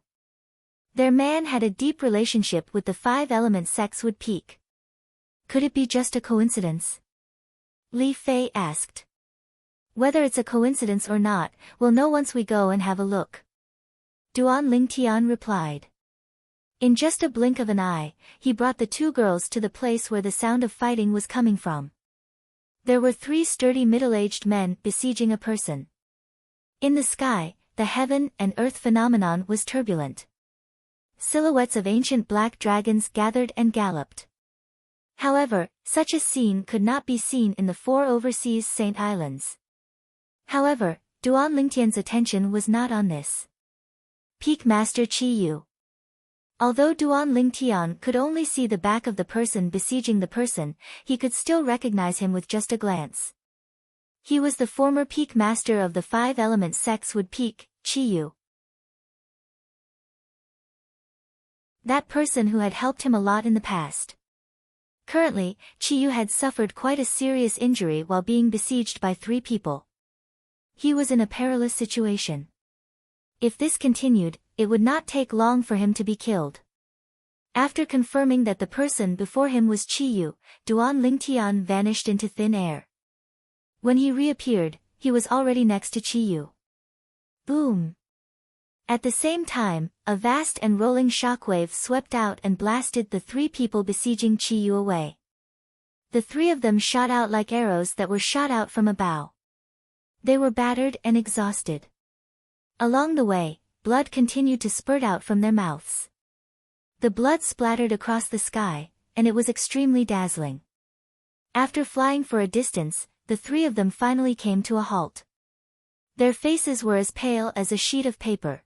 Their man had a deep relationship with the Five-Element Sect's Wood Peak. Could it be just a coincidence? Li Fei asked. Whether it's a coincidence or not, we'll know once we go and have a look. Duan Lingtian replied. In just a blink of an eye, he brought the two girls to the place where the sound of fighting was coming from. There were 3 sturdy middle-aged men besieging a person. In the sky, the heaven and earth phenomenon was turbulent. Silhouettes of ancient black dragons gathered and galloped. However, such a scene could not be seen in the 4 overseas Saint Islands. However, Duan Lingtian's attention was not on this. Peak Master Chiyu. Although Duan Lingtian could only see the back of the person besieging the person, he could still recognize him with just a glance. He was the former Peak Master of the Five-Element Sect's Wood Peak, Chiyu. That person who had helped him a lot in the past. Currently, Chiyu had suffered quite a serious injury while being besieged by 3 people. He was in a perilous situation. If this continued, it would not take long for him to be killed. After confirming that the person before him was Chiyu, Duan Lingtian vanished into thin air. When he reappeared, he was already next to Chiyu. Boom! At the same time, a vast and rolling shockwave swept out and blasted the 3 people besieging Chiyu away. The 3 of them shot out like arrows that were shot out from a bow. They were battered and exhausted. Along the way, blood continued to spurt out from their mouths. The blood splattered across the sky, and it was extremely dazzling. After flying for a distance, the 3 of them finally came to a halt. Their faces were as pale as a sheet of paper.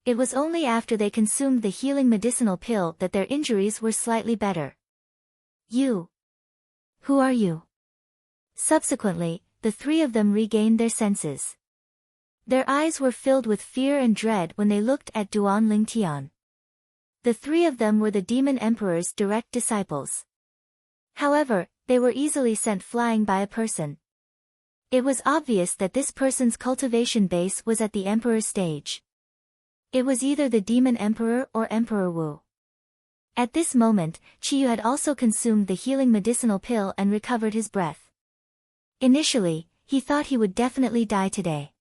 It was only after they consumed the healing medicinal pill that their injuries were slightly better. You. Who are you? Subsequently, the 3 of them regained their senses. Their eyes were filled with fear and dread when they looked at Duan Lingtian. The 3 of them were the Demon Emperor's direct disciples. However, they were easily sent flying by a person. It was obvious that this person's cultivation base was at the Emperor stage. It was either the Demon Emperor or Emperor Wu. At this moment, Chiyu had also consumed the healing medicinal pill and recovered his breath. Initially, he thought he would definitely die today.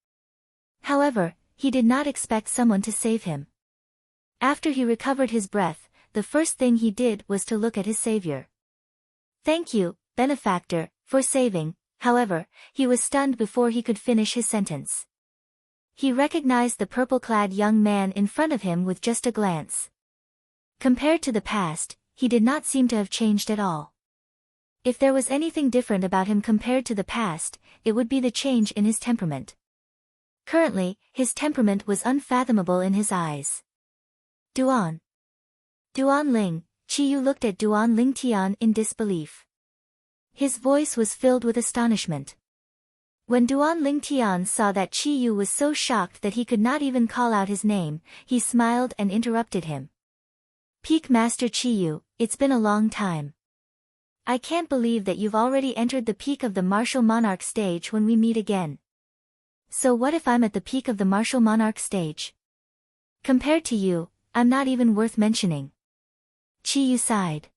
However, he did not expect someone to save him. After he recovered his breath, the first thing he did was to look at his savior. "Thank you, benefactor, for saving." However, he was stunned before he could finish his sentence. He recognized the purple-clad young man in front of him with just a glance. Compared to the past, he did not seem to have changed at all. If there was anything different about him compared to the past, it would be the change in his temperament. Currently, his temperament was unfathomable in his eyes. Duan Ling. Chiyu looked at Duan Ling Tian in disbelief. His voice was filled with astonishment. When Duan Ling Tian saw that Chiyu was so shocked that he could not even call out his name, he smiled and interrupted him. "Peak Master Chiyu, it's been a long time. I can't believe that you've already entered the peak of the Martial Monarch stage when we meet again. So what if I'm at the peak of the Martial Monarch stage? Compared to you, I'm not even worth mentioning." Chiyu sighed.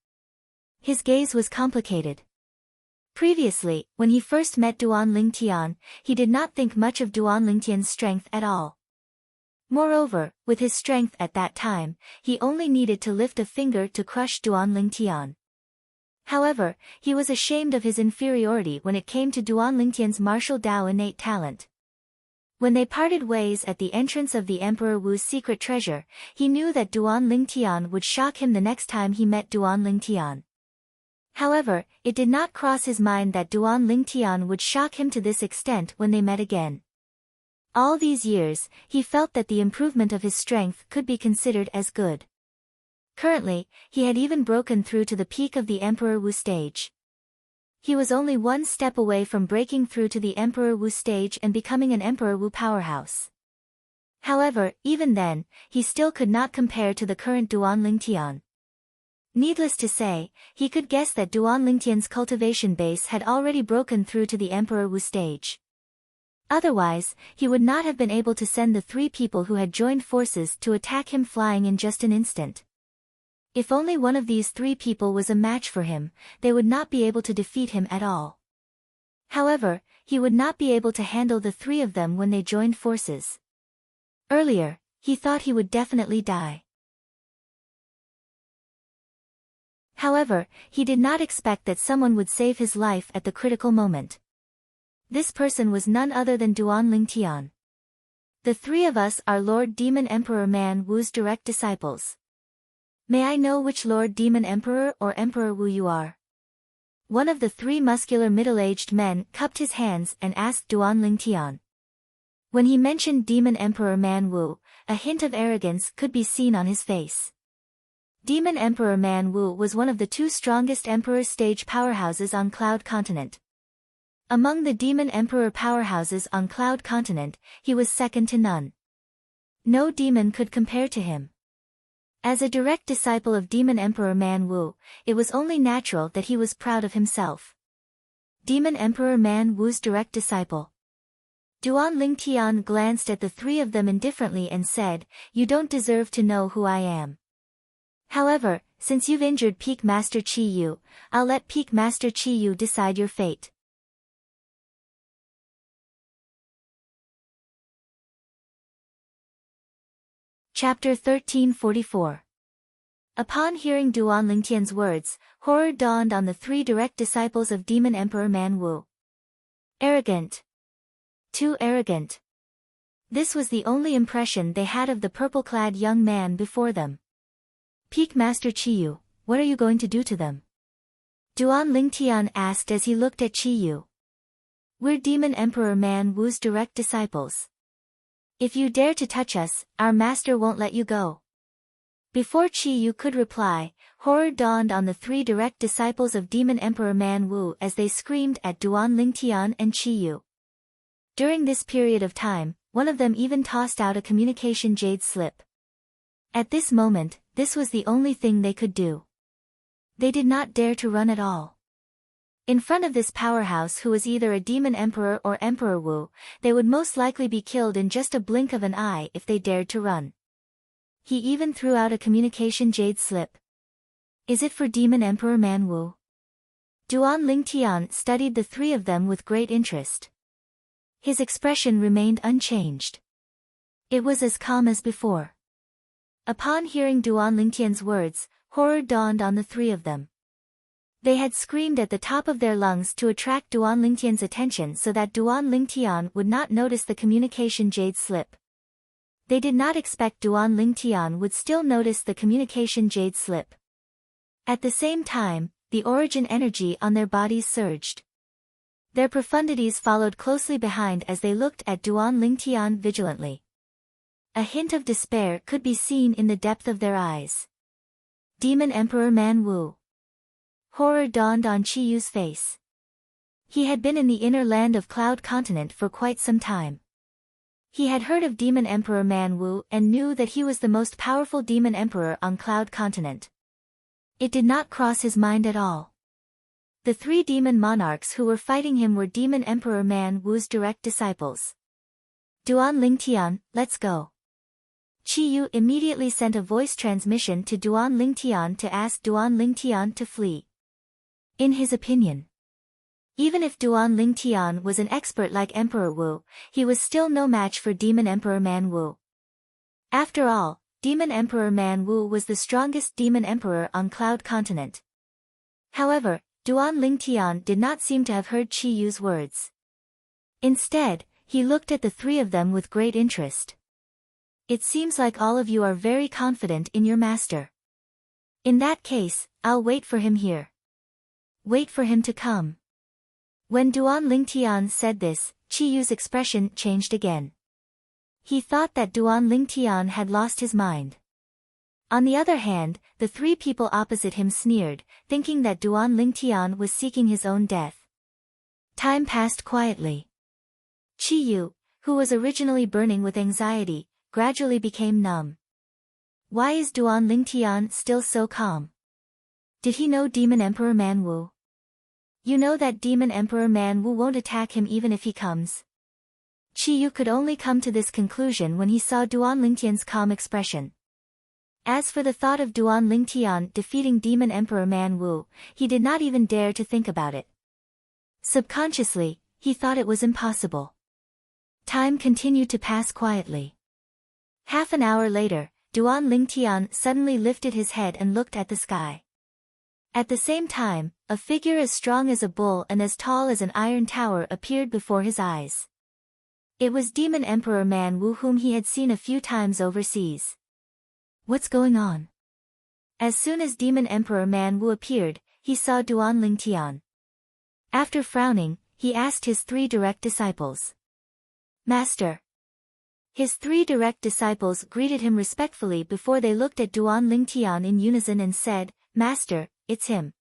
His gaze was complicated. Previously, when he first met Duan Ling Tian, he did not think much of Duan Ling Tian's strength at all. Moreover, with his strength at that time, he only needed to lift a finger to crush Duan Ling Tian. However, he was ashamed of his inferiority when it came to Duan Ling Tian's martial Dao innate talent. When they parted ways at the entrance of the Emperor Wu's secret treasure, he knew that Duan Ling Tian would shock him the next time he met Duan Ling Tian. However, it did not cross his mind that Duan Ling Tian would shock him to this extent when they met again. All these years, he felt that the improvement of his strength could be considered as good. Currently, he had even broken through to the peak of the Emperor Wu stage. He was only one step away from breaking through to the Emperor Wu stage and becoming an Emperor Wu powerhouse. However, even then, he still could not compare to the current Duan Ling Tian. Needless to say, he could guess that Duan Ling Tian's cultivation base had already broken through to the Emperor Wu stage. Otherwise, he would not have been able to send the 3 people who had joined forces to attack him flying in just an instant. If only one of these 3 people was a match for him, they would not be able to defeat him at all. However, he would not be able to handle the 3 of them when they joined forces. Earlier, he thought he would definitely die. However, he did not expect that someone would save his life at the critical moment. This person was none other than Duan Ling Tian. "The 3 of us are Lord Demon Emperor Man Wu's direct disciples. May I know which Lord Demon Emperor or Emperor Wu you are?" One of the 3 muscular middle-aged men cupped his hands and asked Duan Ling Tian. When he mentioned Demon Emperor Man Wu, a hint of arrogance could be seen on his face. Demon Emperor Man Wu was one of the 2 strongest Emperor stage powerhouses on Cloud Continent. Among the Demon Emperor powerhouses on Cloud Continent, he was second to none. No demon could compare to him. As a direct disciple of Demon Emperor Man Wu, it was only natural that he was proud of himself. Demon Emperor Man Wu's direct disciple. Duan Ling Tian glanced at the 3 of them indifferently and said, "You don't deserve to know who I am. However, since you've injured Peak Master Chiyu, I'll let Peak Master Chiyu decide your fate." Chapter 1344. Upon hearing Duan Ling Tian's words, horror dawned on the 3 direct disciples of Demon Emperor Man Wu. Arrogant. Too arrogant. This was the only impression they had of the purple-clad young man before them. "Peak Master Chiyu, what are you going to do to them?" Duan Ling Tian asked as he looked at Chiyu. "We're Demon Emperor Man Wu's direct disciples. If you dare to touch us, our master won't let you go." Before Chiyu could reply, horror dawned on the 3 direct disciples of Demon Emperor Man Wu as they screamed at Duan Ling Tian and Chiyu. During this period of time, one of them even tossed out a communication jade slip. At this moment, this was the only thing they could do. They did not dare to run at all. In front of this powerhouse who was either a Demon Emperor or Emperor Wu, they would most likely be killed in just a blink of an eye if they dared to run. He even threw out a communication jade slip. "Is it for Demon Emperor Man Wu?" Duan Ling Tian studied the 3 of them with great interest. His expression remained unchanged. It was as calm as before. Upon hearing Duan Lingtian's words, horror dawned on the three of them. They had screamed at the top of their lungs to attract Duan Lingtian's attention so that Duan Lingtian would not notice the communication jade slip. They did not expect Duan Lingtian would still notice the communication jade slip. At the same time, the origin energy on their bodies surged. Their profundities followed closely behind as they looked at Duan Lingtian vigilantly. A hint of despair could be seen in the depth of their eyes. Demon Emperor Man Wu. Horror dawned on Qi Yu's face. He had been in the inner land of Cloud Continent for quite some time. He had heard of Demon Emperor Man Wu and knew that he was the most powerful Demon Emperor on Cloud Continent. It did not cross his mind at all. The three demon monarchs who were fighting him were Demon Emperor Man Wu's direct disciples. Duan Lingtian, let's go. Qi Yu immediately sent a voice transmission to Duan Lingtian to ask Duan Lingtian to flee. In his opinion, even if Duan Lingtian was an expert like Emperor Wu, he was still no match for Demon Emperor Man Wu. After all, Demon Emperor Man Wu was the strongest Demon Emperor on Cloud Continent. However, Duan Lingtian did not seem to have heard Qi Yu's words. Instead, he looked at the three of them with great interest. It seems like all of you are very confident in your master. In that case, I'll wait for him here. Wait for him to come. When Duan Lingtian said this, Qi Yu's expression changed again. He thought that Duan Lingtian had lost his mind. On the other hand, the three people opposite him sneered, thinking that Duan Lingtian was seeking his own death. Time passed quietly. Qi Yu, who was originally burning with anxiety, gradually became numb. Why is Duan Lingtian still so calm? Did he know Demon Emperor Man Wu? You know that Demon Emperor Man Wu won't attack him even if he comes. Qi Yu could only come to this conclusion when he saw Duan Lingtian's calm expression. As for the thought of Duan Lingtian defeating Demon Emperor Man Wu, he did not even dare to think about it. Subconsciously, he thought it was impossible. Time continued to pass quietly. Half an hour later, Duan Lingtian suddenly lifted his head and looked at the sky. At the same time, a figure as strong as a bull and as tall as an iron tower appeared before his eyes. It was Demon Emperor Man Wu, whom he had seen a few times overseas. What's going on? As soon as Demon Emperor Man Wu appeared, he saw Duan Lingtian. After frowning, he asked his three direct disciples. Master. His three direct disciples greeted him respectfully before they looked at Duan Lingtian in unison and said, Master, it's him.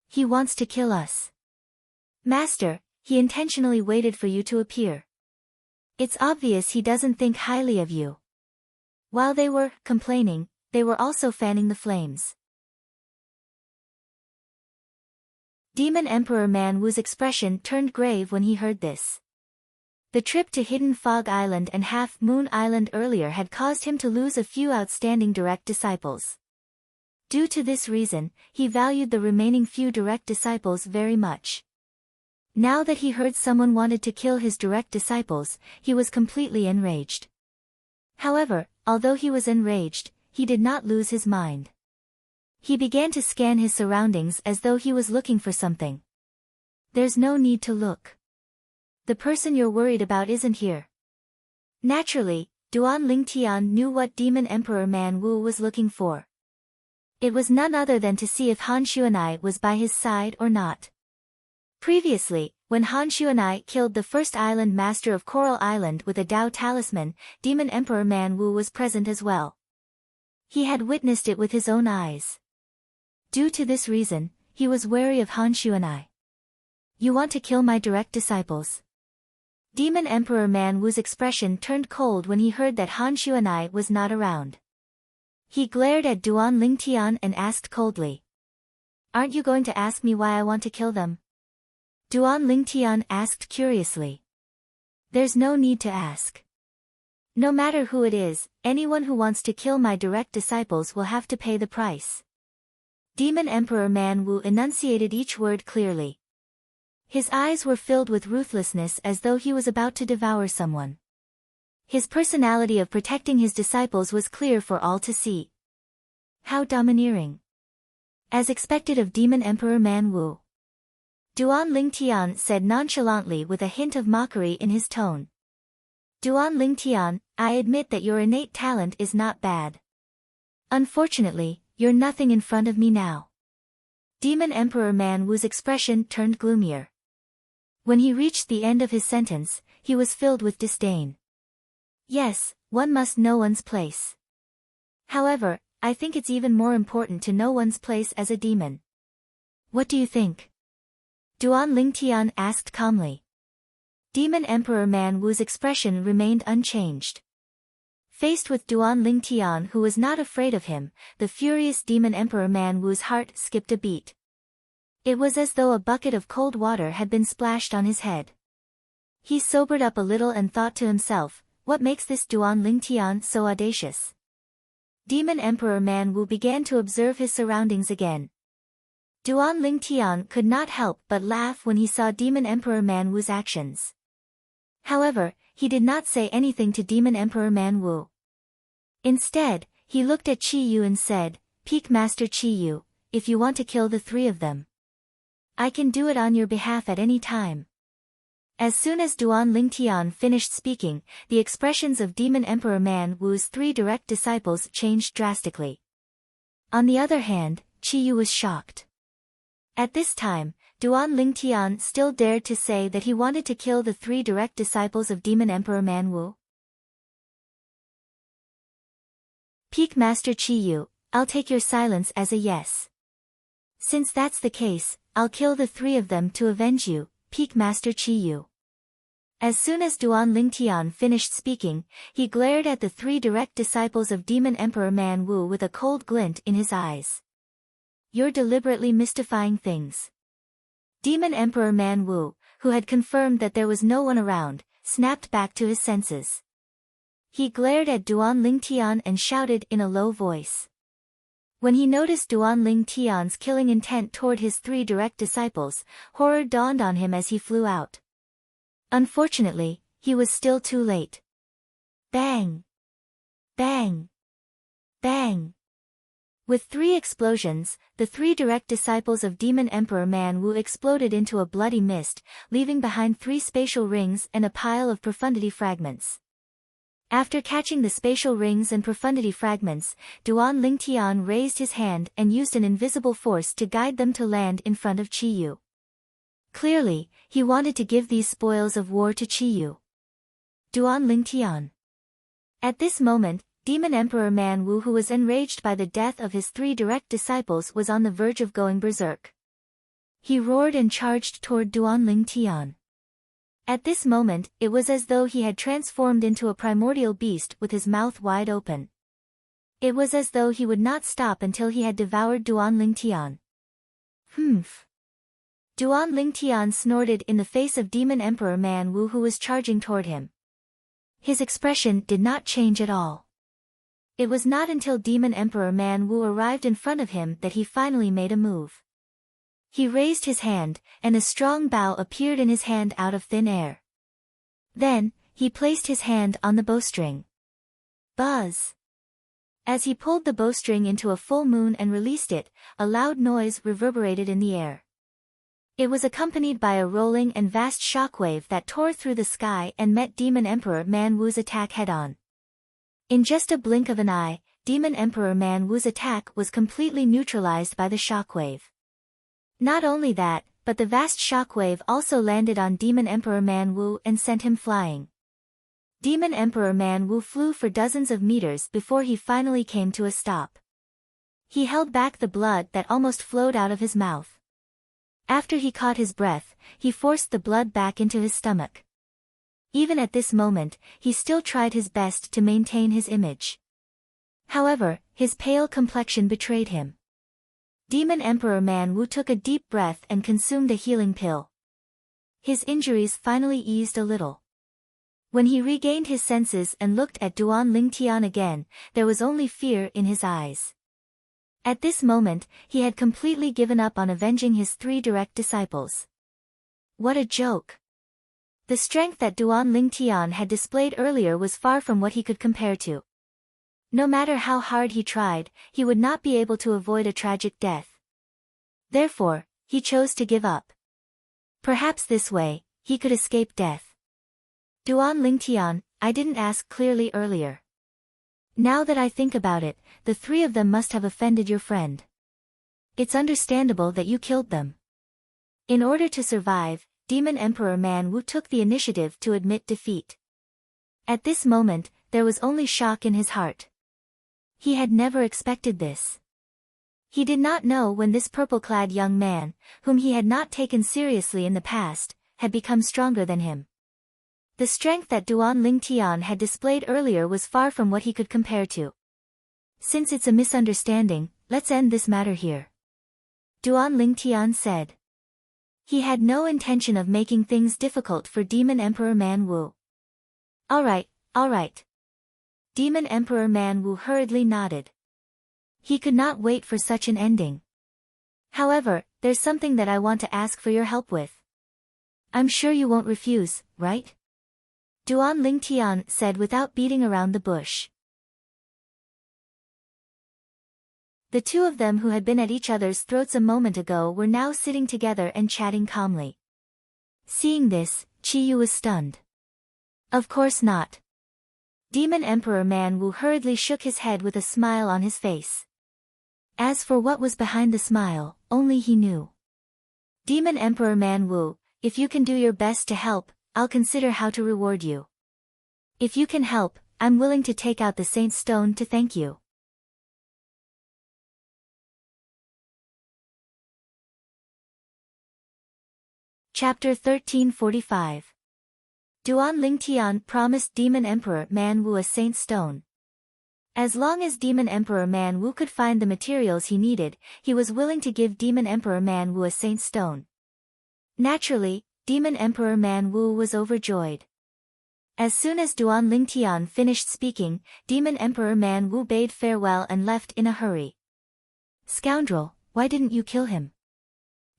He wants to kill us. Master, he intentionally waited for you to appear. It's obvious he doesn't think highly of you. While they were complaining, they were also fanning the flames. Demon Emperor Man Wu's expression turned grave when he heard this. The trip to Hidden Fog Island and Half Moon Island earlier had caused him to lose a few outstanding direct disciples. Due to this reason, he valued the remaining few direct disciples very much. Now that he heard someone wanted to kill his direct disciples, he was completely enraged. However, although he was enraged, he did not lose his mind. He began to scan his surroundings as though he was looking for something. There's no need to look. The person you're worried about isn't here. Naturally, Duan Lingtian knew what Demon Emperor Man Wu was looking for. It was none other than to see if Han Xuanai was by his side or not. Previously, when Han Xuanai killed the first island master of Coral Island with a Dao talisman, Demon Emperor Man Wu was present as well. He had witnessed it with his own eyes. Due to this reason, he was wary of Han Xuanai. You want to kill my direct disciples? Demon Emperor Man Wu's expression turned cold when he heard that Han Xuanai was not around. He glared at Duan Lingtian and asked coldly. Aren't you going to ask me why I want to kill them? Duan Lingtian asked curiously. There's no need to ask. No matter who it is, anyone who wants to kill my direct disciples will have to pay the price. Demon Emperor Man Wu enunciated each word clearly. His eyes were filled with ruthlessness as though he was about to devour someone. His personality of protecting his disciples was clear for all to see. How domineering. As expected of Demon Emperor Man Wu. Duan Lingtian said nonchalantly with a hint of mockery in his tone. Duan Lingtian, I admit that your innate talent is not bad. Unfortunately, you're nothing in front of me now. Demon Emperor Man Wu's expression turned gloomier. When he reached the end of his sentence, he was filled with disdain. Yes, one must know one's place. However, I think it's even more important to know one's place as a demon. What do you think? Duan Lingtian asked calmly. Demon Emperor Man Wu's expression remained unchanged. Faced with Duan Lingtian, who was not afraid of him, the furious Demon Emperor Man Wu's heart skipped a beat. It was as though a bucket of cold water had been splashed on his head. He sobered up a little and thought to himself, what makes this Duan Lingtian so audacious? Demon Emperor Man Wu began to observe his surroundings again. Duan Lingtian could not help but laugh when he saw Demon Emperor Man Wu's actions. However, he did not say anything to Demon Emperor Man Wu. Instead, he looked at Qi Yu and said, Peak Master Qi Yu, if you want to kill the three of them, I can do it on your behalf at any time. As soon as Duan Lingtian finished speaking, the expressions of Demon Emperor Man Wu's three direct disciples changed drastically. On the other hand, Qi Yu was shocked. At this time, Duan Lingtian still dared to say that he wanted to kill the three direct disciples of Demon Emperor Man Wu. Peak Master Qi Yu, I'll take your silence as a yes. Since that's the case, I'll kill the three of them to avenge you, Peak Master Qi Yu. As soon as Duan Lingtian finished speaking, he glared at the three direct disciples of Demon Emperor Man Wu with a cold glint in his eyes. You're deliberately mystifying things. Demon Emperor Man Wu, who had confirmed that there was no one around, snapped back to his senses. He glared at Duan Lingtian and shouted in a low voice. When he noticed Duan Lingtian's killing intent toward his three direct disciples, horror dawned on him as he flew out. Unfortunately, he was still too late. Bang! Bang! Bang! With three explosions, the three direct disciples of Demon Emperor Man Wu exploded into a bloody mist, leaving behind three spatial rings and a pile of profundity fragments. After catching the spatial rings and profundity fragments, Duan Lingtian raised his hand and used an invisible force to guide them to land in front of Qi Yu. Clearly, he wanted to give these spoils of war to Qi Yu. Duan Lingtian. At this moment, Demon Emperor Man Wu, who was enraged by the death of his three direct disciples, was on the verge of going berserk. He roared and charged toward Duan Lingtian. At this moment, it was as though he had transformed into a primordial beast with his mouth wide open. It was as though he would not stop until he had devoured Duan Lingtian. Humph! Duan Lingtian snorted in the face of Demon Emperor Man Wu, who was charging toward him. His expression did not change at all. It was not until Demon Emperor Man Wu arrived in front of him that he finally made a move. He raised his hand, and a strong bow appeared in his hand out of thin air. Then, he placed his hand on the bowstring. Buzz! As he pulled the bowstring into a full moon and released it, a loud noise reverberated in the air. It was accompanied by a rolling and vast shockwave that tore through the sky and met Demon Emperor Man Wu's attack head-on. In just a blink of an eye, Demon Emperor Man Wu's attack was completely neutralized by the shockwave. Not only that, but the vast shockwave also landed on Demon Emperor Man Wu and sent him flying. Demon Emperor Man Wu flew for dozens of meters before he finally came to a stop. He held back the blood that almost flowed out of his mouth. After he caught his breath, he forced the blood back into his stomach. Even at this moment, he still tried his best to maintain his image. However, his pale complexion betrayed him. Demon Emperor Man Wu took a deep breath and consumed a healing pill. His injuries finally eased a little. When he regained his senses and looked at Duan Lingtian again, there was only fear in his eyes. At this moment, he had completely given up on avenging his three direct disciples. What a joke. The strength that Duan Lingtian had displayed earlier was far from what he could compare to. No matter how hard he tried, he would not be able to avoid a tragic death. Therefore, he chose to give up. Perhaps this way, he could escape death. Duan Lingtian, I didn't ask clearly earlier. Now that I think about it, the three of them must have offended your friend. It's understandable that you killed them. In order to survive, Demon Emperor Man Wu took the initiative to admit defeat. At this moment, there was only shock in his heart. He had never expected this. He did not know when this purple-clad young man, whom he had not taken seriously in the past, had become stronger than him. The strength that Duan Lingtian had displayed earlier was far from what he could compare to. Since it's a misunderstanding, let's end this matter here. Duan Lingtian said. He had no intention of making things difficult for Demon Emperor Man Wu. All right. Demon Emperor Man Wu hurriedly nodded. He could not wait for such an ending. However, there's something that I want to ask for your help with. I'm sure you won't refuse, right? Duan Lingtian said without beating around the bush. The two of them who had been at each other's throats a moment ago were now sitting together and chatting calmly. Seeing this, Qiyu was stunned. Of course not. Demon Emperor Man Wu hurriedly shook his head with a smile on his face. As for what was behind the smile, only he knew. Demon Emperor Man Wu, if you can do your best to help, I'll consider how to reward you. If you can help, I'm willing to take out the Saint Stone to thank you. Chapter 1345. Duan Lingtian promised Demon Emperor Man Wu a Saint Stone. As long as Demon Emperor Man Wu could find the materials he needed, he was willing to give Demon Emperor Man Wu a Saint Stone. Naturally, Demon Emperor Man Wu was overjoyed. As soon as Duan Lingtian finished speaking, Demon Emperor Man Wu bade farewell and left in a hurry. Scoundrel, why didn't you kill him?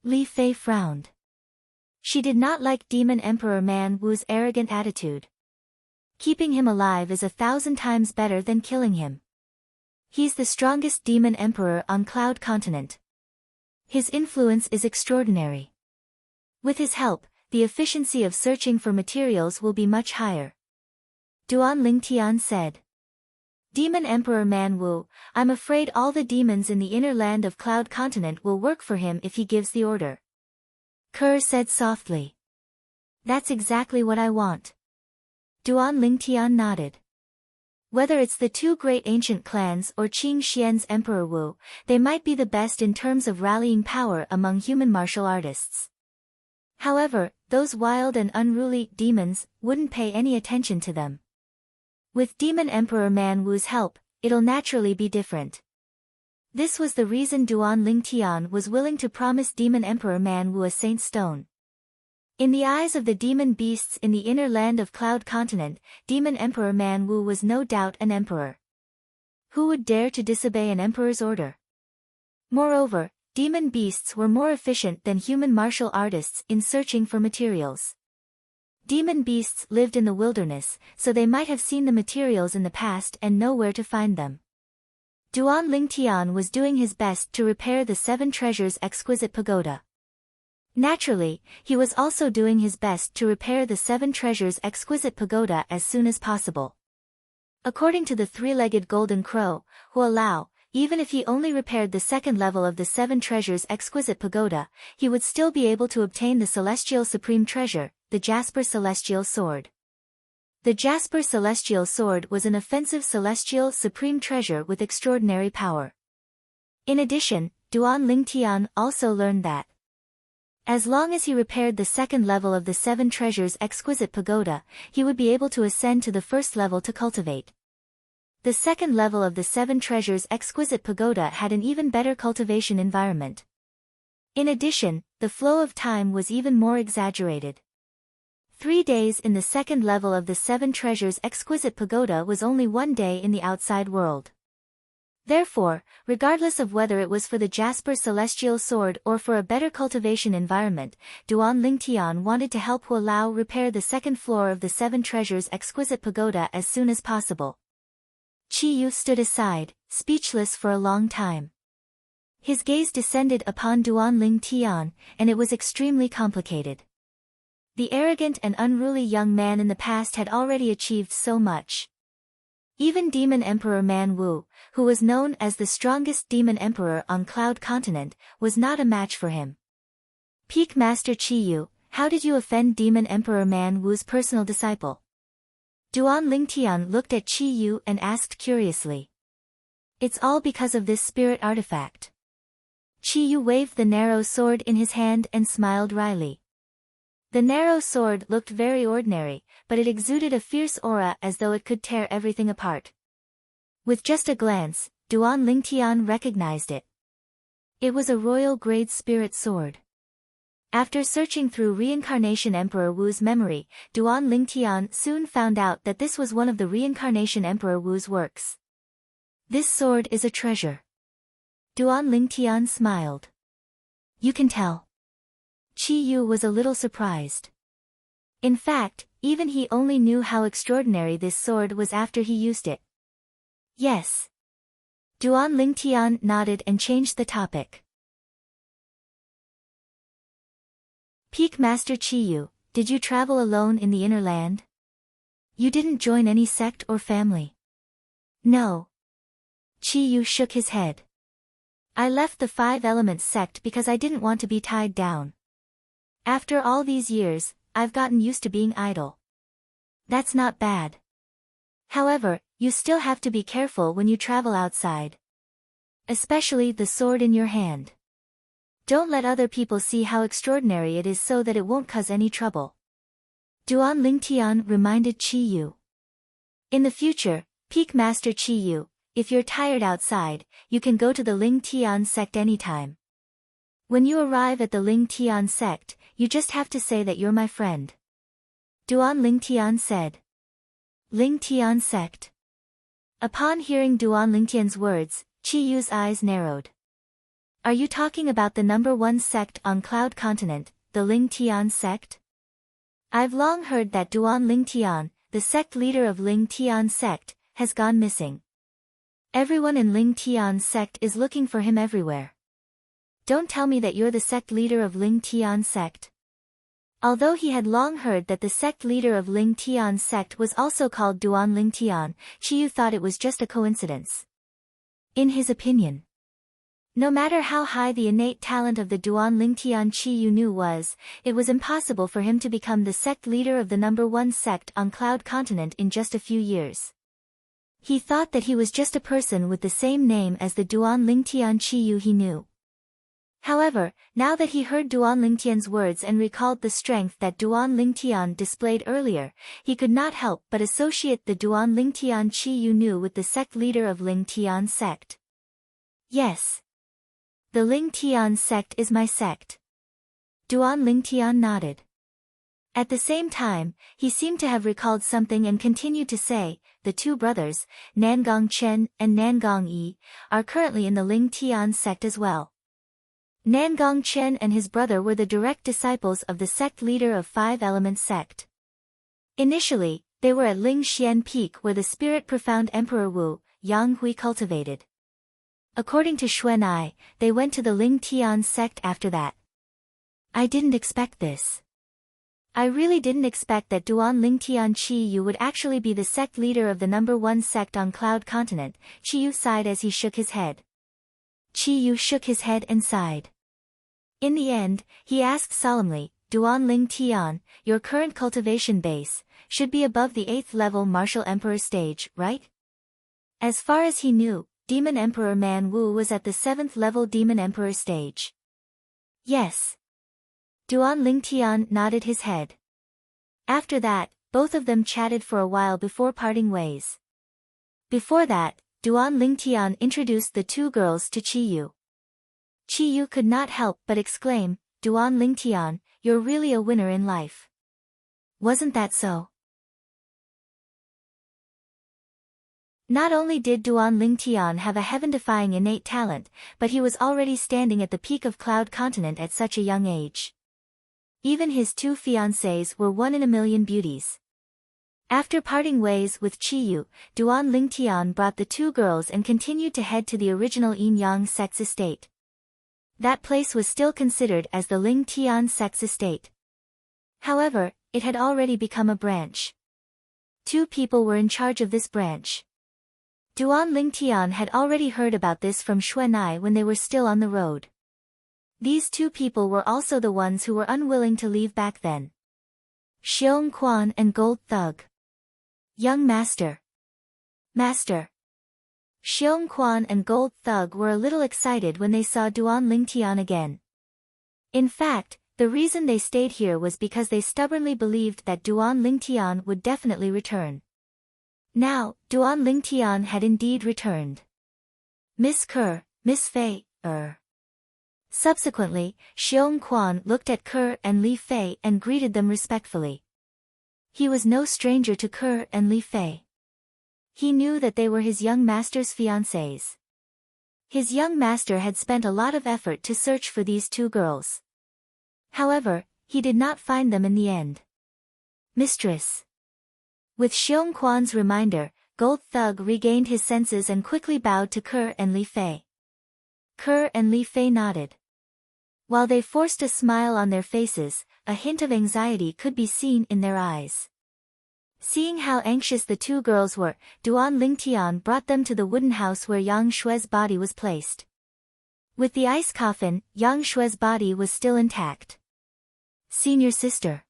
Li Fei frowned. She did not like Demon Emperor Man Wu's arrogant attitude. Keeping him alive is 1,000 times better than killing him. He's the strongest Demon Emperor on Cloud Continent. His influence is extraordinary. With his help, the efficiency of searching for materials will be much higher. Duan Lingtian said. Demon Emperor Man Wu, I'm afraid all the demons in the inner land of Cloud Continent will work for him if he gives the order. Kerr said softly. That's exactly what I want. Duan Lingtian nodded. Whether it's the two great ancient clans or Qing Xian's Emperor Wu, they might be the best in terms of rallying power among human martial artists. However, those wild and unruly demons wouldn't pay any attention to them. With Demon Emperor Man Wu's help, it'll naturally be different. This was the reason Duan Lingtian was willing to promise Demon Emperor Man Wu a Saint Stone. In the eyes of the demon beasts in the inner land of Cloud Continent, Demon Emperor Man Wu was no doubt an emperor. Who would dare to disobey an emperor's order? Moreover, demon beasts were more efficient than human martial artists in searching for materials. Demon beasts lived in the wilderness, so they might have seen the materials in the past and know where to find them. Duan Lingtian was doing his best to repair the 7 Treasures Exquisite Pagoda. Naturally, he was also doing his best to repair the 7 Treasures Exquisite Pagoda as soon as possible. According to the 3-legged Golden Crow, Hua Lao, even if he only repaired the 2nd level of the 7 Treasures Exquisite Pagoda, he would still be able to obtain the Celestial Supreme Treasure, the Jasper Celestial Sword. The Jasper Celestial Sword was an offensive Celestial Supreme Treasure with extraordinary power. In addition, Duan Lingtian also learned that as long as he repaired the 2nd level of the 7 Treasures Exquisite Pagoda, he would be able to ascend to the 1st level to cultivate. The 2nd level of the 7 Treasures Exquisite Pagoda had an even better cultivation environment. In addition, the flow of time was even more exaggerated. 3 days in the 2nd level of the 7 Treasures Exquisite Pagoda was only 1 day in the outside world. Therefore, regardless of whether it was for the Jasper Celestial Sword or for a better cultivation environment, Duan Lingtian wanted to help Hua Lao repair the second floor of the Seven Treasures exquisite pagoda as soon as possible. Chi Yu stood aside, speechless for a long time. His gaze descended upon Duan Lingtian, and it was extremely complicated. The arrogant and unruly young man in the past had already achieved so much. Even Demon Emperor Man Wu, who was known as the strongest demon emperor on Cloud Continent, was not a match for him. Peak Master Chi Yu, how did you offend Demon Emperor Man Wu's personal disciple? Duan Lingtian looked at Chi Yu and asked curiously. It's all because of this spirit artifact. Chi Yu waved the narrow sword in his hand and smiled wryly. The narrow sword looked very ordinary, but it exuded a fierce aura as though it could tear everything apart. With just a glance, Duan Lingtian recognized it. It was a royal-grade spirit sword. After searching through Reincarnation Emperor Wu's memory, Duan Lingtian soon found out that this was one of the Reincarnation Emperor Wu's works. This sword is a treasure. Duan Lingtian smiled. You can tell. Chi Yu was a little surprised. In fact, even he only knew how extraordinary this sword was after he used it. Yes. Duan Lingtian nodded and changed the topic. Peak Master Chi Yu, did you travel alone in the inner land? You didn't join any sect or family? No. Chi Yu shook his head. I left the Five Elements sect because I didn't want to be tied down. After all these years, I've gotten used to being idle. That's not bad. However, you still have to be careful when you travel outside. Especially the sword in your hand. Don't let other people see how extraordinary it is so that it won't cause any trouble. Duan Lingtian reminded Chi Yu. In the future, Peak Master Chi Yu, if you're tired outside, you can go to the Lingtian sect anytime. When you arrive at the Lingtian sect, you just have to say that you're my friend. Duan Lingtian said. Lingtian sect. Upon hearing Duan Lingtian's words, Chi Yu's eyes narrowed. Are you talking about the number one sect on Cloud Continent, the Lingtian sect? I've long heard that Duan Lingtian, the sect leader of Lingtian sect, has gone missing. Everyone in Lingtian sect is looking for him everywhere. Don't tell me that you're the sect leader of Lingtian sect. Although he had long heard that the sect leader of Lingtian sect was also called Duan Lingtian, Chi Yu thought it was just a coincidence. In his opinion, no matter how high the innate talent of the Duan Lingtian Chi Yu knew was, it was impossible for him to become the sect leader of the number one sect on Cloud Continent in just a few years. He thought that he was just a person with the same name as the Duan Lingtian Chi Yu he knew. However, now that he heard Duan Lingtian's words and recalled the strength that Duan Lingtian displayed earlier, he could not help but associate the Duan Lingtian Chi Yu knew with the sect leader of Lingtian sect. Yes. The Lingtian sect is my sect. Duan Lingtian nodded. At the same time, he seemed to have recalled something and continued to say, the two brothers, Nangong Chen and Nangong Yi, are currently in the Lingtian sect as well. Nangong Chen and his brother were the direct disciples of the sect leader of Five Elements sect. Initially, they were at Lingxian Peak where the spirit profound Emperor Wu, Yang Hui cultivated. According to Xuan'ai, they went to the Lingtian sect after that. I didn't expect this. I really didn't expect that Duan Lingtian Chi Yu would actually be the sect leader of the number one sect on Cloud Continent. Chi Yu sighed as he shook his head. Chi Yu shook his head and sighed. In the end, he asked solemnly, Duan Lingtian, your current cultivation base, should be above the 8th level Martial Emperor stage, right? As far as he knew, Demon Emperor Man Wu was at the 7th level Demon Emperor stage. Yes. Duan Lingtian nodded his head. After that, both of them chatted for a while before parting ways. Before that, Duan Lingtian introduced the two girls to Chi Yu. Chi Yu could not help but exclaim, Duan Lingtian, you're really a winner in life. Wasn't that so? Not only did Duan Lingtian have a heaven-defying innate talent, but he was already standing at the peak of Cloud Continent at such a young age. Even his two fiancées were one in a million beauties. After parting ways with Chiyu, Duan Lingtian brought the two girls and continued to head to the original Yin-Yang sect's estate. That place was still considered as the Lingtian sect's estate. However, it had already become a branch. Two people were in charge of this branch. Duan Lingtian had already heard about this from Xuanai when they were still on the road. These two people were also the ones who were unwilling to leave back then. Xiong Quan and Gold Thug. Young Master. Master. Xiong Quan and Gold Thug were a little excited when they saw Duan Lingtian again. In fact, the reason they stayed here was because they stubbornly believed that Duan Lingtian would definitely return. Now, Duan Lingtian had indeed returned. Miss Kerr, Miss Fei, Subsequently, Xiong Quan looked at Kerr and Li Fei and greeted them respectfully. He was no stranger to Kerr and Li Fei. He knew that they were his young master's fiancées. His young master had spent a lot of effort to search for these two girls. However, he did not find them in the end. Mistress. With Xiong Quan's reminder, Gold Thug regained his senses and quickly bowed to Kerr and Li Fei. Kerr and Li Fei nodded. While they forced a smile on their faces, a hint of anxiety could be seen in their eyes. Seeing how anxious the two girls were, Duan Lingtian brought them to the wooden house where Yang Shue's body was placed. With the ice coffin, Yang Shue's body was still intact. Senior sister.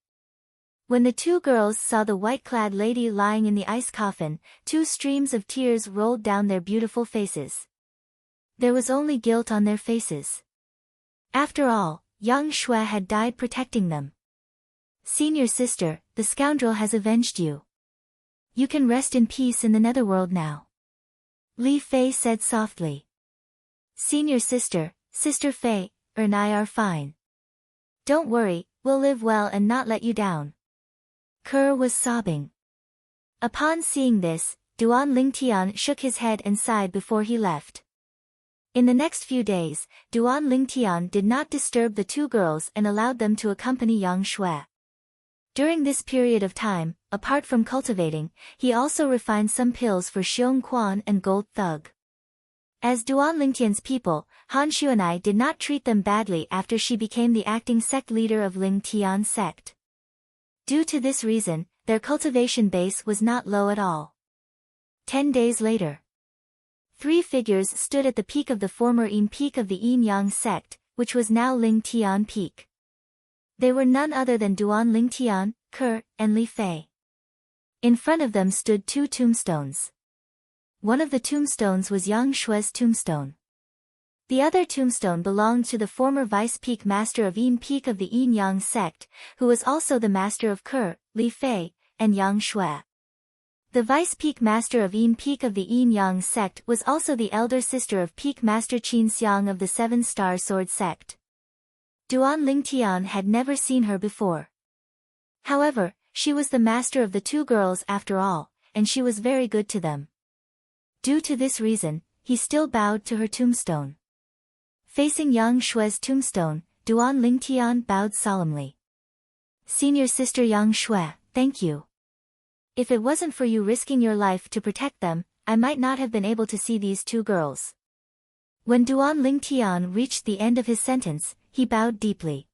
When the two girls saw the white-clad lady lying in the ice coffin, two streams of tears rolled down their beautiful faces. There was only guilt on their faces. After all, Yang Shui had died protecting them. Senior sister, the scoundrel has avenged you. You can rest in peace in the netherworld now. Li Fei said softly. Senior sister, Sister Fei, and I are fine. Don't worry, we'll live well and not let you down. Kerr was sobbing. Upon seeing this, Duan Lingtian shook his head and sighed before he left. In the next few days, Duan Lingtian did not disturb the two girls and allowed them to accompany Yang Shui. During this period of time, apart from cultivating, he also refined some pills for Xiong Quan and Gold Thug. As Duan Lingtian's people, Han Xuanai did not treat them badly after she became the acting sect leader of Lingtian sect. Due to this reason, their cultivation base was not low at all. 10 days later. 3 figures stood at the peak of the former Yin peak of the Yin-Yang sect, which was now Lingtian peak. They were none other than Duan Lingtian, Kerr, and Li Fei. In front of them stood 2 tombstones. One of the tombstones was Yang Shue's tombstone. The other tombstone belonged to the former vice peak master of Yin peak of the Yin-Yang sect, who was also the master of Kerr, Li Fei, and Yang Shui. The vice peak master of Yin peak of the Yin-Yang sect was also the elder sister of peak master Qin Xiang of the 7-star sword sect. Duan Lingtian had never seen her before. However, she was the master of the 2 girls after all, and she was very good to them. Due to this reason, he still bowed to her tombstone. Facing Yang Shue's tombstone, Duan Lingtian bowed solemnly. Senior sister Yang Shui, thank you. If it wasn't for you risking your life to protect them, I might not have been able to see these 2 girls. When Duan Lingtian reached the end of his sentence, he bowed deeply.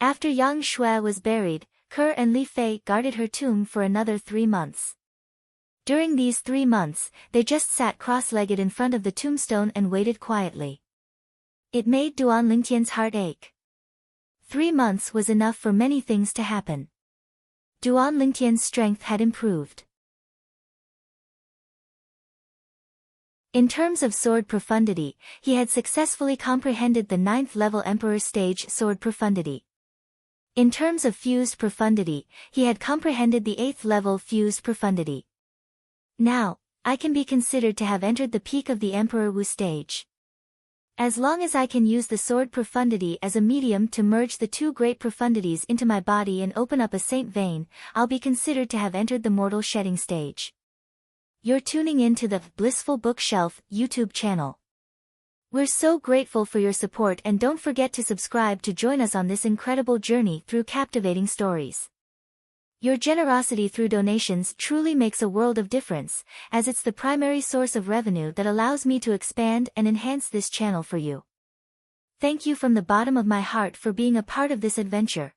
After Yang Shui was buried, Kerr and Li Fei guarded her tomb for another 3 months. During these 3 months, they just sat cross-legged in front of the tombstone and waited quietly. It made Duan Lingtian's heart ache. 3 months was enough for many things to happen. Duan Lingtian's strength had improved. In terms of sword profundity, he had successfully comprehended the 9th level Emperor stage sword profundity. In terms of fused profundity, he had comprehended the 8th level fused profundity. Now, I can be considered to have entered the peak of the Emperor Wu stage. As long as I can use the sword profundity as a medium to merge the 2 great profundities into my body and open up a saint vein, I'll be considered to have entered the mortal shedding stage. You're tuning in to the Blissful Bookshelf YouTube channel. We're so grateful for your support, and don't forget to subscribe to join us on this incredible journey through captivating stories. Your generosity through donations truly makes a world of difference, as it's the primary source of revenue that allows me to expand and enhance this channel for you. Thank you from the bottom of my heart for being a part of this adventure.